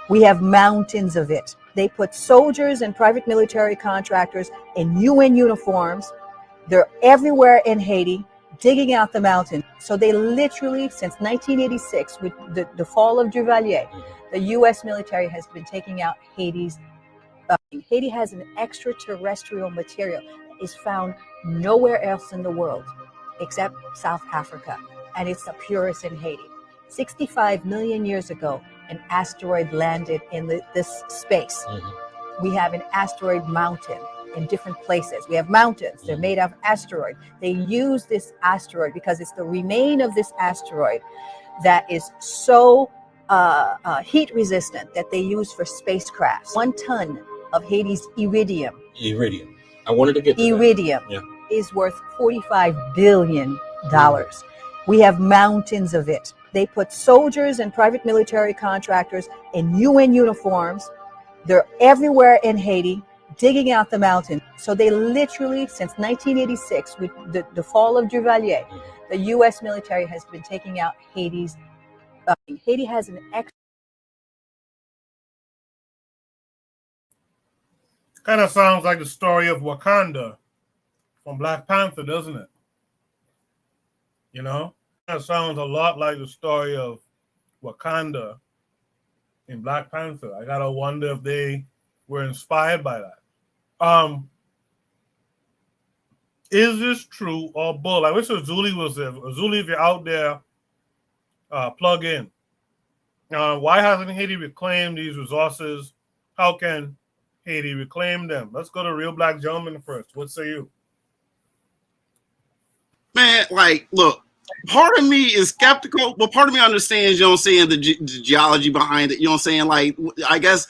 We have mountains of it. They put soldiers and private military contractors in UN uniforms. They're everywhere in Haiti, digging out the mountain. So they literally, since 1986, with the fall of Duvalier, the U.S. military has been taking out Haiti's. Haiti has an extraterrestrial material that is found nowhere else in the world except South Africa, and it's the purest in Haiti. 65 million years ago, an asteroid landed in this space. We have an asteroid mountain in different places. We have mountains, they're made of asteroid. They use this asteroid because it's the remain of this asteroid that is so heat resistant that they use for spacecrafts. 1 ton of Haiti's iridium. I wanted to get to iridium is worth $45 billion. We have mountains of it. They put soldiers and private military contractors in UN uniforms. They're everywhere in Haiti, digging out the mountain. So they literally, since 1986, with the fall of Duvalier, the U.S. military has been taking out Haiti's. Haiti has an Kind of sounds like the story of Wakanda from Black Panther, doesn't it? You know, that sounds a lot like the story of Wakanda in Black Panther. I gotta wonder if they were inspired by that. Is this true or bull? I wish Azuli was there. Azuli, if you're out there, plug in. Why hasn't Haiti reclaimed these resources? How can Haiti reclaim them? Let's go to Real Black Gentleman first. What say you? Man, like, look, part of me is skeptical, but part of me understands, you know what I'm saying, the geology behind it. You know what I'm saying? Like, I guess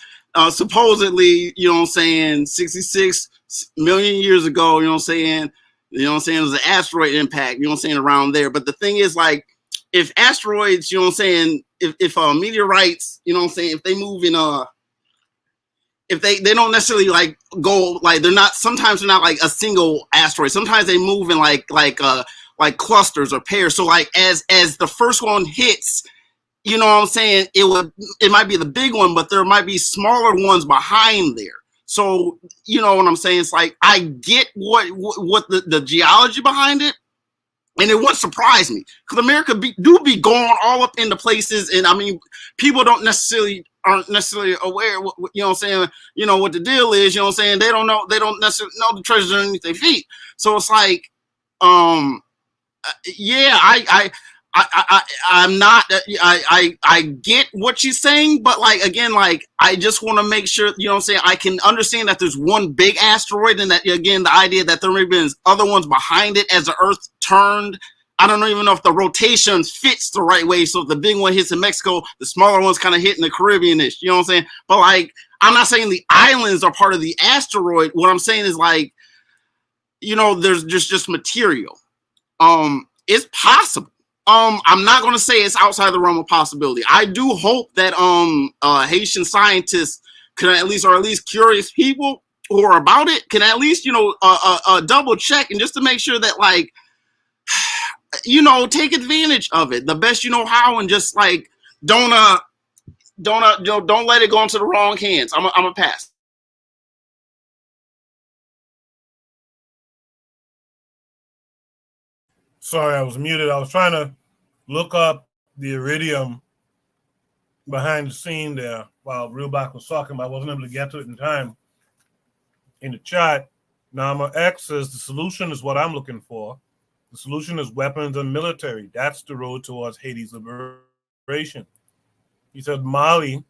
supposedly, you know what I'm saying, 66 million years ago, you know what I'm saying, it was an asteroid impact, you know what I'm saying, around there. But the thing is, like, if asteroids, you know what I'm saying, if meteorites, you know what I'm saying, if they move in if they don't necessarily like go, like, sometimes they're not like a single asteroid. Sometimes they move in like clusters or pairs. So like as the first one hits, you know what I'm saying, it might be the big one, but there might be smaller ones behind there. So you know what I'm saying? It's like, I get what the geology behind it, and it wouldn't surprise me, because America do be going all up into places, and I mean, people aren't necessarily aware, you know what I'm saying, you know what the deal is, you know what I'm saying, they don't necessarily know the treasures underneath their feet. So it's like, yeah, I I'm not. I get what she's saying, but like again, like I just want to make sure, you know what I'm saying. I can understand that there's one big asteroid, and that again, the idea that there may be other ones behind it as the Earth turned. I don't even know if the rotation fits the right way. So if the big one hits in Mexico, the smaller ones kind of hit in the Caribbean-ish. You know what I'm saying? But like, I'm not saying the islands are part of the asteroid. What I'm saying is like, you know, there's just material. It's possible. I'm not gonna say it's outside the realm of possibility. I do hope that Haitian scientists can at least curious people who are about it can at least, you know, double check, and just to make sure that like, you know, take advantage of it the best you know how, and just like don't let it go into the wrong hands. I'm a pass. Sorry, I was muted. I was trying to look up the iridium behind the scene there while Realback was talking, but I wasn't able to get to it in time. In the chat, Nama X says the solution is what I'm looking for. The solution is weapons and military. That's the road towards Haiti's liberation. He said Mali.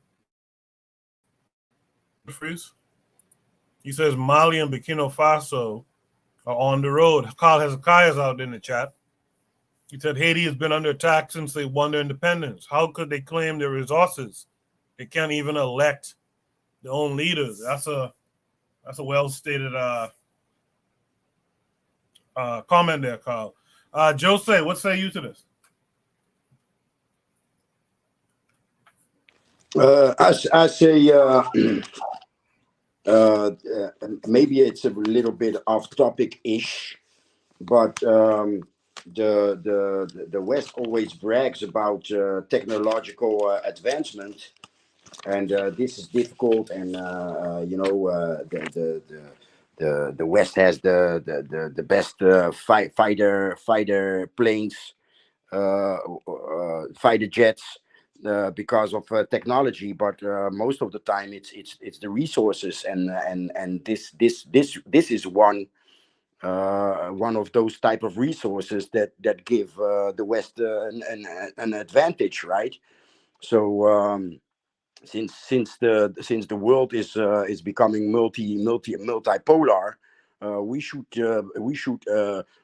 He says Mali and Burkina Faso are on the road. Carl Hezekiah's out in the chat. He said Haiti has been under attack since they won their independence. How could they claim their resources? They can't even elect their own leaders. That's a well-stated comment there, Carl. Jose, what say you to this? I say maybe it's a little bit off topic-ish, but the West always brags about technological advancement, and this is difficult. And you know, the West has the best fighter planes, fighter jets. Because of technology, but most of the time it's the resources, and this is one of those type of resources that give the West an advantage, right? So since the world is becoming multipolar, we should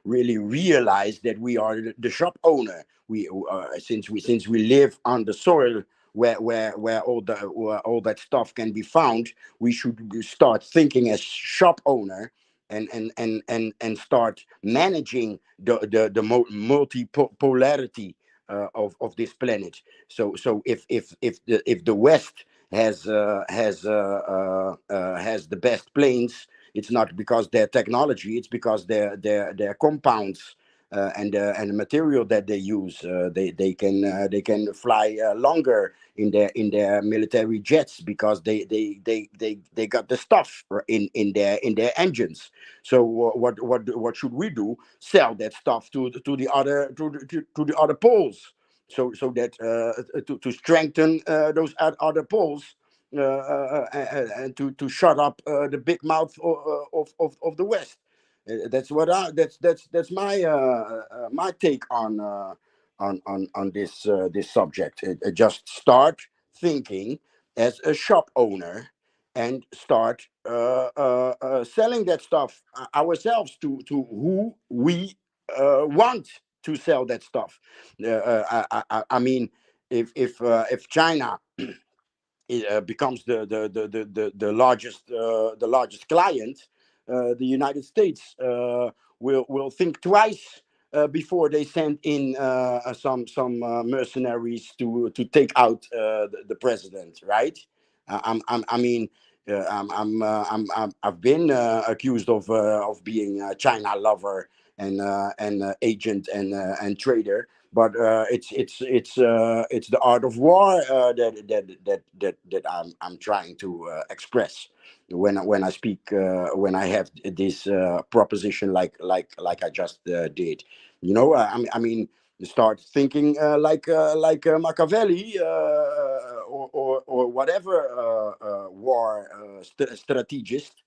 really realize that we are the shop owner. Since we live on the soil where all that stuff can be found, we should start thinking as shop owner, and start managing the multipolarity of this planet. So if the West has the best planes, it's not because their technology, it's because their compounds, and the material that they use. They can fly longer in their military jets, because they got the stuff in their engines. So what should we do? Sell that stuff to the other poles, so that to strengthen those other poles, and to shut up the big mouth of the West. That's what that's my take on this subject. Just start thinking as a shop owner, and start selling that stuff ourselves to who we want to sell that stuff. I mean, if China becomes the largest client, the United States will think twice before they send in some mercenaries to take out the president, right? I mean, I've been accused of being a China lover and agent and trader, but it's the art of war that I'm trying to express when I speak, when I have this proposition like I just did. You know, I mean, start thinking like Machiavelli, or whatever war strategist,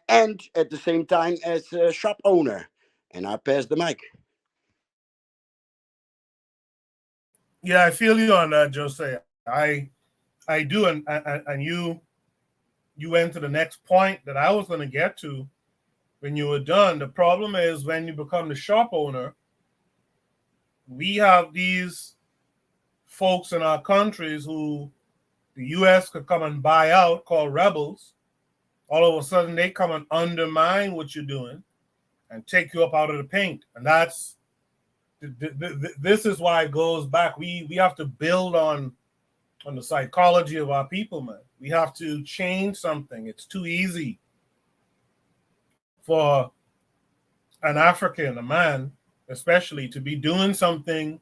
and at the same time as a shop owner. And I pass the mic. Yeah, I feel you on that, Jose. I do, and you went to the next point that I was going to get to when you were done. The problem is when you become the shop owner, we have these folks in our countries who the U.S. could come and buy out, called rebels. All of a sudden, they come and undermine what you're doing and take you up out of the paint. And that's this is why it goes back. We have to build on the psychology of our people, man. We have to change something. It's too easy for an African, a man especially, to be doing something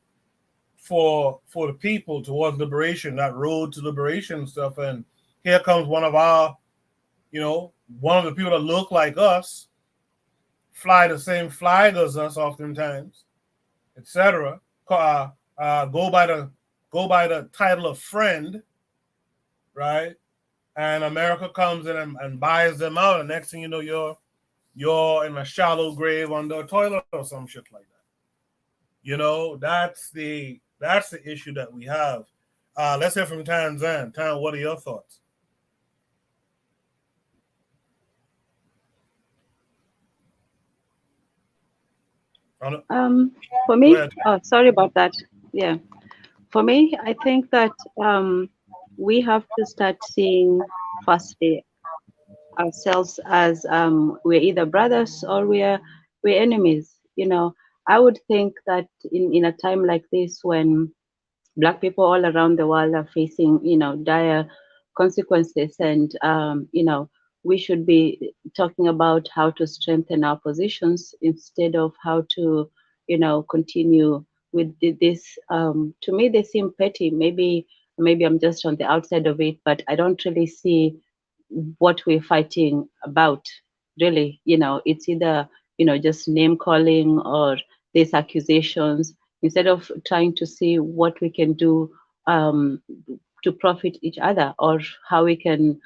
for the people towards liberation, that road to liberation stuff. And here comes one of our, one of the people that look like us, fly the same flag as us oftentimes, etc. Go by the title of friend, right? And America comes in and buys them out, and next thing you know, you're in a shallow grave under a toilet or some shit like that. That's the issue that we have. Let's hear from Tanzan. Tan, what are your thoughts? For me, sorry about that. Yeah. For me, I think that we have to start seeing firstly ourselves as we're either brothers or we're enemies. I would think that in a time like this, when Black people all around the world are facing, dire consequences, and we should be talking about how to strengthen our positions instead of how to, continue with this. To me, they seem petty. Maybe I'm just on the outside of it, but I don't really see what we're fighting about. Really, it's either just name calling or these accusations, instead of trying to see what we can do to profit each other, or how we can,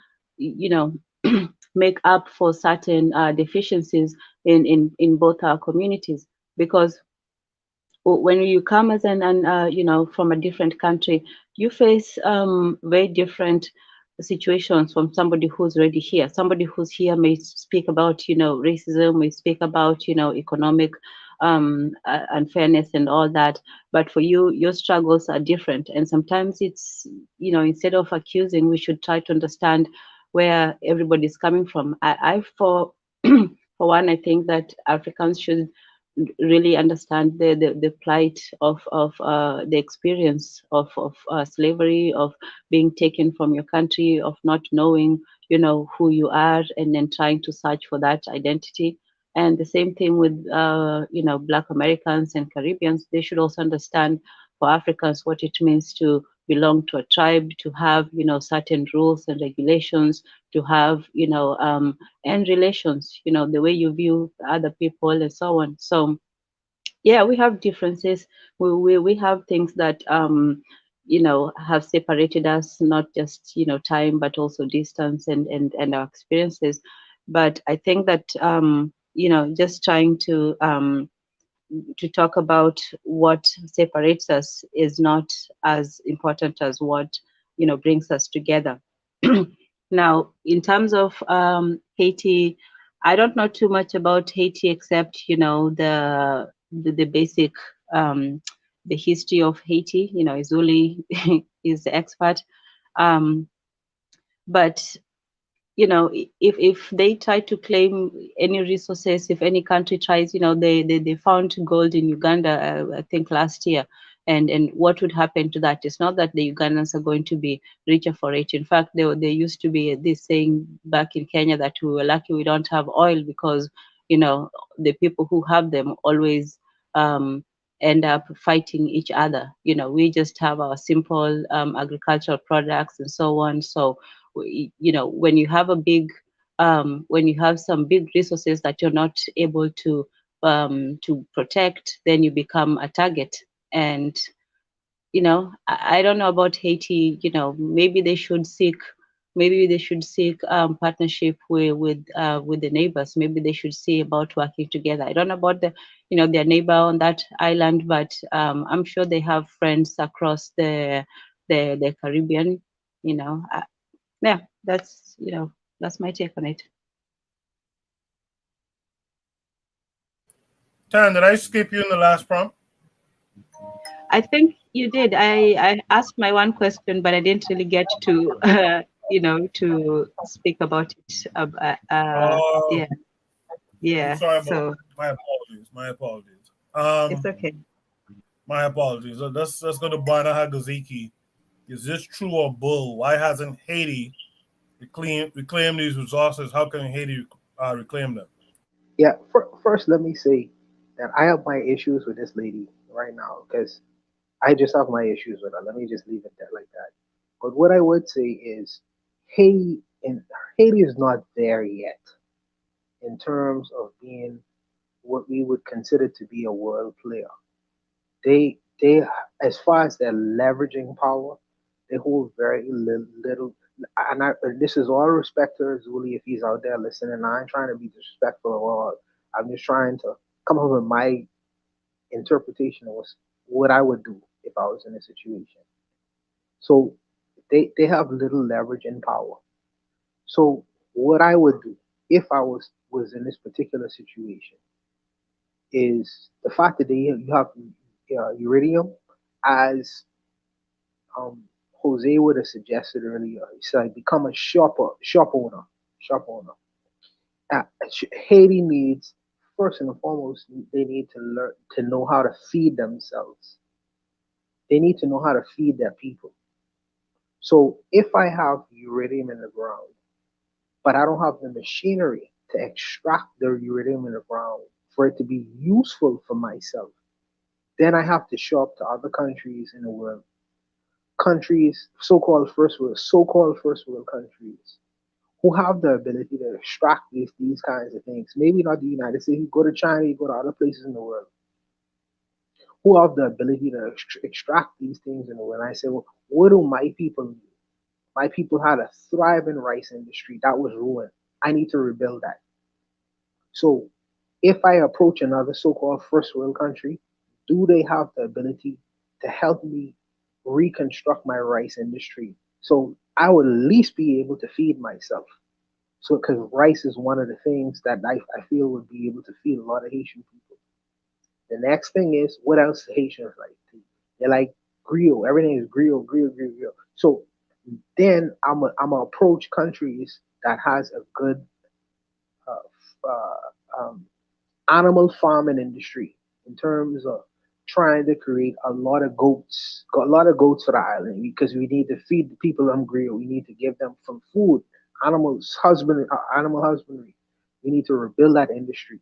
make up for certain deficiencies in both our communities. Because when you come as from a different country, you face very different situations from somebody who's already here. Somebody who's here may speak about racism, may speak about economic unfairness and all that, but for you, your struggles are different. And sometimes it's, instead of accusing, we should try to understand where everybody's coming from. I for for one, I think that Africans should really understand the plight of the experience of slavery, of being taken from your country, of not knowing who you are, and then trying to search for that identity. And the same thing with Black Americans and Caribbeans. They should also understand, for Africans, what it means to belong to a tribe, to have certain rules and regulations, to have and relations, the way you view other people and so on. So yeah, we have differences. We have things that have separated us, not just time, but also distance and our experiences. But I think that just trying to talk about what separates us is not as important as what brings us together. Now, in terms of Haiti, I don't know too much about Haiti, except the basic the history of Haiti. Izuli is the expert, but if they try to claim any resources, if any country tries, they found gold in Uganda, I think last year. And what would happen to that? It's not that the Ugandans are going to be richer for it. In fact, there used to be this saying back in Kenya that we were lucky we don't have oil, because, the people who have them always end up fighting each other. We just have our simple agricultural products and so on. So, when you have when you have some big resources that you're not able to protect, then you become a target. And I don't know about Haiti. Maybe they should seek maybe they should seek partnership with the neighbors. Maybe they should see about working together. I don't know about their neighbor on that island, but I'm sure they have friends across the Caribbean. Yeah, that's that's my take on it. Tan, did I skip you in the last prompt? I think you did. I asked my one question, but I didn't really get to to speak about it. Yeah. I'm sorry So about my apologies. it's okay. My apologies. Let's go to Bana Hagaziki. Is this true or bull? Why hasn't Haiti reclaimed these resources? How can Haiti reclaim them? Yeah, first, let me say that I have my issues with this lady right now because I just have my issues with her. Let me just leave it there like that. But what I would say is Haiti and Haiti is not there yet in terms of being what we would consider to be a world player. They as far as their leveraging power, they hold very little. And this is all respect to Zuli if he's out there listening. I ain't trying to be disrespectful or I'm just trying to come up with my interpretation of what I would do if I was in a situation. So they have little leverage and power. So what I would do if I was in this particular situation is the fact that you have uridium, as um, Jose would have suggested earlier. It's like become a shop owner, shop owner. Uh, Haiti needs first and foremost they need to learn to know how to feed themselves. They need to know how to feed their people. So if I have uridium in the ground, but I don't have the machinery to extract the uridium in the ground for it to be useful for myself, then I have to show up to other countries in the world, countries, so-called first world countries, who have the ability to extract these kinds of things. Maybe not the United States. You go to China, you go to other places in the world, who have the ability to extract these things in the world. And I say, well, what do my people do? My people had a thriving rice industry that was ruined. I need to rebuild that. So if I approach another so-called first world country, do they have the ability to help me reconstruct my rice industry? So I would at least be able to feed myself. So because rice is one of the things that I feel would be able to feed a lot of Haitian people. The next thing is what else the Haitians like? They like griot. Everything is griot, griot, griot, griot. So then I'm a approach countries that has a good uh, um, animal farming industry in terms of trying to create a lot of goats, got a lot of goats for the island because we need to feed the people hungry. We need to give them some food, animal husbandry. We need to rebuild that industry.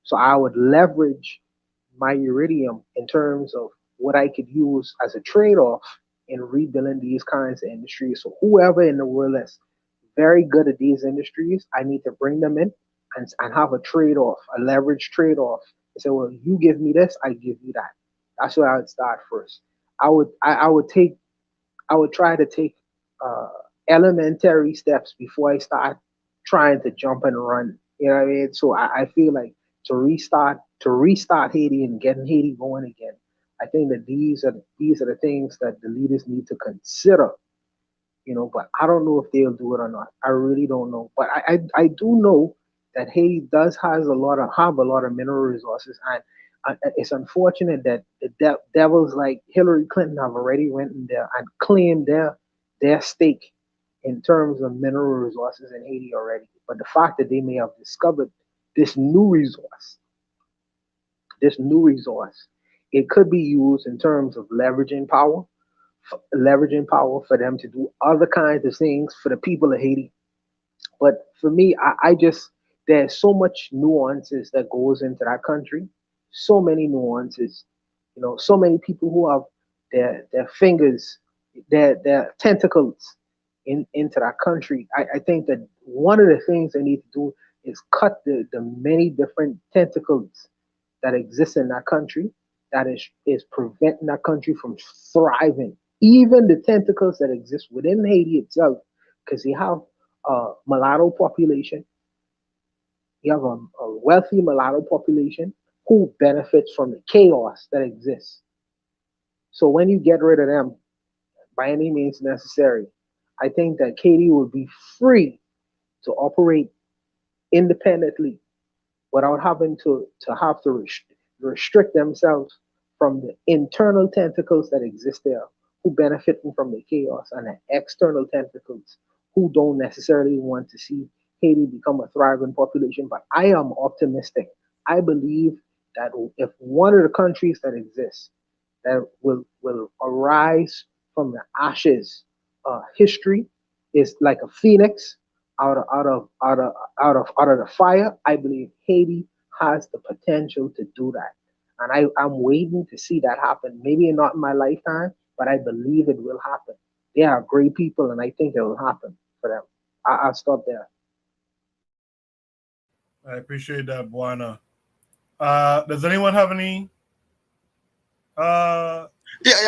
So I would leverage my iridium in terms of what I could use as a trade-off in rebuilding these kinds of industries. So whoever in the world that's very good at these industries, I need to bring them in and have a trade-off, a leverage trade-off. And say, well, you give me this, I give you that. That's where I would start first. I would try to take uh, elementary steps before I start trying to jump and run. You know what I mean? So I feel like to restart Haiti and getting Haiti going again. I think that these are the things that the leaders need to consider. But I don't know if they'll do it or not. I really don't know. But I do know that Haiti does have a lot of mineral resources, and it's unfortunate that the devils like Hillary Clinton have already went in there and claimed their stake in terms of mineral resources in Haiti already. But the fact that they may have discovered this new resource, this new resource, it could be used in terms of leveraging power for them to do other kinds of things for the people of Haiti. But for me, I just there's so much nuances that goes into that country, so many nuances. So many people who have their fingers, their tentacles into that country. I think that one of the things they need to do is cut the many different tentacles that exist in that country that is preventing that country from thriving. Even the tentacles that exist within Haiti itself because you have a mulatto population, you have a wealthy mulatto population who benefits from the chaos that exists. So when you get rid of them by any means necessary, I think that Katie would be free to operate independently without having to restrict themselves from the internal tentacles that exist there, who benefit from the chaos, and the external tentacles who don't necessarily want to see Haiti become a thriving population. But I am optimistic. I believe that if one of the countries that exists that will arise from the ashes, history is like a phoenix out of the fire. I believe Haiti has the potential to do that, and I'm waiting to see that happen. Maybe not in my lifetime, but I believe it will happen. They are great people, and I think it will happen for them. I'll stop there. I appreciate that, Buana. Does anyone have any? Yeah,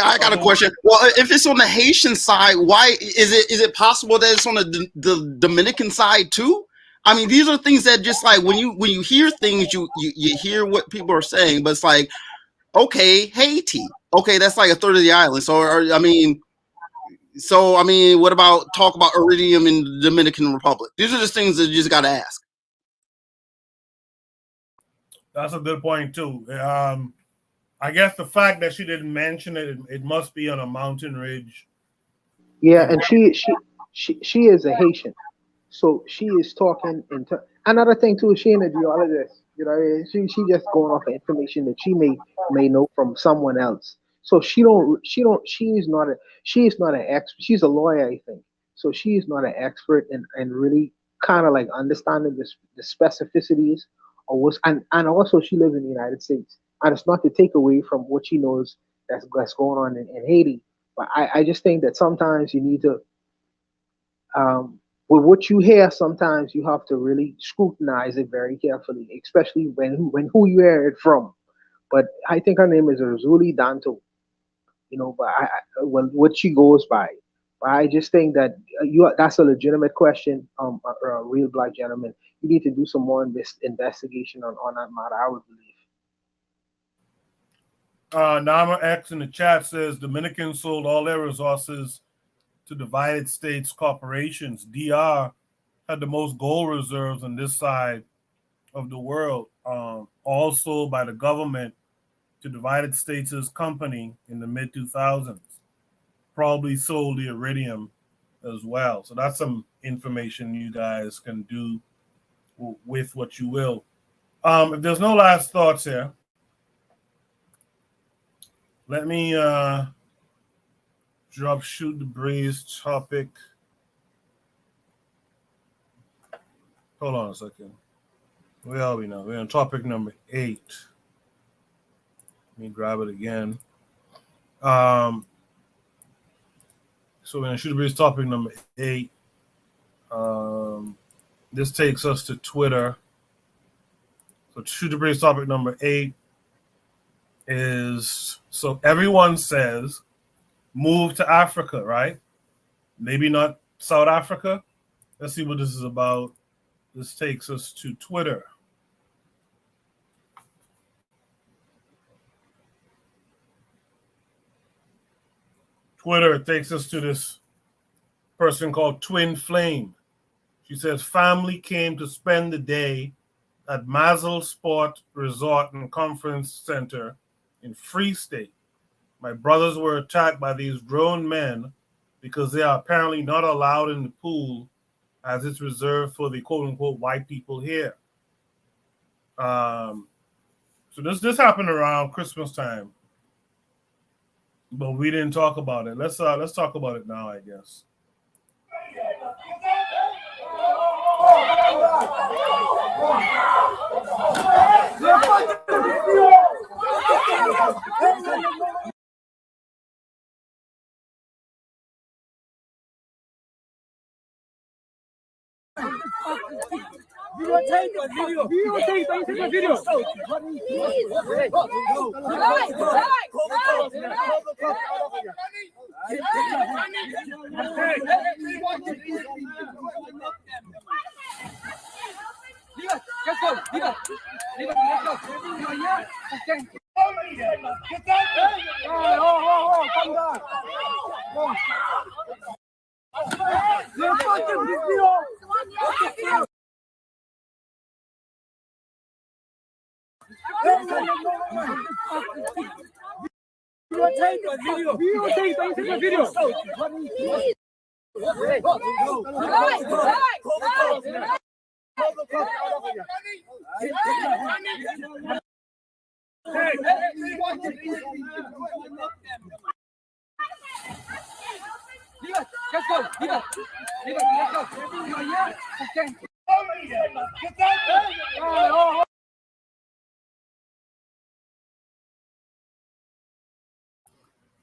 I got a question. Well, if it's on the Haitian side, why is it possible that it's on the Dominican side too? I mean, these are things that just like when you hear things, you hear what people are saying, but it's like, okay, Haiti, okay, that's like a third of the island. So, what about talk about iridium in the Dominican Republic? These are just things that you just got to ask. That's a good point too. I guess the fact that she didn't mention it, it must be on a mountain ridge. Yeah, and she is a Haitian, so she is talking into another thing too. She ain't a geologist, you know. She just going off of information that she may know from someone else. So she is not an expert. She's a lawyer, I think. So she is not an expert and really kind of like understanding the specificities of what's and also she lives in the United States, and it's not to take away from what she knows that's going on in Haiti. But I just think that sometimes you need to with what you hear, sometimes you have to really scrutinize it very carefully, especially when who you hear it from. But I think her name is Razuli Danto, you know. But what she goes by. But I just think that that's a legitimate question, a real black gentleman. You need to do some more investigation on that matter, I would believe. Nama X in the chat says Dominicans sold all their resources to divided states corporations. DR had the most gold reserves on this side of the world, all sold by the government to divided states' company in the mid 2000s. Probably sold the iridium as well. So that's some information you guys can do with what you will. If there's no last thoughts here, let me shoot the breeze topic. Hold on a second. Where are we now? We're on topic number 8. Let me grab it again. So we're going to shoot the breeze topic number 8. This takes us to Twitter. So shoot the breeze topic number 8 is, so everyone says move to Africa, right? Maybe not South Africa. Let's see what this is about. This takes us to Twitter. Twitter takes us to this person called Twin Flame. She says, family came to spend the day at Mazel Sport Resort and Conference Center in Free State. My brothers were attacked by these grown men because they are apparently not allowed in the pool as it's reserved for the quote-unquote white people here. So this happened around Christmas time, but we didn't talk about it. Let's talk about it now, I guess.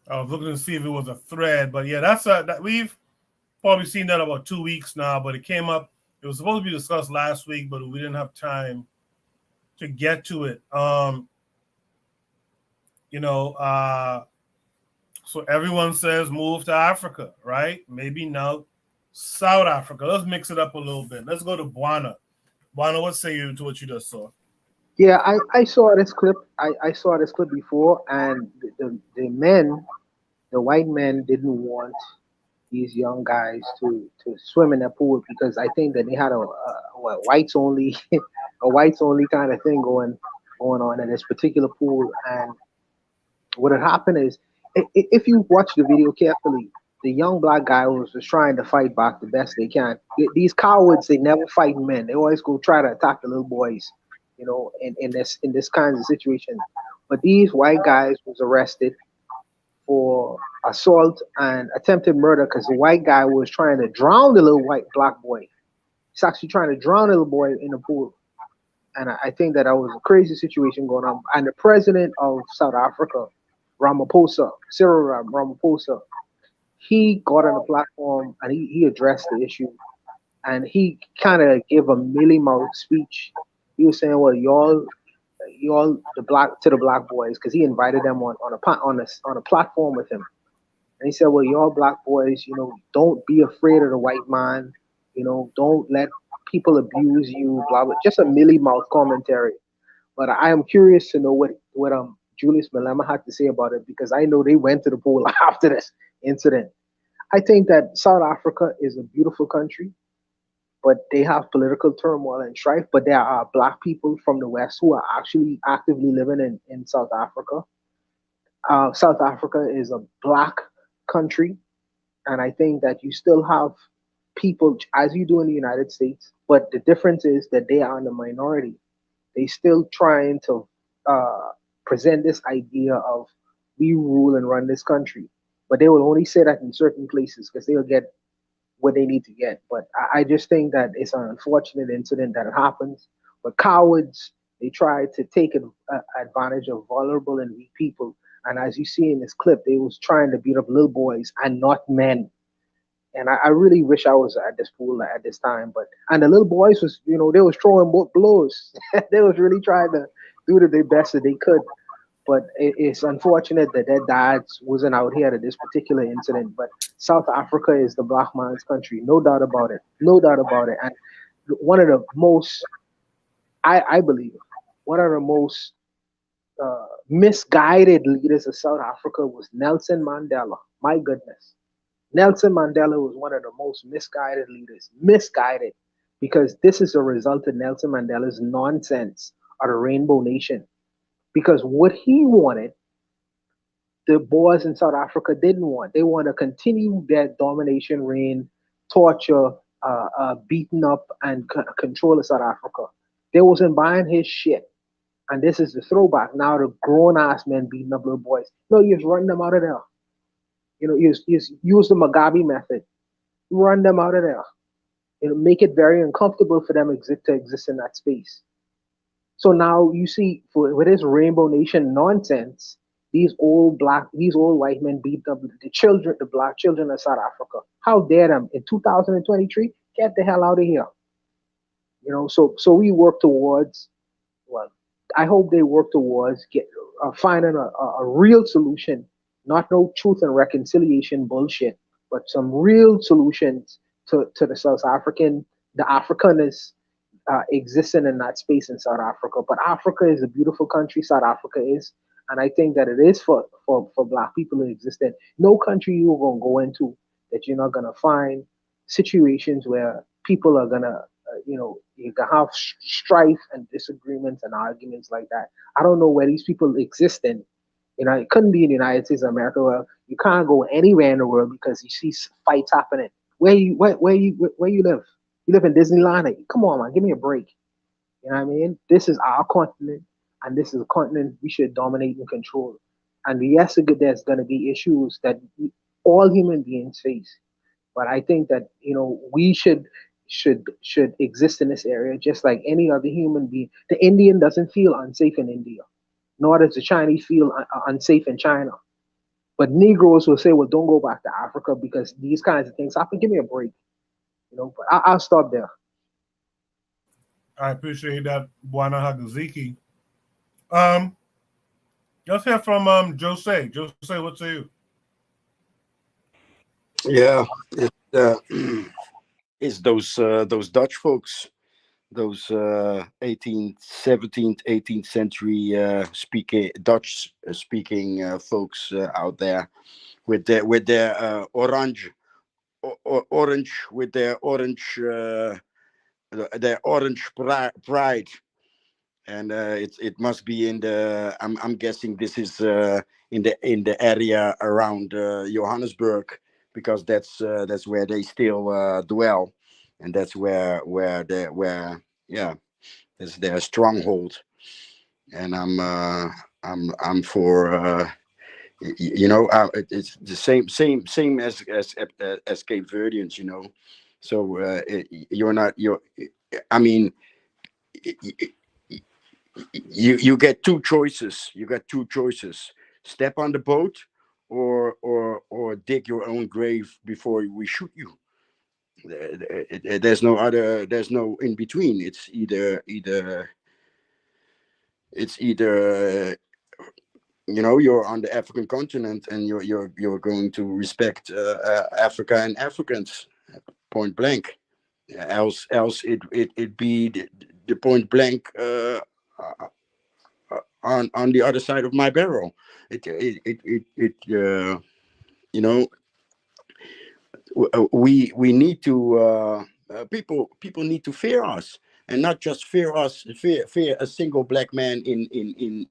I was looking to see if it was a thread, but yeah, that we've probably seen that about 2 weeks now. But it came up. It was supposed to be discussed last week, but we didn't have time to get to it. So everyone says move to Africa, right? Maybe now South Africa. Let's mix it up a little bit. Let's go to Bwana. Bwana, what say you to what you just saw? Yeah, I saw this clip. I saw this clip before, and the white men didn't want these young guys to swim in the pool because I think that they had a whites only a whites only kind of thing going on in this particular pool. And what had happened is, if you watch the video carefully, the young black guy was just trying to fight back the best they can. These cowards, they never fight men. They always go try to attack the little boys, in this kind of situation. But these white guys was arrested for assault and attempted murder because the white guy was trying to drown the little black boy. He's actually trying to drown the little boy in the pool. And I think that was a crazy situation going on. And the president of South Africa, Cyril Ramaphosa, he got on the platform and he addressed the issue. And he kind of gave a mealy mouth speech. He was saying, well, y'all the black boys, because he invited them on a platform with him. And he said, well, y'all black boys, don't be afraid of the white man. Don't let people abuse you, blah, blah. Just a mealy mouth commentary. But I am curious to know what Julius Malema had to say about it, because I know they went to the pool after this incident. I think that South Africa is a beautiful country, but they have political turmoil and strife. But there are black people from the West who are actually actively living in South Africa. South Africa is a black country, and I think that you still have people, as you do in the United States, but the difference is that they are in the minority. They still trying to present this idea of we rule and run this country, but they will only say that in certain places because they'll get what they need to get. But I just think that it's an unfortunate incident that happens. But cowards, they try to take advantage of vulnerable and weak people. And as you see in this clip, they was trying to beat up little boys and not men. And I really wish I was at this pool at this time. And the little boys was, they was throwing blows. They was really trying to do the best that they could. But it's unfortunate that their dads wasn't out here at this particular incident. But South Africa is the black man's country, no doubt about it. No doubt about it. And one of the most, I believe, one of the most misguided leaders of South Africa was Nelson Mandela. My goodness. Nelson Mandela was one of the most misguided leaders. Misguided. Because this is a result of Nelson Mandela's nonsense of the Rainbow Nation. Because what he wanted, the boys in South Africa didn't want. They want to continue their domination reign, torture, beating up, and control of South Africa. They wasn't buying his shit. And this is the throwback. Now the grown-ass men beating up little boys. No, you just run them out of there. You use the Mugabe method. Run them out of there. Make it very uncomfortable for them to exist in that space. So now you see, with this Rainbow Nation nonsense, these old white men beat up the black children of South Africa. How dare them in 2023? Get the hell out of here. So we work towards, well, I hope they work towards finding a real solution, not no truth and reconciliation bullshit, but some real solutions to the Africanness existing in that space in South Africa. But Africa is a beautiful country. South Africa is, and I think that it is for Black people to exist in. No country you're gonna go into that you're not gonna find situations where people are gonna, you can have strife and disagreements and arguments like that. I don't know where these people exist in. It couldn't be in the United States of America where you can't go anywhere in the world because you see fights happening. Where you live? You live in Disneyland? Come on, man, give me a break. You know what I mean? This is our continent, and this is a continent we should dominate and control. And yes, there's going to be issues that all human beings face, but I think that we should exist in this area just like any other human being. The Indian doesn't feel unsafe in India, nor does the Chinese feel unsafe in China. But Negroes will say, "Well, don't go back to Africa because these kinds of things happen." Give me a break. But I'll stop there. I appreciate that, Buana Hagaziki. Let's hear from Jose. Jose, what say you? Yeah, it's those Dutch folks, those 18th, 17th, 18th century Dutch speaking folks out there with their orange with their orange pride. And it must be in the I'm guessing this is in the area around Johannesburg, because that's where they still dwell, and that's where that's their stronghold. And I'm for it's the same as Cape Verdeans, so I mean, you get two choices. Step on the boat or dig your own grave before we shoot you. There's no in between. It's either you're on the African continent and you're going to respect Africa and Africans, point blank. Else it be the point blank on the other side of my barrel. We need to people need to fear us, and not just fear us, fear a single black man in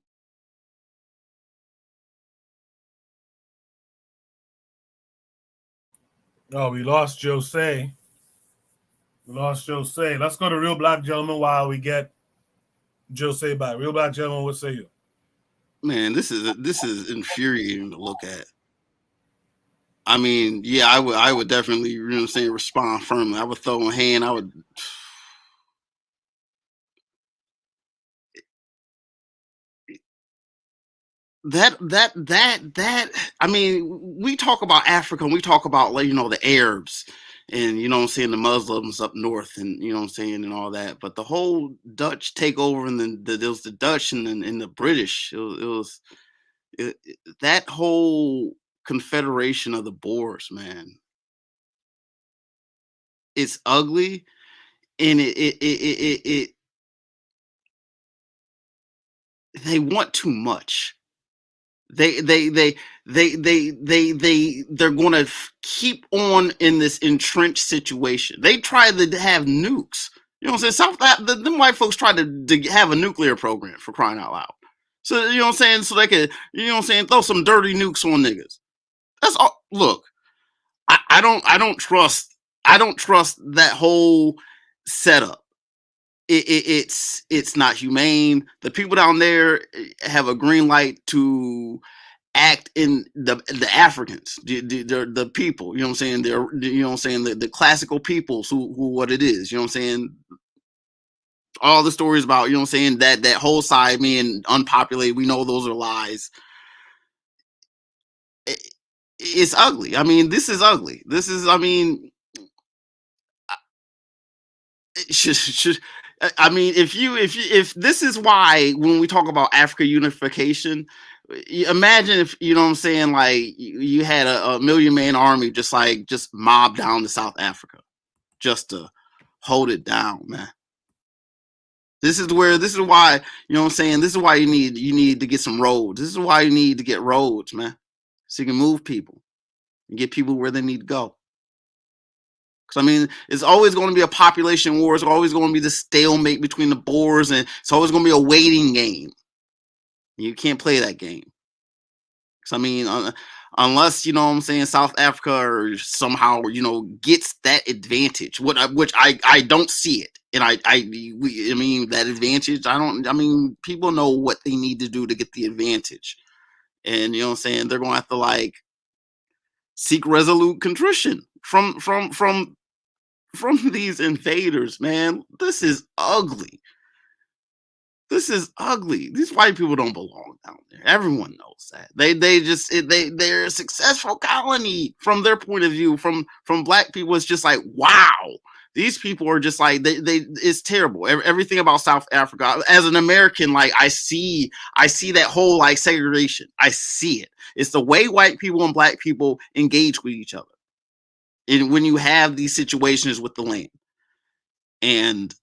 Oh, we lost Jose. Let's go to Real Black Gentleman while we get Jose back. Real Black Gentleman, what say you? Man, this is infuriating to look at. I mean, yeah, I would definitely, respond firmly. I would throw my hand. I would. That. I mean, we talk about Africa, and we talk about the Arabs, and the Muslims up north, and and all that. But the whole Dutch takeover, and there was the Dutch and the British. That whole confederation of the Boers, man. It's ugly, and it they want too much. They're going to keep on in this entrenched situation. They tried to have nukes. You know what I'm saying? Them white folks tried to have a nuclear program, for crying out loud. So you know what I'm saying? So they could, throw some dirty nukes on niggas. That's all. Look, I don't trust that whole setup. It's not humane. The people down there have a green light to act in the Africans, the people. You know what I'm saying? The classical peoples who what it is. You know what I'm saying? All the stories about that whole side being unpopulated. We know those are lies. It's ugly. I mean, this is ugly. This is. I mean. I mean, if this is why when we talk about Africa unification, imagine if you know what I'm saying, like you had a million-man army just mob down to South Africa just to hold it down, man. This is why, you know what I'm saying, this is why you need to get some roads. This is why you need to get roads, man. So you can move people and get people where they need to go. Because I mean, it's always going to be a population war. It's always going to be this stalemate between the Boers, and it's always going to be a waiting game. You can't play that game. Because I mean, unless, you know what I'm saying, South Africa or somehow, you know, gets that advantage, which I don't see it. And I mean, that advantage, I mean, people know what they need to do to get the advantage. And, you know what I'm saying, they're going to have to, like, seek resolute contrition from these invaders, man. This is ugly. This is ugly. These white people don't belong down there. Everyone knows that. They're a successful colony from their point of view. From black people, it's just like, wow. These people are just like, it's terrible. Everything about South Africa. As an American, like I see that whole like segregation. I see it. It's the way white people and black people engage with each other. And when you have these situations with the land. And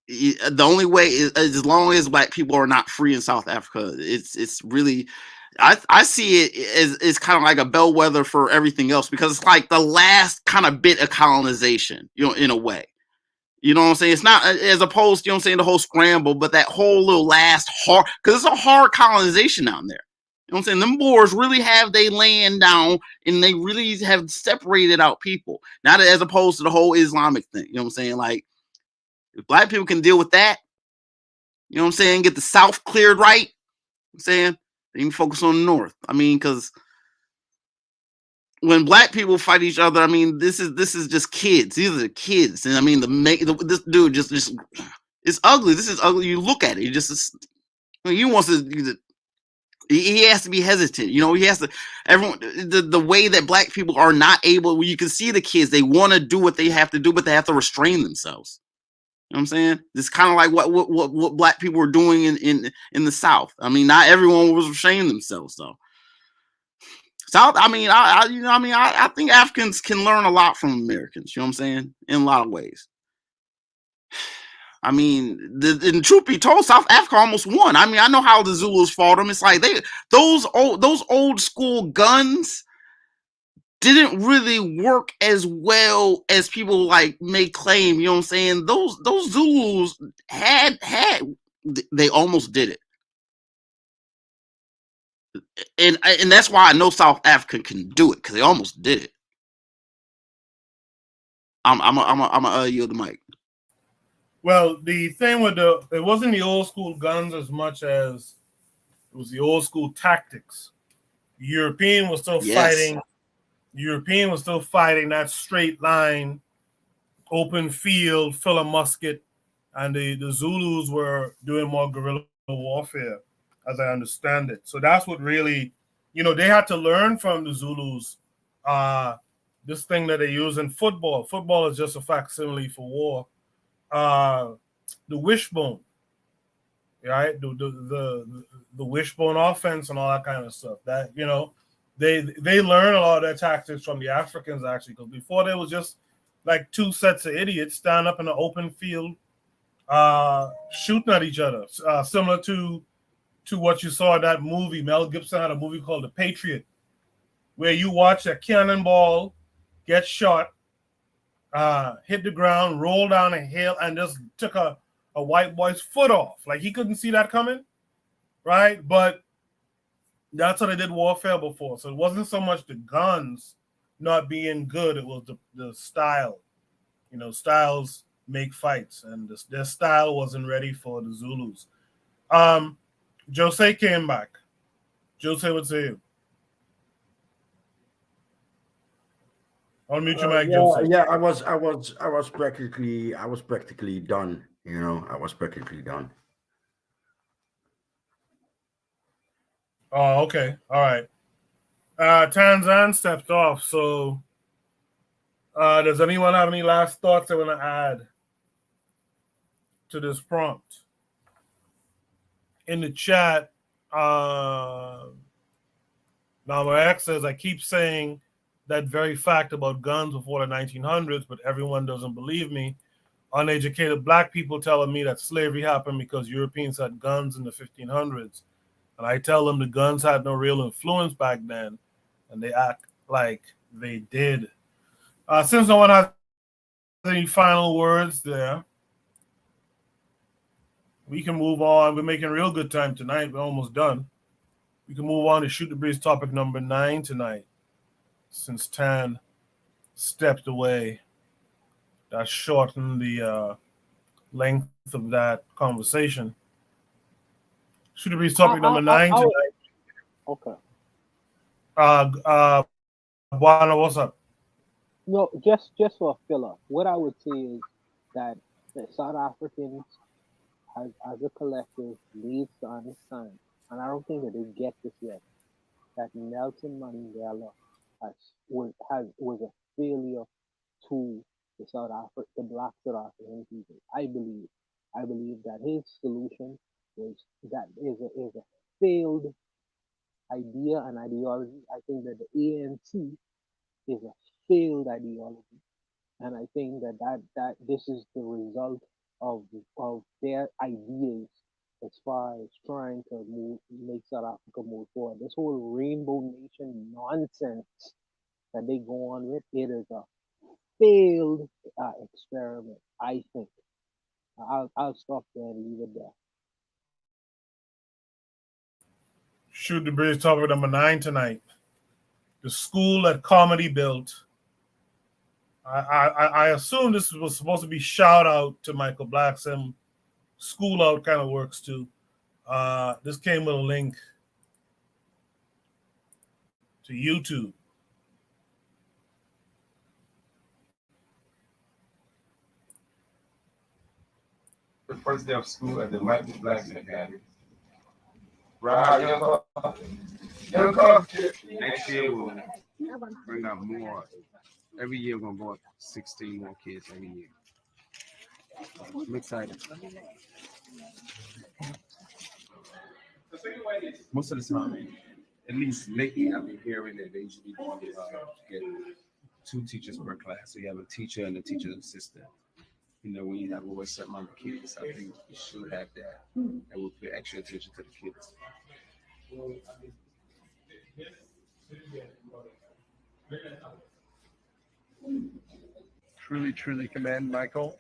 the only way is as long as black people are not free in South Africa. It's really, I see it as kind of like a bellwether for everything else, because it's like the last kind of bit of colonization, you know, in a way. You know what I'm saying? It's not as opposed, you know what I'm saying, the whole scramble, but that whole little last hard, because it's a hard colonization down there. You know what I'm saying? Them Boers really have they land down, and they really have separated out people. Not as opposed to the whole Islamic thing. You know what I'm saying? Like, if black people can deal with that, you know what I'm saying, get the South cleared right, you know I'm saying, they can focus on the North. I mean, because when black people fight each other, I mean, this is just kids. These are the kids. And I mean, this dude just it's ugly. This is ugly. You look at it, he wants to, he has to be hesitant. You know, he has to, everyone, the way that black people are not able, you can see the kids, they want to do what they have to do, but they have to restrain themselves. You know what I'm saying? It's kind of like what black people were doing in the South. I mean, not everyone was restraining themselves though. South, I mean, I think Africans can learn a lot from Americans. You know what I'm saying? In a lot of ways. I mean, the truth be told, South Africa almost won. I mean, I know how the Zulus fought them. It's like those old school guns didn't really work as well as people like may claim. You know what I'm saying? Those Zulus they almost did it, and that's why I know South Africa can do it, because they almost did it. I'm yield the mic. Well, the thing with it wasn't the old school guns as much as it was the old school tactics. The European was still fighting. The European was still fighting that straight line, open field, full of musket, and the Zulus were doing more guerrilla warfare, as I understand it. So that's what really, you know, they had to learn from the Zulus. This thing that they use in football. Football is just a facsimile for war. The wishbone, right? The wishbone offense and all that kind of stuff. That, you know, they learn a lot of their tactics from the Africans, actually, because before they was just like two sets of idiots stand up in an open field shooting at each other, similar to what you saw in that movie. Mel Gibson had a movie called The Patriot, where you watch a cannonball get shot, hit the ground, roll down a hill, and just took a white boy's foot off. Like, he couldn't see that coming, right? But that's how they did warfare before. So it wasn't so much the guns not being good, it was the style. You know, styles make fights, and their style wasn't ready for the Zulus. Jose came back. Jose, what say you? Unmute your mic, Jose. Yeah, I was practically done. You know, I was practically done. Oh, okay. All right. Tanzan stepped off, so Does anyone have any last thoughts they want to add to this prompt? In the chat, Now my ex says, I keep saying that very fact about guns before the 1900s, but everyone doesn't believe me. Uneducated black people telling me that slavery happened because Europeans had guns in the 1500s. And I tell them the guns had no real influence back then, and they act like they did. Since no one has any final words there, we can move on. We're making real good time tonight. We're almost done. We can move on to Shoot the Breeze topic number 9 tonight, since Tan stepped away. That shortened the length of that conversation. Shoot the Breeze topic number 9 tonight. Okay. Buana, what's up? No, just for a filler, what I would say is that the South Africans, as a collective, needs to understand, and I don't think that they get this yet, that Nelson Mandela was a failure to the Black South African people. I believe that his solution is a failed idea and ideology. I think that the ANC is a failed ideology, and I think that this is the result of their ideas as far as trying to make South Africa move forward. This whole rainbow nation nonsense that they go on with, it is a failed experiment. I think. I'll stop there and leave it there. Shoot the Breeze topic number 9 tonight. The school that comedy built. I assume this was supposed to be shout out to Michael Blackson. School out kind of works too. This came with a link to YouTube. The first day of school at the Michael Blackson Academy. Right, young car. Next year we'll bring out more. Every year we're gonna go up 16 more kids every year. I'm excited. Most of the time, at least lately, I've been hearing that they usually get 2 teachers per class. So you have a teacher and a teacher's assistant. You know, when you have over a certain amount of kids, I think you should have that. And we'll pay extra attention to the kids. Truly commend Michael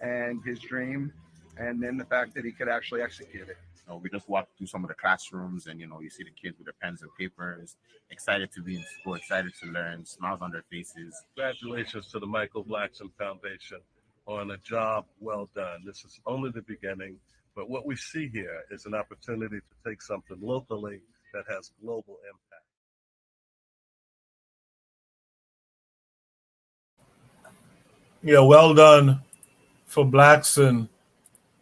and his dream, and then the fact that he could actually execute it. We just walked through some of the classrooms, and you see the kids with their pens and papers, excited to be in school, excited to learn, smiles on their faces. Congratulations to the Michael Blackson Foundation on a job well done. This is only the beginning, but what we see here is an opportunity to take something locally that has global impact. Yeah, well done for Blackson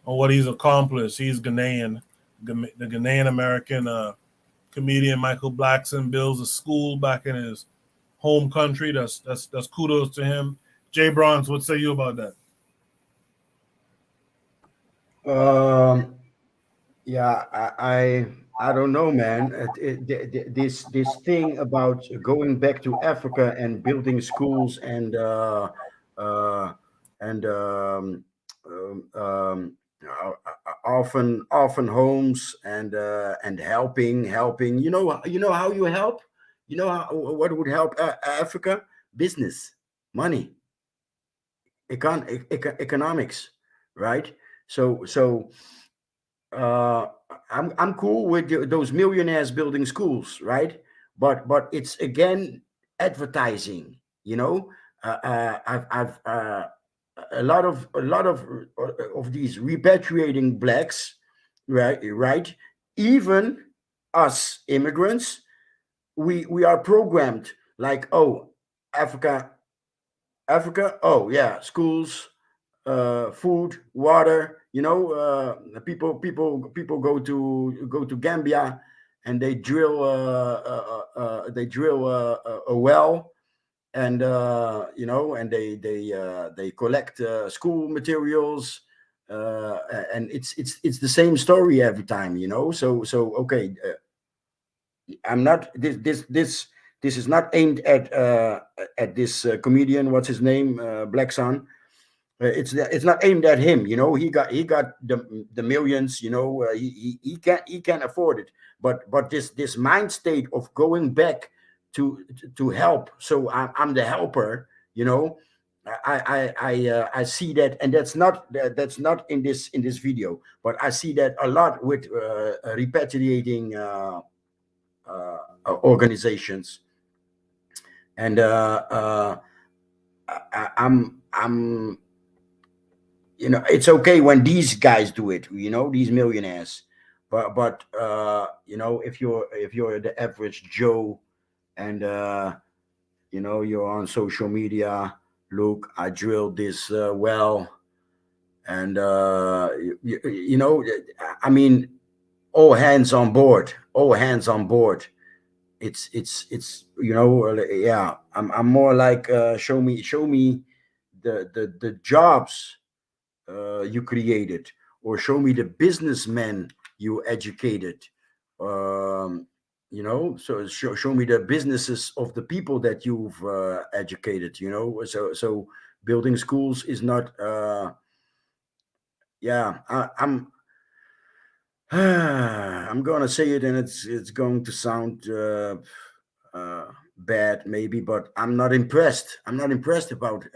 on what he's accomplished. He's Ghanaian, the Ghanaian American comedian Michael Blackson builds a school back in his home country. That's kudos to him. Jay Bronze, what say you about that? Yeah, I don't know, man. This thing about going back to Africa and building schools and orphan homes and helping. You know how you help. You know what would help Africa? Business, money, economics, right? So I'm cool with those millionaires building schools, right? But it's again advertising. I've a lot of these repatriating blacks, right? Even us immigrants, we are programmed like, oh, Africa, oh yeah, schools, food, water. People go to Gambia and they drill a well, and you know, and they collect school materials, and it's the same story every time, you know. So okay, I'm not this is not aimed at this comedian. What's his name? Black Sun. It's not aimed at him, you know. He got the millions, you know. He can't afford it. But this mind state of going back to help. So I'm the helper, you know. I see that, and that's not in this video, but I see that a lot with repatriating organizations, and I'm you know, it's okay when these guys do it, you know, these millionaires, but you know, if you're the average Joe, and you know, you're on social media, look, I drilled this well, and you know, I mean, all hands on board, all hands on board. It's you know, yeah, I'm more like show me the jobs you created, or show me the businessmen you educated, you know. So show me the businesses of the people that you've educated, you know. So building schools is not yeah, I'm gonna say it, and it's going to sound bad maybe, but I'm not impressed. I'm not impressed about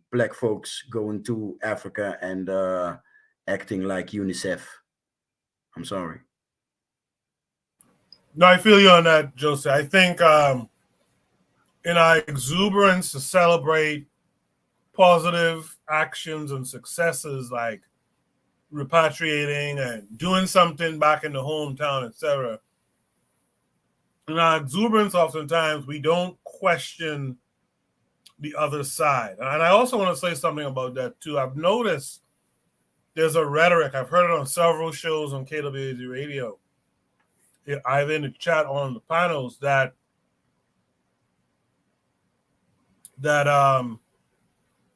black folks going to Africa and acting like UNICEF. I'm sorry. No, I feel you on that, Joseph. I think in our exuberance to celebrate positive actions and successes like repatriating and doing something back in the hometown, etc. In our exuberance, oftentimes we don't question the other side. And I also want to say something about that too. I've noticed there's a rhetoric. I've heard it on several shows on KWAZ radio, either in the chat or on the panels, that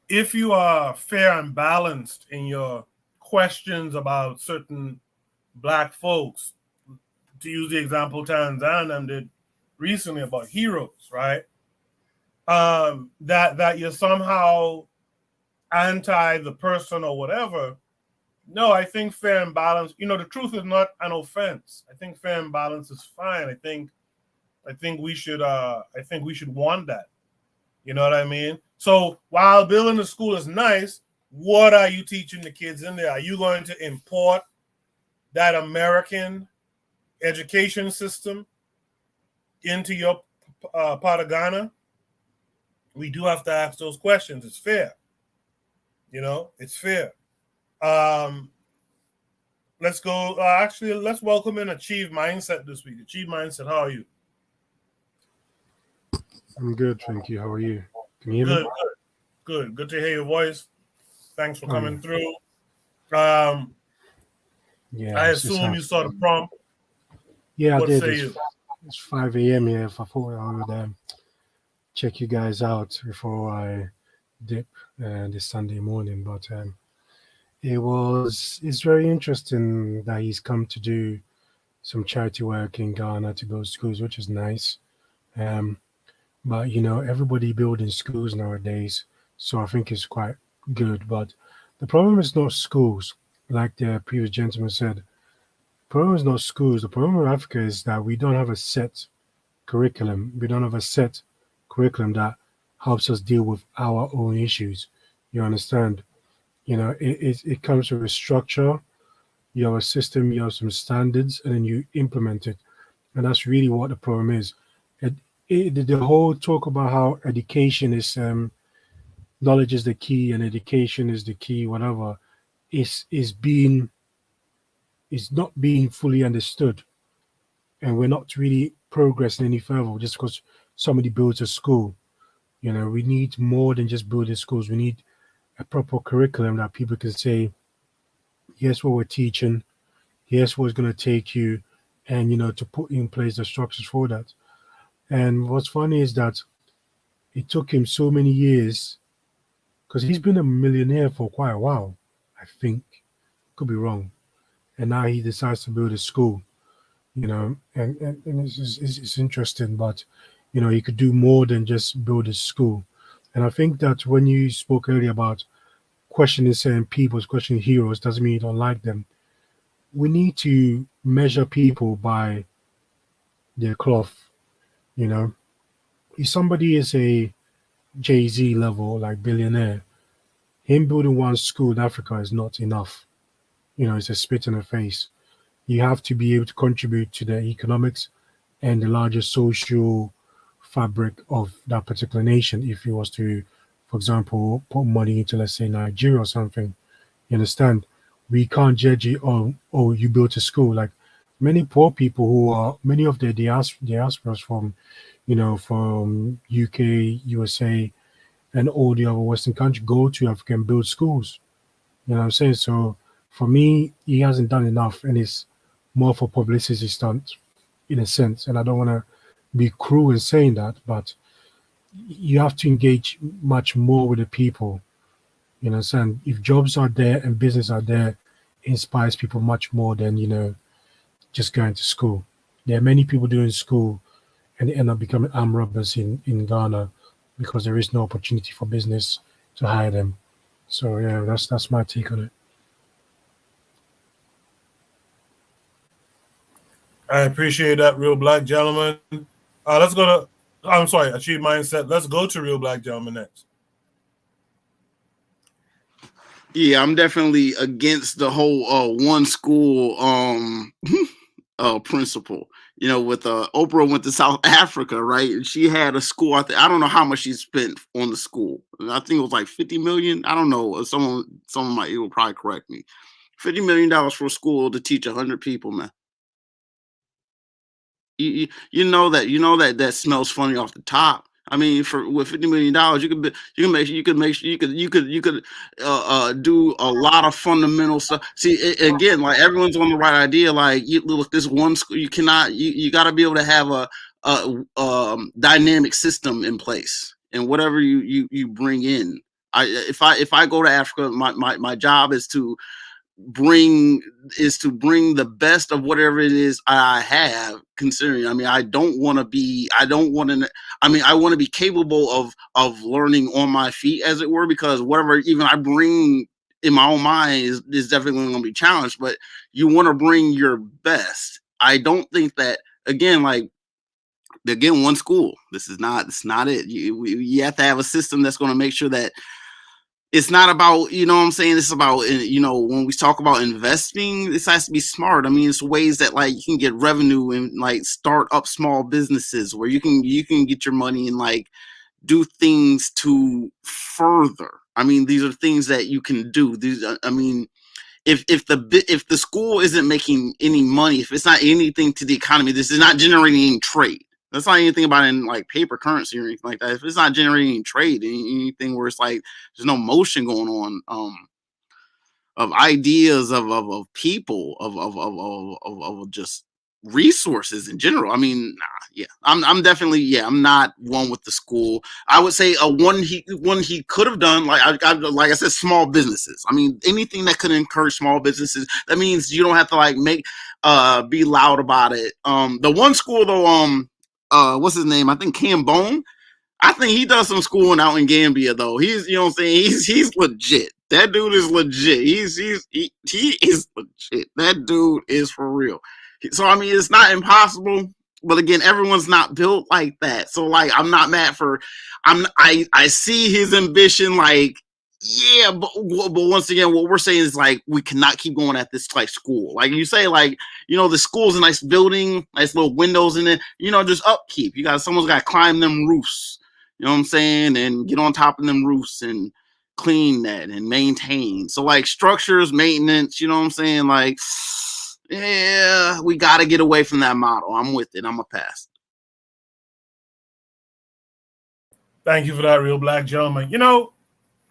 if you are fair and balanced in your questions about certain black folks, to use the example Tanzania did recently about heroes, right? That you're somehow anti the person or whatever. No, I think fair and balanced. You know, the truth is not an offense. I think fair and balanced is fine. I think we should want that. You know what I mean? So while building the school is nice, what are you teaching the kids in there? Are you going to import that American education system into your part of Ghana? We do have to ask those questions. It's fair. You know, it's fair. Let's go. Actually, let's welcome in Achieve Mindset this week. Achieve Mindset, how are you? I'm good, thank you. How are you? Can you hear me? Good. Good to hear your voice. Thanks for coming through. Yeah, I assume you saw the prompt. Yeah, what I did. Say you? It's 5 a.m. here. If I thought I would check you guys out before I dip this Sunday morning, but it's very interesting that he's come to do some charity work in Ghana to build schools, which is nice. But you know, everybody building schools nowadays, so I think it's quite good. But the problem is not schools, like the previous gentleman said. The problem is not schools. The problem with Africa is that we don't have a set curriculum. We don't have a set curriculum that helps us deal with our own issues. You understand? You know, it comes with a structure. You have a system, you have some standards, and then you implement it. And that's really what the problem is. The whole talk about how education is knowledge is the key and education is the key, whatever, is not being fully understood, and we're not really progressing any further just because somebody builds a school. You know, we need more than just building schools. We need a proper curriculum that people can say, here's what we're teaching, here's what's going to take you, and you know, to put in place the structures for that. And what's funny is that it took him so many years because he's been a millionaire for quite a while, I think. Could be wrong. And now he decides to build a school, and it's interesting, but, he could do more than just build a school. And I think that when you spoke earlier about questioning certain people's questioning heroes doesn't mean you don't like them. We need to measure people by their cloth, If somebody is a Jay-Z level, like billionaire, him building one school in Africa is not enough. It's a spit in the face. You have to be able to contribute to the economics and the larger social fabric of that particular nation. If he was to, for example, put money into, let's say, Nigeria or something, you understand? We can't judge it. Oh, you built a school. Like many poor people who are many of the diasporas from, from UK, USA, and all the other Western countries go to Africa and build schools. You know what I'm saying? So for me, he hasn't done enough, and it's more for publicity stunt in a sense. And I don't want to be cruel in saying that, but you have to engage much more with the people. You know what I'm saying? If jobs are there and business are there, it inspires people much more than, just going to school. There are many people doing school and they end up becoming armed robbers in Ghana because there is no opportunity for business to hire them. So yeah, that's my take on it. I appreciate that, Real Black Gentleman. Let's go to, I'm sorry, Achieve Mindset. Let's go to Real Black Gentleman next. Yeah, I'm definitely against the whole one school principle. With Oprah went to South Africa, right? And she had a school. I don't know how much she spent on the school. I think it was like 50 million. I don't know. Someone might will probably correct me. $50 million for a school to teach 100 people, man. You know that smells funny off the top. I mean, with $50 million, you could do a lot of fundamental stuff. See, again, like everyone's on the right idea. Like, look, this one school, you cannot. You got to be able to have a dynamic system in place, and whatever you bring in. If I go to Africa, my job is to bring the best of whatever it is I have, considering I want to be capable of learning on my feet, as it were, because whatever even I bring in my own mind is definitely going to be challenged, but you want to bring your best. I don't think that, again, one school, it's not it. You have to have a system that's going to make sure that it's not about, what I'm saying? It's about, when we talk about investing, this has to be smart. I mean, it's ways that you can get revenue and start up small businesses where you can get your money and do things to further. I mean, these are things that you can do. If the school isn't making any money, if it's not anything to the economy, this is not generating any trade. That's not anything about in paper currency or anything like that. If it's not generating trade, anything where it's there's no motion going on, of ideas of people, of just resources in general. I mean, I'm definitely, I'm not one with the school. I would say one he could have done, like I said, small businesses. I mean, anything that could encourage small businesses. That means you don't have to be loud about it. The one school though, what's his name? I think Cam Bone. I think he does some schooling out in Gambia though. He's, what I'm saying? He's legit. That dude is legit. He is legit. That dude is for real. So I mean, it's not impossible, but again, everyone's not built like that. So I'm not mad for. I see his ambition. Yeah, but once again, what we're saying is we cannot keep going at this school. You say the school's a nice building, nice little windows in it. Just upkeep. Someone's got to climb them roofs. You know what I'm saying, and get on top of them roofs and clean that and maintain. So structures, maintenance. You know what I'm saying, yeah, we got to get away from that model. I'm with it. I'm a pass. Thank you for that, Real Black Gentleman.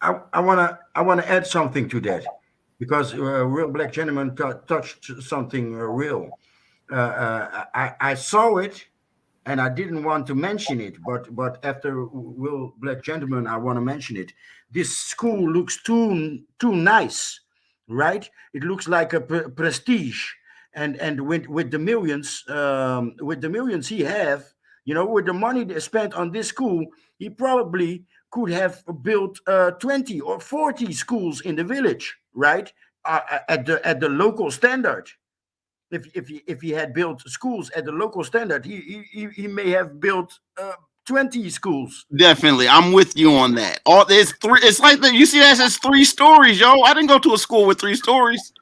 I wanna add something to that, because Real Black Gentleman touched something real. I saw it and I didn't want to mention it, but after Will Black Gentleman, I want to mention it. This school looks too nice, right? It looks like a prestige, and with the millions he have, with the money they spent on this school, he probably could have built 20 or 40 schools in the village, right? At the local standard. If he had built schools at the local standard, he may have built 20 schools. Definitely, I'm with you on that. All there's three. It's like that. You see that as 3 stories, yo. I didn't go to a school with 3 stories.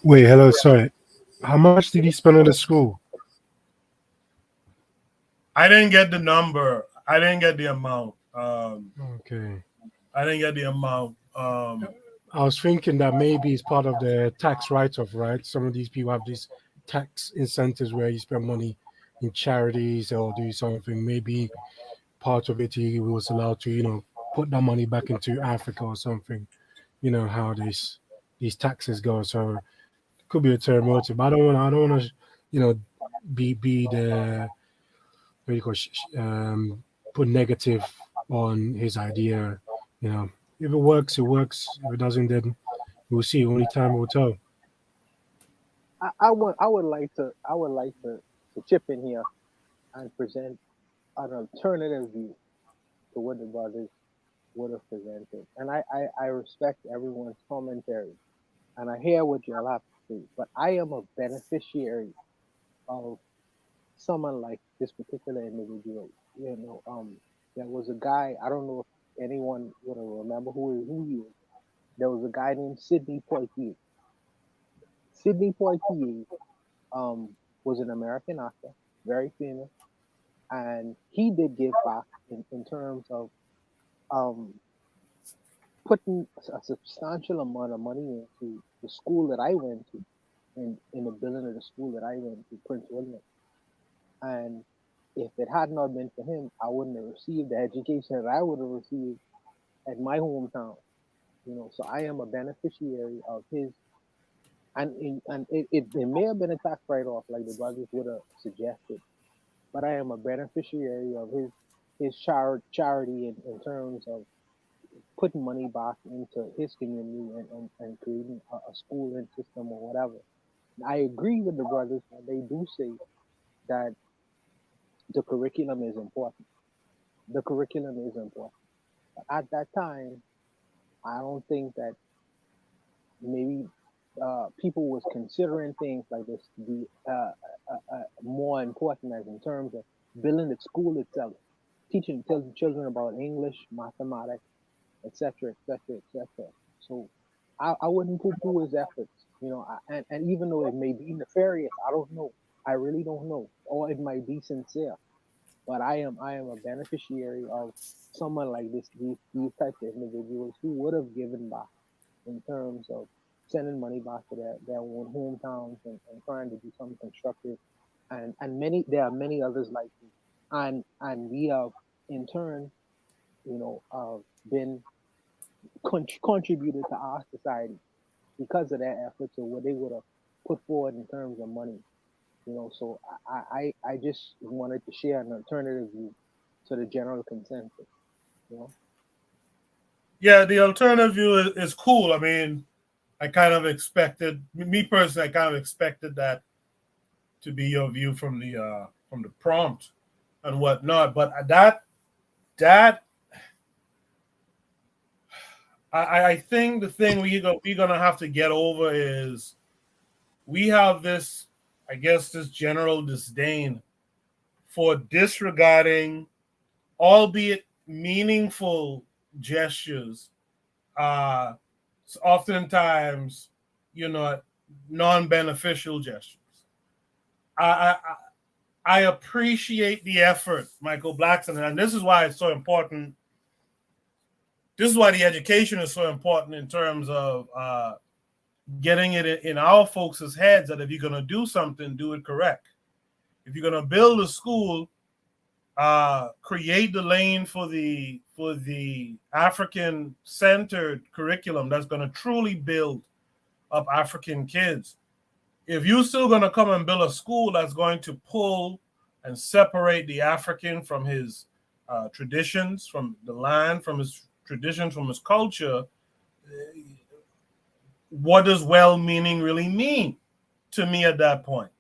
Wait, hello, sorry. How much did he spend on the school? I didn't get the number. I didn't get the amount. Okay. I didn't get the amount. I was thinking that maybe it's part of the tax write-off, right? Some of these people have these tax incentives where you spend money in charities or do something. Maybe part of it he was allowed to, put that money back into Africa or something. You know how these taxes go. So it could be a term motive. But I don't want to, be the what do you call put negative on his idea. If it works, it works. If it doesn't, then we'll see. Only time will tell. I would like to chip in here and present an alternative view to what the brothers would have presented. And I respect everyone's commentary and I hear what y'all have to say, but I am a beneficiary of someone like this particular individual. There was a guy, I don't know if anyone would remember who he is. There was a guy named Sidney Poitier. Sidney Poitier was an American actor, very famous, and he did give back in terms of putting a substantial amount of money into the school that I went to, in the building of the school that I went to, Prince William. And if it had not been for him, I wouldn't have received the education that I would have received at my hometown. So I am a beneficiary of his, and it may have been a tax write-off like the brothers would have suggested, but I am a beneficiary of his charity in terms of putting money back into his community and creating a schooling system or whatever. And I agree with the brothers when they do say that the curriculum is important. The curriculum is important. But at that time, I don't think that maybe people was considering things like this to be more important as in terms of building the school itself, teaching children about English, mathematics, etc., etc., etc. So I wouldn't poo-poo his efforts, and even though it may be nefarious, I don't know. I really don't know, or it might be sincere. But I am a beneficiary of someone like these types of individuals who would have given back in terms of sending money back to their own hometowns and trying to do something constructive. And there are many others like me. And we have in turn, been contributed to our society because of their efforts or what they would have put forward in terms of money. So I just wanted to share an alternative view to the general consensus. Yeah, the alternative view is cool. I mean, I kind of expected, me personally, I kind of expected that to be your view from the prompt and whatnot. But I think the thing we're gonna have to get over is we have this, I guess, this general disdain for disregarding, albeit meaningful gestures, oftentimes, non-beneficial gestures. I appreciate the effort, Michael Blackson, and this is why it's so important. This is why the education is so important in terms of getting it in our folks' heads that if you're going to do something, do it correct. If you're going to build a school, create the lane for the African-centered curriculum that's going to truly build up African kids. If you're still going to come and build a school that's going to pull and separate the African from his traditions, from the land, from his traditions, from his culture, what does well-meaning really mean to me at that point?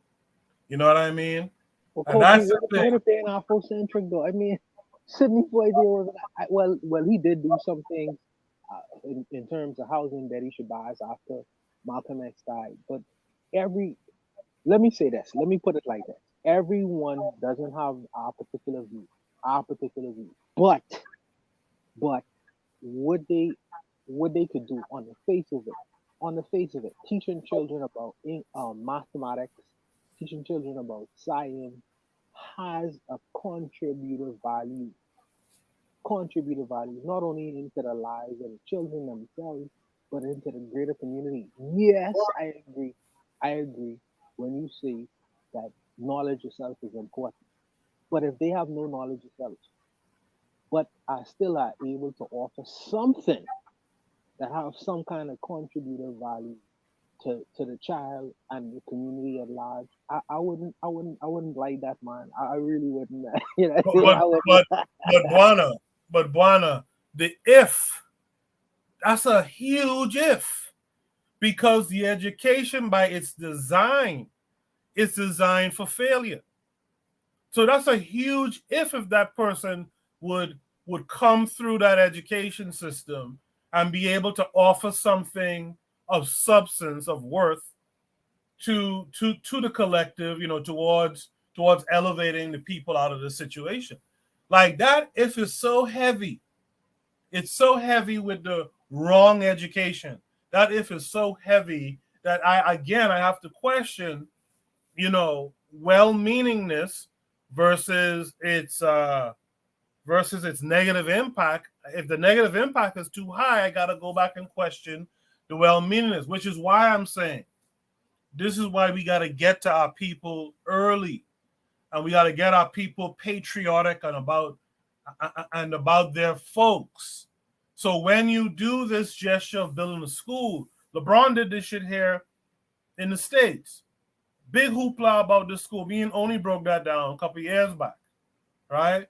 You know what I mean? Well, And Coach, that's the thing. what if they're Afrocentric though? I mean, Sidney Poitier was well, he did do some things in terms of housing that he should buy after Malcolm X died. But let me say this, let me put it like this: everyone doesn't have our particular view, but what they could do on the face of it, teaching children about mathematics, teaching children about science has a contributive value not only into the lives of the children themselves, but into the greater community. Yes, I agree when you say that knowledge itself is important. But if they have no knowledge itself, but are still are able to offer something that have some kind of contributive value to the child and the community at large, I wouldn't like that, man. I really wouldn't. You know, I wouldn't. But Buana, the if, that's a huge if, because the education by its design is designed for failure. So that's a huge if that person would come through that education system and be able to offer something of substance, of worth to the collective, towards elevating the people out of the situation. Like that if is so heavy. It's so heavy with the wrong education. That if is so heavy that I have to question, well-meaningness versus its negative impact. If the negative impact is too high, I got to go back and question the well-meaningness, which is why I'm saying this is why we got to get to our people early, and we got to get our people patriotic and about their folks. So when you do this gesture of building a school, LeBron did this shit here in the States. Big hoopla about this school. Me and Oni broke that down a couple of years back, right?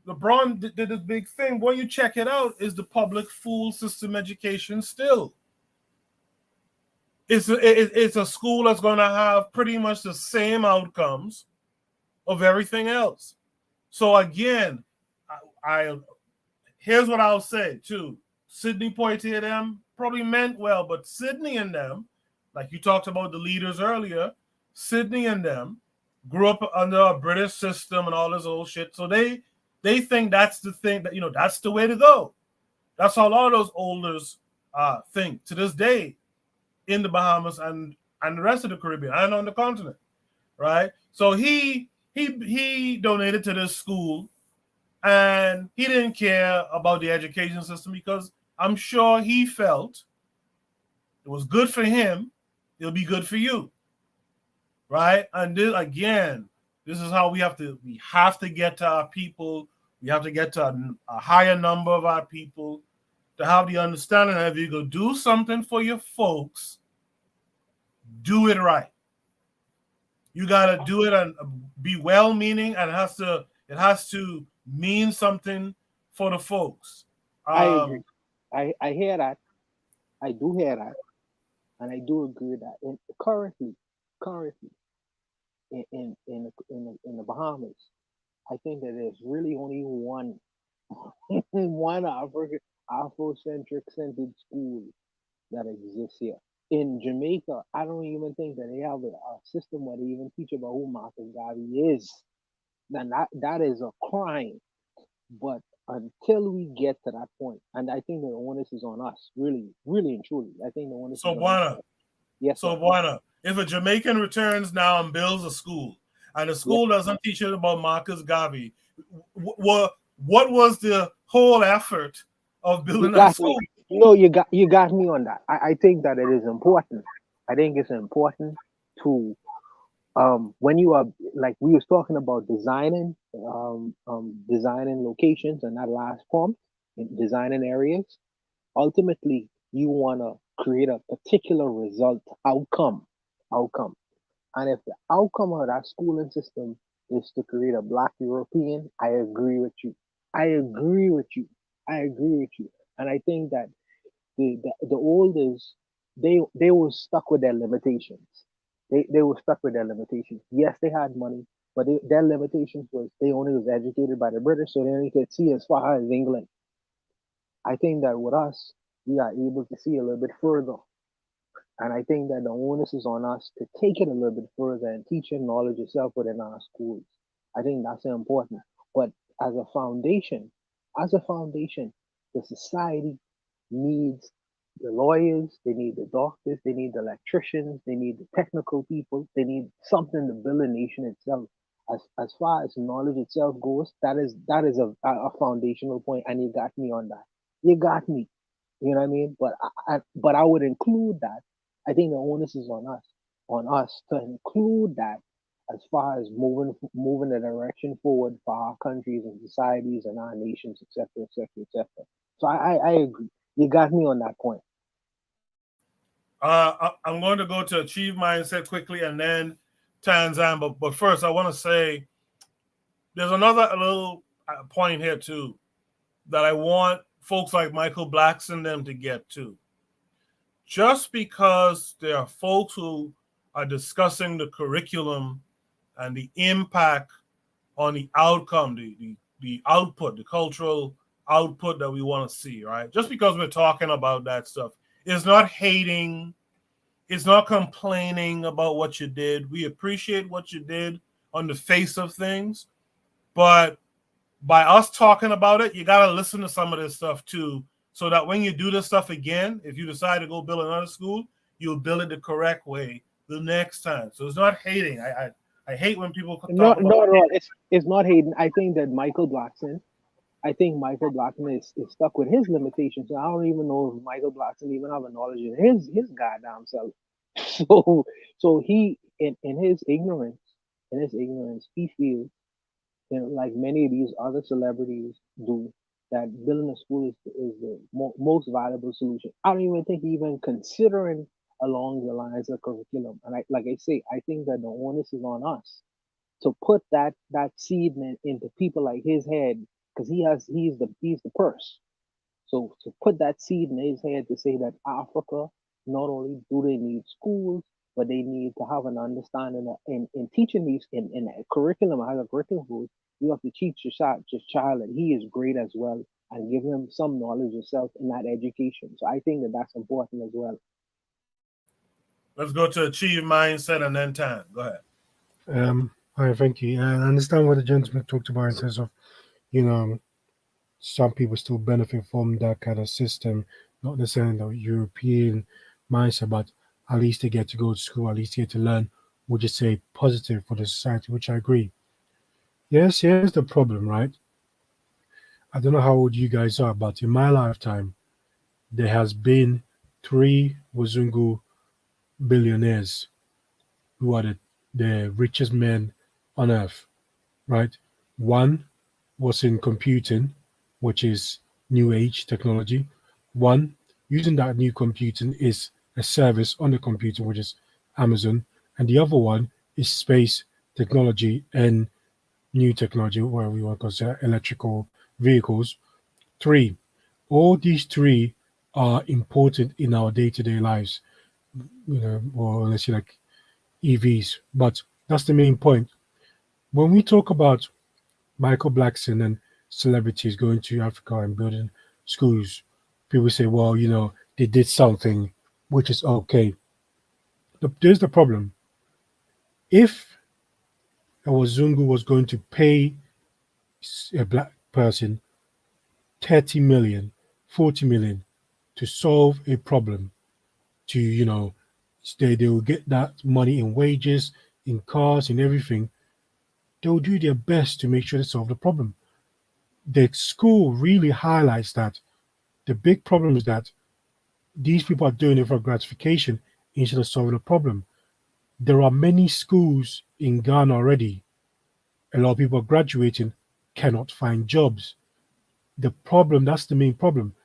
LeBron did this big thing. When you check it out, is the public school system education still? It's a school that's going to have pretty much the same outcomes of everything else. So again, I here's what I'll say too. Sidney Poitier them probably meant well, but Sidney and them, like you talked about the leaders earlier, Sidney and them grew up under a British system and all this old shit. So they think that's the thing that, that's the way to go. That's how a lot of those olders think to this day in the Bahamas and the rest of the Caribbean and on the continent, right? So he donated to this school, and he didn't care about the education system because I'm sure he felt it was good for him. It'll be good for you, right? And this, again, this is how we have to get to our people. We have to get to a higher number of our people to have the understanding that if you go do something for your folks, do it right. You gotta do it and be well-meaning, and it has to mean something for the folks. I agree. I hear that. I do hear that, and I do agree with that. And currently, in the Bahamas, I think that there's really only one Afrocentric centered school that exists here. In Jamaica, I don't even think that they have a system where they even teach about who Marcus Garvey is. Then that is a crime. But until we get to that point, and I think the onus is on us, really, really and truly. I think the onus is on us. Yes. So Buana, if a Jamaican returns now and builds a school, and the school doesn't teach it about Marcus Garvey, what was the whole effort of building that school? No, you got me on that. I think that it is important. I think it's important to when you are, like we was talking about designing locations and that last prompt, designing areas. Ultimately, you want to create a particular result outcome. And if the outcome of that schooling system is to create a black European, I agree with you. I agree with you. I agree with you. And I think that the olders, they were stuck with their limitations. They were stuck with their limitations. Yes, they had money, but their limitations was they only was educated by the British, so they only could see as far as England. I think that with us, we are able to see a little bit further. And I think that the onus is on us to take it a little bit further and teaching knowledge itself within our schools. I think that's important. But as a foundation, as a foundation, the society needs the lawyers, they need the doctors, they need the electricians, they need the technical people, they need something to build a nation itself. As far as knowledge itself goes, that is a foundational point, and you got me on that. You got me. You know what I mean? But I would include that. I think the onus is on us to include that as far as moving the direction forward for our countries and societies and our nations, etc., etc., etc. So I agree. You got me on that point. I'm going to go to Achieve Mindset quickly and then Tanzan. But first, I want to say there's another little point here, too, that I want folks like Michael Blackson them to get to. Just because there are folks who are discussing the curriculum and the impact on the outcome, the output, the cultural output that we want to see, right? Just because we're talking about that stuff, it's not hating, it's not complaining about what you did. We appreciate what you did on the face of things, but by us talking about it, you got to listen to some of this stuff too, so that when you do this stuff again, if you decide to go build another school, you'll build it the correct way the next time. So it's not hating. I hate when people talk No, about no, no. It's not Hayden. I think that Michael Blackson is stuck with his limitations. I don't even know if Michael Blackson even have a knowledge of his goddamn self. So he in his ignorance, he feels, like many of these other celebrities do, that building a school is the most valuable solution. I don't even think he even considering along the lines of curriculum. And like I say, I think that the onus is on us to put that seed into people like his head, because he's the purse. So to put that seed in his head to say that Africa, not only do they need schools, but they need to have an understanding of, in teaching these in a curriculum, as a curriculum goes, you have to teach your child that he is great as well, and give him some knowledge yourself in that education. So I think that that's important as well. Let's go to Achieve Mindset and then Tan. Go ahead. All right, thank you. I understand what the gentleman talked about in terms of, some people still benefit from that kind of system, not necessarily the European mindset, but at least they get to go to school, at least they get to learn, would you say, positive for the society, which I agree. Yes, here's the problem, right? I don't know how old you guys are, but in my lifetime, there has been 3 Wazungu billionaires who are the richest men on earth, right? One was in computing, which is new age technology. One, using that new computing is a service on the computer, which is Amazon. And the other one is space technology and new technology, where we want to consider electrical vehicles. 3, all these 3 are important in our day-to-day lives, or let's say like EVs. But that's the main point. When we talk about Michael Blackson and celebrities going to Africa and building schools, people say, well, they did something, which is okay. There's the problem. If a Wazungu was going to pay a black person 30 million, 40 million to solve a problem, they will get that money in wages, in cars, in everything. They will do their best to make sure they solve the problem. The school really highlights that. The big problem is that these people are doing it for gratification instead of solving a problem. There are many schools in Ghana already. A lot of people are graduating, cannot find jobs. The problem, that's the main problem.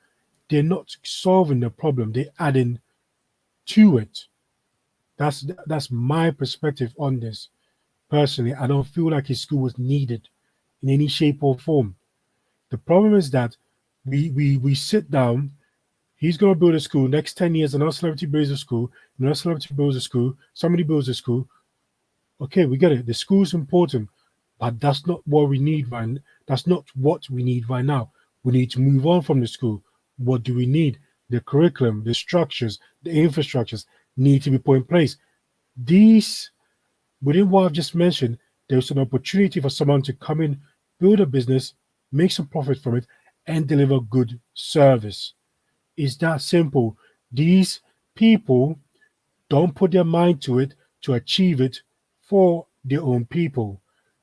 They're not solving the problem, they're adding to it. That's my perspective on this. Personally, I don't feel like his school was needed in any shape or form. The problem is that we sit down. He's going to build a school. Next 10 years, another celebrity builds a school. Another celebrity builds a school. Somebody builds a school. Okay, we get it. The school's important, but that's not what we need right. That's not what we need right now. We need to move on from the school. What do we need? The curriculum, the structures, the infrastructures need to be put in place. These, within what I've just mentioned, there's an opportunity for someone to come in, build a business, make some profit from it, and deliver good service. It's that simple. These people don't put their mind to it to achieve it for their own people.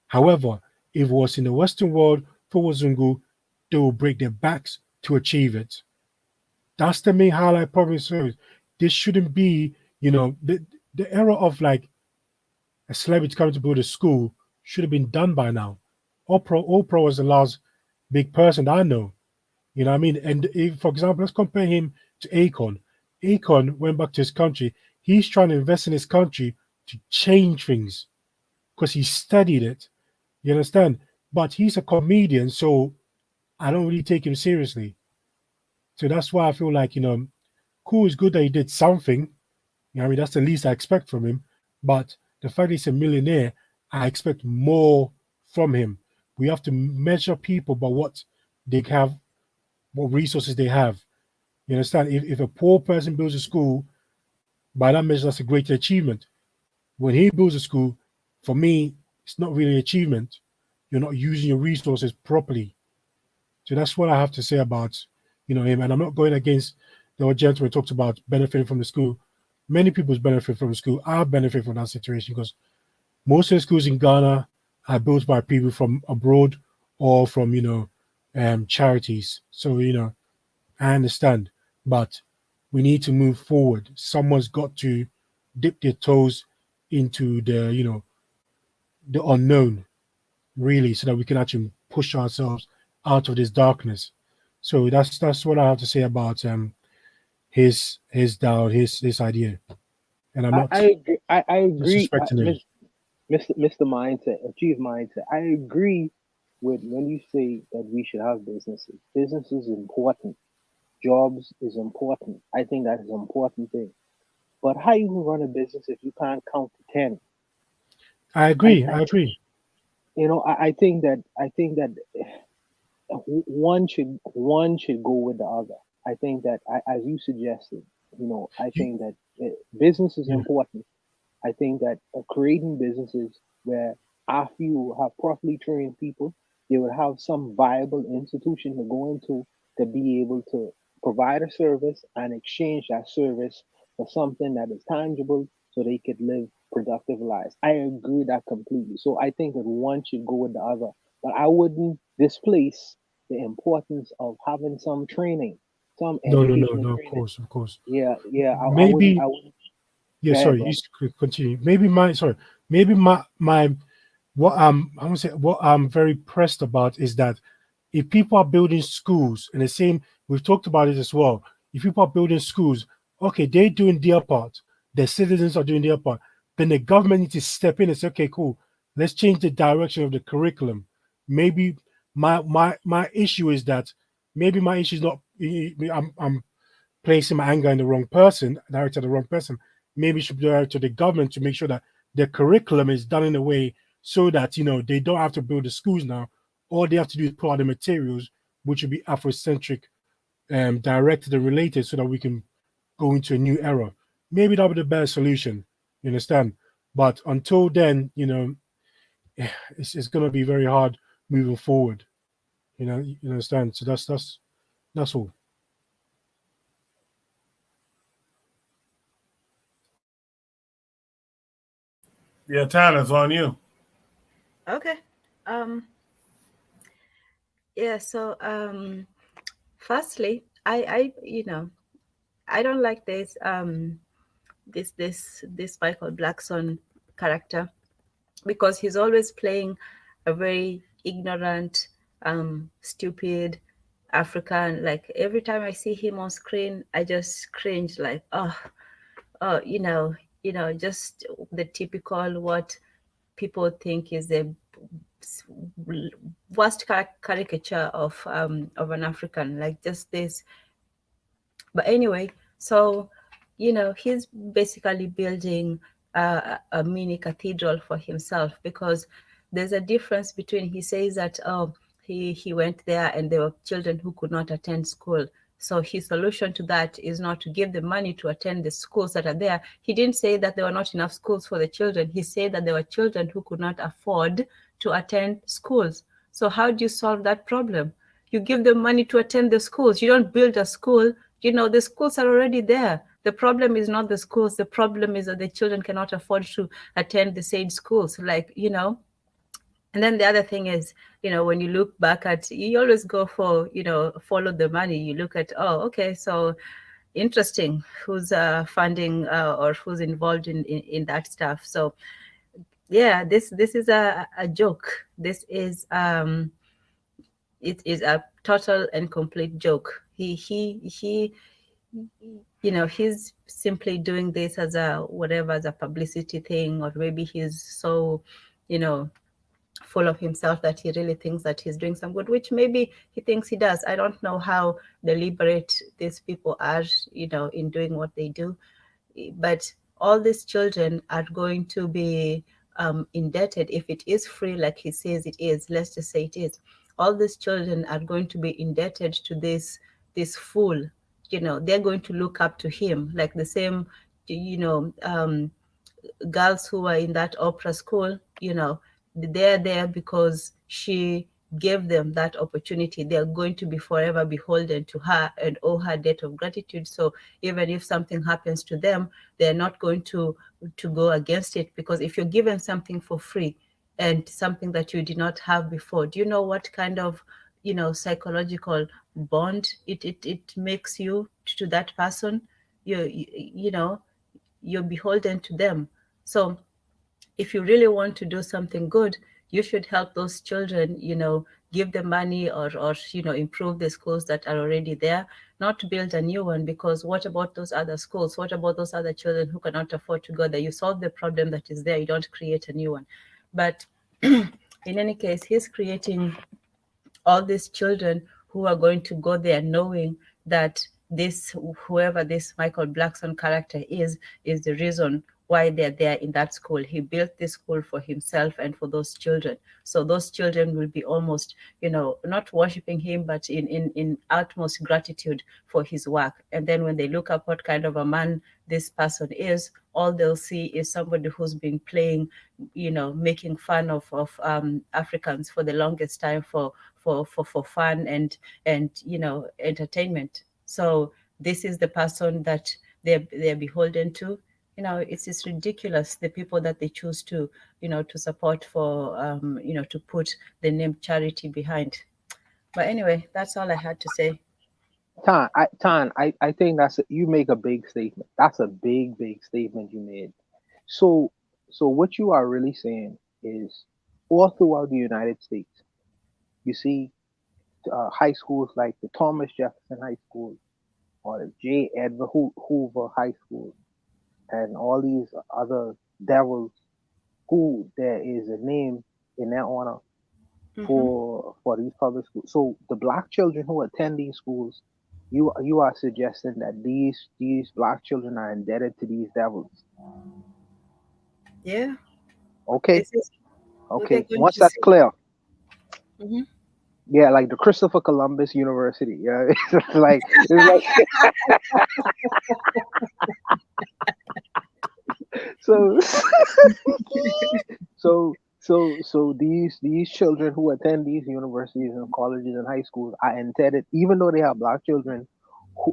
However, if it was in the Western world for Wazungu, they will break their backs to achieve it. That's the main highlight problem service. This shouldn't be, the era of like a celebrity coming to build a school should have been done by now. Oprah was the last big person I know. You know what I mean? And if, for example, let's compare him to Akon. Akon went back to his country. He's trying to invest in his country to change things because he studied it. You understand? But he's a comedian, so I don't really take him seriously. So that's why I feel like, cool, it's good that he did something. I mean, that's the least I expect from him. But the fact he's a millionaire, I expect more from him. We have to measure people by what they have, what resources they have. You understand? If a poor person builds a school, by that measure, that's a great achievement. When he builds a school, for me, it's not really an achievement. You're not using your resources properly. So that's what I have to say about, him. And I'm not going against the old gentleman who talked about benefiting from the school. Many people benefit from the school. I benefit from that situation because most of the schools in Ghana are built by people from abroad or from, charities. So, I understand, but we need to move forward. Someone's got to dip their toes into the unknown, really, so that we can actually push ourselves out of this darkness. So that's what I have to say about his idea, and I'm not I agree. I agree. disrespecting him. Mr. Mindset, Chief Mindset. I agree with when you say that we should have businesses. Business is important. Jobs is important. I think that is an important thing. But how you can run a business if you can't count to 10? I agree. I agree. I think that one should go with the other. I think that as you suggested, I think that business is important. I think that creating businesses where after you have properly trained people, they would have some viable institution to go into to be able to provide a service and exchange that service for something that is tangible so they could live productive lives. I agree with that completely. So I think that one should go with the other. But I wouldn't displace the importance of having some training, some No, educational no. Of training. course. Yeah. Maybe. I wouldn't. Yeah, Go ahead, sorry. bro. You could continue. Maybe my I want to say what I'm very pressed about is that if people are building schools, and the same we've talked about it as well. If people are building schools, okay, they're doing their part. The citizens are doing their part. Then the government needs to step in and say, okay, cool, let's change the direction of the curriculum. Maybe my issue is that maybe my issue is not. I'm placing my anger in the wrong person, directed at the wrong person. Maybe it should be directed to the government to make sure that the curriculum is done in a way so that they don't have to build the schools now. All they have to do is put out the materials, which will be Afrocentric, directed and related, so that we can go into a new era. Maybe that'll be the best solution. You understand? But until then, it's going to be very hard moving forward. You understand? So that's all. Yeah, Tanner, it's on you. Okay. Yeah, so firstly, I don't like this Michael Blackson character because he's always playing a very ignorant, stupid African. Like every time I see him on screen, I just cringe like, oh, just the typical what people think is the worst caricature of an African, like just this. But anyway, so he's basically building a mini cathedral for himself, because there's a difference between, he says that he went there and there were children who could not attend school. So his solution to that is not to give them money to attend the schools that are there. He didn't say that there were not enough schools for the children. He said that there were children who could not afford to attend schools. So how do you solve that problem? You give them money to attend the schools. You don't build a school. The schools are already there. The problem is not the schools. The problem is that the children cannot afford to attend the said schools. And then the other thing is, when you look back at, you always go for, follow the money. You look at, okay, so interesting, who's funding or who's involved in that stuff. So yeah, this is a joke. This is it is a total and complete joke. He's simply doing this as a publicity thing, or maybe he's so full of himself that he really thinks that he's doing some good, which maybe he thinks he does. I don't know how deliberate these people are in doing what they do, but all these children are going to be indebted. If it is free like he says it is, let's just say it is, all these children are going to be indebted to this fool. They're going to look up to him, like the same girls who are in that opera school. They're there because she gave them that opportunity. They're going to be forever beholden to her and owe her debt of gratitude. So even if something happens to them, they're not going to go against it, because if you're given something for free and something that you did not have before, do you know what kind of psychological bond it makes you to that person? You're beholden to them. So if you really want to do something good, you should help those children, give them money, or improve the schools that are already there, not build a new one. Because what about those other schools? What about those other children who cannot afford to go there? You solve the problem that is there. You don't create a new one. But in any case, he's creating all these children who are going to go there knowing that whoever this Michael Blackson character is the reason why they're there in that school. He built this school for himself and for those children. So those children will be almost, not worshiping him, but in utmost gratitude for his work. And then when they look up what kind of a man this person is, all they'll see is somebody who's been playing, making fun of Africans for the longest time for fun and entertainment. So this is the person that they're beholden to. It's just ridiculous, the people that they choose to support for to put the name charity behind. But anyway, that's all I had to say. I think you make a big statement. That's a big statement you made. So what you are really saying is, all throughout the United States, you see high schools like the Thomas Jefferson High School or the J. Edgar Hoover High School, and all these other devils who there is a name in their honor for these public schools. So the black children who attend these schools, you are suggesting that these black children are indebted to these devils. Yeah. Okay. Once that's clear. Yeah, like the Christopher Columbus University. Yeah, it's like so these children who attend these universities and colleges and high schools are indebted, even though they have black children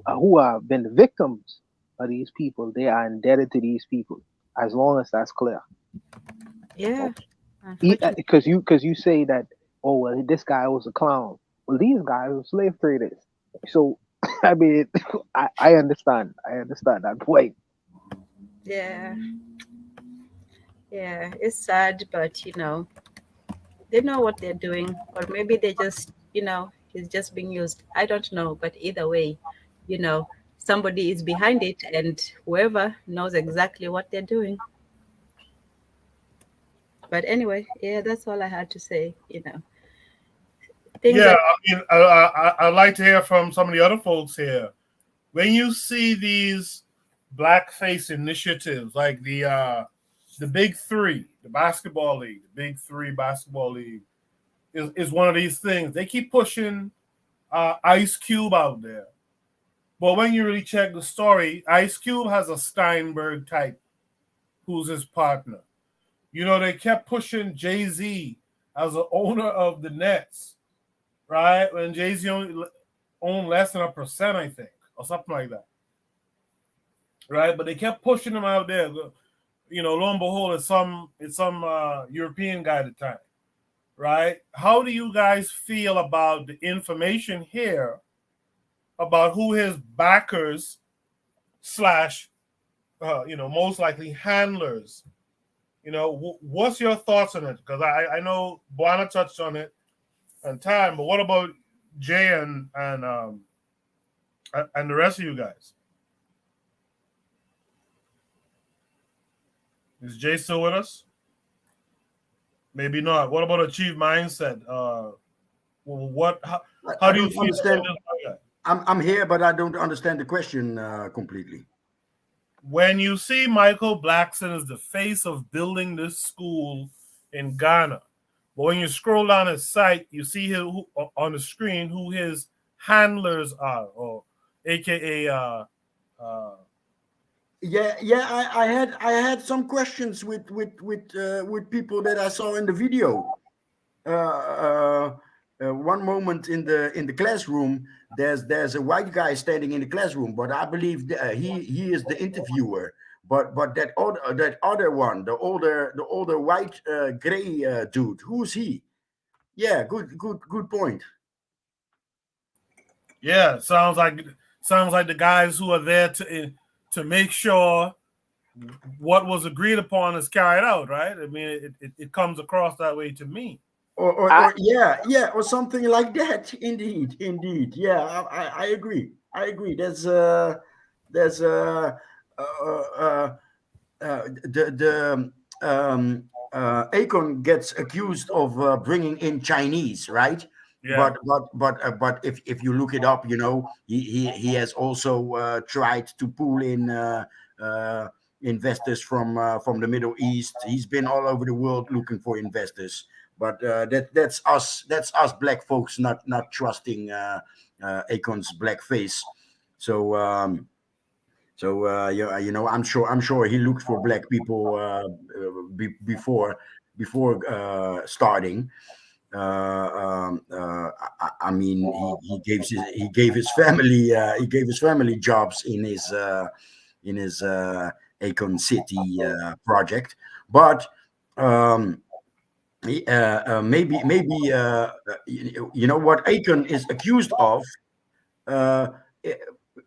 who have been the victims of these people. They are indebted to these people, as long as that's clear. Yeah. Because you say that, oh well, this guy was a clown. Well, these guys were slave traders. So I mean, I understand that point. Yeah, it's sad, but they know what they're doing, or maybe they just he's just being used. I don't know, but either way, somebody is behind it, and whoever knows exactly what they're doing. But anyway, yeah, that's all I had to say. Things Yeah, are. I mean, I'd like to hear from some of the other folks here. When you see these blackface initiatives, like the Big Three, the basketball league, the Big Three basketball league is one of these things. They keep pushing Ice Cube out there, but when you really check the story, Ice Cube has a Steinberg type who's his partner. They kept pushing Jay-Z as the owner of the Nets, right? When Jay-Z only owned less than 1%, I think, or something like that, right? But they kept pushing him out there. Lo and behold, it's some European guy at the time, right? How do you guys feel about the information here about who his backers slash, most likely handlers? What's your thoughts on it? Because I know Buana touched on it and Tan, but what about Jay and the rest of you guys? Is Jay still with us? Maybe not. What about Achieve Mindset? How do you feel understand? about this? I'm here, but I don't understand the question completely. When you see Michael Blackson as the face of building this school in Ghana, but when you scroll down his site, you see on the screen who his handlers are, or AKA. I had some questions with people that I saw in the video. One moment in the classroom, there's a white guy standing in the classroom, but I believe he is the interviewer. But that other one, the older white gray dude, who's he? Yeah, good point. Yeah, sounds like the guys who are there to make sure what was agreed upon is carried out, right? I mean, it comes across that way to me. Or yeah, or something like that. Indeed. Yeah, I agree. There's Akon gets accused of bringing in Chinese, right? Yeah. But if you look it up, he has also tried to pull in investors from the Middle East. He's been all over the world looking for investors. But that's us black folks not trusting Akon's black face. So I'm sure he looked for black people before starting. I mean, he gave his family jobs in his Akon City project, but. Maybe what Akon is accused of.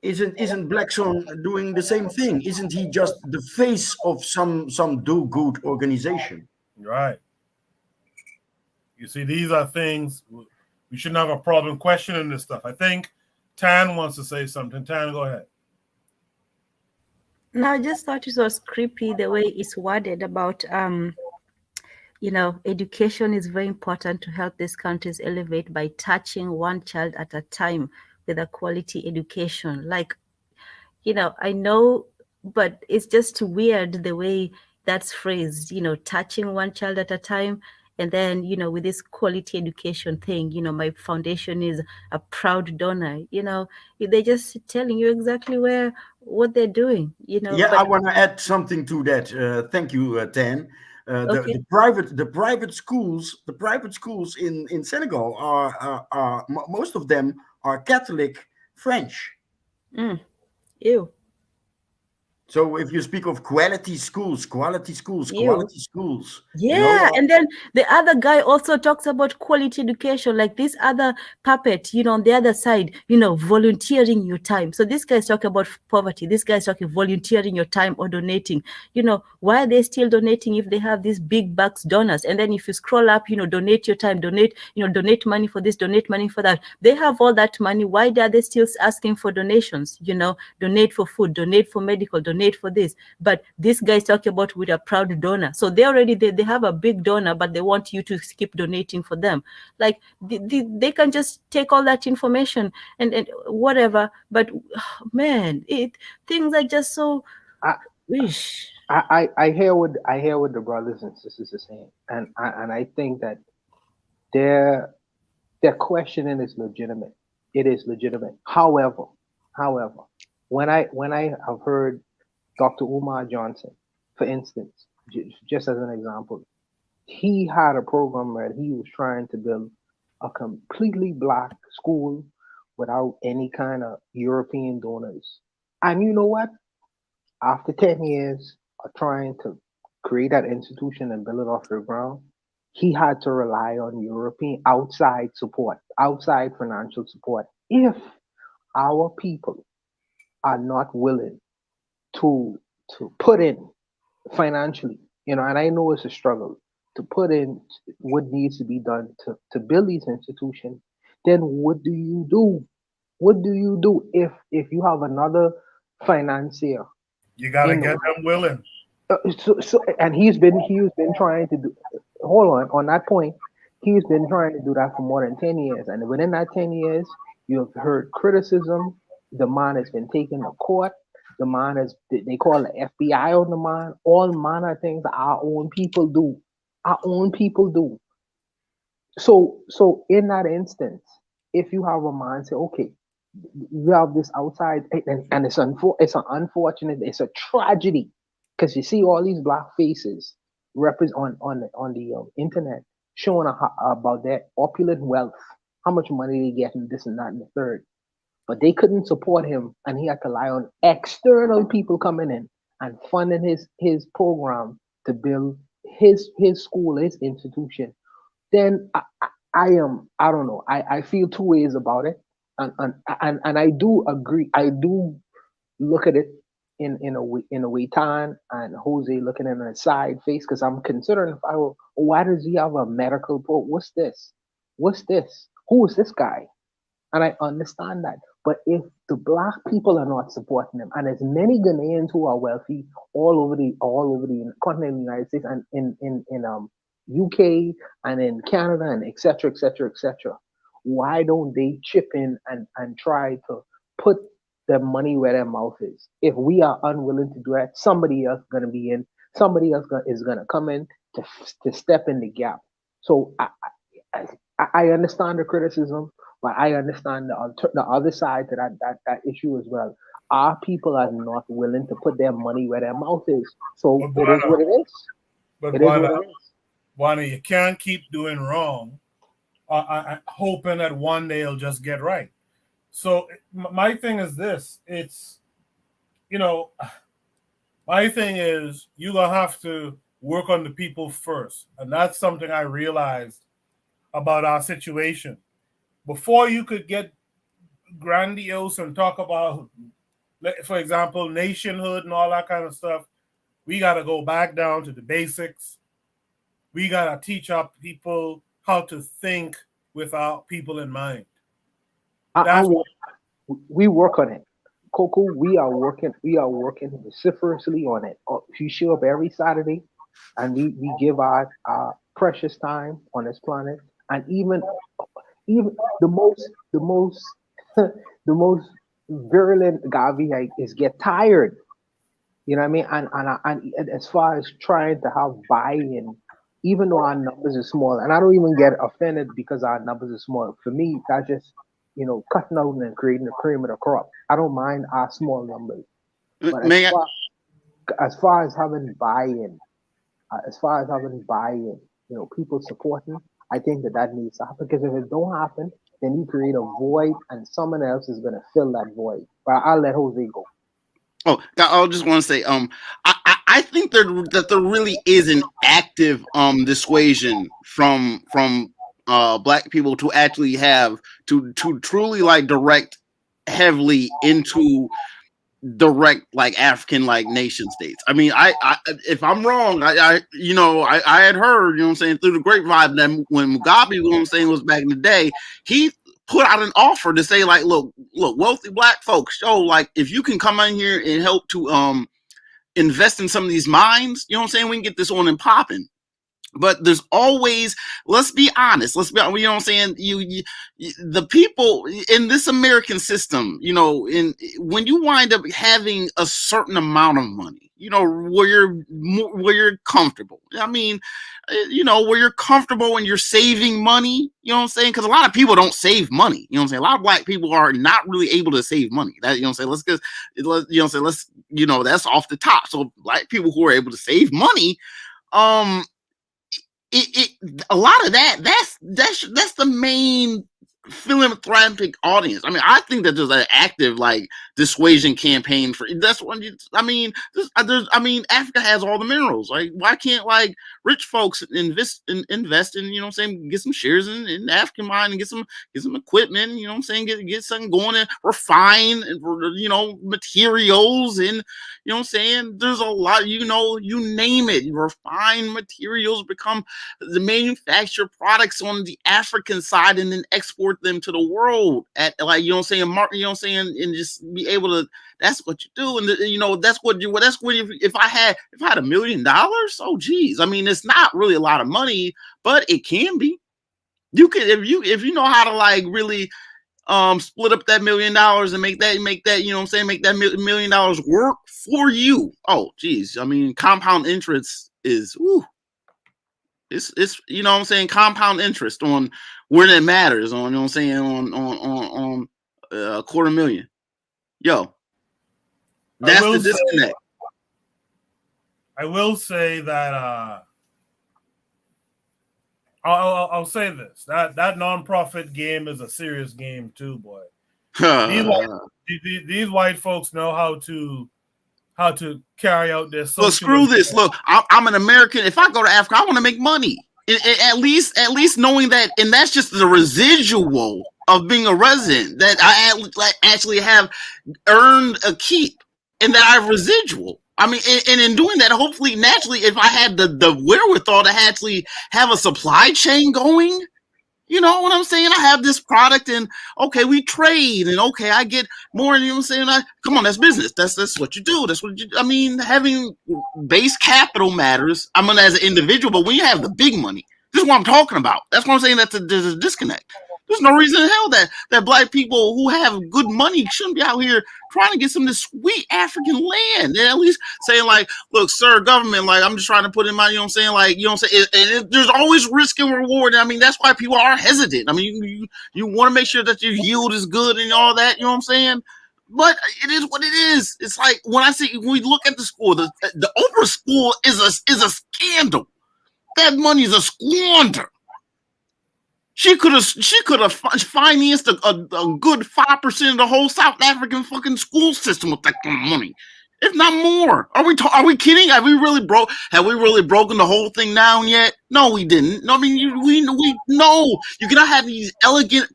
Isn't Blackstone doing the same thing? Isn't he just the face of some do-good organization? Right. You see, these are things we shouldn't have a problem questioning this stuff. I think Tan wants to say something. Tan, go ahead. No, I just thought it was creepy the way it's worded about education is very important to help these countries elevate by touching one child at a time with a quality education. Like, I know, but it's just weird the way that's phrased, touching one child at a time. And then, with this quality education thing, my foundation is a proud donor, they're just telling you exactly what they're doing, Yeah, but I want to add something to that. Thank you, Tan. Okay. The private schools in Senegal are most of them are Catholic French. Ew. So if you speak of quality schools, You. you know, Yeah, and then the other guy also talks about quality education, like this other puppet, on the other side, volunteering your time. So this guy's talking about poverty. This guy's talking volunteering your time or donating. Why are they still donating if they have these big bucks donors? And then if you scroll up, donate your time, donate money for this, donate money for that. They have all that money. Why are they still asking for donations? Donate for food, donate for medical, donate for this. But this guy's talking about with a proud donor. So they have a big donor, but they want you to keep donating for them. Like they can just take all that information and whatever. But man, things are just so. I hear what the brothers and sisters are saying, and I think that their questioning is legitimate. It is legitimate. However, when I have heard Dr. Umar Johnson, for instance, just as an example, he had a program where he was trying to build a completely black school without any kind of European donors. And you know what? After 10 years of trying to create that institution and build it off the ground, he had to rely on European outside support, outside financial support. If our people are not willing to put in financially, and I know it's a struggle to put in what needs to be done to build these institutions, then what do you do? What do you do if you have another financier? You gotta get them willing. And he's been trying to do. Hold on that point. He's been trying to do that for more than 10 years, and within that 10 years, you have heard criticism. The man has been taken to court. The man is, they call the FBI on the man. All manner of things that our own people do. Our own people do. So in that instance, if you have a man say, okay, you have this outside, and it's an unfortunate, it's a tragedy, because you see all these black faces represent on the internet showing about their opulent wealth, how much money they get, and this and that and the third. But they couldn't support him, and he had to rely on external people coming in and funding his program to build his school, his institution. Then I don't know. I feel two ways about it, and I do agree. I do look at it in a way Tan and Jose looking in a side face, because I'm considering, if I were, why does he have a medical pro? What's this? What's this? Who is this guy? And I understand that. But if the black people are not supporting them, and there's many Ghanaians who are wealthy all over the continental United States and in UK and in Canada and etc. etc. etc. Why don't they chip in and try to put their money where their mouth is? If we are unwilling to do that, somebody else is going to be in. Somebody else is going to come in to step in the gap. So I understand the criticism, but I understand the other side to that issue as well. Our people are not willing to put their money where their mouth is. So it is what it is. But It is what it is. Juana, you can't keep doing wrong, hoping that one day it'll just get right. So my thing is this: it's, my thing is you're gonna have to work on the people first, and that's something I realized about our situation. Before you could get grandiose and talk about, for example, nationhood and all that kind of stuff, we got to go back down to the basics. We got to teach our people how to think with our people in mind. We work on it. Coco, we are working vociferously on it. We show up every Saturday, and we give our precious time on this planet. And even the most the most virulent Gavi is get tired. You know what I mean? And as far as trying to have buy-in, even though our numbers are small, and I don't even get offended because our numbers are small. For me, that's just cutting out and creating the cream of the crop. I don't mind our small numbers, but as far as having buy-in, people supporting, I think that needs to happen. Because if it don't happen, then you create a void, and someone else is going to fill that void. But I'll let Jose go. Oh, I just want to say, I think that there really is an active dissuasion from black people to actually have to truly like direct heavily into direct like African like nation states. I mean, I if I'm wrong, I had heard, you know what I'm saying, through the grapevine that when Mugabe, you know what I'm saying, was back in the day, he put out an offer to say like, look, wealthy black folks, so like if you can come in here and help to invest in some of these mines, you know what I'm saying, we can get this on and popping. But there's always, let's be honest, you know what I'm saying, you the people in this American system, you know, when you wind up having a certain amount of money, you know, where you're comfortable. I mean, you know, where you're comfortable and you're saving money, you know what I'm saying? Because a lot of people don't save money. You know what I'm saying? A lot of black people are not really able to save money. That, you know what I'm saying? That's off the top. So black people who are able to save money, a lot of that's the main philanthropic audience. I mean, I think that there's an active like dissuasion campaign for that's what I mean. Africa has all the minerals. Like, why can't like rich folks invest in, you know what I'm saying, get some shares in African mine and get some equipment, you know what I'm saying, get something going and refine, you know, materials, and you know what I'm saying, there's a lot, you know, you name it, refined materials become the manufacture products on the African side and then export them to the world at, like, you know what I'm saying, you know what I'm saying, and just be able to, that's what you do. And you know, if I had $1 million, oh geez, I mean, it's not really a lot of money, but it can be. You can, if you know how to like really split up that $1 million and make that, you know what I'm saying, make that $1 million work for you. Oh geez, I mean, compound interest is it's you know what I'm saying, compound interest on where that matters, on, you know what I'm saying, on $250,000. Yo, that's the disconnect. I will say that I'll say this, that nonprofit game is a serious game too, boy. These white folks know how to carry out their social. Well, screw this. Look, I'm an American. If I go to Africa, I want to make money. At least knowing that, and that's just the residual of being a resident, that I actually have earned a keep, and that I have residual. I mean, and in doing that, hopefully, naturally, if I had the wherewithal to actually have a supply chain going, you know what I'm saying? I have this product, and okay, we trade, and okay, I get more. You know what I'm saying? Come on, that's business. That's what you do. That's what you. I mean, having base capital matters. I mean, as an individual, but when you have the big money, this is what I'm talking about. That's what I'm saying. There's a disconnect. There's no reason in hell that black people who have good money shouldn't be out here trying to get some of this sweet African land. And at least saying like, look, sir, government, like, I'm just trying to put in my, you know what I'm saying? Like, you know what I'm saying? There's always risk and reward. I mean, that's why people are hesitant. I mean, you want to make sure that your yield is good and all that, you know what I'm saying? But it is what it is. It's like when we look at the school, the Oprah school is a scandal. That money is a squander. She could have financed a good 5% of the whole South African fucking school system with that kind of money, if not more. Are we kidding? Have we really broken the whole thing down yet? No, we didn't. No, I mean, we know you cannot have these elegant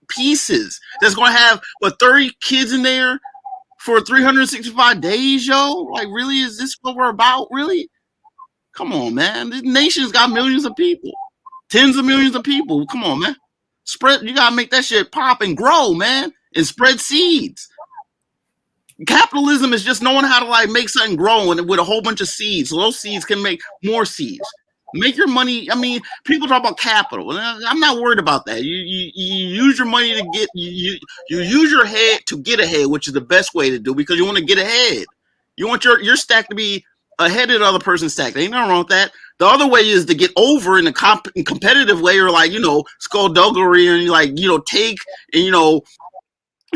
pieces that's going to have 30 kids in there for 365 days, yo. Like, really, is this what we're about? Really? Come on, man. This nation's got millions of people. Tens of millions of people. Come on, man. You gotta make that shit pop and grow, man, and spread seeds. Capitalism is just knowing how to like make something grow with a whole bunch of seeds, so those seeds can make more seeds. Make your money. I mean, people talk about capital. I'm not worried about that. You use your money to get you use your head to get ahead, which is the best way to do, because you want to get ahead. You want your stack to be ahead of the other person's stack. There ain't nothing wrong with that. The other way is to get over in a competitive way, or like, you know, skullduggery, and like, you know, take, and, you know,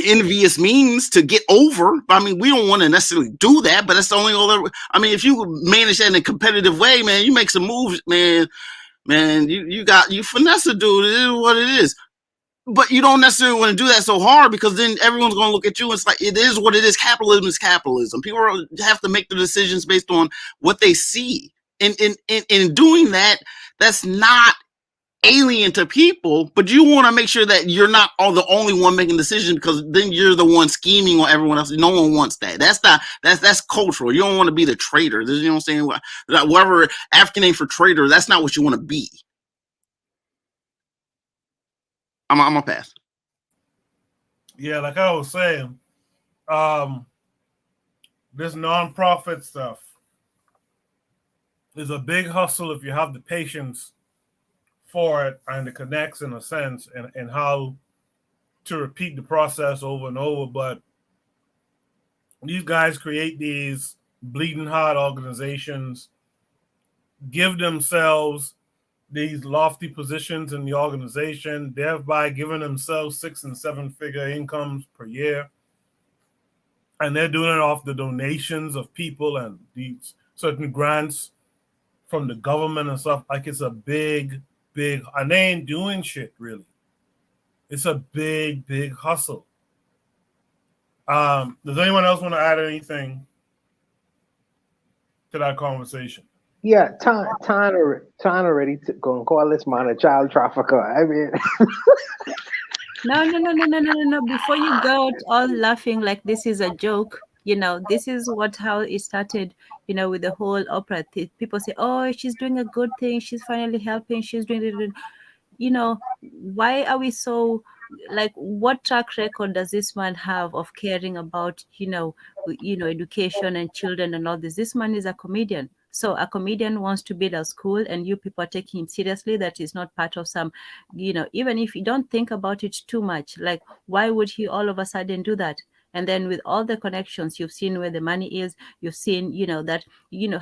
envious means to get over. I mean, we don't want to necessarily do that, but that's the only other. I mean, if you manage that in a competitive way, man, you make some moves, man, you finesse a dude. It is what it is. But you don't necessarily want to do that so hard, because then everyone's going to look at you. And it's like, it is what it is. Capitalism is capitalism. People have to make the decisions based on what they see. And in doing that, that's not alien to people, but you want to make sure that you're not the only one making decisions, because then you're the one scheming on everyone else. No one wants that. That's cultural. You don't want to be the traitor. You know what I'm saying? Whatever African name for traitor, that's not what you want to be. I'm gonna pass. Yeah, like I was saying, this nonprofit stuff is a big hustle if you have the patience for it and the connects in a sense, and how to repeat the process over and over. But these guys create these bleeding heart organizations, give themselves these lofty positions in the organization, thereby giving themselves 6 and 7 figure incomes per year. And they're doing it off the donations of people and these certain grants from the government and stuff. Like, it's a big, and they ain't doing shit really. It's a big hustle. Does anyone else want to add anything to that conversation? Yeah, time already gonna call this man a child trafficker. I mean, No. Before you go all laughing like this is a joke, this is how it started, with the whole opera. People say, oh, she's doing a good thing. She's finally helping. She's doing it. Why are we so, like, what track record does this man have of caring about, education and children and all this? This man is a comedian. So a comedian wants to build a school, and you people are taking him seriously. That is not part of some, even if you don't think about it too much, like, why would he all of a sudden do that? And then with all the connections, you've seen where the money is, you've seen, that,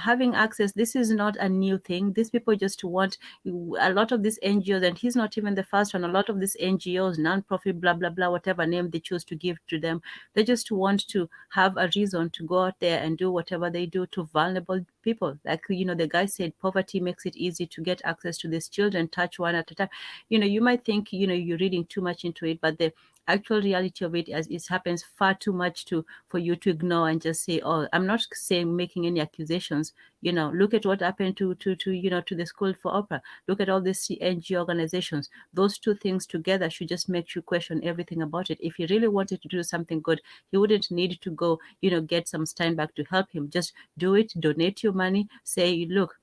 having access, this is not a new thing. These people just want, a lot of these NGOs, and he's not even the first one, a lot of these NGOs, non-profit, blah, blah, blah, whatever name they choose to give to them, they just want to have a reason to go out there and do whatever they do to vulnerable people. Like, the guy said, poverty makes it easy to get access to these children, touch one at a time. You might think, you're reading too much into it, but the actual reality of it is it happens far too much for you to ignore and just say, oh, I'm not saying making any accusations. Look at what happened to the School for Opera. Look at all these NGO organizations. Those two things together should just make you question everything about it. If he really wanted to do something good, he wouldn't need to go, get some Steinbach to help him. Just do it, donate your money, say, look,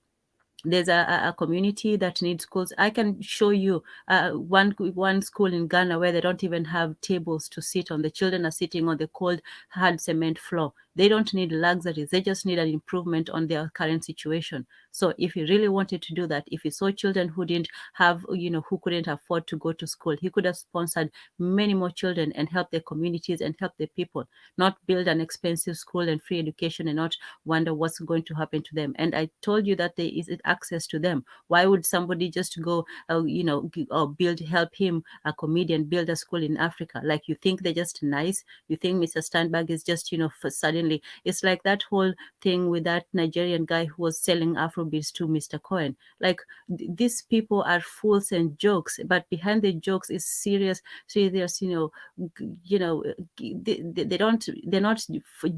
there's a community that needs schools. I can show you one school in Ghana where they don't even have tables to sit on. The children are sitting on the cold, hard cement floor. They don't need luxuries. They just need an improvement on their current situation. So if he really wanted to do that, if he saw children who didn't have, who couldn't afford to go to school, he could have sponsored many more children and helped their communities and help the people, not build an expensive school and free education and not wonder what's going to happen to them. And I told you that there is access to them. Why would somebody just go, help him, a comedian, build a school in Africa? Like, you think they're just nice? You think Mr. Steinberg is just, for suddenly, it's like that whole thing with that Nigerian guy who was selling Afrobeats to Mr. Cohen. Like, these people are fools and jokes, but behind the jokes is serious, they're not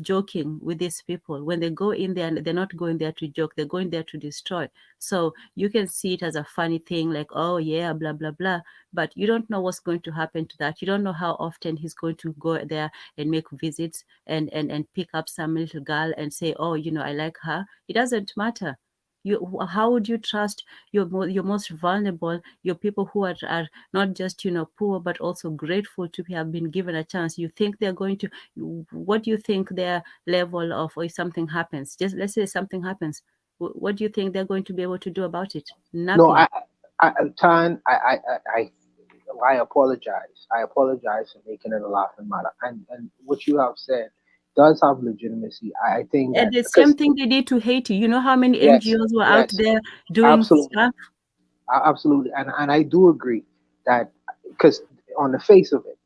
joking with these people. When they go in there, they're not going there to joke, they're going there to destroy. So you can see it as a funny thing, like, oh yeah, blah blah blah, but you don't know what's going to happen to that. You don't know how often he's going to go there and make visits and pick up some little girl and say, oh, I like her. It doesn't matter. How would you trust your most vulnerable, your people who are not just poor but also grateful to have been given a chance? You think they're going to, what do you think their level of, or if something happens, just let's say something happens, what do you think they're going to be able to do about it? Nothing. No, I apologize. I apologize for making it a laughing matter. And what you have said does have legitimacy. I think and the same thing they did to Haiti. You know how many NGOs were out there doing stuff? Absolutely. And I do agree that, because on the face of it,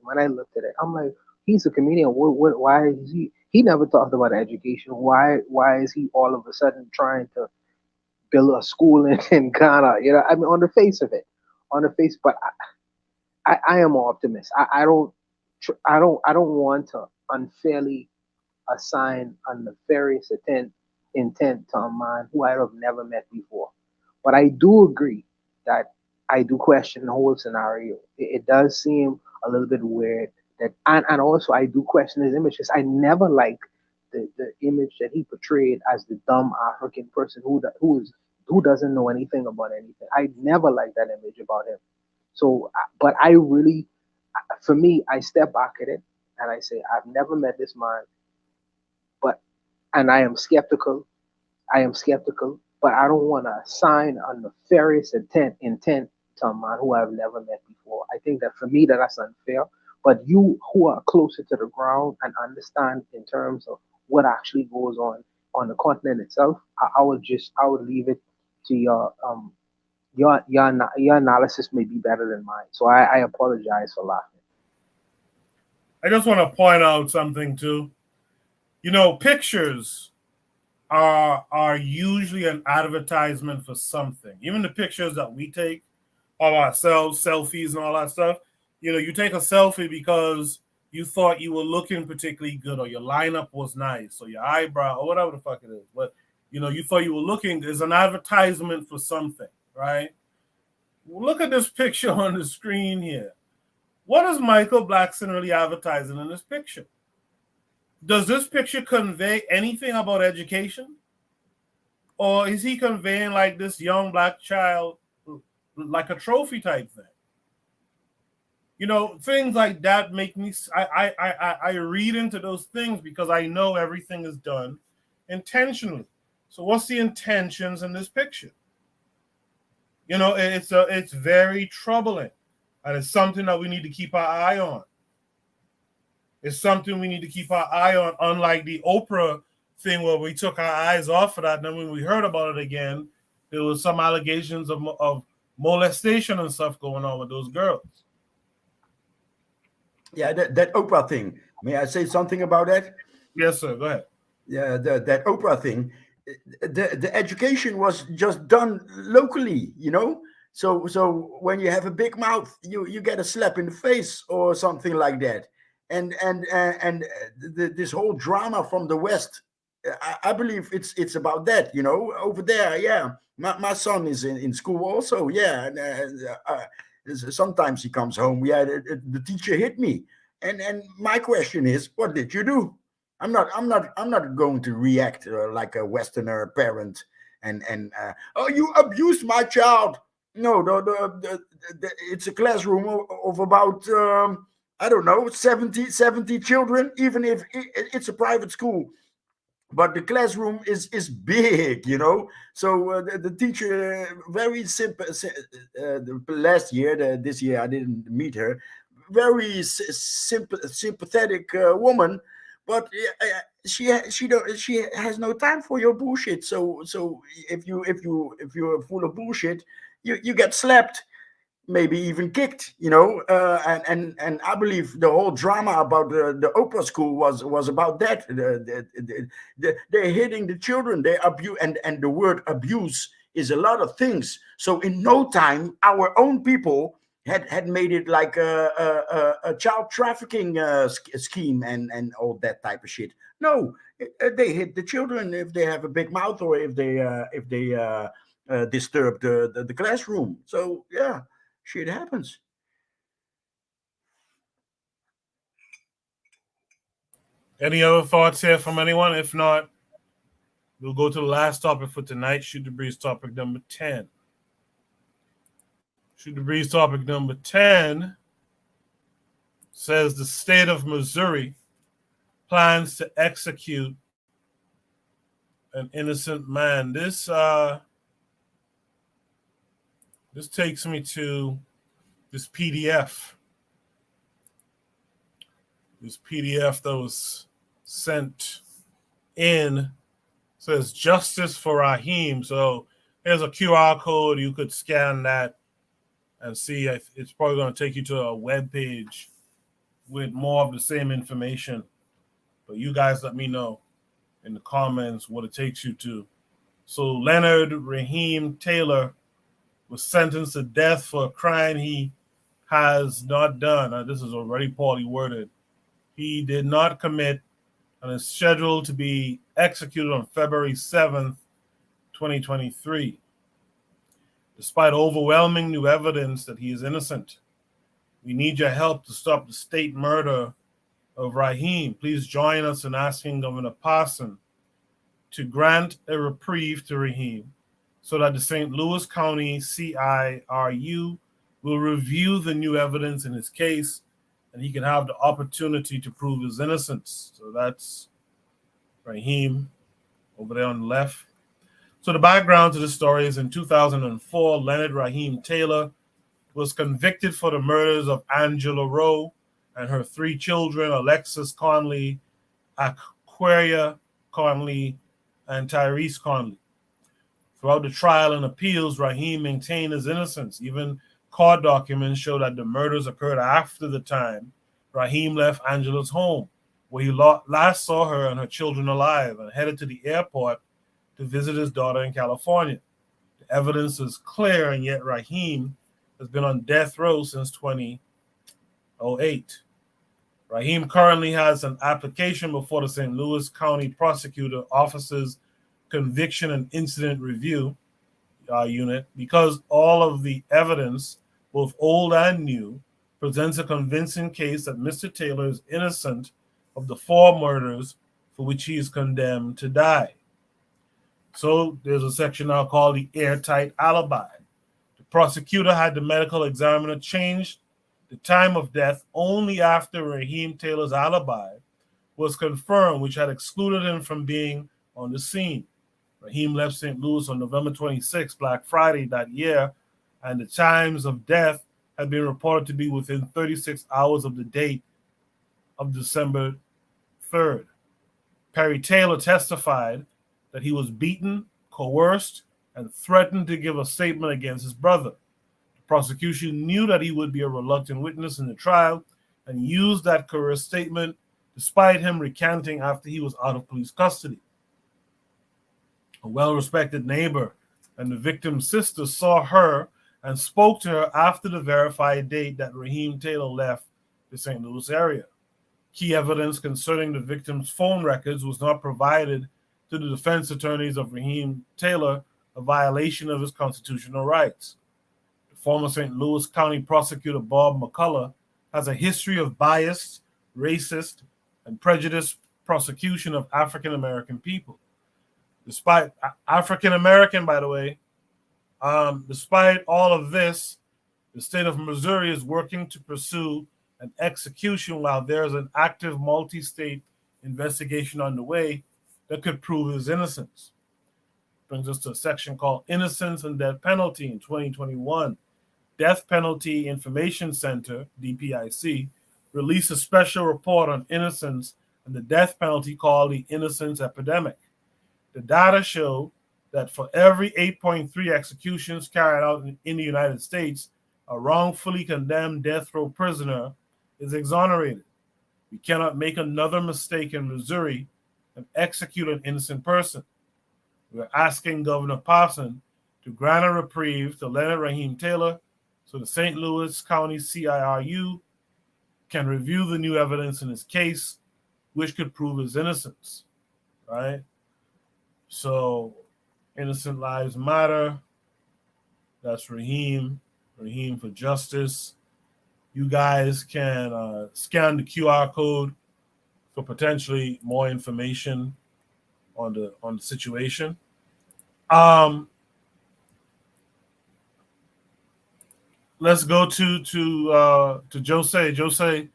when I looked at it, I'm like, he's a comedian. Why is he never talked about education? Why is he all of a sudden trying to build a school in Ghana? I mean, on the face of it, but I am an optimist. I don't want to unfairly assign a nefarious intent to a man who I have never met before. But I do agree that I do question the whole scenario. It does seem a little bit weird that, and also I do question his image because I never liked the image that he portrayed as the dumb African person who doesn't know anything about anything. I never liked that image about him. So, but I really, for me, I step back at it and I say, I've never met this man, but, and I am skeptical. I am skeptical, but I don't want to assign a nefarious intent to a man who I've never met before. I think that for me, that's unfair. But you who are closer to the ground and understand in terms of what actually goes on the continent itself, I would leave it to your analysis may be better than mine. So I apologize for laughing. I just want to point out something too. You know, pictures are usually an advertisement for something. Even the pictures that we take of ourselves, selfies and all that stuff. You know, you take a selfie because you thought you were looking particularly good, or your lineup was nice, or your eyebrow, or whatever the fuck it is. But you know, you thought you were looking is an advertisement for something, right? Look at this picture on the screen here. What is Michael Blackson really advertising in this picture? Does this picture convey anything about education? Or is he conveying like this young black child like a trophy type thing? You know, things like that make me, I read into those things because I know everything is done intentionally. So what's the intentions in this picture? You know, it's very troubling. And it's something that we need to keep our eye on. It's something we need to keep our eye on, unlike the Oprah thing where we took our eyes off of that. And then when we heard about it again, there was some allegations of molestation and stuff going on with those girls. Yeah, that Oprah thing. May I say something about that? Yes, sir. Go ahead. Yeah, that Oprah thing. The education was just done locally, you know. So when you have a big mouth, you get a slap in the face or something like that. And this whole drama from the West, I believe it's about that, you know. Over there, yeah. My son is in school also, yeah. And sometimes he comes home. Yeah, the teacher hit me, and my question is, what did you do? I'm not going to react like a Westerner parent and oh, you abused my child. No, it's a classroom of about I don't know 70 children, even if it's a private school. But the classroom is big, you know. So the teacher, very simple. Last year, this year I didn't meet her. Very sympathetic woman, but she has no time for your bullshit. So if you're full of bullshit, you get slapped, maybe even kicked, you know. And I believe the whole drama about the Oprah school was about that. They're hitting the children, they abuse, and the word abuse is a lot of things. So in no time, our own people had made it like a child trafficking scheme and all that type of shit. No, they hit the children if they have a big mouth or if they disturb the classroom. So yeah, shit happens. Any other thoughts here from anyone? If not, we'll go to the last topic for tonight. Shoot the Breeze topic number 10. Shoot the Breeze topic number 10 says the state of Missouri plans to execute an innocent man. This takes me to this PDF. This PDF that was sent in says Justice for Raheem. So there's a QR code. You could scan that and see if it's probably going to take you to a web page with more of the same information. But you guys let me know in the comments what it takes you to. So Leonard Raheem Taylor was sentenced to death for a crime he has not done, and this is already poorly worded, he did not commit and is scheduled to be executed on February 7th, 2023. Despite overwhelming new evidence that he is innocent, we need your help to stop the state murder of Raheem. Please join us in asking Governor Parson to grant a reprieve to Raheem so that the St. Louis County CIRU will review the new evidence in his case and he can have the opportunity to prove his innocence. So that's Raheem over there on the left. So the background to the story is in 2004, Leonard Raheem Taylor was convicted for the murders of Angela Rowe and her 3 children, Alexis Conley, Aquaria Conley, and Tyrese Conley. Throughout the trial and appeals, Raheem maintained his innocence. Even court documents show that the murders occurred after the time Raheem left Angela's home, where he last saw her and her children alive, and headed to the airport to visit his daughter in California. The evidence is clear, and yet Raheem has been on death row since 2008. Raheem currently has an application before the St. Louis County Prosecutor Office's Conviction and Incident Review Unit because all of the evidence, both old and new, presents a convincing case that Mr. Taylor is innocent of the 4 murders for which he is condemned to die. So there's a section now called the airtight alibi. The prosecutor had the medical examiner change the time of death only after Raheem Taylor's alibi was confirmed, which had excluded him from being on the scene. Raheem left St. Louis on November 26, Black Friday that year, and the times of death had been reported to be within 36 hours of the date of December 3rd. Perry Taylor testified that he was beaten, coerced, and threatened to give a statement against his brother. The prosecution knew that he would be a reluctant witness in the trial and used that coerced statement despite him recanting after he was out of police custody. A well-respected neighbor and the victim's sister saw her and spoke to her after the verified date that Raheem Taylor left the St. Louis area. Key evidence concerning the victim's phone records was not provided to the defense attorneys of Raheem Taylor, a violation of his constitutional rights. The former St. Louis County prosecutor Bob McCullough has a history of biased, racist, and prejudiced prosecution of African American people. Despite African American, by the way, despite all of this, the state of Missouri is working to pursue an execution while there is an active multi-state investigation underway that could prove his innocence. Brings us to a section called Innocence and Death Penalty in 2021. Death Penalty Information Center, DPIC, released a special report on innocence and the death penalty called the Innocence Epidemic. The data show that for every 8.3 executions carried out in the United States, a wrongfully condemned death row prisoner is exonerated. We cannot make another mistake in Missouri and execute an innocent person. We are asking Governor Parson to grant a reprieve to Leonard Raheem Taylor so the St. Louis County CIRU can review the new evidence in his case, which could prove his innocence, right? So, Innocent Lives Matter. That's Raheem for justice. You guys can scan the QR code for potentially more information on the situation. Let's go to Jose. Jose,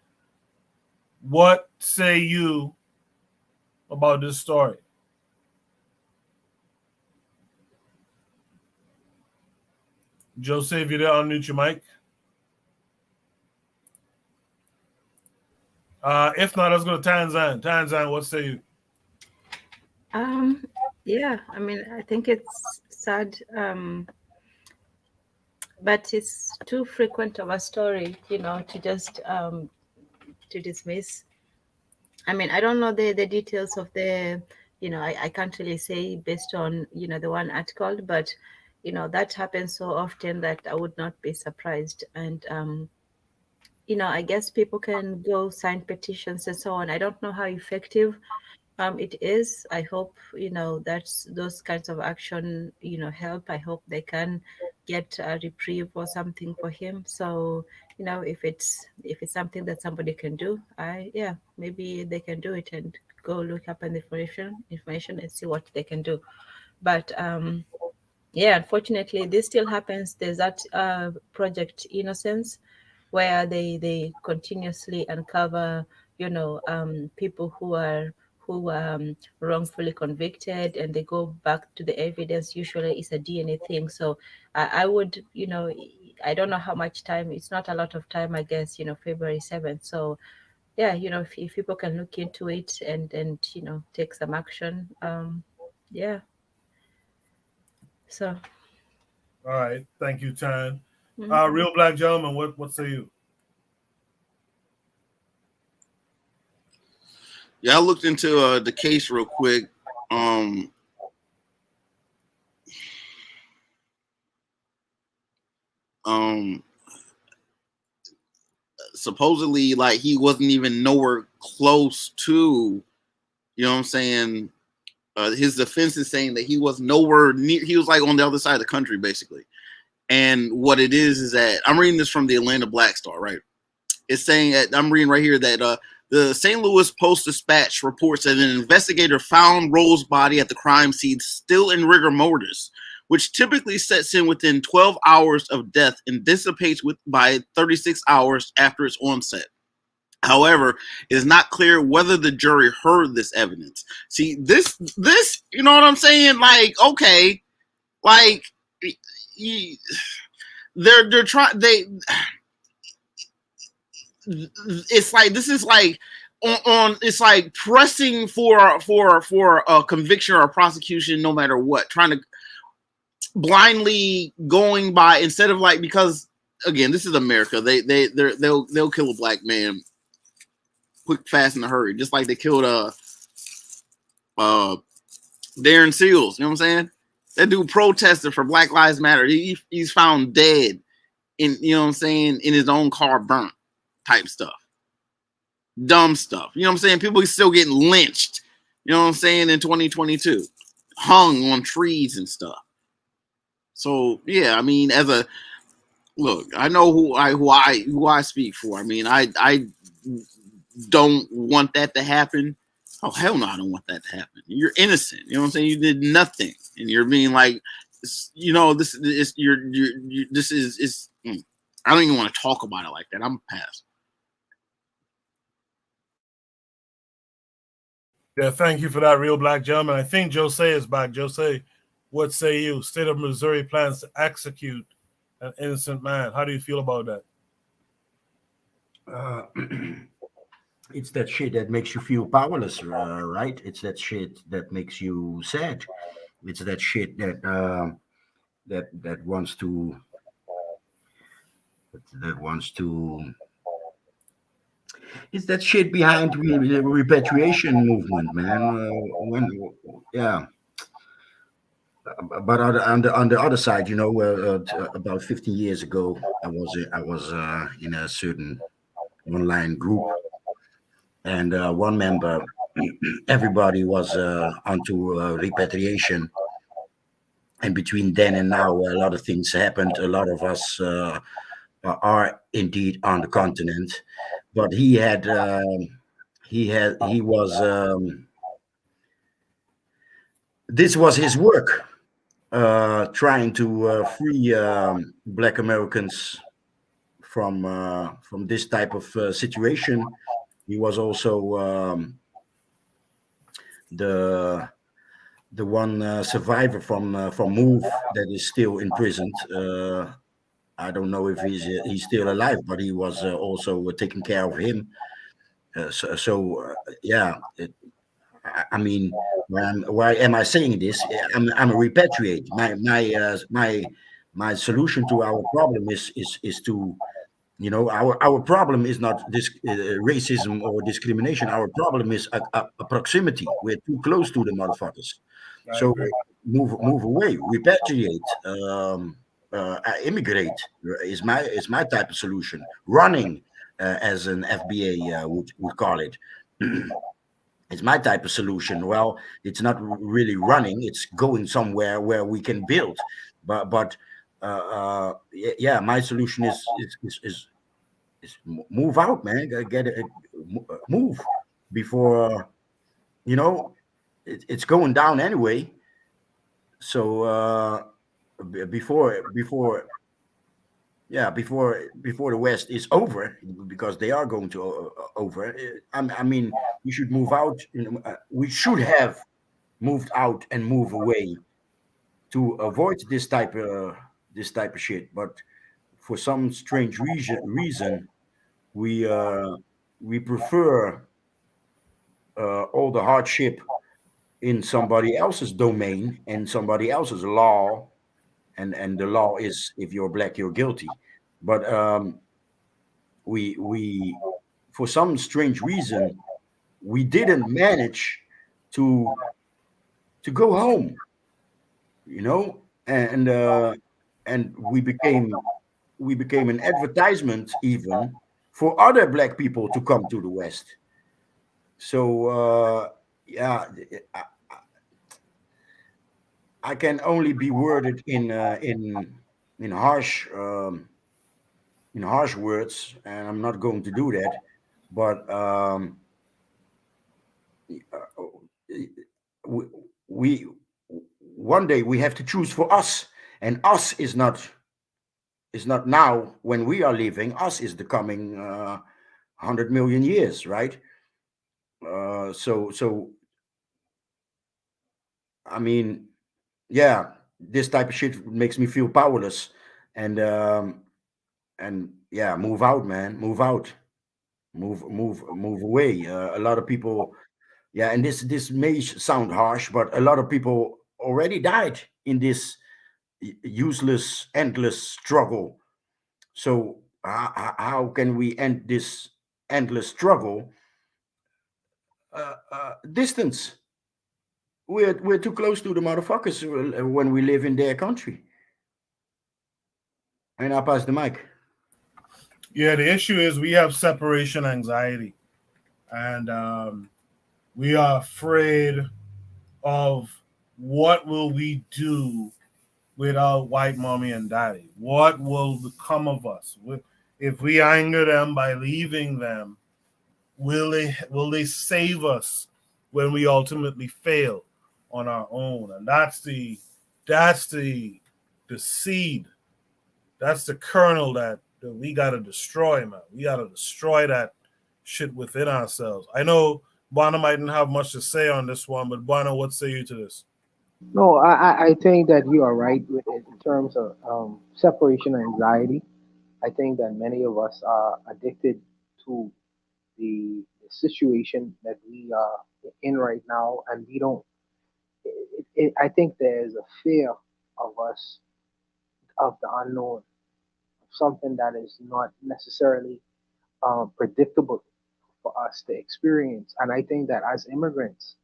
what say you about this story? Jose, if you're there, unmute your mic. If not, let's go to Tanzan. Tanzan, what say you? Yeah, I mean, I think it's sad, but it's too frequent of a story, to just to dismiss. I mean, I don't know the details of the, I can't really say based on, the one article, but, that happens so often that I would not be surprised. And I guess people can go sign petitions and so on. I don't know how effective it is. I hope, that's those kinds of action, help. I hope they can get a reprieve or something for him. So, if it's something that somebody can do, yeah, maybe they can do it and go look up an information and see what they can do. But yeah, unfortunately, this still happens. There's that Project Innocence, where they continuously uncover, people who wrongfully convicted, and they go back to the evidence. Usually, it's a DNA thing. So I would, I don't know how much time. It's not a lot of time, I guess. February 7th. So yeah, if people can look into it and take some action, yeah. So. All right, thank you, Tan. Mhm. Real Black Gentleman, what say you? Yeah, I looked into the case real quick. Supposedly, like, he wasn't even nowhere close to, you know what I'm saying? His defense is saying that he was nowhere near. He was like on the other side of the country, basically. And what it is that I'm reading this from the Atlanta Black Star, right? It's saying that I'm reading right here that the St. Louis Post-Dispatch reports that an investigator found Rose's body at the crime scene still in rigor mortis, which typically sets in within 12 hours of death and dissipates by 36 hours after its onset. However, it is not clear whether the jury heard this evidence. See, this, you know what I'm saying? Like, okay, like, they're trying, it's like, this is like on it's like pressing for a conviction or a prosecution, no matter what, trying to blindly going by, instead of, like, because again, this is America. They'll kill a black man quick, fast, in a hurry, just like they killed Darren Seals. You know what I'm saying? That dude protested for Black Lives Matter. He's found dead in, you know what I'm saying, in his own car, burnt, type stuff. Dumb stuff. You know what I'm saying? People are still getting lynched, you know what I'm saying, in 2022. Hung on trees and stuff. So yeah, I mean, look, I know who I speak for. I mean, I don't want that to happen. Oh, hell no, I don't want that to happen. You're innocent. You know what I'm saying? You did nothing, and you're being like, this is this is. I don't even want to talk about it like that. I'm past. Yeah, thank you for that, Real Black Gentleman. I think Jose is back. Jose, what say you? State of Missouri plans to execute an innocent man. How do you feel about that? It's that shit that makes you feel powerless, right? It's that shit that makes you sad. It's that shit that wants to it's that shit behind the repatriation movement, man. Yeah. But on the other side, about 15 years ago, I was in a certain online group, and one member, everybody was onto repatriation, and between then and now, a lot of things happened. A lot of us are indeed on the continent, but he was. This was his work, trying to free Black Americans from this type of situation. He was also the one survivor from Move that is still imprisoned. I don't know if he's still alive, but he was also taking care of him. Yeah. I mean, why am I saying this? I'm a repatriate. My solution to our problem is to, our problem is not this racism or discrimination. Our problem is a proximity. We're too close to the motherfuckers. So move away, repatriate, immigrate is my type of solution. Running, as an FBA would call it. It's my type of solution. Well, it's not really running; it's going somewhere where we can build. But yeah, my solution is move out, man. Get it, move before you know it's going down anyway. So before yeah, before the West is over, because they are going to over. I mean, we should move out. We should have moved out and move away to avoid this type of shit. But for some strange reason, we prefer all the hardship in somebody else's domain and somebody else's law, and the law is if you're black you're guilty. But we for some strange reason we didn't manage to go home, you know, and we became an advertisement even for other black people to come to the West. So yeah, I can only be worded in harsh words, and I'm not going to do that. But we one day we have to choose for us, and us is not now when we are leaving. Us is the coming 100 million years, right? So I mean, yeah, this type of shit makes me feel powerless, and yeah, move out, man, move out, move away. A lot of people, yeah, and this may sound harsh, but a lot of people already died in this useless, endless struggle. So how can we end this endless struggle? Distance. We're too close to the motherfuckers when we live in their country. And I pass the mic. Yeah, the issue is we have separation anxiety, and we are afraid of what will we do without white mommy and daddy. What will become of us if we anger them by leaving them? Will they save us when we ultimately fail on our own? And that's the seed. That's the kernel that we gotta destroy, man. We gotta destroy that shit within ourselves. I know Bwana mightn't have much to say on this one, but Bwana, what say you to this? No, I think that you are right with it in terms of separation anxiety. I think that many of us are addicted to the situation that we are in right now, and we don't. I think there's a fear of us of the unknown, something that is not necessarily predictable for us to experience. And I think that as immigrants,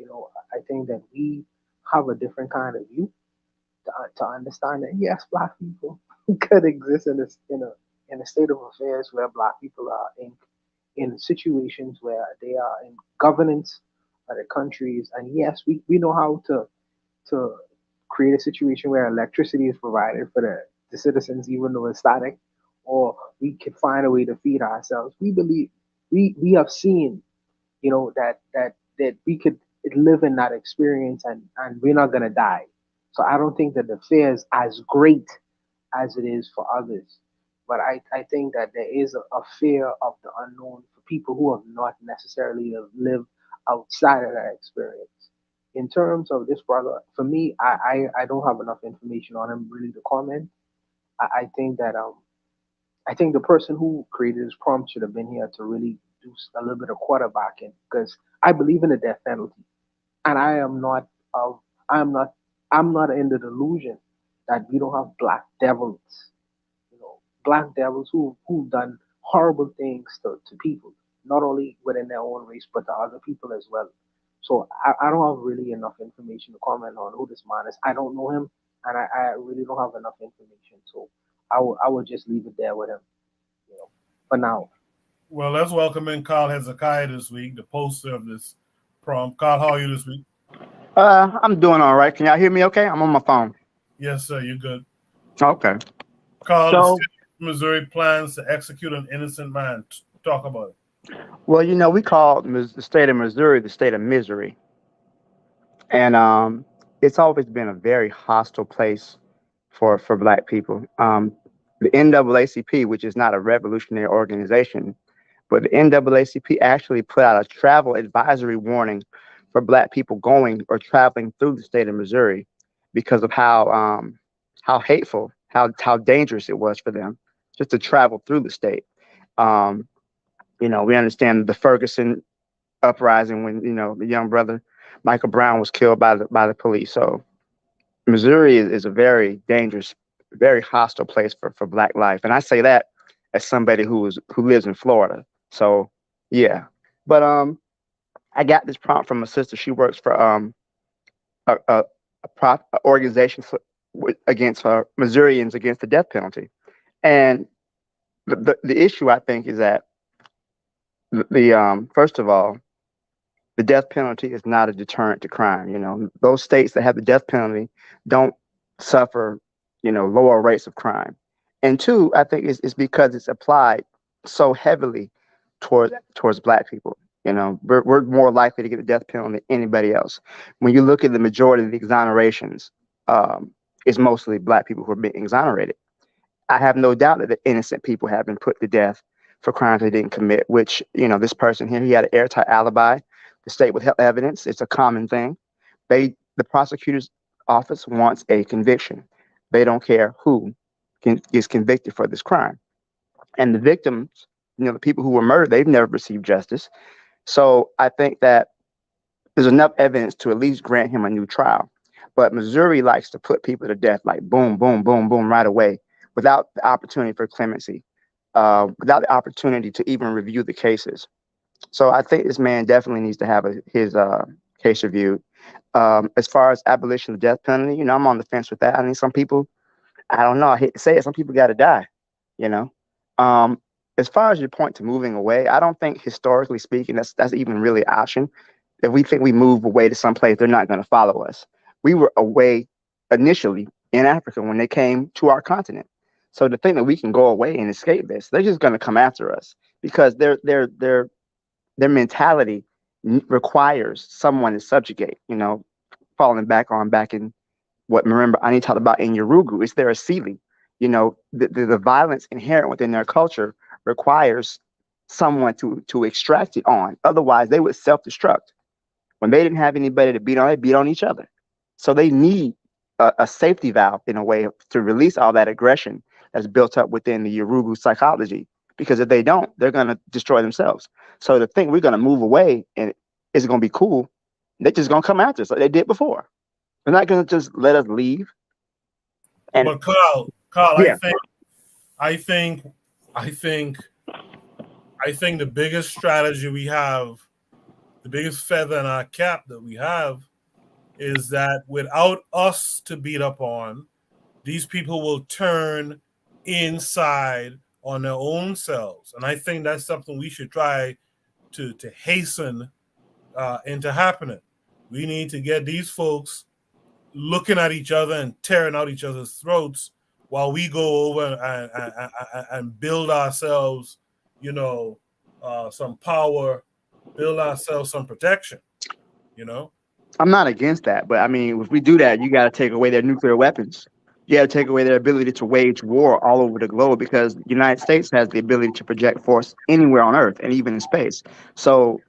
I think that we have a different kind of view to understand that yes, black people could exist in this in a state of affairs where black people are in situations where they are in governance of the countries, and yes, we know how to create a situation where electricity is provided for the citizens, even though it's static, or we can find a way to feed ourselves. We believe we have seen, that we could live in that experience, and we're not gonna die. So I don't think that the fear is as great as it is for others. But I think that there is a fear of the unknown for people who have not necessarily lived outside of that experience. In terms of this brother, for me, I don't have enough information on him really to comment. I think that I think the person who created this prompt should have been here to really do a little bit of quarterbacking, because I believe in the death penalty, and of I'm not I'm not in the delusion that we don't have black devils, black devils who've done horrible things to people, not only within their own race but to other people as well. So I don't have really enough information to comment on who this man is. I don't know him, and I really don't have enough information. So I would just leave it there with him. for now. Well, let's welcome in Carl Hezekiah this week, the poster of this prom. Carl, how are you this week? I'm doing all right. Can y'all hear me okay? I'm on my phone. Yes, sir, you're good. Okay. Carl, the So, state of Missouri plans to execute an innocent man. Talk about it. well, we call the state of Missouri the state of misery. And it's always been a very hostile place for Black people. The NAACP, which is not a revolutionary organization, but the NAACP actually put out a travel advisory warning for Black people going or traveling through the state of Missouri because of how hateful, how dangerous it was for them just to travel through the state. Um, we understand the Ferguson uprising when the young brother Michael Brown was killed by the police. So Missouri is a very dangerous, very hostile place for Black life, and I say that as somebody who lives in Florida. So yeah, but I got this prompt from a sister. She works for a organization against Missourians against the death penalty, and the issue I think is that the first of all, the death penalty is not a deterrent to crime. Those states that have the death penalty don't suffer, lower rates of crime. And two, I think it's because it's applied so heavily towards Black people. We're more likely to get the death penalty than anybody else. When you look at the majority of the exonerations, it's mostly Black people who are being exonerated. I have no doubt that the innocent people have been put to death for crimes they didn't commit, which, this person here, he had an airtight alibi. The state withheld evidence. It's a common thing. The prosecutor's office wants a conviction. They don't care who is convicted for this crime. And the victims, the people who were murdered, they've never received justice. So I think that there's enough evidence to at least grant him a new trial. But Missouri likes to put people to death like boom, boom, boom, boom, right away, without the opportunity for clemency, without the opportunity to even review the cases. So I think this man definitely needs to have his case reviewed. As far as abolition of the death penalty, I'm on the fence with that. I mean, some people, I don't know, I hate to say it, some people got to die, you know. As far as your point to moving away, I don't think historically speaking that's even really an option. If we think we move away to someplace, they're not going to follow us. We were away initially in Africa when they came to our continent. So to think that we can go away and escape this, they're just going to come after us because their mentality requires someone to subjugate. Falling back in what Ani talked about in Yorugu, it's their asili. The violence inherent within their culture requires someone to extract it on. Otherwise, they would self-destruct. When they didn't have anybody to beat on, they beat on each other. So they need a safety valve in a way to release all that aggression that's built up within the Yorugu psychology. Because if they don't, they're going to destroy themselves. So to think we're going to move away and it's going to be cool, they're just going to come after us like they did before. They're not going to just let us leave. But Carl, yeah. I think the biggest strategy we have, the biggest feather in our cap that we have, is that without us to beat up on, these people will turn inside on their own selves. And I think that's something we should try to hasten into happening. We need to get these folks looking at each other and tearing out each other's throats while we go over and build ourselves, some power, build ourselves some protection, I'm not against that, but I mean, if we do that, you got to take away their nuclear weapons. You got to take away their ability to wage war all over the globe because the United States has the ability to project force anywhere on Earth and even in space. So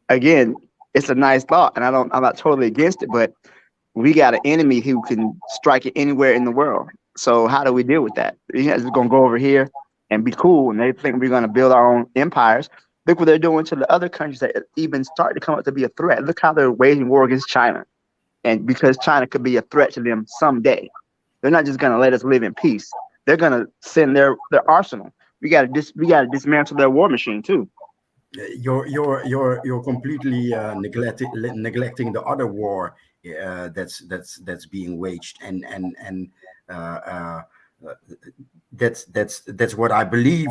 again, it's a nice thought, and I'm not totally against it, but we got an enemy who can strike it anywhere in the world. So how do we deal with that? You guys are going to go over here and be cool, and they think we're going to build our own empires. Look what they're doing to the other countries that even start to come up to be a threat. Look how they're waging war against China. And because China could be a threat to them someday, they're not just going to let us live in peace. They're going to send their arsenal. We got to dismantle their war machine too. You're completely neglecting the other war that's being waged, and that's what I believe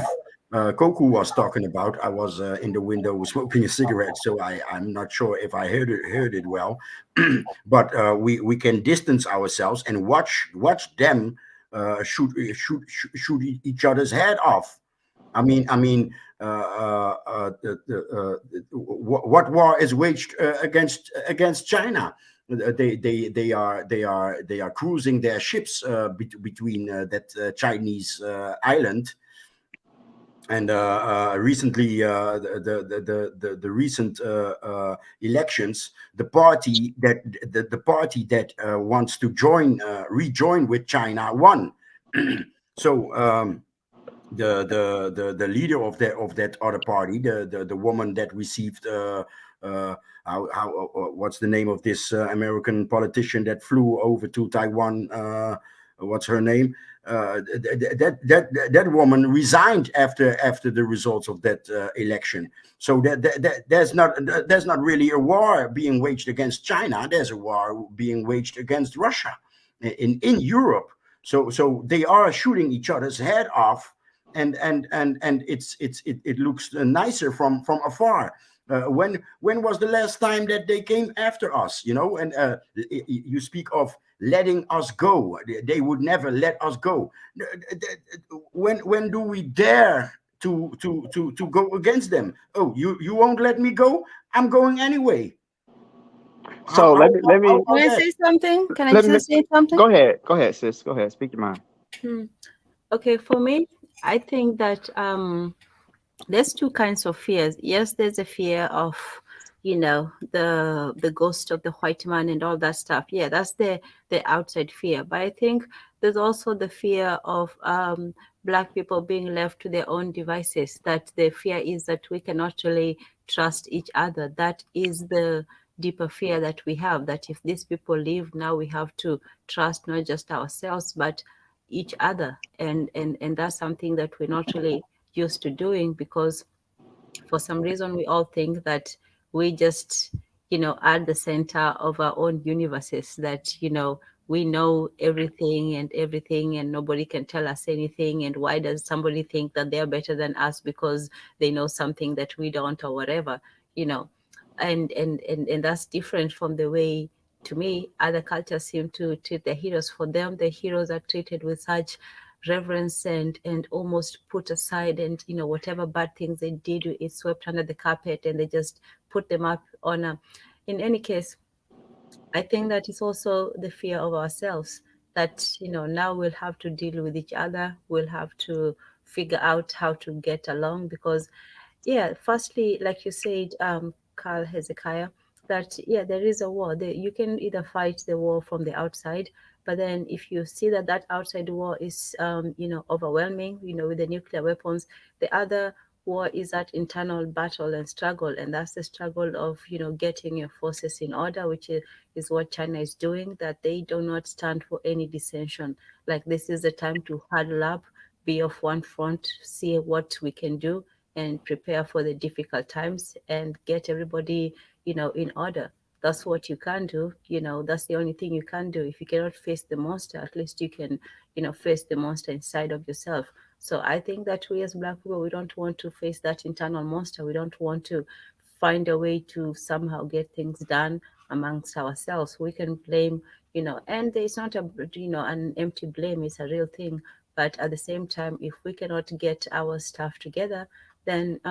Koku was talking about. I was in the window smoking a cigarette, so I'm not sure if I heard it well. But we can distance ourselves and watch them shoot each other's head off. What war is waged against China? They are cruising their ships between that Chinese island. And recently, the recent elections, the party that wants to rejoin with China won. So the leader of that other party, the woman that received what's the name of this American politician that flew over to Taiwan? What's her name? That woman resigned after the results of that election. So there's not really a war being waged against China. There's a war being waged against Russia in Europe. So they are shooting each other's head off, and it looks nicer from afar. When was the last time that they came after us? And you speak of letting us go. They would never let us go. When do we dare to go against them? Oh, you won't let me go? I'm going anyway. So let me. Can I say something? Can I just say something? Go ahead, sis. Go ahead. Speak your mind. Okay, for me, I think that there's two kinds of fears. Yes, there's a fear of, the ghost of the white man and all that stuff. Yeah, that's the outside fear. But I think there's also the fear of Black people being left to their own devices. That the fear is that we cannot really trust each other. That is the deeper fear that we have. That if these people leave, now we have to trust not just ourselves but each other, and that's something that we're not really used to doing, because for some reason we all think that we just are the center of our own universes, that we know everything and nobody can tell us anything, and why does somebody think that they're better than us because they know something that we don't, or whatever, and that's different from the way, to me, other cultures seem to treat their heroes. For them, the heroes are treated with such reverence and almost put aside, and whatever bad things they did is swept under the carpet, and they just put them up on a. In any case, I think that it's also the fear of ourselves, that now we'll have to deal with each other, we'll have to figure out how to get along, because firstly, like you said, Carl Hezekiah, that there is a war. You can either fight the war from the outside, but then if you see that outside war is overwhelming, with the nuclear weapons, the other war is that internal battle and struggle, and that's the struggle of getting your forces in order, which is what China is doing. That they do not stand for any dissension. Like, this is the time to huddle up, be of one front, see what we can do, and prepare for the difficult times and get everybody, in order. That's what you can do. That's the only thing you can do. If you cannot face the monster, at least you can, face the monster inside of yourself. So I think that we as Black people, we don't want to face that internal monster. We don't want to find a way to somehow get things done amongst ourselves. We can blame, and it's not an empty blame, it's a real thing. But at the same time, if we cannot get our stuff together, then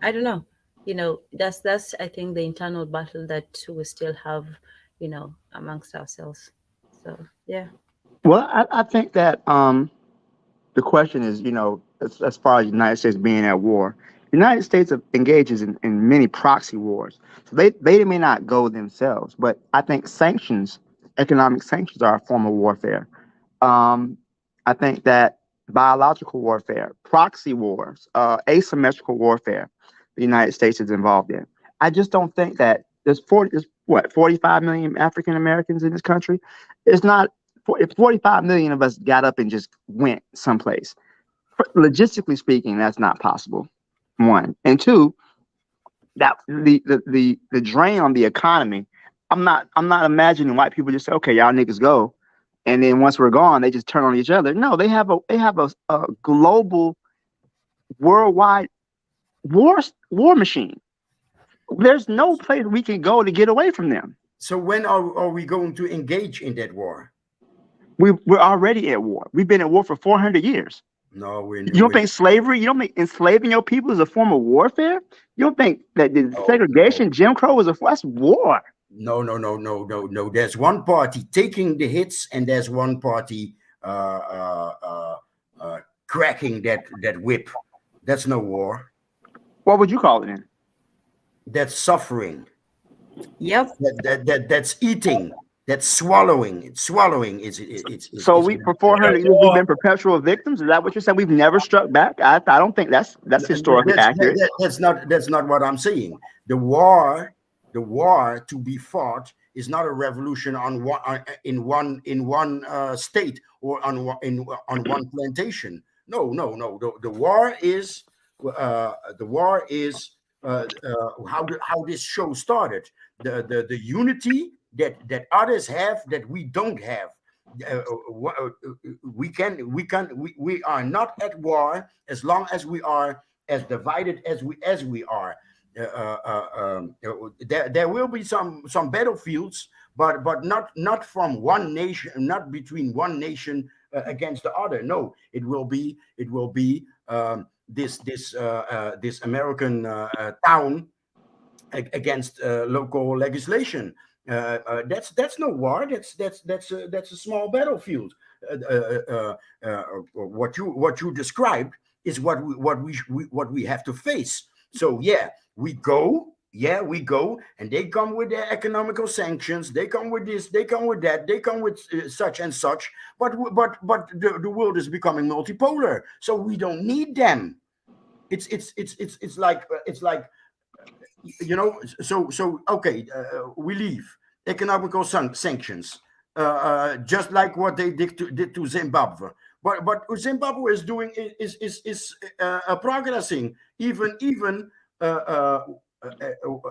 I don't know. That's I think the internal battle that we still have, amongst ourselves. So yeah. Well, I think that the question is, as far as the United States being at war, the United States engages in many proxy wars. So they may not go themselves, but I think economic sanctions, are a form of warfare. I think that biological warfare, proxy wars, asymmetrical warfare, the United States is involved in. I just don't think that there's 45 million African Americans in this country. It's not. If 45 million of us got up and just went someplace, logistically speaking, that's not possible. One, and two, that the drain on the economy. I'm not imagining white people just say, okay, y'all niggas go, and then once we're gone, they just turn on each other. No, they have a global, worldwide war machine. There's no place we can go to get away from them. So when are we going to engage in that war? We're already at war. We've been at war for 400 years. No, you don't think slavery, you don't think enslaving your people is a form of warfare? You don't think that the segregation, Jim Crow, that's war? No. There's one party taking the hits, and there's one party cracking that whip. That's no war. What would you call it then? That's suffering. Yep. That's eating. That's swallowing. Swallowing is. So we for 400 years we've been perpetual victims. Is that what you're saying? We've never struck back. I don't think that's historically accurate. That's not what I'm saying. The war to be fought is not a revolution in one state or on one plantation. No. The war is how this show started. The unity that others have that we don't have. We are not at war as long as we are as divided as we are. There will be some battlefields, but not from one nation, not between one nation against the other. No, it will be this American town against local legislation. That's no war. That's a small battlefield. What you described is what we have to face. So we go, and they come with their economical sanctions. They come with this. They come with that. They come with such and such. But the world is becoming multipolar, so we don't need them. It's like. So okay, we leave economical sanctions, just like what they did to Zimbabwe. But Zimbabwe is doing is progressing. Even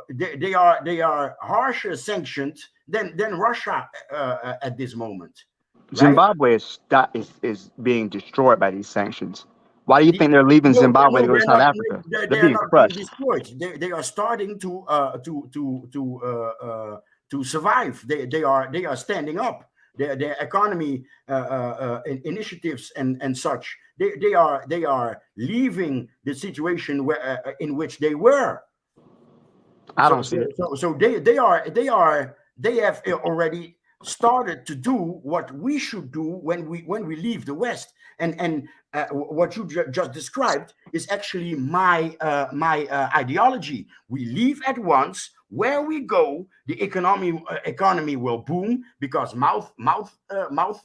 they are harsher sanctioned than Russia at this moment. Right? Zimbabwe is being destroyed by these sanctions. Why do you think they're leaving Zimbabwe to go to South Africa? They're being crushed. Destroyed. They are starting to survive. They are standing up. Their economy initiatives and such. They are leaving the situation in which they were. I don't see it. So they have already started to do what we should do when we leave the West. And what you just described is actually my ideology. We leave at once. Where we go, the economy will boom because mouth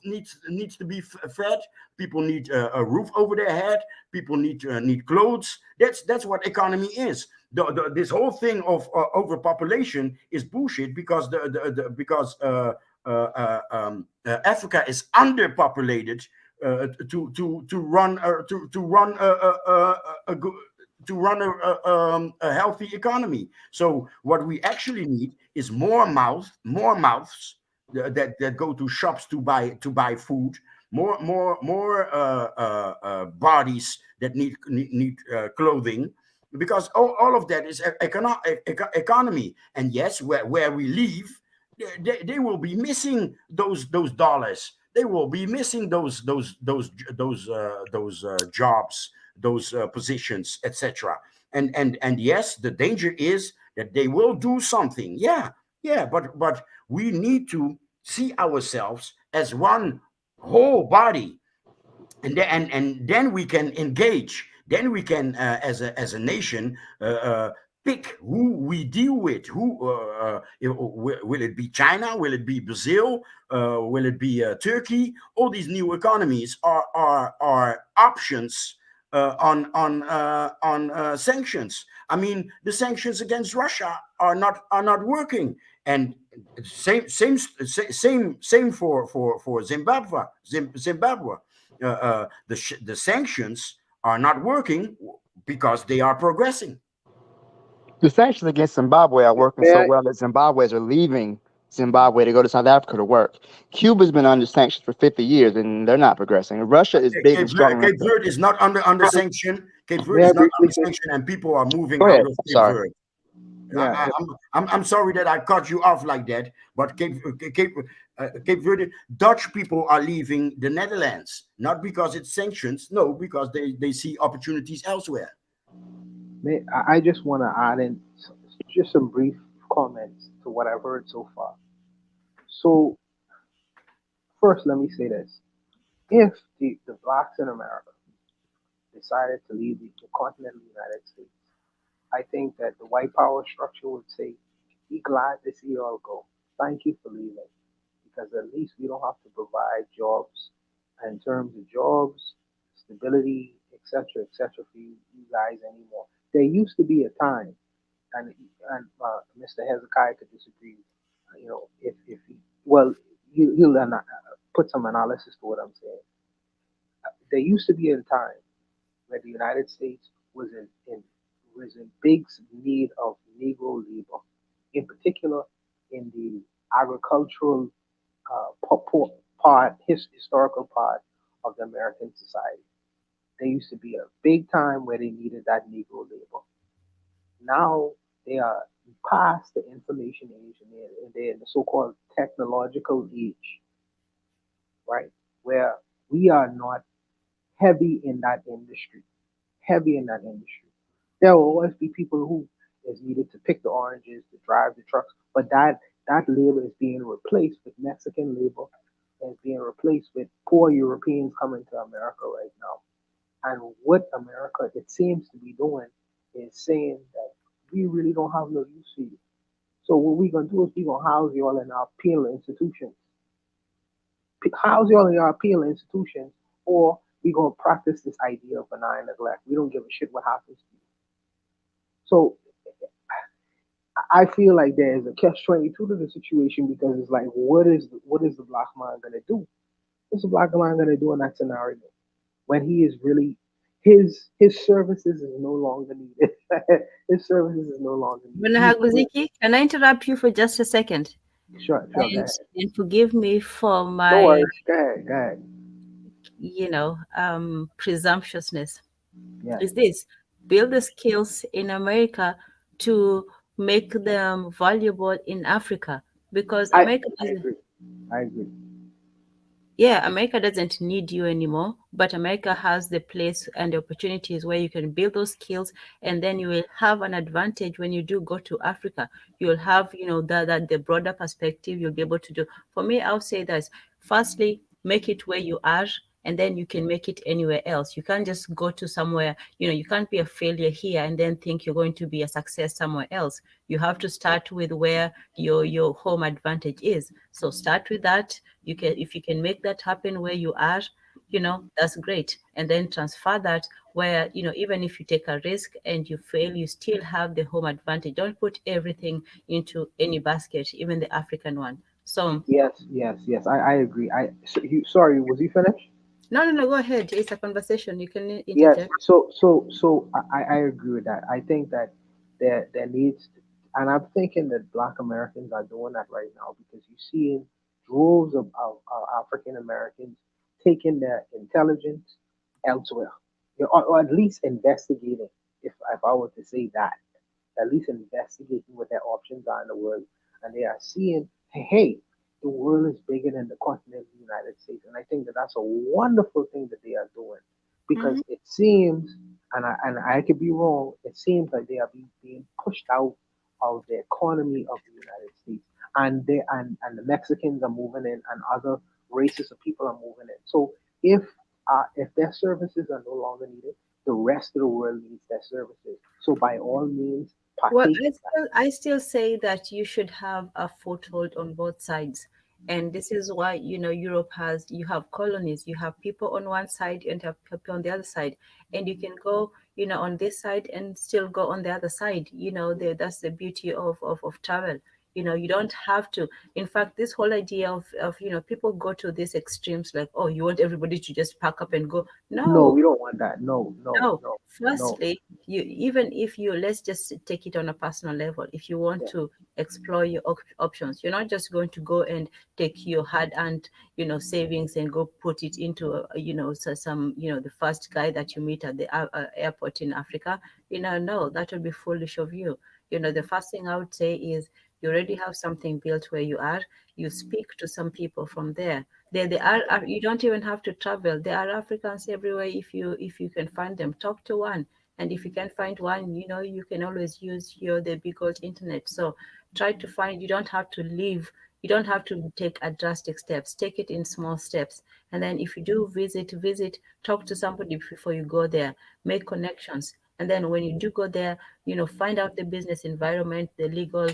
needs to be fed. People need a roof over their head. People need clothes. That's what economy is. This whole thing of overpopulation is bullshit because Africa is underpopulated to run a healthy economy. So what we actually need is more mouths that go to shops to buy food, more bodies that need clothing, because all of that is economy. And yes, where we live, they will be missing those dollars. They will be missing those jobs, those positions, etc. And yes, the danger is that they will do something. But we need to see ourselves as one whole body, and then we can engage. Then we can, as a nation, pick who we deal with. Who will it be? China? Will it be Brazil? Will it be Turkey? All these new economies are options on sanctions. I mean, the sanctions against Russia are not working, and same for Zimbabwe. The sanctions are not working because they are progressing. The sanctions against Zimbabwe are working so well that Zimbabweans are leaving Zimbabwe to go to South Africa to work. Cuba's been under sanctions for 50 years and they're not progressing. Russia is big and strong. Cape Verde is not under sanction. Cape Verde May I is not briefly under say? sanction, and people are moving Go out ahead. of Cape Sorry. Verde. Yeah. I'm sorry that I cut you off like that, but Cape Verde, Dutch people are leaving the Netherlands, not because it's sanctions, no, because they see opportunities elsewhere. I just want to add in just some brief comments to what I've heard so far. So, first, let me say this. If the blacks in America decided to leave the continental United States, I think that the white power structure would say, be glad to see you all go. Thank you for leaving. Because at least we don't have to provide jobs in terms of jobs, stability, etc., for you guys anymore. There used to be a time, and Mr. Hezekiah could disagree. If he, well, he'll put some analysis to what I'm saying. There used to be a time where the United States was in big need of Negro labor, in particular in the agricultural historical part of the American society. There used to be a big time where they needed that Negro labor. Now they are past the information age and they're in the so-called technological age, right? Where we are not heavy in that industry. Heavy in that industry. There will always be people who is needed to pick the oranges, to drive the trucks, but that labor is being replaced with Mexican labor and is being replaced with poor Europeans coming to America right now. And what America, it seems to be doing, is saying that we really don't have no use for you. So what we're gonna do is we're gonna house you all in our penal institutions. House you all in our penal institutions, or we're gonna practice this idea of benign neglect. We don't give a shit what happens to you. So I feel like there is a catch-22 to the situation because it's like, what is the black man gonna do? What's the black man gonna do in that scenario when he is really his services is no longer needed? His services is no longer needed. Haguziki, can I interrupt you for just a second? Sure, go ahead. And forgive me for No my, worries. Go ahead. Presumptuousness. Yeah. Is this build the skills in America to make them valuable in Africa? Because America I agree. Yeah, America doesn't need you anymore, but America has the place and the opportunities where you can build those skills, and then you will have an advantage when you do go to Africa. You'll have, that the broader perspective you'll be able to do. For me, I'll say that firstly, make it where you are, and then you can make it anywhere else. You can't just go to somewhere, you can't be a failure here and then think you're going to be a success somewhere else. You have to start with where your home advantage is. So start with that. If you can make that happen where you are, that's great. And then transfer that where, even if you take a risk and you fail, you still have the home advantage. Don't put everything into any basket, even the African one. So Yes. I agree. Sorry, was you finished? No, go ahead. It's a conversation. You can Yes. interject. So I agree with that. I think that there needs, and I'm thinking that Black Americans are doing that right now because you see in droves of African Americans taking their intelligence elsewhere, or at least investigating. If I were to say that, at least investigating what their options are in the world, and they are seeing, hey, the world is bigger than the continent of the United States, and I think that that's a wonderful thing that they are doing because it seems, and I could be wrong, it seems like they are being pushed out of the economy of the United States, and the Mexicans are moving in, and other races of people are moving in. So if their services are no longer needed, the rest of the world needs their services. So by all means, Well, partake. I still say that you should have a foothold on both sides. And this is why, Europe you have colonies, you have people on one side and have people on the other side. And you can go, on this side and still go on the other side. That's the beauty of travel. You know, you don't have to. In fact, this whole idea of people go to these extremes, like, oh, you want everybody to just pack up and go. No, No, we don't want that. No, no, no. no, no. Firstly, you, even if you, let's just take it on a personal level. If you want Yeah. to explore your options, you're not just going to go and take your hard-earned, savings and go put it into, some, the first guy that you meet at the airport in Africa. No, that would be foolish of you. The first thing I would say is you already have something built where you are. You speak to some people from there. There are, you don't even have to travel. There are Africans everywhere. If you can find them, talk to one. And if you can find one, you can always use the big old internet. So try to find. You don't have to leave. You don't have to take a drastic steps. Take it in small steps. And then if you do visit, talk to somebody before you go there. Make connections. And then when you do go there, find out the business environment, the legal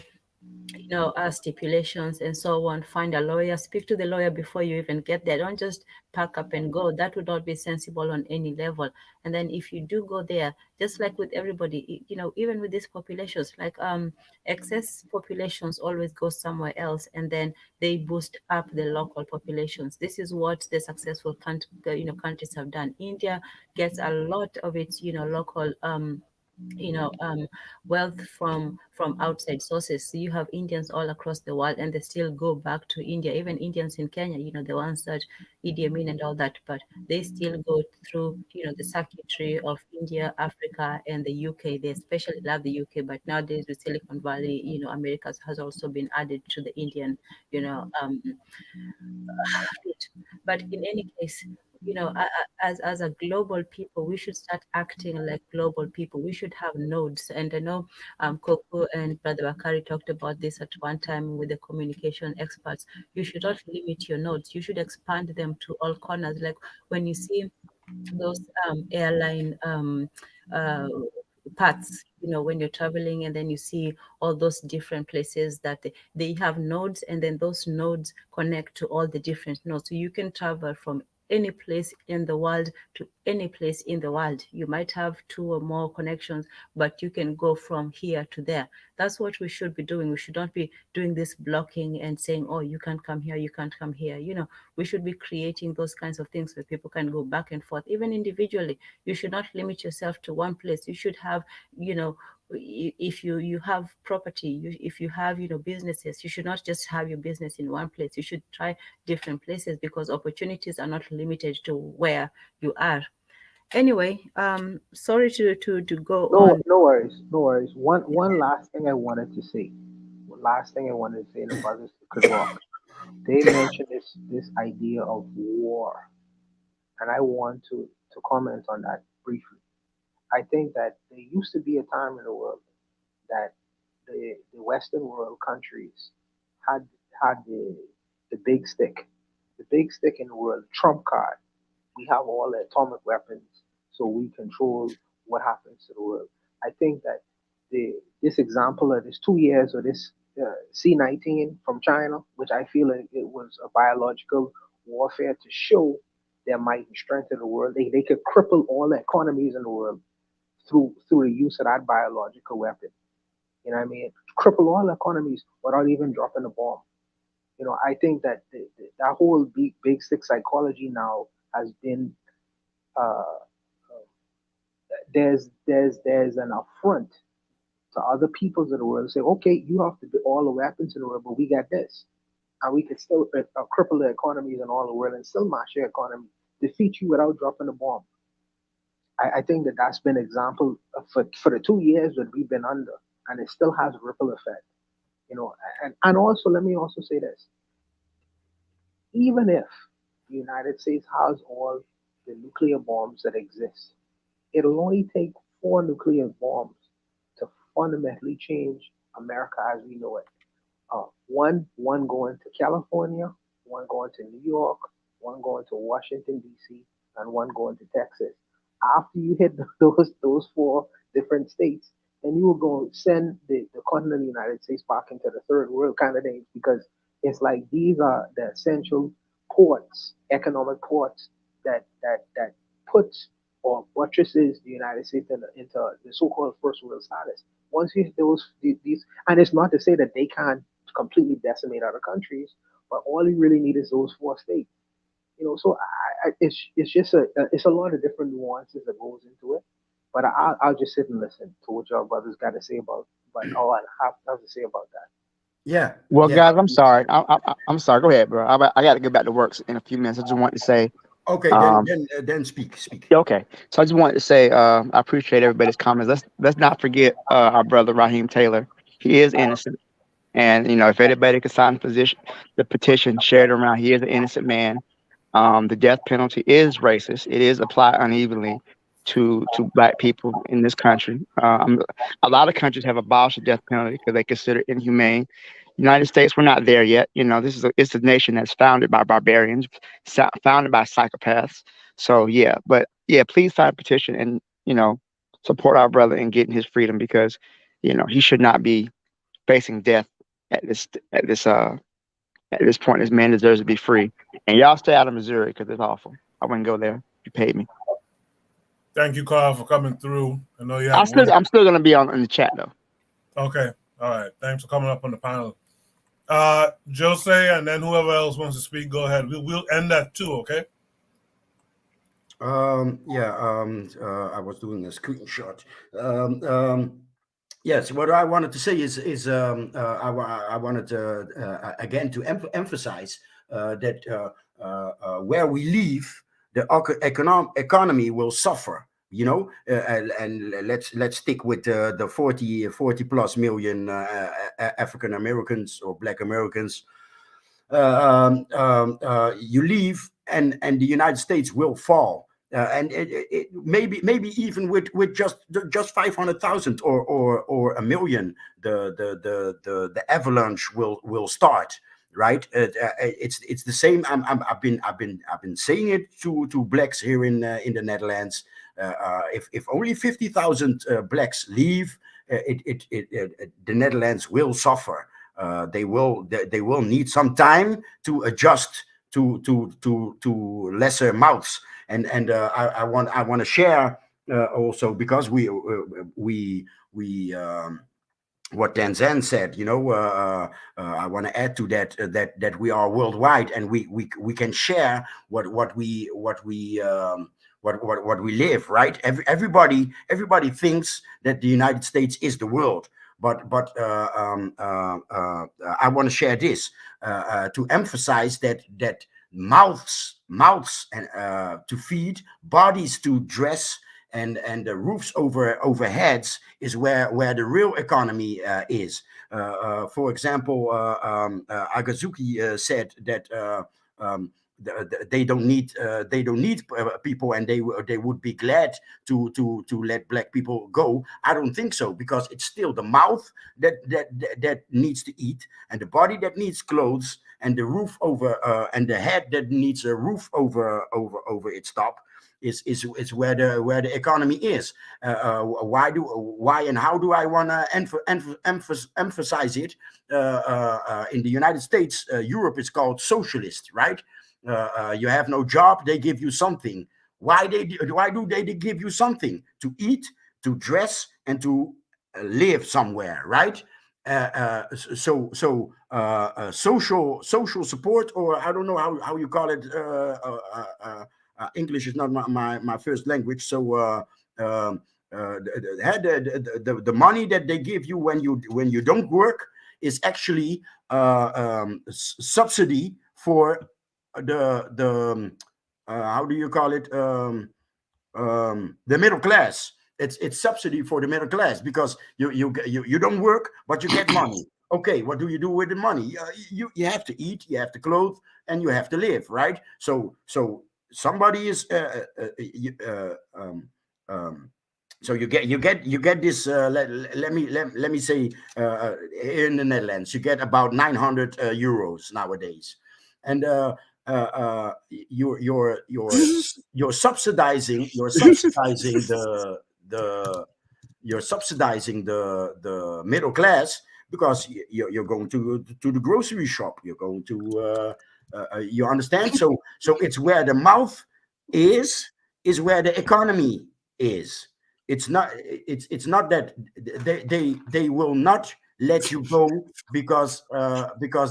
stipulations and so on. Find a lawyer, speak to the lawyer before you even get there. Don't just pack up and go. That would not be sensible on any level. And then if you do go there, just like with everybody, even with these populations, like excess populations always go somewhere else, and then they boost up the local populations. This is what the successful countries have done. India gets a lot of its local you know um, wealth from outside sources. So you have Indians all across the world, and they still go back to India. Even Indians in Kenya, the ones that Idi Amin and all that, but they still go through the circuitry of India, Africa, and the UK. They especially love the UK, but nowadays with Silicon Valley, America has also been added to the Indian you know it. But in any case, as a global people, we should start acting like global people. We should have nodes. And I know Coco and Brother Bakari talked about this at one time with the communication experts. You should not limit your nodes. You should expand them to all corners. Like when you see those airline uh, paths, when you're traveling, and then you see all those different places that they have nodes, and then those nodes connect to all the different nodes. So you can travel from any place in the world to any place in the world. You might have two or more connections, but you can go from here to there. That's what we should be doing. We should not be doing this blocking and saying, oh, you can't come here, you can't come here. We should be creating those kinds of things where people can go back and forth, even individually. You should not limit yourself to one place. You should have, if you have property, if you have businesses, you should not just have your business in one place. You should try different places, because opportunities are not limited to where you are. Anyway, sorry to go No, on. no worries, no worries. One last thing I wanted to say. One last thing I wanted to say, and the brothers could walk. They mentioned this idea of war, and I want to comment on that briefly. I think that there used to be a time in the world that the Western world countries had had the big stick, the big stick in the world, trump card. We have all the atomic weapons, so we control what happens to the world. I think that this example of this 2 years of this C-19 from China, which I feel it was a biological warfare to show their might and strength in the world. They could cripple all the economies in the world through the use of that biological weapon. You know what I mean? Cripple all economies without even dropping a bomb. I think that that whole big stick psychology now has been uh, there's an affront to other peoples of the world. Say, okay, you have to do all the weapons in the world, but we got this, and we can still cripple the economies in all the world and still mash your economy, defeat you without dropping a bomb. I think that that's been example for the 2 years that we've been under, and it still has a ripple effect. And also let me also say this: even if the United States has all the nuclear bombs that exist, it'll only take 4 nuclear bombs to fundamentally change America as we know it. One going to California, one going to New York, one going to Washington D.C., and one going to Texas. After you hit those four different states, then you will go send the continent of the United States back into the third world kind of thing, because it's like these are the essential ports, economic ports that puts or buttresses the United States into the so-called first world status. Once you these, and it's not to say that they can't completely decimate other countries. But all we really need is those 4 states. So it's just it's a lot of different nuances that goes into it. But I'll just sit and listen to what your brothers got to say but all I have to say about that. Yeah. Well, Yeah. guys, I'm sorry. I'm sorry. Go ahead, bro. I got to get back to work in a few minutes. I just want to say. Okay, then speak. Okay, so I just wanted to say I appreciate everybody's comments. Let's not forget our brother Raheem Taylor. He is innocent, and if anybody could sign the petition, share it around. He is an innocent man. The death penalty is racist. It is applied unevenly to black people in this country. A lot of countries have abolished the death penalty because they consider it inhumane. United States, we're not there yet. It's a nation that's founded by barbarians, founded by psychopaths. So please sign a petition and support our brother in getting his freedom because he should not be facing death at this point. This man deserves to be free. And y'all stay out of Missouri because it's awful. I wouldn't go there. You paid me. Thank you, Carl, for coming through. I know you have. I'm still gonna be on in the chat though. Okay. All right. Thanks for coming up on the panel. Jose, and then whoever else wants to speak, go ahead. We'll end that too, okay? I was doing a screenshot. Yes, what I wanted to say is I wanted to again to emphasize that where we live, the economy will suffer. And let's stick with the 40 plus million African Americans or Black Americans. You leave, and the United States will fall, and it maybe even with just 500,000 or a million, the avalanche will start. Right, it's the same. I've been saying it to blacks here in the Netherlands. If only 50,000 blacks leave, the Netherlands will suffer. They will need some time to adjust to lesser mouths. And I want to share also, because we what Tanzan said, I want to add to that we are worldwide, and we can share what we live, right? Everybody thinks that the United States is the world, but I want to share this to emphasize that mouths and to feed, bodies to dress, and the roofs overheads is where the real economy is. For example, Agazuki said that they don't need people, and they would be glad to let black people go. I don't think so, because it's still the mouth that needs to eat, and the body that needs clothes, and the roof over and the head that needs a roof over its top is where the economy is. Why and how do I want to emphasize it? In the United States, Europe is called socialist, right? You have no job, they give you something. Why do they give you something? To eat, to dress, and to live somewhere, right? Social support, or I don't know how you call it. English is not my first language, so the money that they give you when you don't work is actually subsidy for the how do you call it, the middle class. It's subsidy for the middle class, because you don't work, but you get money. Okay, what do you do with the money? You have to eat, you have to clothe, and you have to live, right? So somebody is so you get this. Let me say, in the Netherlands, you get about 900 euros nowadays, and you're subsidizing the middle class, because you're going to the grocery shop, you're going to you understand. So it's where the mouth is where the economy is. It's not that they will not let you go because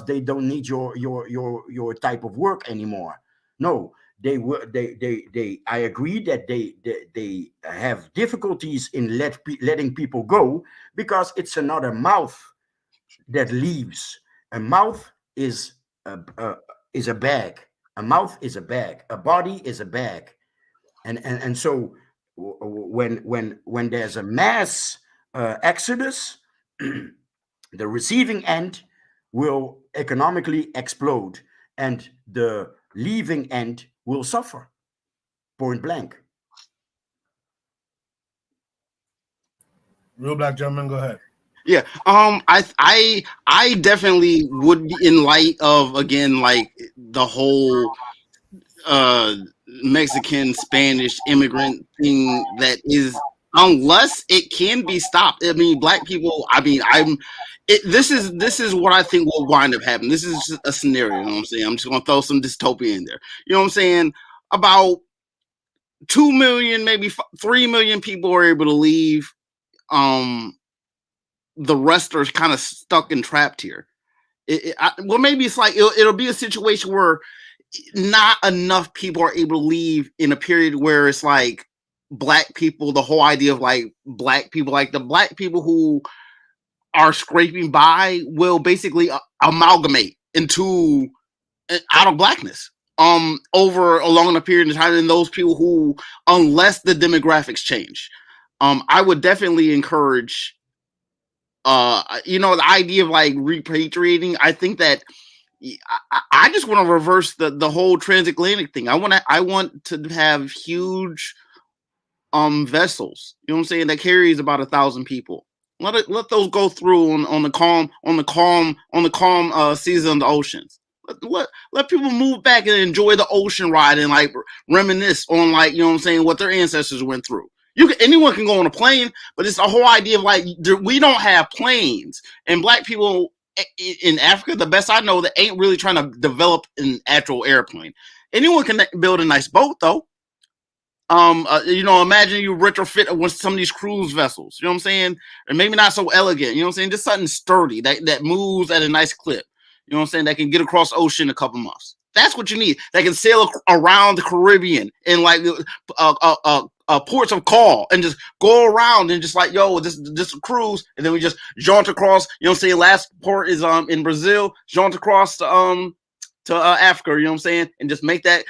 they don't need your type of work anymore. No, they were they I agree that they have difficulties in letting people go because it's another mouth that leaves. A mouth is a bag. A mouth is a bag. A body is a bag. And so when there's a mass exodus, the receiving end will economically explode, and the leaving end will suffer. Point blank. Real black gentleman, go ahead. Yeah. I definitely would be, in light of, again, like the whole Mexican Spanish immigrant thing, that is, unless it can be stopped. I mean, black people. I mean, this is what I think will wind up happening. This is just a scenario. You know what I'm saying? I'm just gonna throw some dystopia in there. You know what I'm saying? About 2 million, maybe 3 million people are able to leave. The rest are kind of stuck and trapped here. Well, maybe it's like it'll be a situation where not enough people are able to leave in a period where it's like black people, the whole idea of like black people, like the black people who are scraping by will basically amalgamate into out of blackness over a long enough period of time. And those people who, unless the demographics change, I would definitely encourage the idea of like repatriating. I think that I just want to reverse the whole transatlantic thing. I want to have huge vessels, you know what I'm saying, that carries about 1,000 people. Let those go through on the calm season of the oceans. Let people move back and enjoy the ocean ride and like reminisce on, like, you know what I'm saying, what their ancestors went through. Anyone can go on a plane, but it's the whole idea of like we don't have planes, and black people in Africa, the best I know, that ain't really trying to develop an actual airplane. Anyone can build a nice boat though. Imagine you retrofit with some of these cruise vessels, you know what I'm saying? And maybe not so elegant, you know what I'm saying? Just something sturdy that moves at a nice clip, you know what I'm saying? That can get across the ocean in a couple months. That's what you need. That can sail around the Caribbean in like ports of call and just go around and just like, yo, this a cruise, and then we just jaunt across, you know what I'm saying? Last port is in Brazil, jaunt across to Africa, you know what I'm saying? And just make that.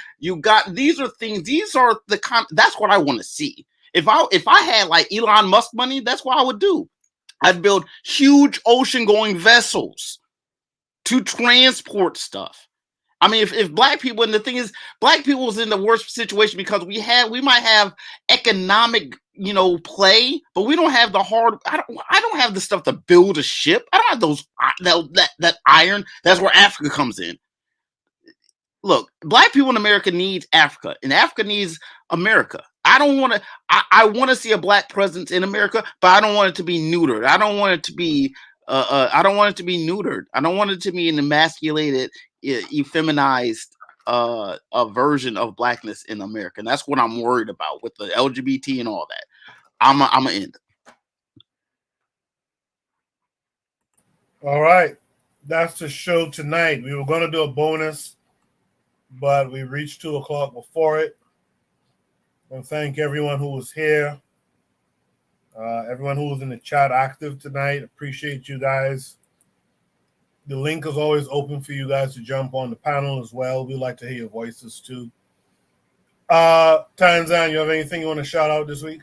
These are things, these are the that's what I want to see. If I had like Elon Musk money, that's what I would do. I'd build huge ocean going vessels to transport stuff. I mean, if black people, and the thing is, black people is in the worst situation because we might have economic, play, but we don't have the hard. I don't have the stuff to build a ship. I don't have those that iron. That's where Africa comes in. Look, black people in America needs Africa, and Africa needs America. I don't want to. I want to see a black presence in America, but I don't want it to be neutered. I don't want it to be. I don't want it to be neutered. I don't want it to be an emasculated, effeminized a version of blackness in America. And that's what I'm worried about with the LGBT and all that. I'm gonna end. All right, that's the show tonight. We were going to do a bonus, but we reached 2:00 before it. And thank everyone who was here. Everyone who was in the chat active tonight. Appreciate you guys. The link is always open for you guys to jump on the panel as well. We like to hear your voices too. Tanzan, you have anything you want to shout out this week?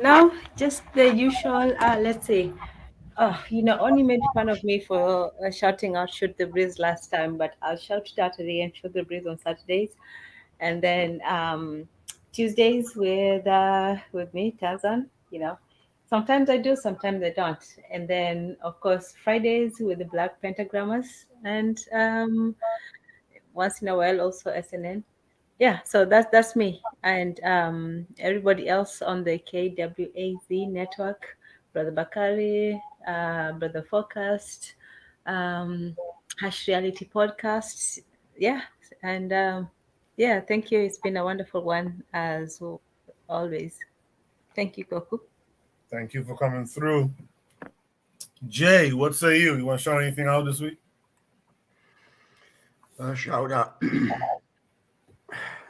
No, just the usual. Let's see. Only made fun of me for shouting out "Shoot the Breeze" last time, but I'll shout it out again. Shoot the Breeze on Saturdays, and then Tuesdays with me, Tarzan. Sometimes I do, sometimes I don't, and then of course Fridays with the Black Pentagrammers, and once in a while also SNN. Yeah, so that's me, and everybody else on the KWAZ network, Brother Bakari, Brother Focused, Hash Reality Podcasts, yeah, and Yeah, thank you. It's been a wonderful one as always. Thank you, Koku. Thank you for coming through. Jay, what say you? You want to shout anything out this week? Shout out,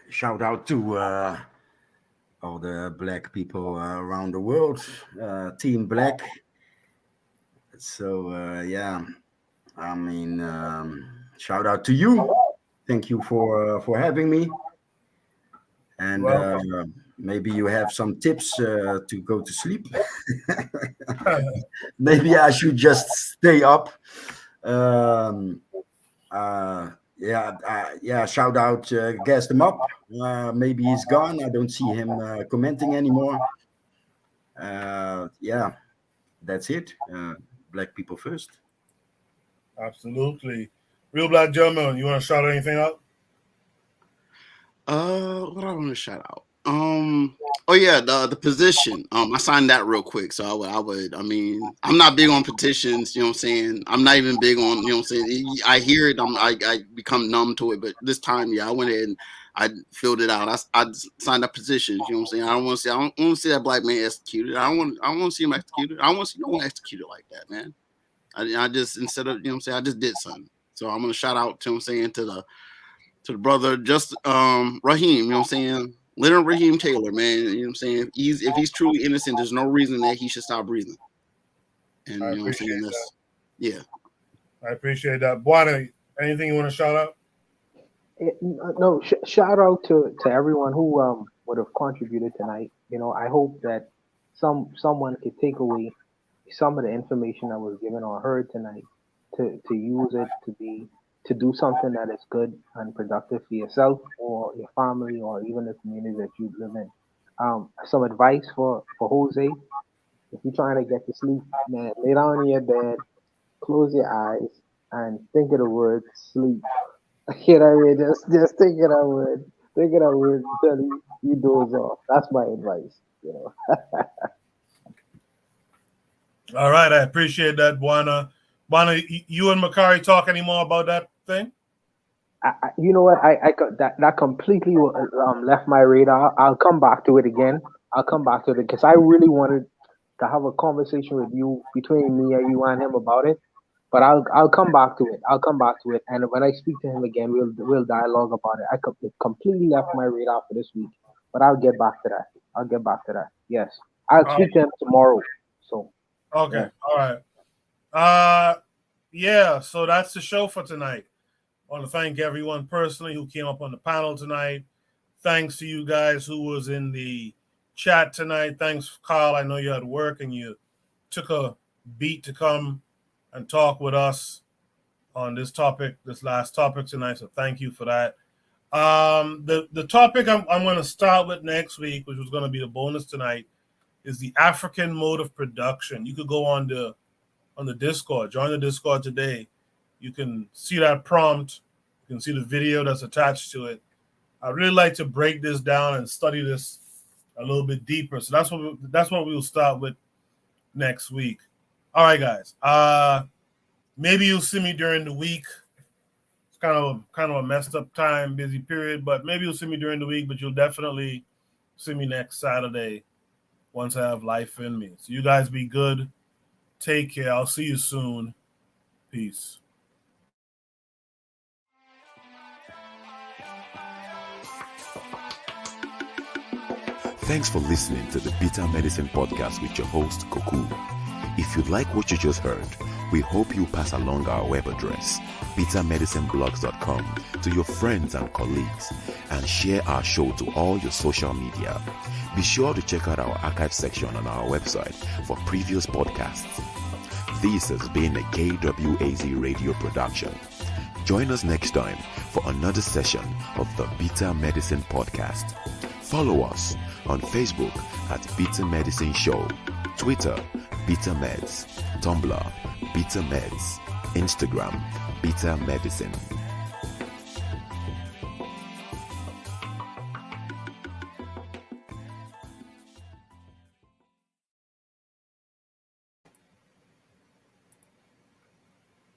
shout out to all the Black people around the world, Team Black. So yeah, I mean, shout out to you. Thank you for having me. And maybe you have some tips to go to sleep. Maybe I should just stay up. Yeah. Shout out, Gas them up. Maybe he's gone. I don't see him commenting anymore. Yeah, that's it. Black people first. Absolutely. Real Black Gentleman, you want to shout anything out? What do I want to shout out? Oh yeah, the position. I signed that real quick. So I mean, I'm not big on petitions, you know what I'm saying? I'm not even big on, you know what I'm saying? I hear it, I become numb to it, but this time, yeah, I went ahead and I filled it out. I signed up petitions, you know what I'm saying? I don't want to see that black man executed. I don't want to see him executed. I don't want to see no one executed like that, man. I just, instead of, you know what I'm saying, I just did something. So I'm gonna shout out to him, saying to the brother, just Raheem, you know what I'm saying? Leonard Raheem Taylor, man, you know what I'm saying? If he's truly innocent, there's no reason that he should stop breathing. And you know what I'm saying? That's, yeah. I appreciate that. Buana, anything you want to shout out? No, shout out to everyone who would have contributed tonight. You know, I hope that someone could take away some of the information that was given or heard tonight to use it to do something that is good and productive for yourself or your family or even the community that you live in. Some advice for Jose: if you're trying to get to sleep, man, lay down in your bed, close your eyes, and think of the word sleep. You know what I mean? Just think of that word. Think of that word until you doze off. That's my advice. You know. All right, I appreciate that, Buana. Buana, you and Makari talk anymore about that thing? You know what? I that completely left my radar. I'll come back to it again. I'll come back to it because I really wanted to have a conversation with you, between me and you and him, about it. But I'll come back to it. I'll come back to it, and when I speak to him again, we'll dialogue about it. It completely left my radar for this week, but I'll get back to that. Yes, I'll speak to him tomorrow. So okay, yeah. All right. Yeah. So that's the show for tonight. I want to thank everyone personally who came up on the panel tonight. Thanks to you guys who was in the chat tonight. Thanks, Carl. I know you had work and you took a beat to come and talk with us on this last topic tonight. So thank you for that. The topic I'm going to start with next week, which was going to be the bonus tonight, is the African mode of production. You could go on the Discord, join the Discord today. You can see that prompt. You can see the video that's attached to it. I'd really like to break this down and study this a little bit deeper. So that's what we'll start with next week. All right, guys. Maybe you'll see me during the week. It's kind of a messed up time, busy period, but maybe you'll see me during the week, but you'll definitely see me next Saturday once I have life in me. So you guys be good. Take care. I'll see you soon. Peace. Thanks for listening to the Bitter Medicine Podcast with your host, Koku. If you like what you just heard, we hope you pass along our web address, bittermedicineblogs.com, to your friends and colleagues, and share our show to all your social media. Be sure to check out our archive section on our website for previous podcasts. This has been a KWAZ radio production. Join us next time for another session of the Bitter Medicine Podcast. Follow us on Facebook at Bitter Medicine Show, Twitter, Bitter Meds, Tumblr, Bitter Meds, Instagram, Bitter Medicine.